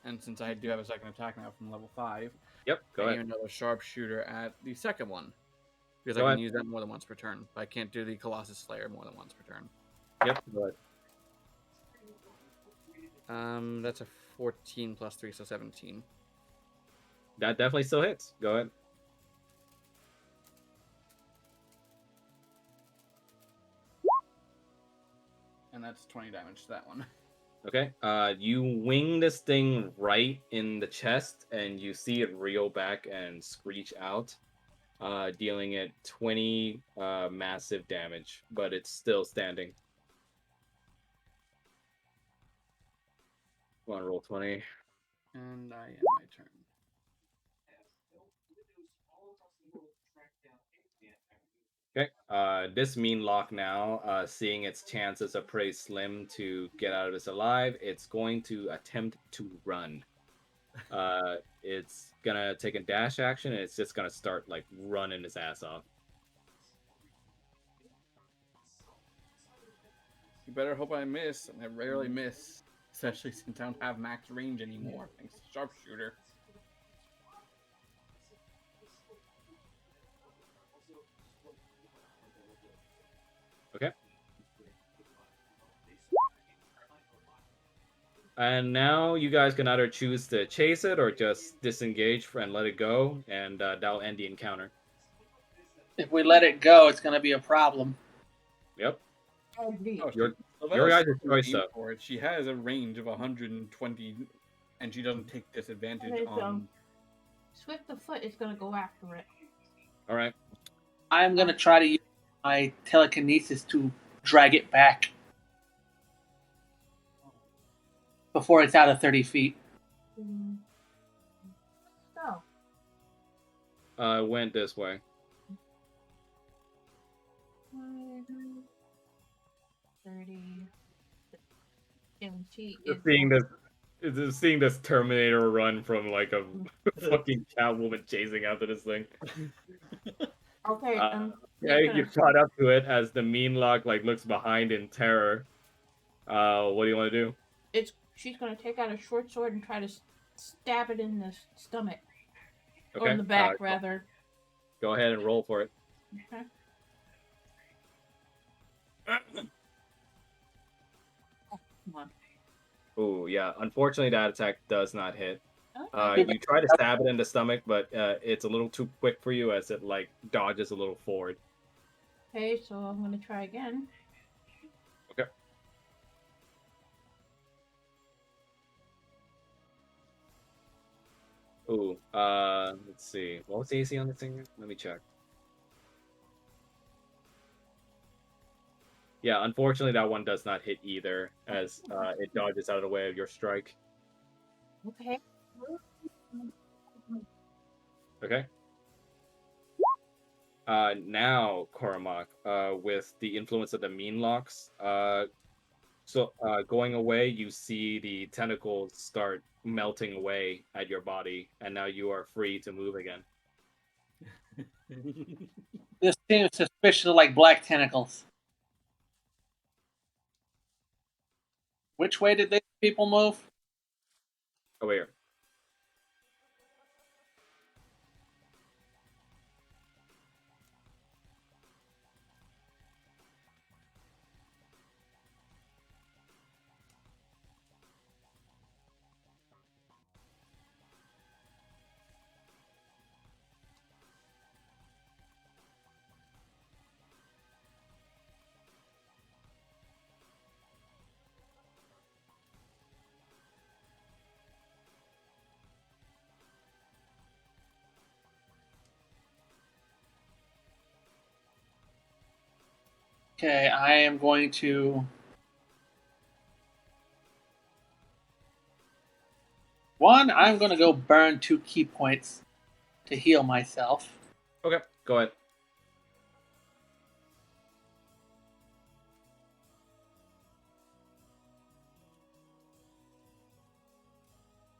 and since I do have a second attack now from level 5, Yep. Go I ahead. aim another sharpshooter at the second one. Because Go I can ahead. use that more than once per turn. But I can't do the Colossus Slayer more than once per turn. Yep. Go ahead. That's a 14 plus 3, so 17. That definitely still hits. Go ahead. and that's 20 damage to that one. Okay. You wing this thing right in the chest, and you see it reel back and screech out, dealing it 20 massive damage, but it's still standing. Come on, roll 20. And I end my turn. Okay. This mean lock now, seeing its chances are pretty slim to get out of this alive, it's going to attempt to run. It's gonna take a dash action, and it's just gonna start like running his ass off. You better hope I miss, and I rarely miss, especially since I don't have max range anymore, thanks to sharpshooter. Okay. And now you guys can either choose to chase it or just disengage and let it go, and that'll end the encounter. If we let it go, it's gonna be a problem. Yep. Oh, Your Sylvella's guys' still choice, aim though. for it. She has a range of 120, and she doesn't take disadvantage Okay, so- on. Swift of foot is gonna go after it. All right. I'm gonna try to use my telekinesis to drag it back before it's out of 30 feet. So, It went this way. 30. And she Just is seeing this, just seeing this Terminator run from like a fucking Catwoman chasing after this thing. okay. Yeah, you caught up to it as the mean lock like looks behind in terror. What do you want to do? She's gonna take out a short sword and try to stab it in the stomach or Okay. in the back, rather. Go ahead and roll for it. Okay. Come on. Ooh, yeah. Unfortunately, that attack does not hit. Okay. You try to stab it in the stomach, but it's a little too quick for you as it like dodges a little forward. Okay, so I'm gonna try again. Okay. Ooh, let's see. What was the AC on this thing? Let me check. Yeah, unfortunately, that one does not hit either, as it dodges out of the way of your strike. Okay. Okay. Now, Cormac, with the influence of the mean locks, going away, you see the tentacles start melting away at your body, and now you are free to move again. This seems suspiciously like black tentacles. Which way did these people move? Over here. Okay, I am going to. I'm going to go burn 2 key points to heal myself. Okay, go ahead.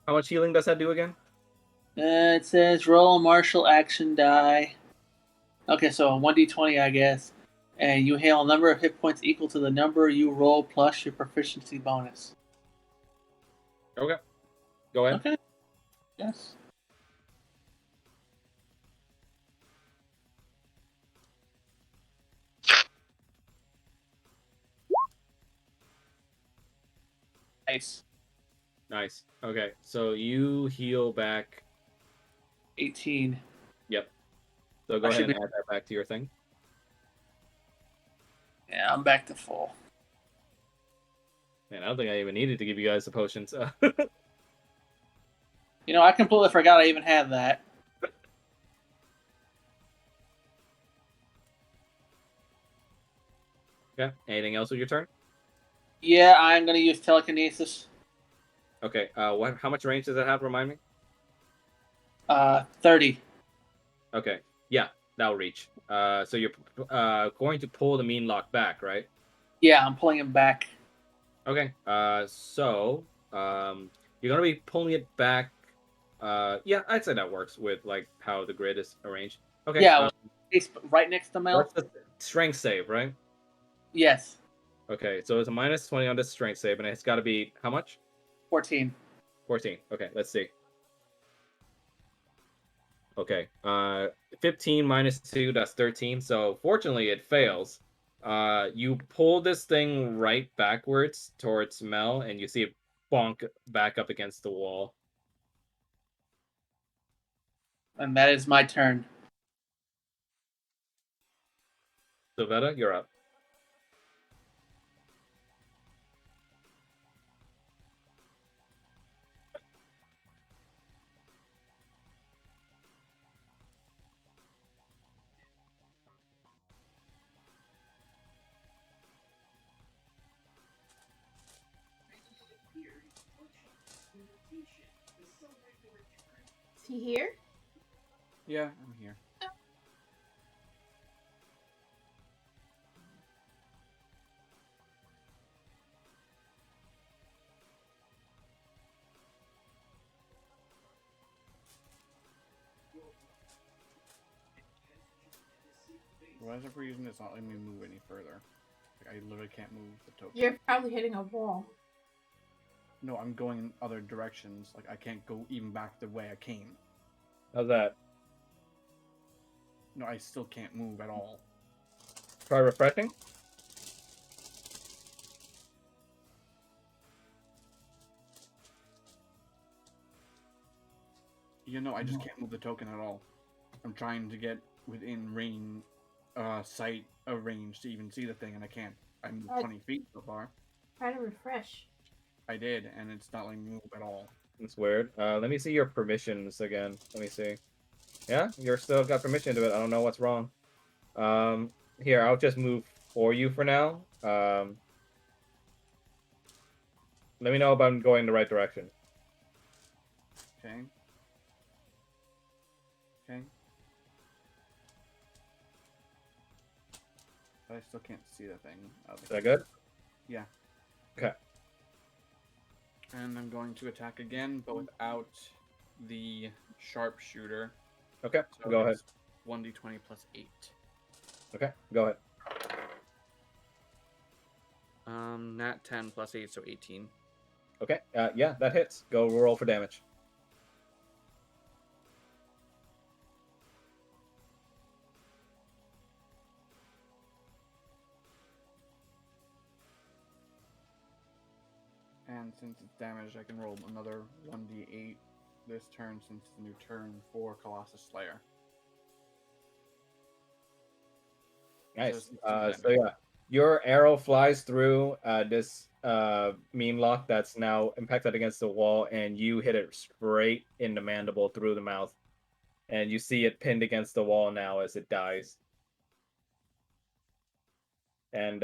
How much healing does that do again? It says roll a martial action die. Okay, so 1d20, I guess. And you heal a number of hit points equal to the number you roll plus your proficiency bonus. Okay, go ahead. Okay. Yes. Nice. Nice. Okay, so you heal back. 18. Yep. So go ahead and add that back to your thing. Yeah, I'm back to full. Man, I don't think I even needed to give you guys the potions. You know, I completely forgot I even had that. Okay. Anything else with your turn? Yeah, I'm going to use telekinesis. Okay. How much range does it have? Remind me. 30. Okay. Yeah, that'll reach. So you're going to pull the mean lock back, right? Yeah, I'm pulling him back. Okay. You're gonna be pulling it back. Yeah, I'd say that works with like how the grid is arranged. Okay. Yeah, it's right next to Mel. What's the strength save, right? Yes. Okay, so it's a -20 on this strength save, and it's got to be how much? 14. 14. Okay, let's see. Okay, 15 -2, that's 13. So fortunately, it fails. You pull this thing right backwards towards Mel, and you see it bonk back up against the wall. And that is my turn. Sylvetta, you're up. Is he here? Yeah, I'm here. Why is it for reason it's not letting me move any further? Like, I literally can't move the token. You're probably hitting a wall. No, I'm going in other directions. Like, I can't go even back the way I came. How's that? No, I still can't move at all. Try refreshing. You know, I just can't move the token at all. I'm trying to get within range, sight of range to even see the thing, and I can't. I'm 20 feet so far. Try to refresh. I did, and it's not letting me move at all. That's weird. Let me see your permissions again. Let me see. Yeah, you're still got permission to it. I don't know what's wrong. Here, I'll just move for you for now. Let me know if I'm going the right direction. Okay. Okay. But I still can't see the thing. Is that good? Yeah. Okay. And I'm going to attack again, but without the sharpshooter. Okay, So go ahead. it's 1d20 plus 8. Okay, go ahead. Nat 10 plus 8, so 18. Okay, yeah, that hits. Go roll for damage. And since it's damaged, I can roll another 1d8 this turn since it's a new turn for Colossus Slayer. Nice. So So yeah, your arrow flies through this meme lock that's now impacted against the wall, and you hit it straight in the mandible through the mouth, and you see it pinned against the wall now as it dies. And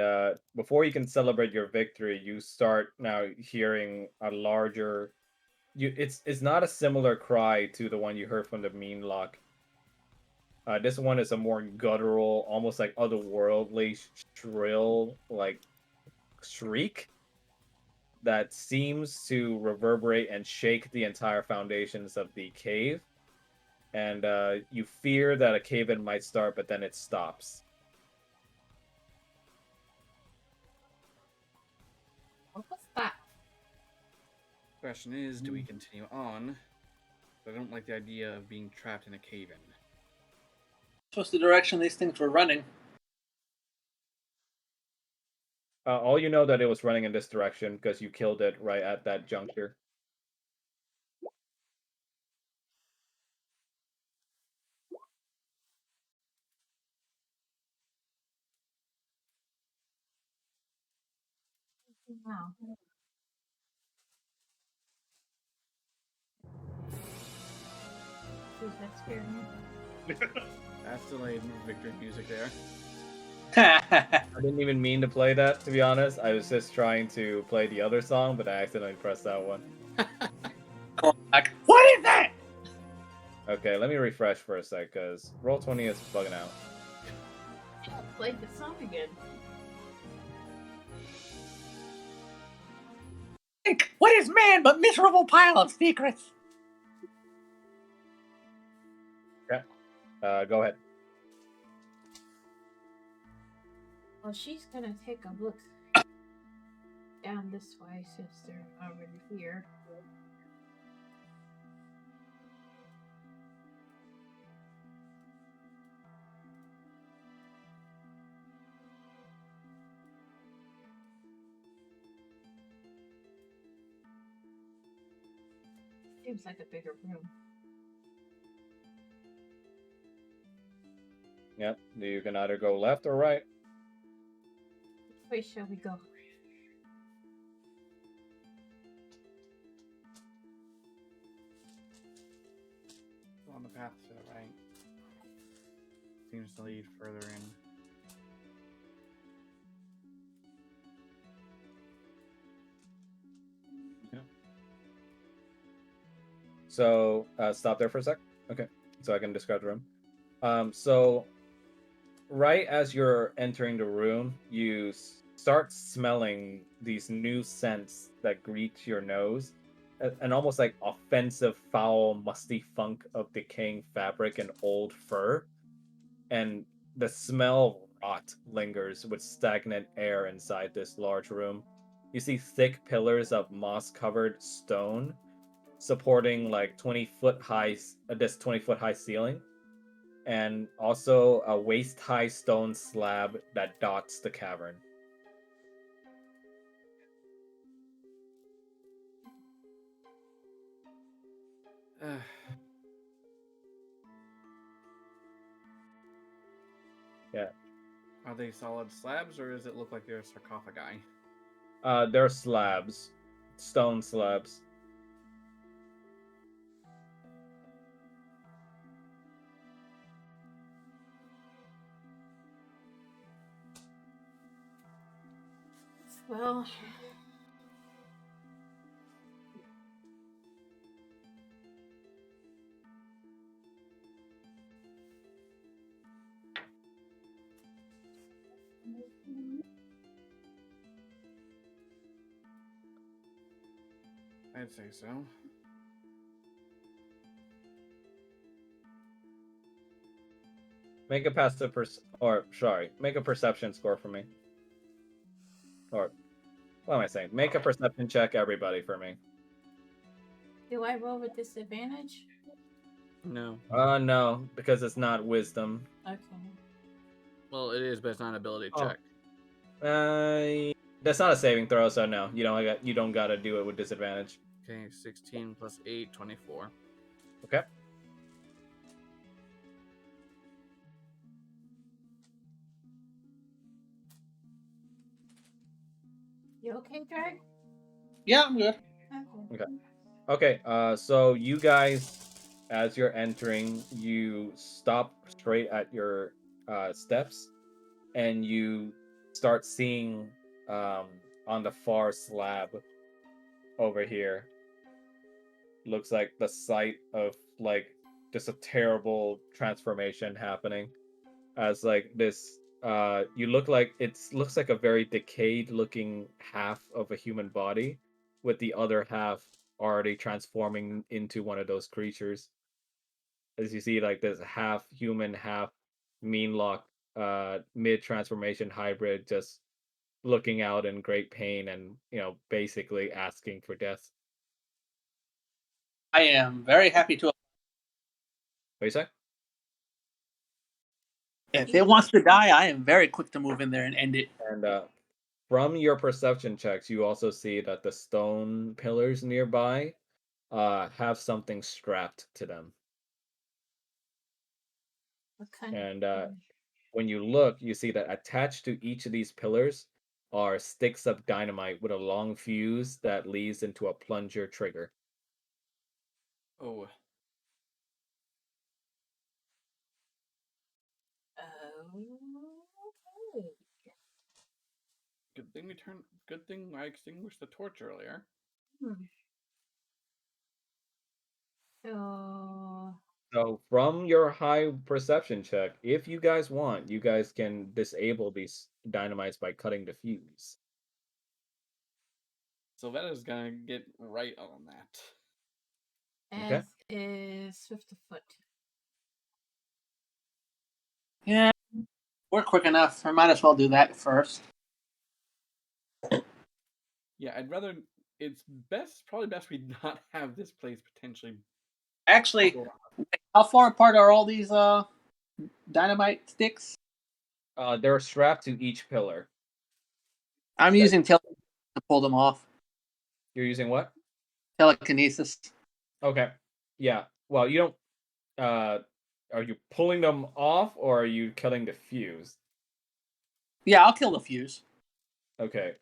before you can celebrate your victory, you start now hearing a larger. It's not a similar cry to the one you heard from the meme lock. This one is a more guttural, almost like otherworldly, shrill, like shriek that seems to reverberate and shake the entire foundations of the cave. And you fear that a cave-in might start, but then it stops. What was that? Question is, do we continue on? I don't like the idea of being trapped in a cave-in. What's the direction these things were running? All you know that it was running in this direction because you killed it right at that juncture. Wow. Who's that scared me? That's delayed victory music there. I didn't even mean to play that, to be honest. I was just trying to play the other song, but I accidentally pressed that one. Like, what is that? Okay, let me refresh for a sec, because Roll20 is bugging out. Play the song again. What is man but miserable pile of secrets? Go ahead. Well, she's gonna take a look down this way since they're already here. Seems like a bigger room. Yep, you can either go left or right. Which way shall we go? On the path to the right. Seems to lead further in. So, stop there for a sec. Okay, so I can describe the room. So, right as you're entering the room, you start smelling these new scents that greet your nose. An almost like offensive, foul, musty funk of decaying fabric and old fur. And the smell of rot lingers with stagnant air inside this large room. You see thick pillars of moss-covered stone supporting like 20-foot high this 20-foot high ceiling, and also a waist-high stone slab that dots the cavern. Yeah. Are they solid slabs, or does it look like they're sarcophagi? They're slabs, stone slabs. Well, I'd say so. Make a make a perception score for me. Or what am I saying? Make a perception check, everybody, for me. do I roll with disadvantage? No. No, because it's not wisdom. Okay. Well, it is, but it's not an ability Oh. check. That's not a saving throw, so no, you don't gotta do it with disadvantage. Okay, 16 plus 8, 24. Okay. You okay, Drag? Yeah, I'm good. Okay. Okay. So you guys, as you're entering, you stop straight at your steps, and you start seeing on the far slab over here. Looks like the site of like just a terrible transformation happening, as like this you look like looks like a very decayed looking half of a human body, with the other half already transforming into one of those creatures. As you see, like this half human, half meanlock mid transformation hybrid, just looking out in great pain and basically asking for death. I am very happy to. What do you say? If it wants to die, I am very quick to move in there and end it. And from your perception checks, you also see that the stone pillars nearby have something strapped to them. What kind And of when you look, you see that attached to each of these pillars are sticks of dynamite with a long fuse that leads into a plunger trigger. Oh. okay. Good thing I extinguished the torch earlier. So So from your high perception check, if you guys want, you guys can disable these dynamites by cutting the fuse. Sylvetta's gonna get right on that. Okay. as is Swift of Foot. Yeah, we're quick enough. I might as well do that first. Yeah, I'd rather. It's probably best we not have this place potentially. Actually, how far apart are all these dynamite sticks? They're strapped to each pillar. I'm using to pull them off. You're using what? Telekinesis. Okay. Yeah. Well, you don't. Are you pulling them off, or are you killing the fuse? Yeah, I'll kill the fuse. Okay.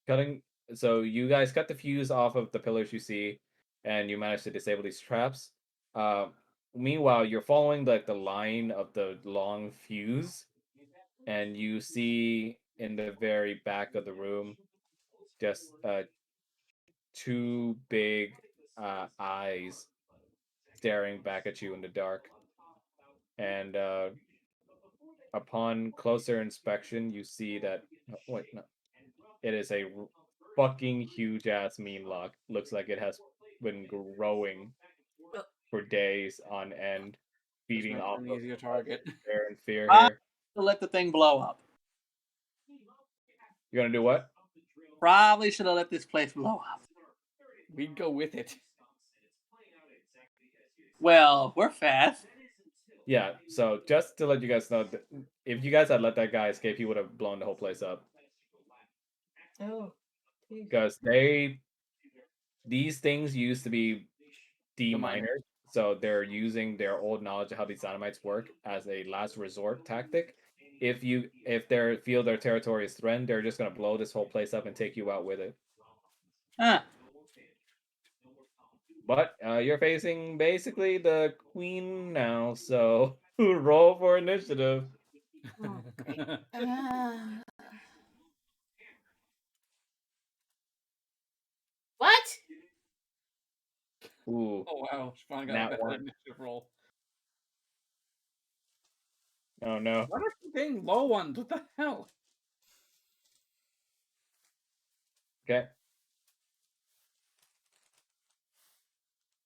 Cutting. So you guys cut the fuse off of the pillars you see, and you manage to disable these traps. Uh, Meanwhile, you're following like the line of the long fuse, and you see in the very back of the room just two big eyes staring back at you in the dark. And upon closer inspection, you see that wait, no, it is a fucking huge ass meme lock. Looks like it has been growing for days on end, This feeding makes off an of easier target. despair and fear I here. to let the thing blow up. You're gonna do what? Probably should have let this place blow up. We'd go with it. Well, we're fast. Yeah, so just to let you guys know, if you guys had let that guy escape, he would have blown the whole place up. Oh. Because these things used to be deminers, so they're using their old knowledge of how these dynamites work as a last resort tactic. If they feel their territory is threatened, they're just gonna blow this whole place up and take you out with it. Huh. But you're facing basically the queen now, so roll for initiative. Okay. Ooh, Oh wow, she finally got Nat a better one. initiative roll. Oh no. Why are you getting low ones? What the hell? Okay.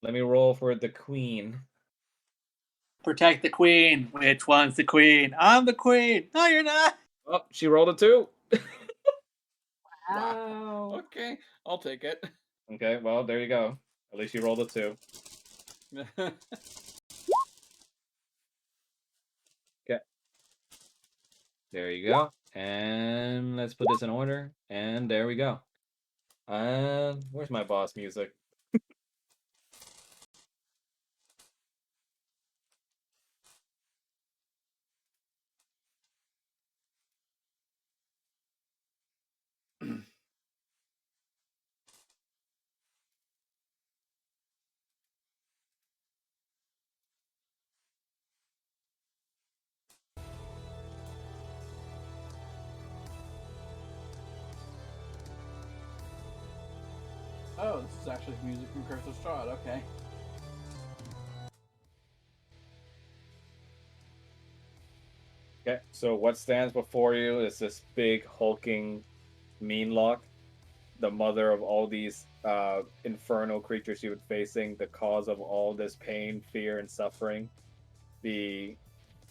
Let me roll for the queen. Protect the queen. Which one's the queen? I'm the queen. No, you're not. Oh, she rolled a 2. Wow. Okay, I'll take it. Okay, well, there you go. At least you rolled a 2. Okay. There you go. And let's put this in order. And there we go. Where's my boss music? Oh, this is actually music from Curse of Strahd. Okay. Okay, so what stands before you is this big hulking Meanlock, the mother of all these infernal creatures you've been facing, the cause of all this pain, fear, and suffering. The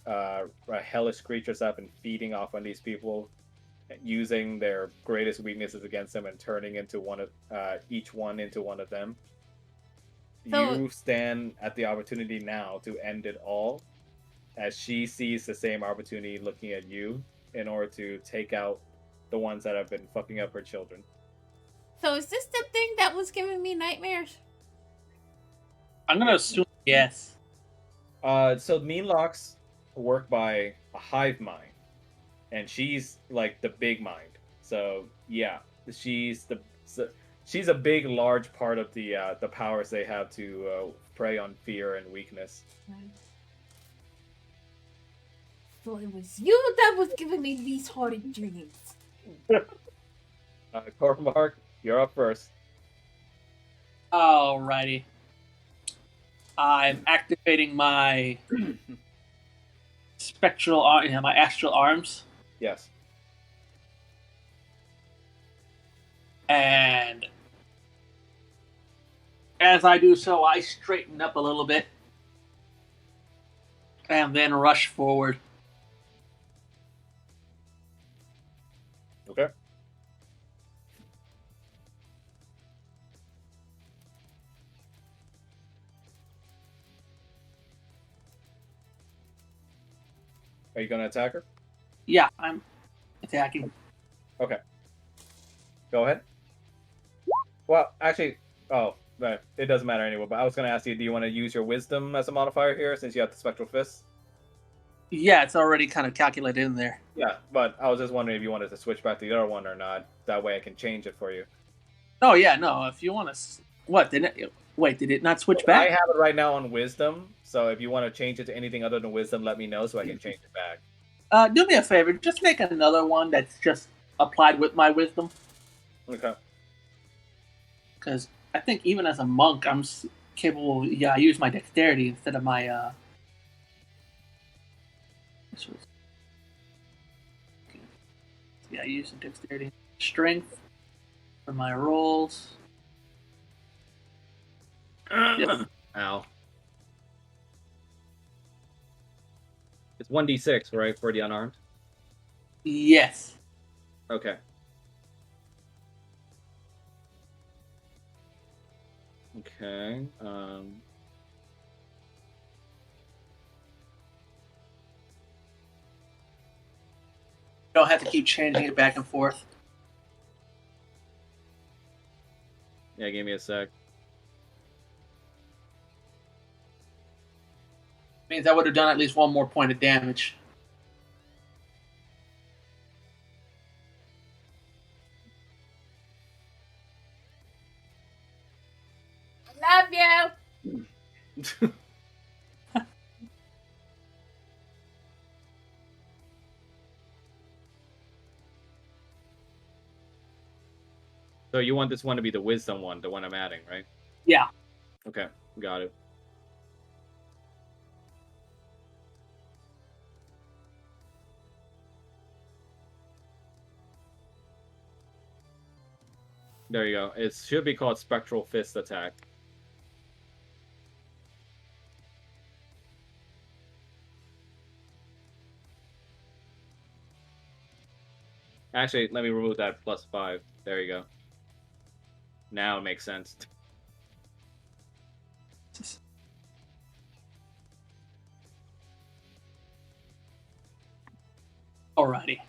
hellish creatures have been feeding off on these people, using their greatest weaknesses against them and turning into each one into one of them. So- You stand at the opportunity now to end it all, as she sees the same opportunity looking at you in order to take out the ones that have been fucking up her children. So is this the thing that was giving me nightmares? I'm gonna assume yes. So Meanlocks work by a hive mind, and she's like the big mind. So yeah, she's she's a big, large part of the powers they have to prey on fear and weakness. So it was you that was giving me these horrid dreams. Cormac, you're up first. Alrighty. I'm activating my my astral arms, Yes. and as I do so, I straighten up a little bit and then rush forward. Okay. Are you gonna attack her? Yeah, I'm attacking. Okay. Go ahead. Well, actually, it doesn't matter anyway. But I was gonna ask you, do you want to use your wisdom as a modifier here, since you have the spectral fist? Yeah, it's already kind of calculated in there. Yeah, but I was just wondering if you wanted to switch back to the other one or not. That way I can change it for you. Oh yeah, no. If you want to, what did it? Wait, did it not switch I back? have it right now on wisdom, so if you want to change it to anything other than wisdom, let me know so I can change it back. Do me a favor. Just make another one that's just applied with my wisdom, Okay. because I think even as a monk, I'm capable. Yeah, I use my dexterity instead of my. This was, yeah, I use the dexterity, strength for my rolls. Yep. Ow. It's 1d6, right, for the unarmed? Yes. Okay. Okay. You don't have to keep changing it back and forth. Yeah, give me a sec. Means I would have done at least one more point of damage. Love you. So you want this one to be the wisdom one, the one I'm adding, right? Yeah. Okay. Got it. There you go. It should be called Spectral Fist Attack. Actually, let me remove that +5. There you go. Now it makes sense. Alrighty.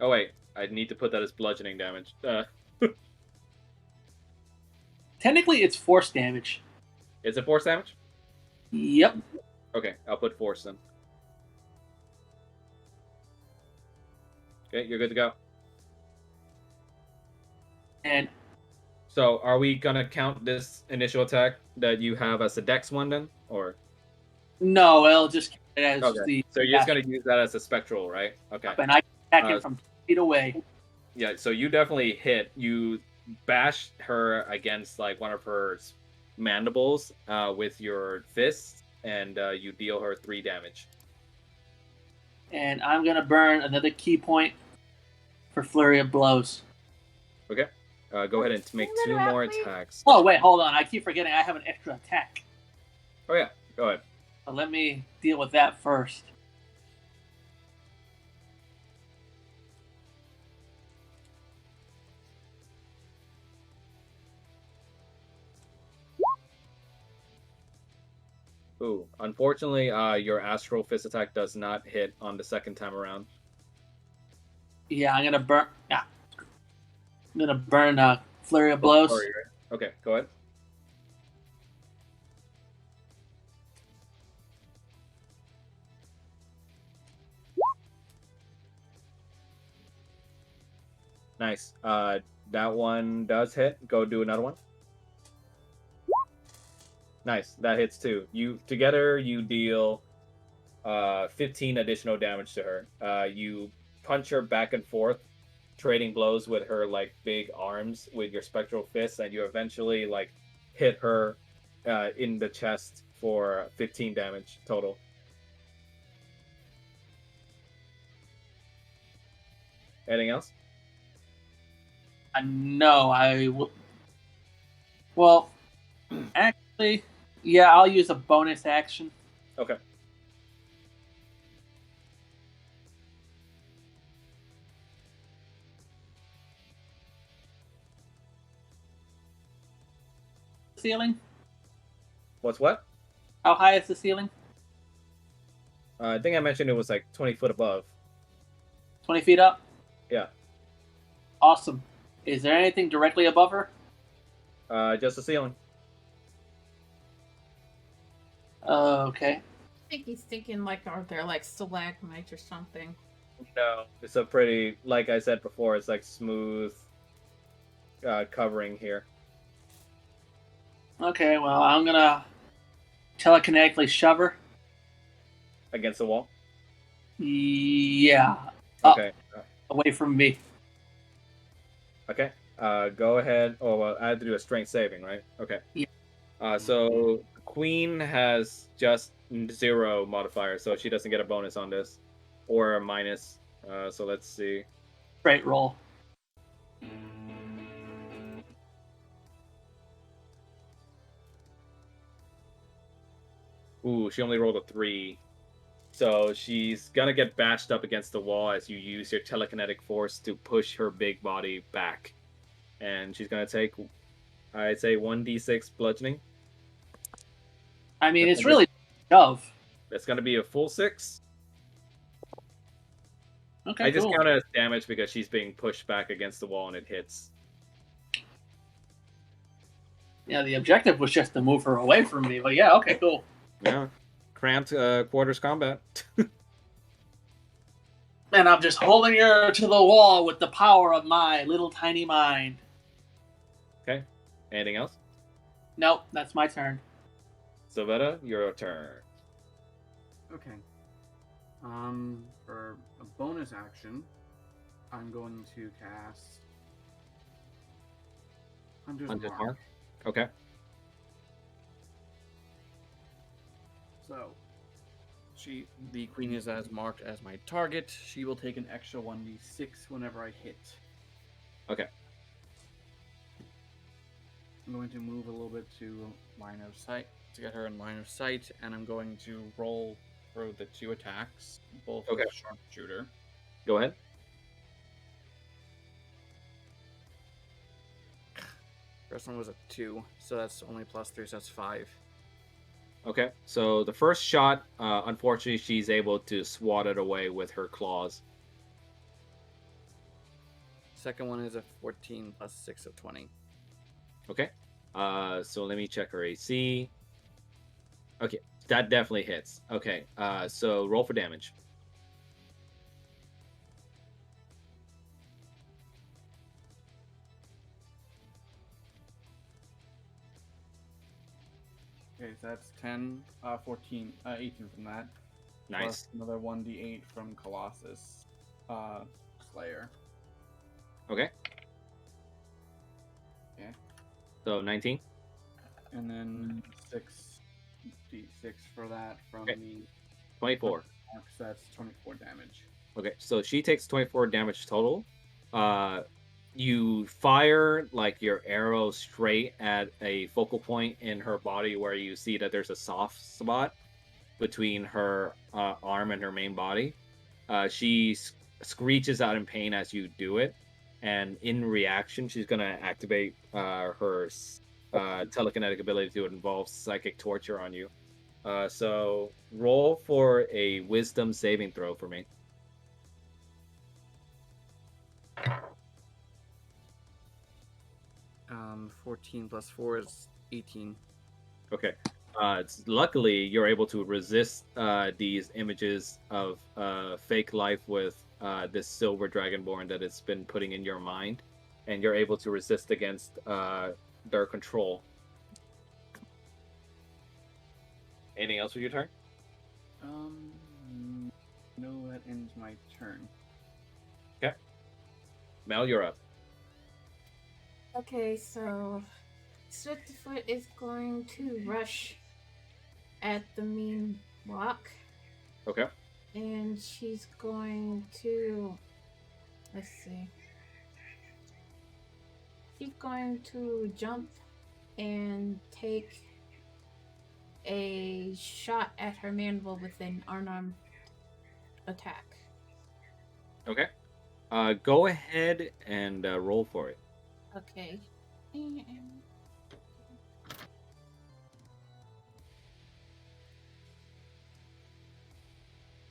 Oh wait, I need to put that as bludgeoning damage. Technically, it's force damage. Is it force damage? Yep. Okay, I'll put force then. Okay, you're good to go. And So, are we gonna count this initial attack that you have as a dex one then, or? no, I'll just count it as Okay. the. So you're just gonna use that as a spectral, right? Okay. And I attack Uh, it from 2 feet away. Yeah. So you definitely hit. You bash her against like one of her mandibles with your fist, and you deal her 3 damage. And I'm gonna burn another key point for flurry of blows. Okay. Go ahead and make 2 more attacks. Oh wait, hold on. I keep forgetting I have an extra attack. Oh yeah. Go ahead. So let me deal with that first. Ooh. Unfortunately, your astral fist attack does not hit on the second time around. Yeah, I'm gonna burn. Yeah, I'm gonna burn flurry of blows. Sorry, right? Okay. Go ahead. Nice. That one does hit. Go do another one. Nice. That hits too. You together you deal 15 additional damage to her. You punch her back and forth, trading blows with her like big arms with your spectral fists, and you eventually like hit her in the chest for 15 damage total. Anything else? No, I will. Well, actually, yeah, I'll use a bonus action. Okay. Ceiling? What's what? How high is the ceiling? I think I mentioned it was like 20 foot above. 20 feet up? Yeah. Awesome. Is there anything directly above her? Just the ceiling. Okay. I think he's thinking like, are there like stalagmites or something? No, it's a pretty, like I said before, it's like smooth covering here. Okay, well, I'm gonna telekinetically shove her. Against the wall? Yeah. Okay. Away from me. Okay. Go ahead. Oh, well, I have to do a strength saving, right? Okay. Yeah. So Queen has just 0 modifier, so she doesn't get a bonus on this. Or a minus. So let's see. Straight roll. Ooh, she only rolled a 3. So she's gonna get bashed up against the wall as you use your telekinetic force to push her big body back. And she's gonna take, I'd say, 1d6 bludgeoning. I mean, it's really shove. That's gonna be a full 6. Okay, I just cool. count it as damage because she's being pushed back against the wall and it hits. Yeah, the objective was just to move her away from me, but yeah, okay, cool. Yeah. Cramped quarters combat. And I'm just holding her to the wall with the power of my little tiny mind. Okay. Anything else? Nope, that's my turn. Savetta, your turn. Okay. For a bonus action, I'm going to cast Hunter's Hunter's Mark. Mark. Okay. So, the queen is as marked as my target. She will take an extra 1d6 whenever I hit. Okay. I'm going to move a little bit to line of sight to get her in line of sight, and I'm going to roll for the 2 attacks, both Okay. with sharpshooter. Go ahead. First one was a 2, so that's only +3, so that's 5. Okay. So the first shot, unfortunately, she's able to swat it away with her claws. Second one is a 14 + 6 of 20. Okay. So let me check her AC. Okay, that definitely hits. Okay. So roll for damage. Okay, so that's 10, 14, 18 from that. Nice. Plus another 1d8 from Colossus Slayer. Okay. Okay. So 19. And then 6d6 for that from Okay. the 24. mark, so that's 24 damage. Okay, so she takes 24 damage total. You fire like your arrow straight at a focal point in her body where you see that there's a soft spot between her arm and her main body. She screeches out in pain as you do it, and in reaction, she's gonna activate her telekinetic ability to involve psychic torture on you. So roll for a wisdom saving throw for me. 14 + 4 is 18. Okay. Luckily, you're able to resist these images of fake life with this silver dragonborn that it's been putting in your mind, and you're able to resist against their control. Anything else with your turn? No, that ends my turn. Okay. Mel, you're up. Okay, so Swiftfoot is going to rush at the mean block, Okay. and she's going to, let's see, she's going to jump and take a shot at her mandible with an unarmed attack. Okay. Go ahead and roll for it. Okay. And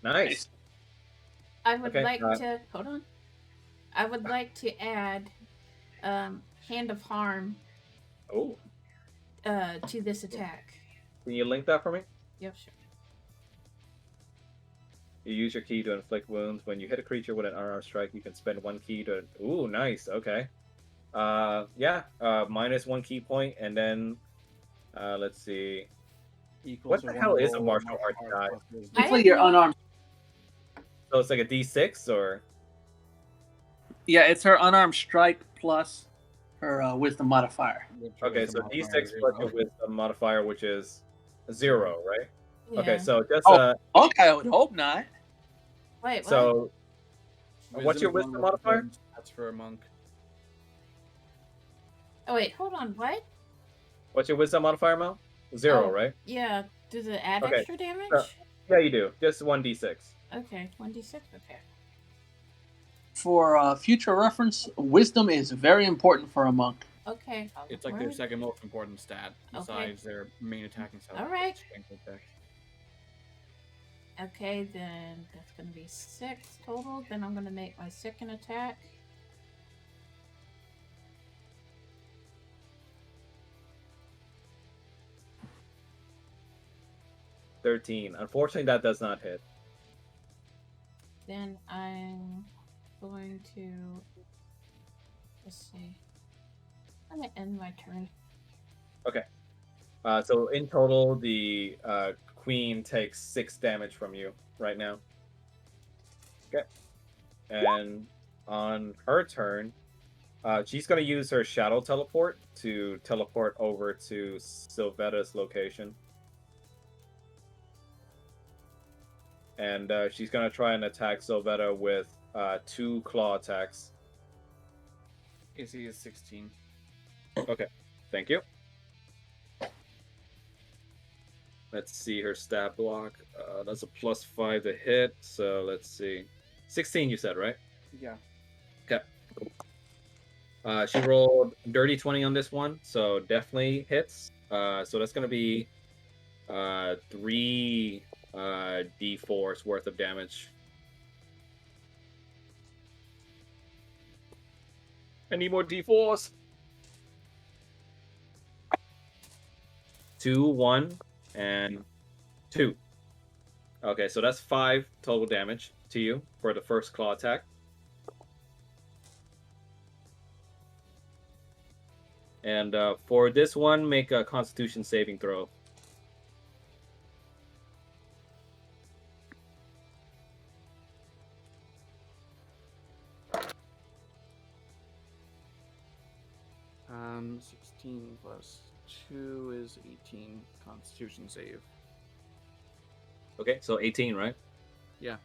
Nice. I would Okay, like to hold on. I would like to add Hand of Harm Oh, to this attack. can you link that for me? Yep, sure. You use your key to inflict wounds. When you hit a creature with an unarmed strike, you can spend 1 key to. Ooh, nice. Okay. Yeah. -1 key point, and then let's see. Equals What the or hell one is a roll, martial arts die? plus wisdom. I Basically, have you're no- unarmed. So it's like a D6 or Yeah, it's her unarmed strike plus her wisdom modifier. Which her okay, wisdom so modifier D6 is plus 0. your wisdom modifier, which is 0, right? Yeah. Okay, so just Oh. Okay, I would hope not. Wait, what? so what's your is one wisdom of the modifier? preferred stats for a monk. Oh wait, hold on. What? What's your wisdom modifier, Mel? 0, Oh. right? Yeah. Does it add Okay, extra damage? Yeah, you do. Just 1d6. Okay, 1d6. Okay. For future reference, wisdom is very important for a monk. Okay. I'll It's look like their for it. second most important stat besides their main attacking stat. All right. Strength attack. Okay, then that's gonna be 6 total. Then I'm gonna make my second attack. -13. Unfortunately, that does not hit. Then I'm going to, let's see. I'm gonna end my turn. Okay. So in total, the queen takes 6 damage from you right now. Okay. And on her turn, she's going to use her shadow teleport to teleport over to Sylvetta's location. and she's gonna try and attack Sylvetta with 2 claw attacks. AC is 16. Okay, thank you. Let's see her stat block. That's a +5 to hit. So let's see, 16. You said, right? Yeah. Okay. She rolled dirty 20 on this one, so definitely hits. So that's gonna be 3 d4s worth of damage. I need more d4s. 2, 1, and 2. Okay, so that's 5 total damage to you for the first claw attack. And for this one, make a Constitution saving throw. Um, 16 plus 2 is 18 Constitution save. Okay, so 18, right? Yeah.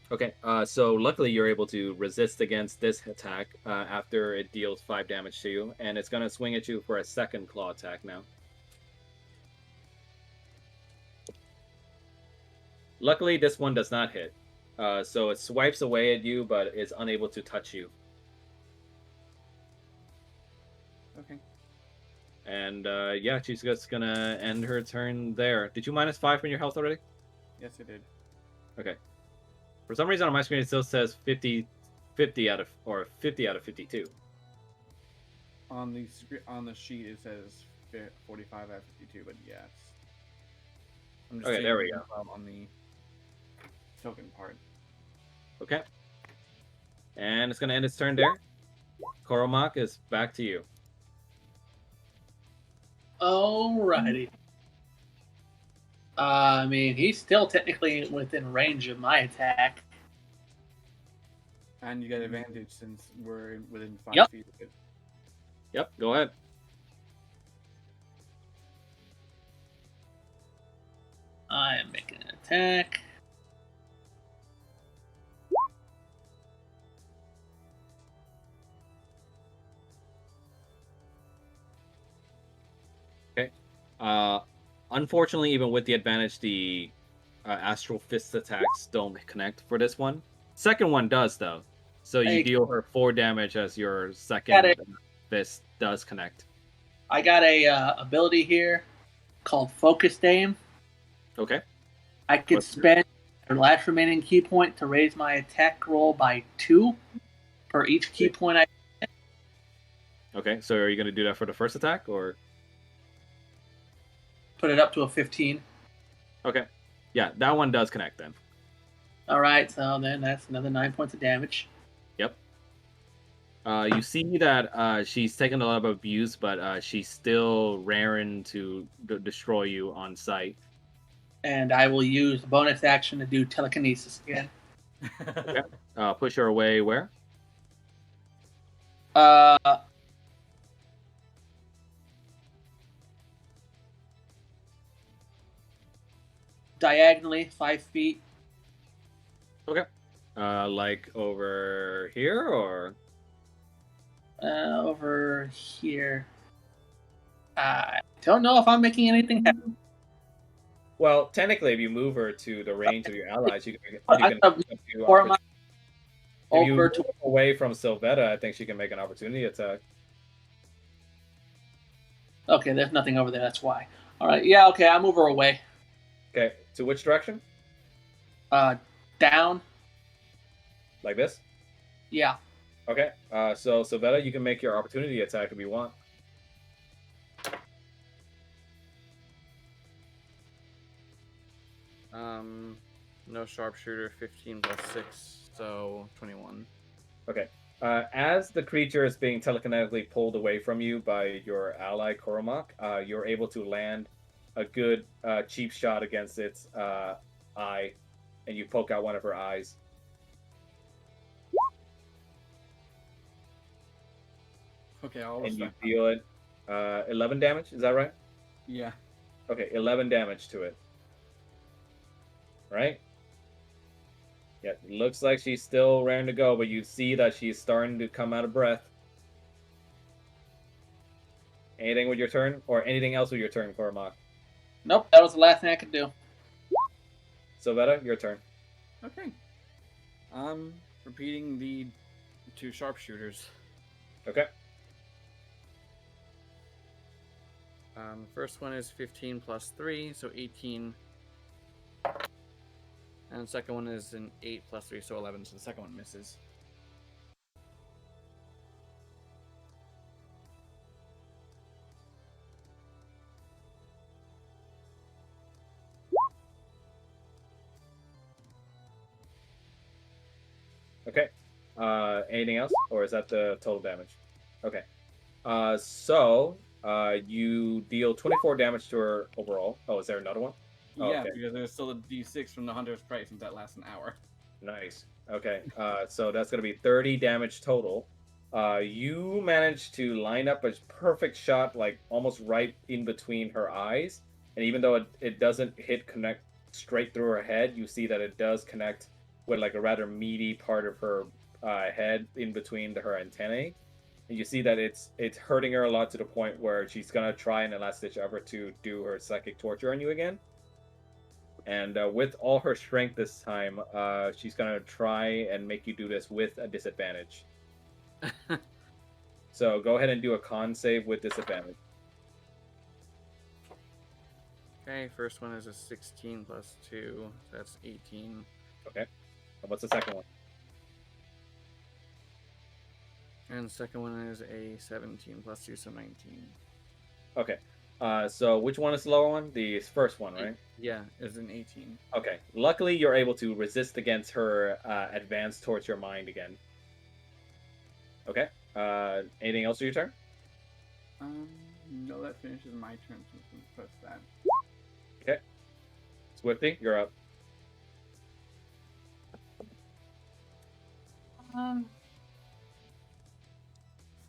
Okay, so luckily you're able to resist against this attack after it deals 5 damage to you, and it's going to swing at you for a second claw attack now. Luckily, this one does not hit. So it swipes away at you, but is unable to touch you. Okay. And yeah, she's just going to end her turn there. Did you -5 from your health already? Yes, I did. Okay. For some reason on my screen it still says 50 out of 52. On the sheet it says 45 out of 52, but yes. I'm just Okay, there we seeing go. on the token part. Okay. And it's going to end its turn there. Koromak is back to you. Alrighty. I mean, he's still technically within range of my attack. And you get advantage since we're within 5 Yep. feet of it. Yep, go ahead. I am making an attack. Okay. Unfortunately, even with the advantage, the Astral Fist attacks don't connect for this one. Second one does, though. So you Hey. deal her 4 damage as your Got second it. fist does connect. I got a ability here called Focused Aim. Okay. I could What's it? spend the last remaining key point to raise my attack roll by 2 for each key point I. Okay, so are you going to do that for the first attack, or? Put it up to a 15. Okay. Yeah, that one does connect then. All right, so then that's another 9 points of damage. Yep. You see that she's taken a lot of abuse, but she's still raring to destroy you on sight. And I will use the bonus action to do telekinesis again. Okay. Push her away where? Diagonally, 5 feet. Okay. Like over here, or? Over here. I don't know if I'm making anything happen. Well, technically, if you move her to the range of your allies, you can. Or am I If you over move to? away from Sylvetta, I think she can make an opportunity attack. Okay, there's nothing over there. That's why. All right. Yeah. Okay. I'll move her away. Okay. To which direction? Down. Like this? Yeah. Okay. So Sylvetta, you can make your opportunity attack if you want. No sharpshooter, 15 plus 6, so 21. Okay. As the creature is being telekinetically pulled away from you by your ally Koromak, you're able to land a good cheap shot against its eye, and you poke out one of her eyes. Okay, I'll And you respect deal it 11 damage. Is that right? Yeah. Okay, 11 damage to it. Right? Yeah, looks like she's still raring to go, but you see that she's starting to come out of breath. Anything with your turn? Or anything else with your turn, Cormac? Nope, that was the last thing I could do. Sylvetta, your turn. Okay. Repeating the 2 sharpshooters. Okay. First one is 15 plus 3, so 18. And the second one is an 8 plus 3, so 11, so the second one misses. Okay. Anything else? Or is that the total damage? Okay. So you deal 24 damage to her overall. Oh, is there another one? Oh, Yeah, okay. because there's still a d6 from the Hunter's Price since that lasts an hour. Nice. Okay. So that's gonna be 30 damage total. You managed to line up a perfect shot, like almost right in between her eyes. And even though it doesn't connect straight through her head, you see that it does connect with like a rather meaty part of her head in between her antennae. And you see that it's hurting her a lot to the point where she's gonna try in a last ditch effort to do her psychic torture on you again. And with all her strength this time, she's gonna try and make you do this with a disadvantage. So go ahead and do a con save with disadvantage. Okay, first one is a 16 plus 2, so that's 18. Okay. And what's the second one? And the second one is a 17 plus 2, so 19. Okay. So which one is the lower one? The first one, right? Yeah, it's an 18. Okay. Luckily, you're able to resist against her advance towards your mind again. Okay. Anything else for your turn? No, that finishes my turn. So I'm gonna press that. Okay. Swifty, you're up.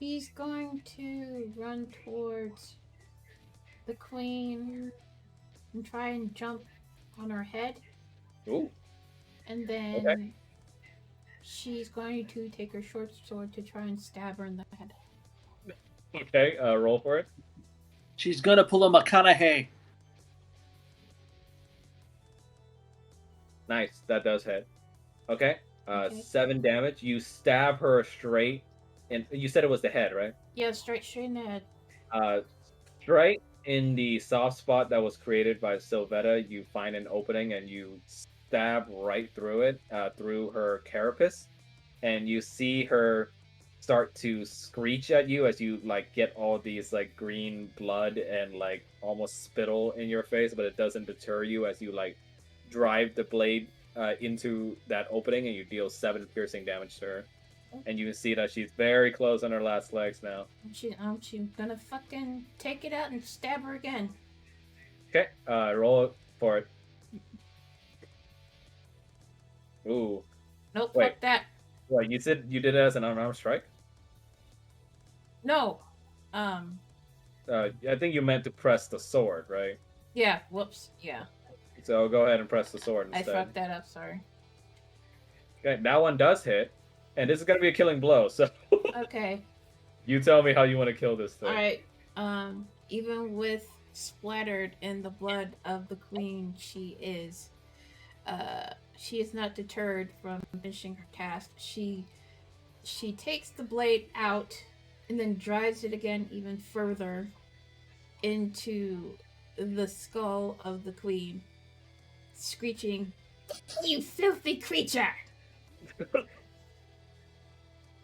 He's going to run towards the queen and try and jump on her head. Ooh. And then Okay. she's going to take her short sword to try and stab her in the head. Okay. Roll for it. She's gonna pull a McConaughey. Nice. That does hit. Okay. Okay. 7 damage. You stab her straight, and you said it was the head, right? Yeah, straight in the head. Straight in the soft spot that was created by Sylvetta, you find an opening and you stab right through it, through her carapace, and you see her start to screech at you as you like get all these like green blood and like almost spittle in your face, but it doesn't deter you as you like drive the blade into that opening and you deal 7 piercing damage to her. And you can see that she's very close on her last legs now. She's gonna fucking take it out and stab her again. Okay, roll for it. Ooh. Nope, Wait. fuck that. What, you said you did it as an unarmed strike? No. I think you meant to press the sword, right? Yeah, whoops. Yeah. So go ahead and press the sword I instead. fucked that up, sorry. Okay, that one does hit. And this is gonna be a killing blow, so Okay. you tell me how you want to kill this thing. Alright. Even with splattered in the blood of the queen, she is not deterred from finishing her task. She takes the blade out and then drives it again even further into the skull of the queen, screeching, "You filthy creature!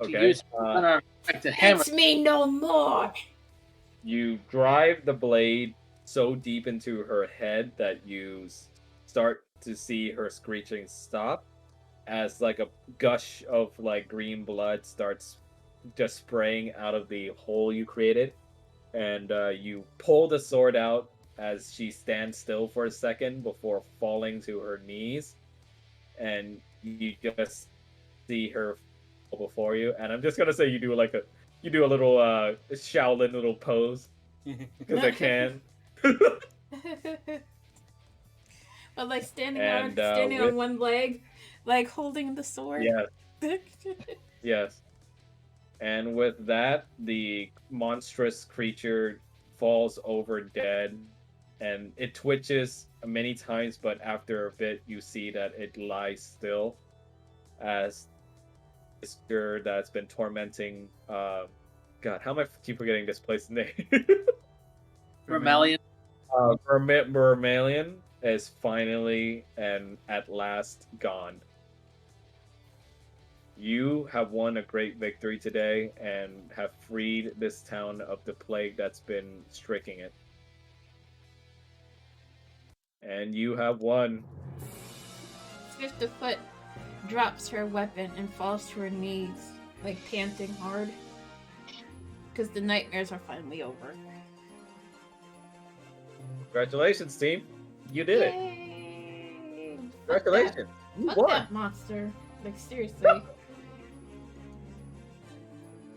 Okay. To hammer. It's me no more!" You drive the blade so deep into her head that you start to see her screeching stop as like a gush of like green blood starts just spraying out of the hole you created. And you pull the sword out as she stands still for a second before falling to her knees. And you just see her before you. And I'm just gonna say you do a little Shaolin little pose because I can. But like standing And, on with- one leg, like holding the sword. Yes, yes. And with that, the monstrous creature falls over dead, and it twitches many times, but after a bit, you see that it lies still as this creature that's been tormenting. God, how am I keep forgetting this place's name? Vermalion. Vermilion is finally and at last gone. You have won a great victory today and have freed this town of the plague that's been striking it. And you have won. Foot drops her weapon and falls to her knees, like panting hard. Because the nightmares are finally over. Congratulations, team. You did it. Yay! Congratulations. You Fuck won. that monster. Like, seriously.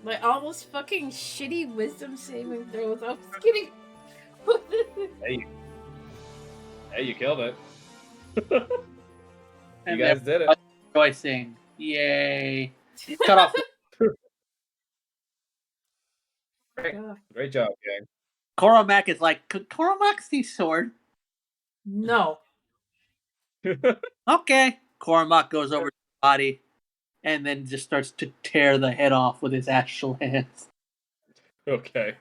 Like, almost fucking shitty wisdom saving throws. I was kidding. Hey, you killed it. And You guys did it. rejoicing. Yay. Cut off. Great job, gang. Cormac is like, could Cormac see sword? No. Okay. Cormac goes over to the body and then just starts to tear the head off with his astral hands. Okay.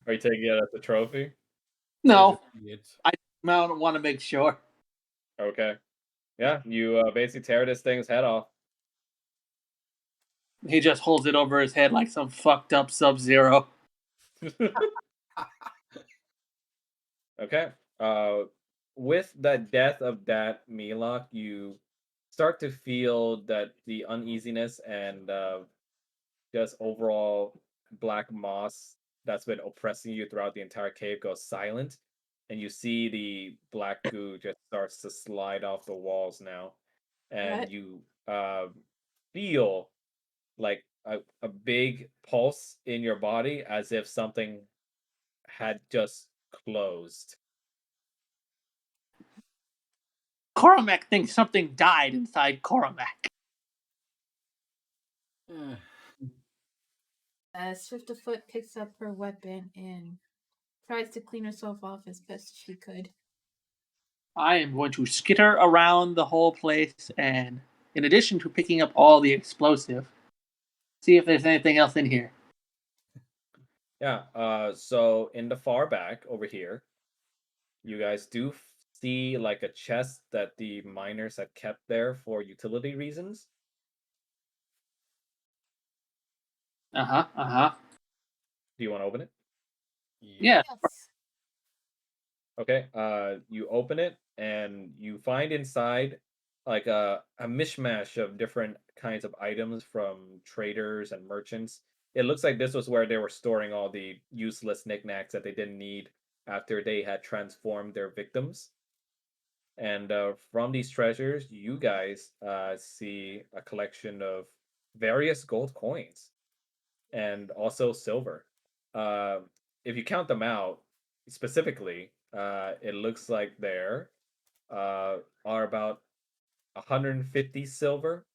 Are you taking it as a trophy? No, It's I don't want to make sure. Okay. Yeah, you basically tear this thing's head off. He just holds it over his head like some fucked up Sub-Zero. Okay. With the death of that Milok, you start to feel that the uneasiness and just overall black moss that's been oppressing you throughout the entire cave goes silent, and you see the black goo just starts to slide off the walls now, and What? you feel like a big pulse in your body as if something had just closed. Cormac thinks something died inside Cormac. Foot picks up her weapon and tries to clean herself off as best she could. I am going to skitter around the whole place and, in addition to picking up all the explosive, see if there's anything else in here. Yeah, so in the far back over here, you guys do see like a chest that the miners had kept there for utility reasons. Uh-huh. Do you want to open it? Yeah. Yes. Okay, you open it and you find inside like a mishmash of different kinds of items from traders and merchants. It looks like this was where they were storing all the useless knickknacks that they didn't need after they had transformed their victims. And from these treasures, you guys see a collection of various gold coins and also silver. Uh, if you count them out specifically, it looks like there are about 150 silver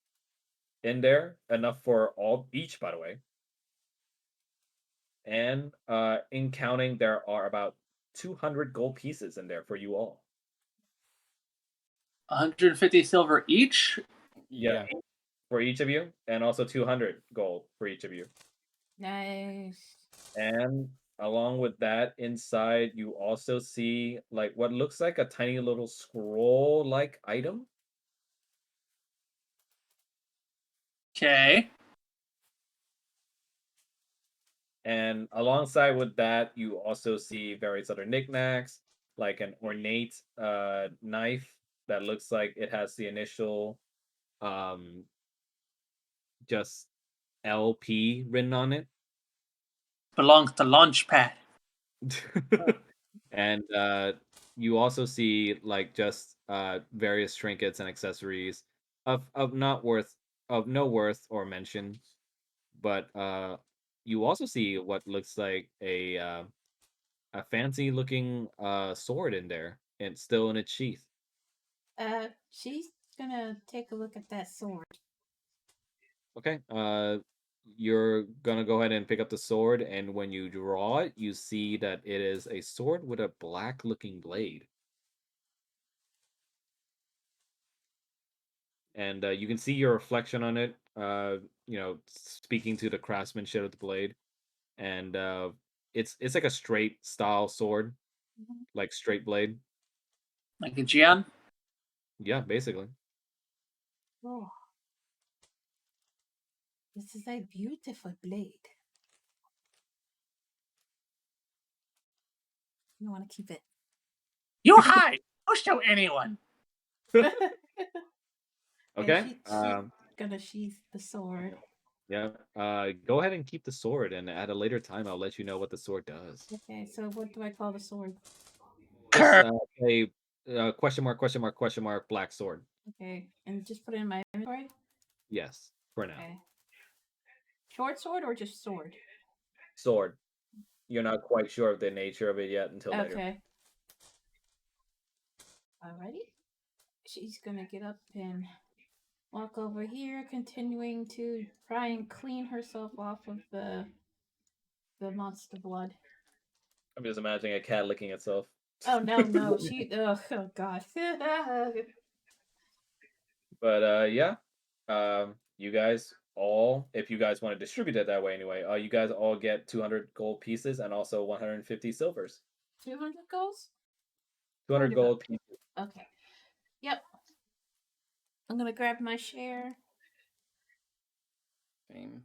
in there, enough for all each, by the way. And in counting, there are about 200 gold pieces in there for you all. 150 silver each. Yeah, for each of you, and also 200 gold for each of you. Nice. And along with that, inside you also see like what looks like a tiny little scroll-like item. Okay. And alongside with that, you also see various other knickknacks, like an ornate knife that looks like it has the initial um just LP written on it. Belongs to Launchpad. And you also see like just various trinkets and accessories of not worth of no worth or mention, but you also see what looks like a fancy looking sword in there and still in its sheath. She's gonna take a look at that sword. Okay. You're gonna go ahead and pick up the sword, and when you draw it, you see that it is a sword with a black-looking blade. And you can see your reflection on it, speaking to the craftsmanship of the blade. And it's like a straight style sword, Mhm. like straight blade. Like a Gian? Yeah, basically. Oh, this is a beautiful blade. You want to keep it. You hide! Don't show anyone! Okay. She's gonna sheath the sword. Yeah. Go ahead and keep the sword, and at a later time, I'll let you know what the sword does. Okay, so what do I call the sword? Just Curve! a question mark, question mark, question mark, black sword. Okay, and just put it in my inventory? Yes, for now. Okay. Short sword or just sword? Sword. You're not quite sure of the nature of it yet until later. Okay. Alrighty. She's gonna get up and walk over here, continuing to try and clean herself off of the monster blood. I'm just imagining a cat licking itself. Oh no, she oh god. But yeah, you guys all, if you guys want to distribute it that way anyway, you guys all get 200 gold pieces and also 150 silvers. 200 goals? 200 gold pieces. Okay. Yep. I'm gonna grab my share. Same.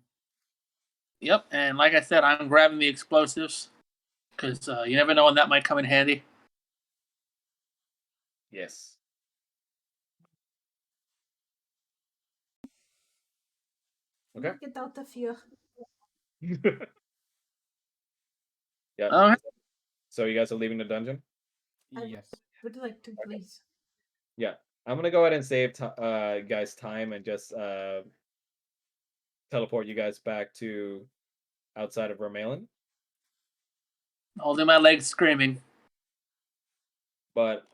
Yep, and like I said, I'm grabbing the explosives. Because you never know when that might come in handy. Yes. Okay. Get out of here. Yeah. Okay. So you guys are leaving the dungeon? Yes. Would you like to, please? Yeah. I'm gonna go ahead and save guys time and just teleport you guys back to outside of Vermalen. Holding my legs screaming. But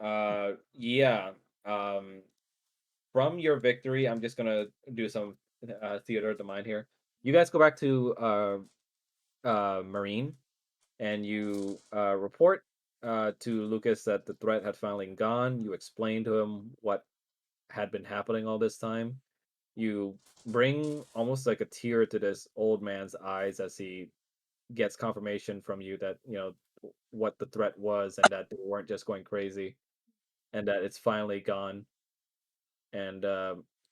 yeah. From your victory, I'm just gonna do some theater of the mind here. You guys go back to Marine, and you report to Lucas that the threat had finally gone. You explain to him what had been happening all this time. You bring almost like a tear to this old man's eyes as he gets confirmation from you that what the threat was and that they weren't just going crazy and that it's finally gone. And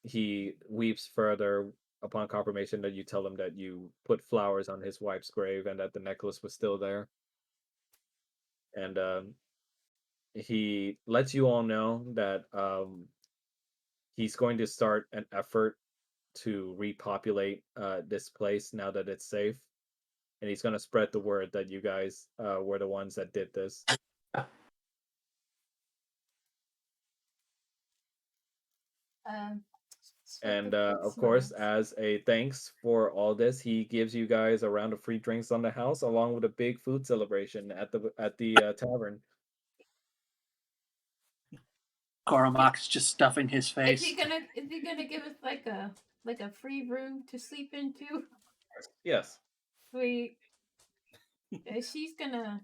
he weeps further upon confirmation that you tell him that you put flowers on his wife's grave and that the necklace was still there. And he lets you all know that he's going to start an effort to repopulate this place now that it's safe. And he's going to spread the word that you guys were the ones that did this. And of course, as a thanks for all this, he gives you guys a round of free drinks on the house, along with a big food celebration at the tavern. Coromac's just stuffing his Is face. he gonna give us like a free room to sleep into? Yes. Sweet. She's gonna.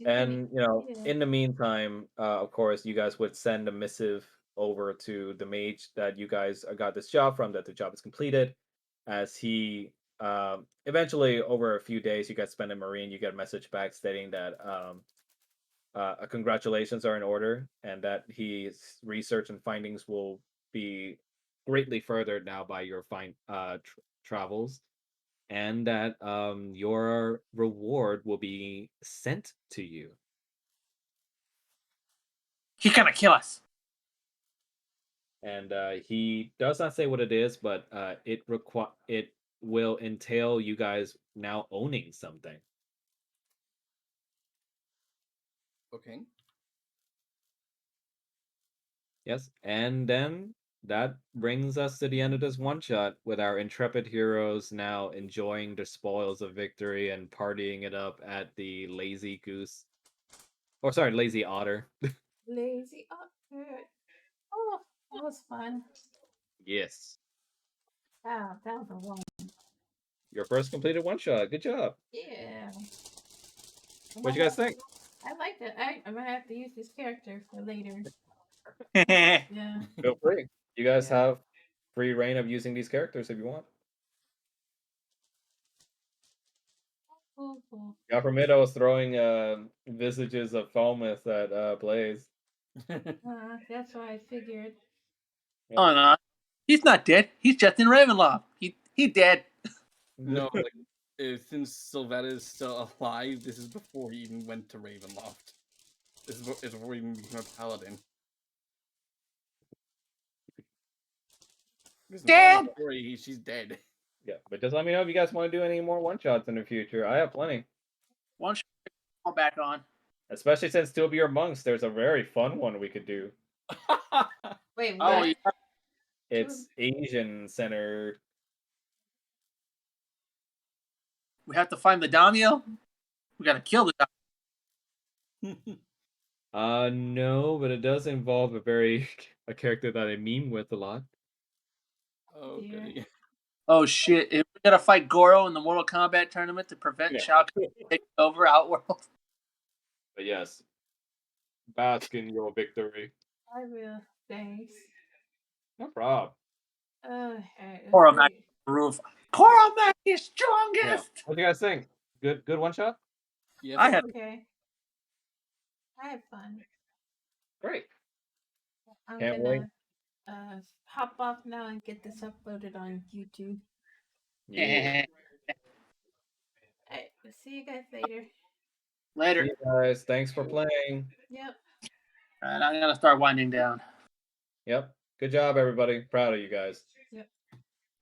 And yeah. in the meantime, of course, you guys would send a missive over to the mage that you guys got this job from, that the job is completed. As he eventually, over a few days, you guys spend in Marine, you get a message back stating that congratulations are in order and that his research and findings will be greatly furthered now by your travels, and that your reward will be sent to you. He's gonna kill us. And he does not say what it is, but it will entail you guys now owning something. Okay. Yes, and then that brings us to the end of this one shot with our intrepid heroes now enjoying the spoils of victory and partying it up at the Lazy Goose. Or sorry, Lazy Otter. Lazy otter. Oh, That was fun. Yes. Wow, that was a long. Your first completed one shot. Good job. Yeah. What you guys think? I like that. I'm gonna have to use this character for later. Yeah. Yeah. Feel free. You guys Yeah. have free reign of using these characters if you want. Cool. God forbid I was throwing visages of Falmouth at Blaze. That's why I figured. Oh no, he's not dead. He's just in Ravenloft. He dead. No, like since Sylvetta is still alive, this is before he even went to Ravenloft. This is before he even became a paladin. Because in Dead! Fallout story, she's dead. Yeah, but just let me know if you guys want to do any more one shots in the future. I have plenty. One shot all back on. Especially since two of you are monks, there's a very fun one we could do. Wait, Oh, what? yeah. It's Asian centered. We have to find the Daimyo. We gotta kill the Daimyo. No, but it does involve a character that I meme with a lot. Oh, Dear. goody. Oh shit! If we gotta fight Goro in the Mortal Kombat tournament to prevent Yeah. Shao Kahn from taking over Outworld. But yes, bask in your victory. I will. Thanks. No problem. Alright, let's Goro Mac see. roof. Goro Mac is Yeah. strongest. What do you guys think? Good one shot? Yes. I had Okay. I had fun. Great. I'm Can't wait. gonna hop off now and get this uploaded on YouTube. Yeah. Alright, see you guys later. Later. See you guys. Thanks for playing. Yep. All right, I'm gonna start winding down. Yep. Good job, everybody. Proud of you guys. Yep.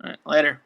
All right, later.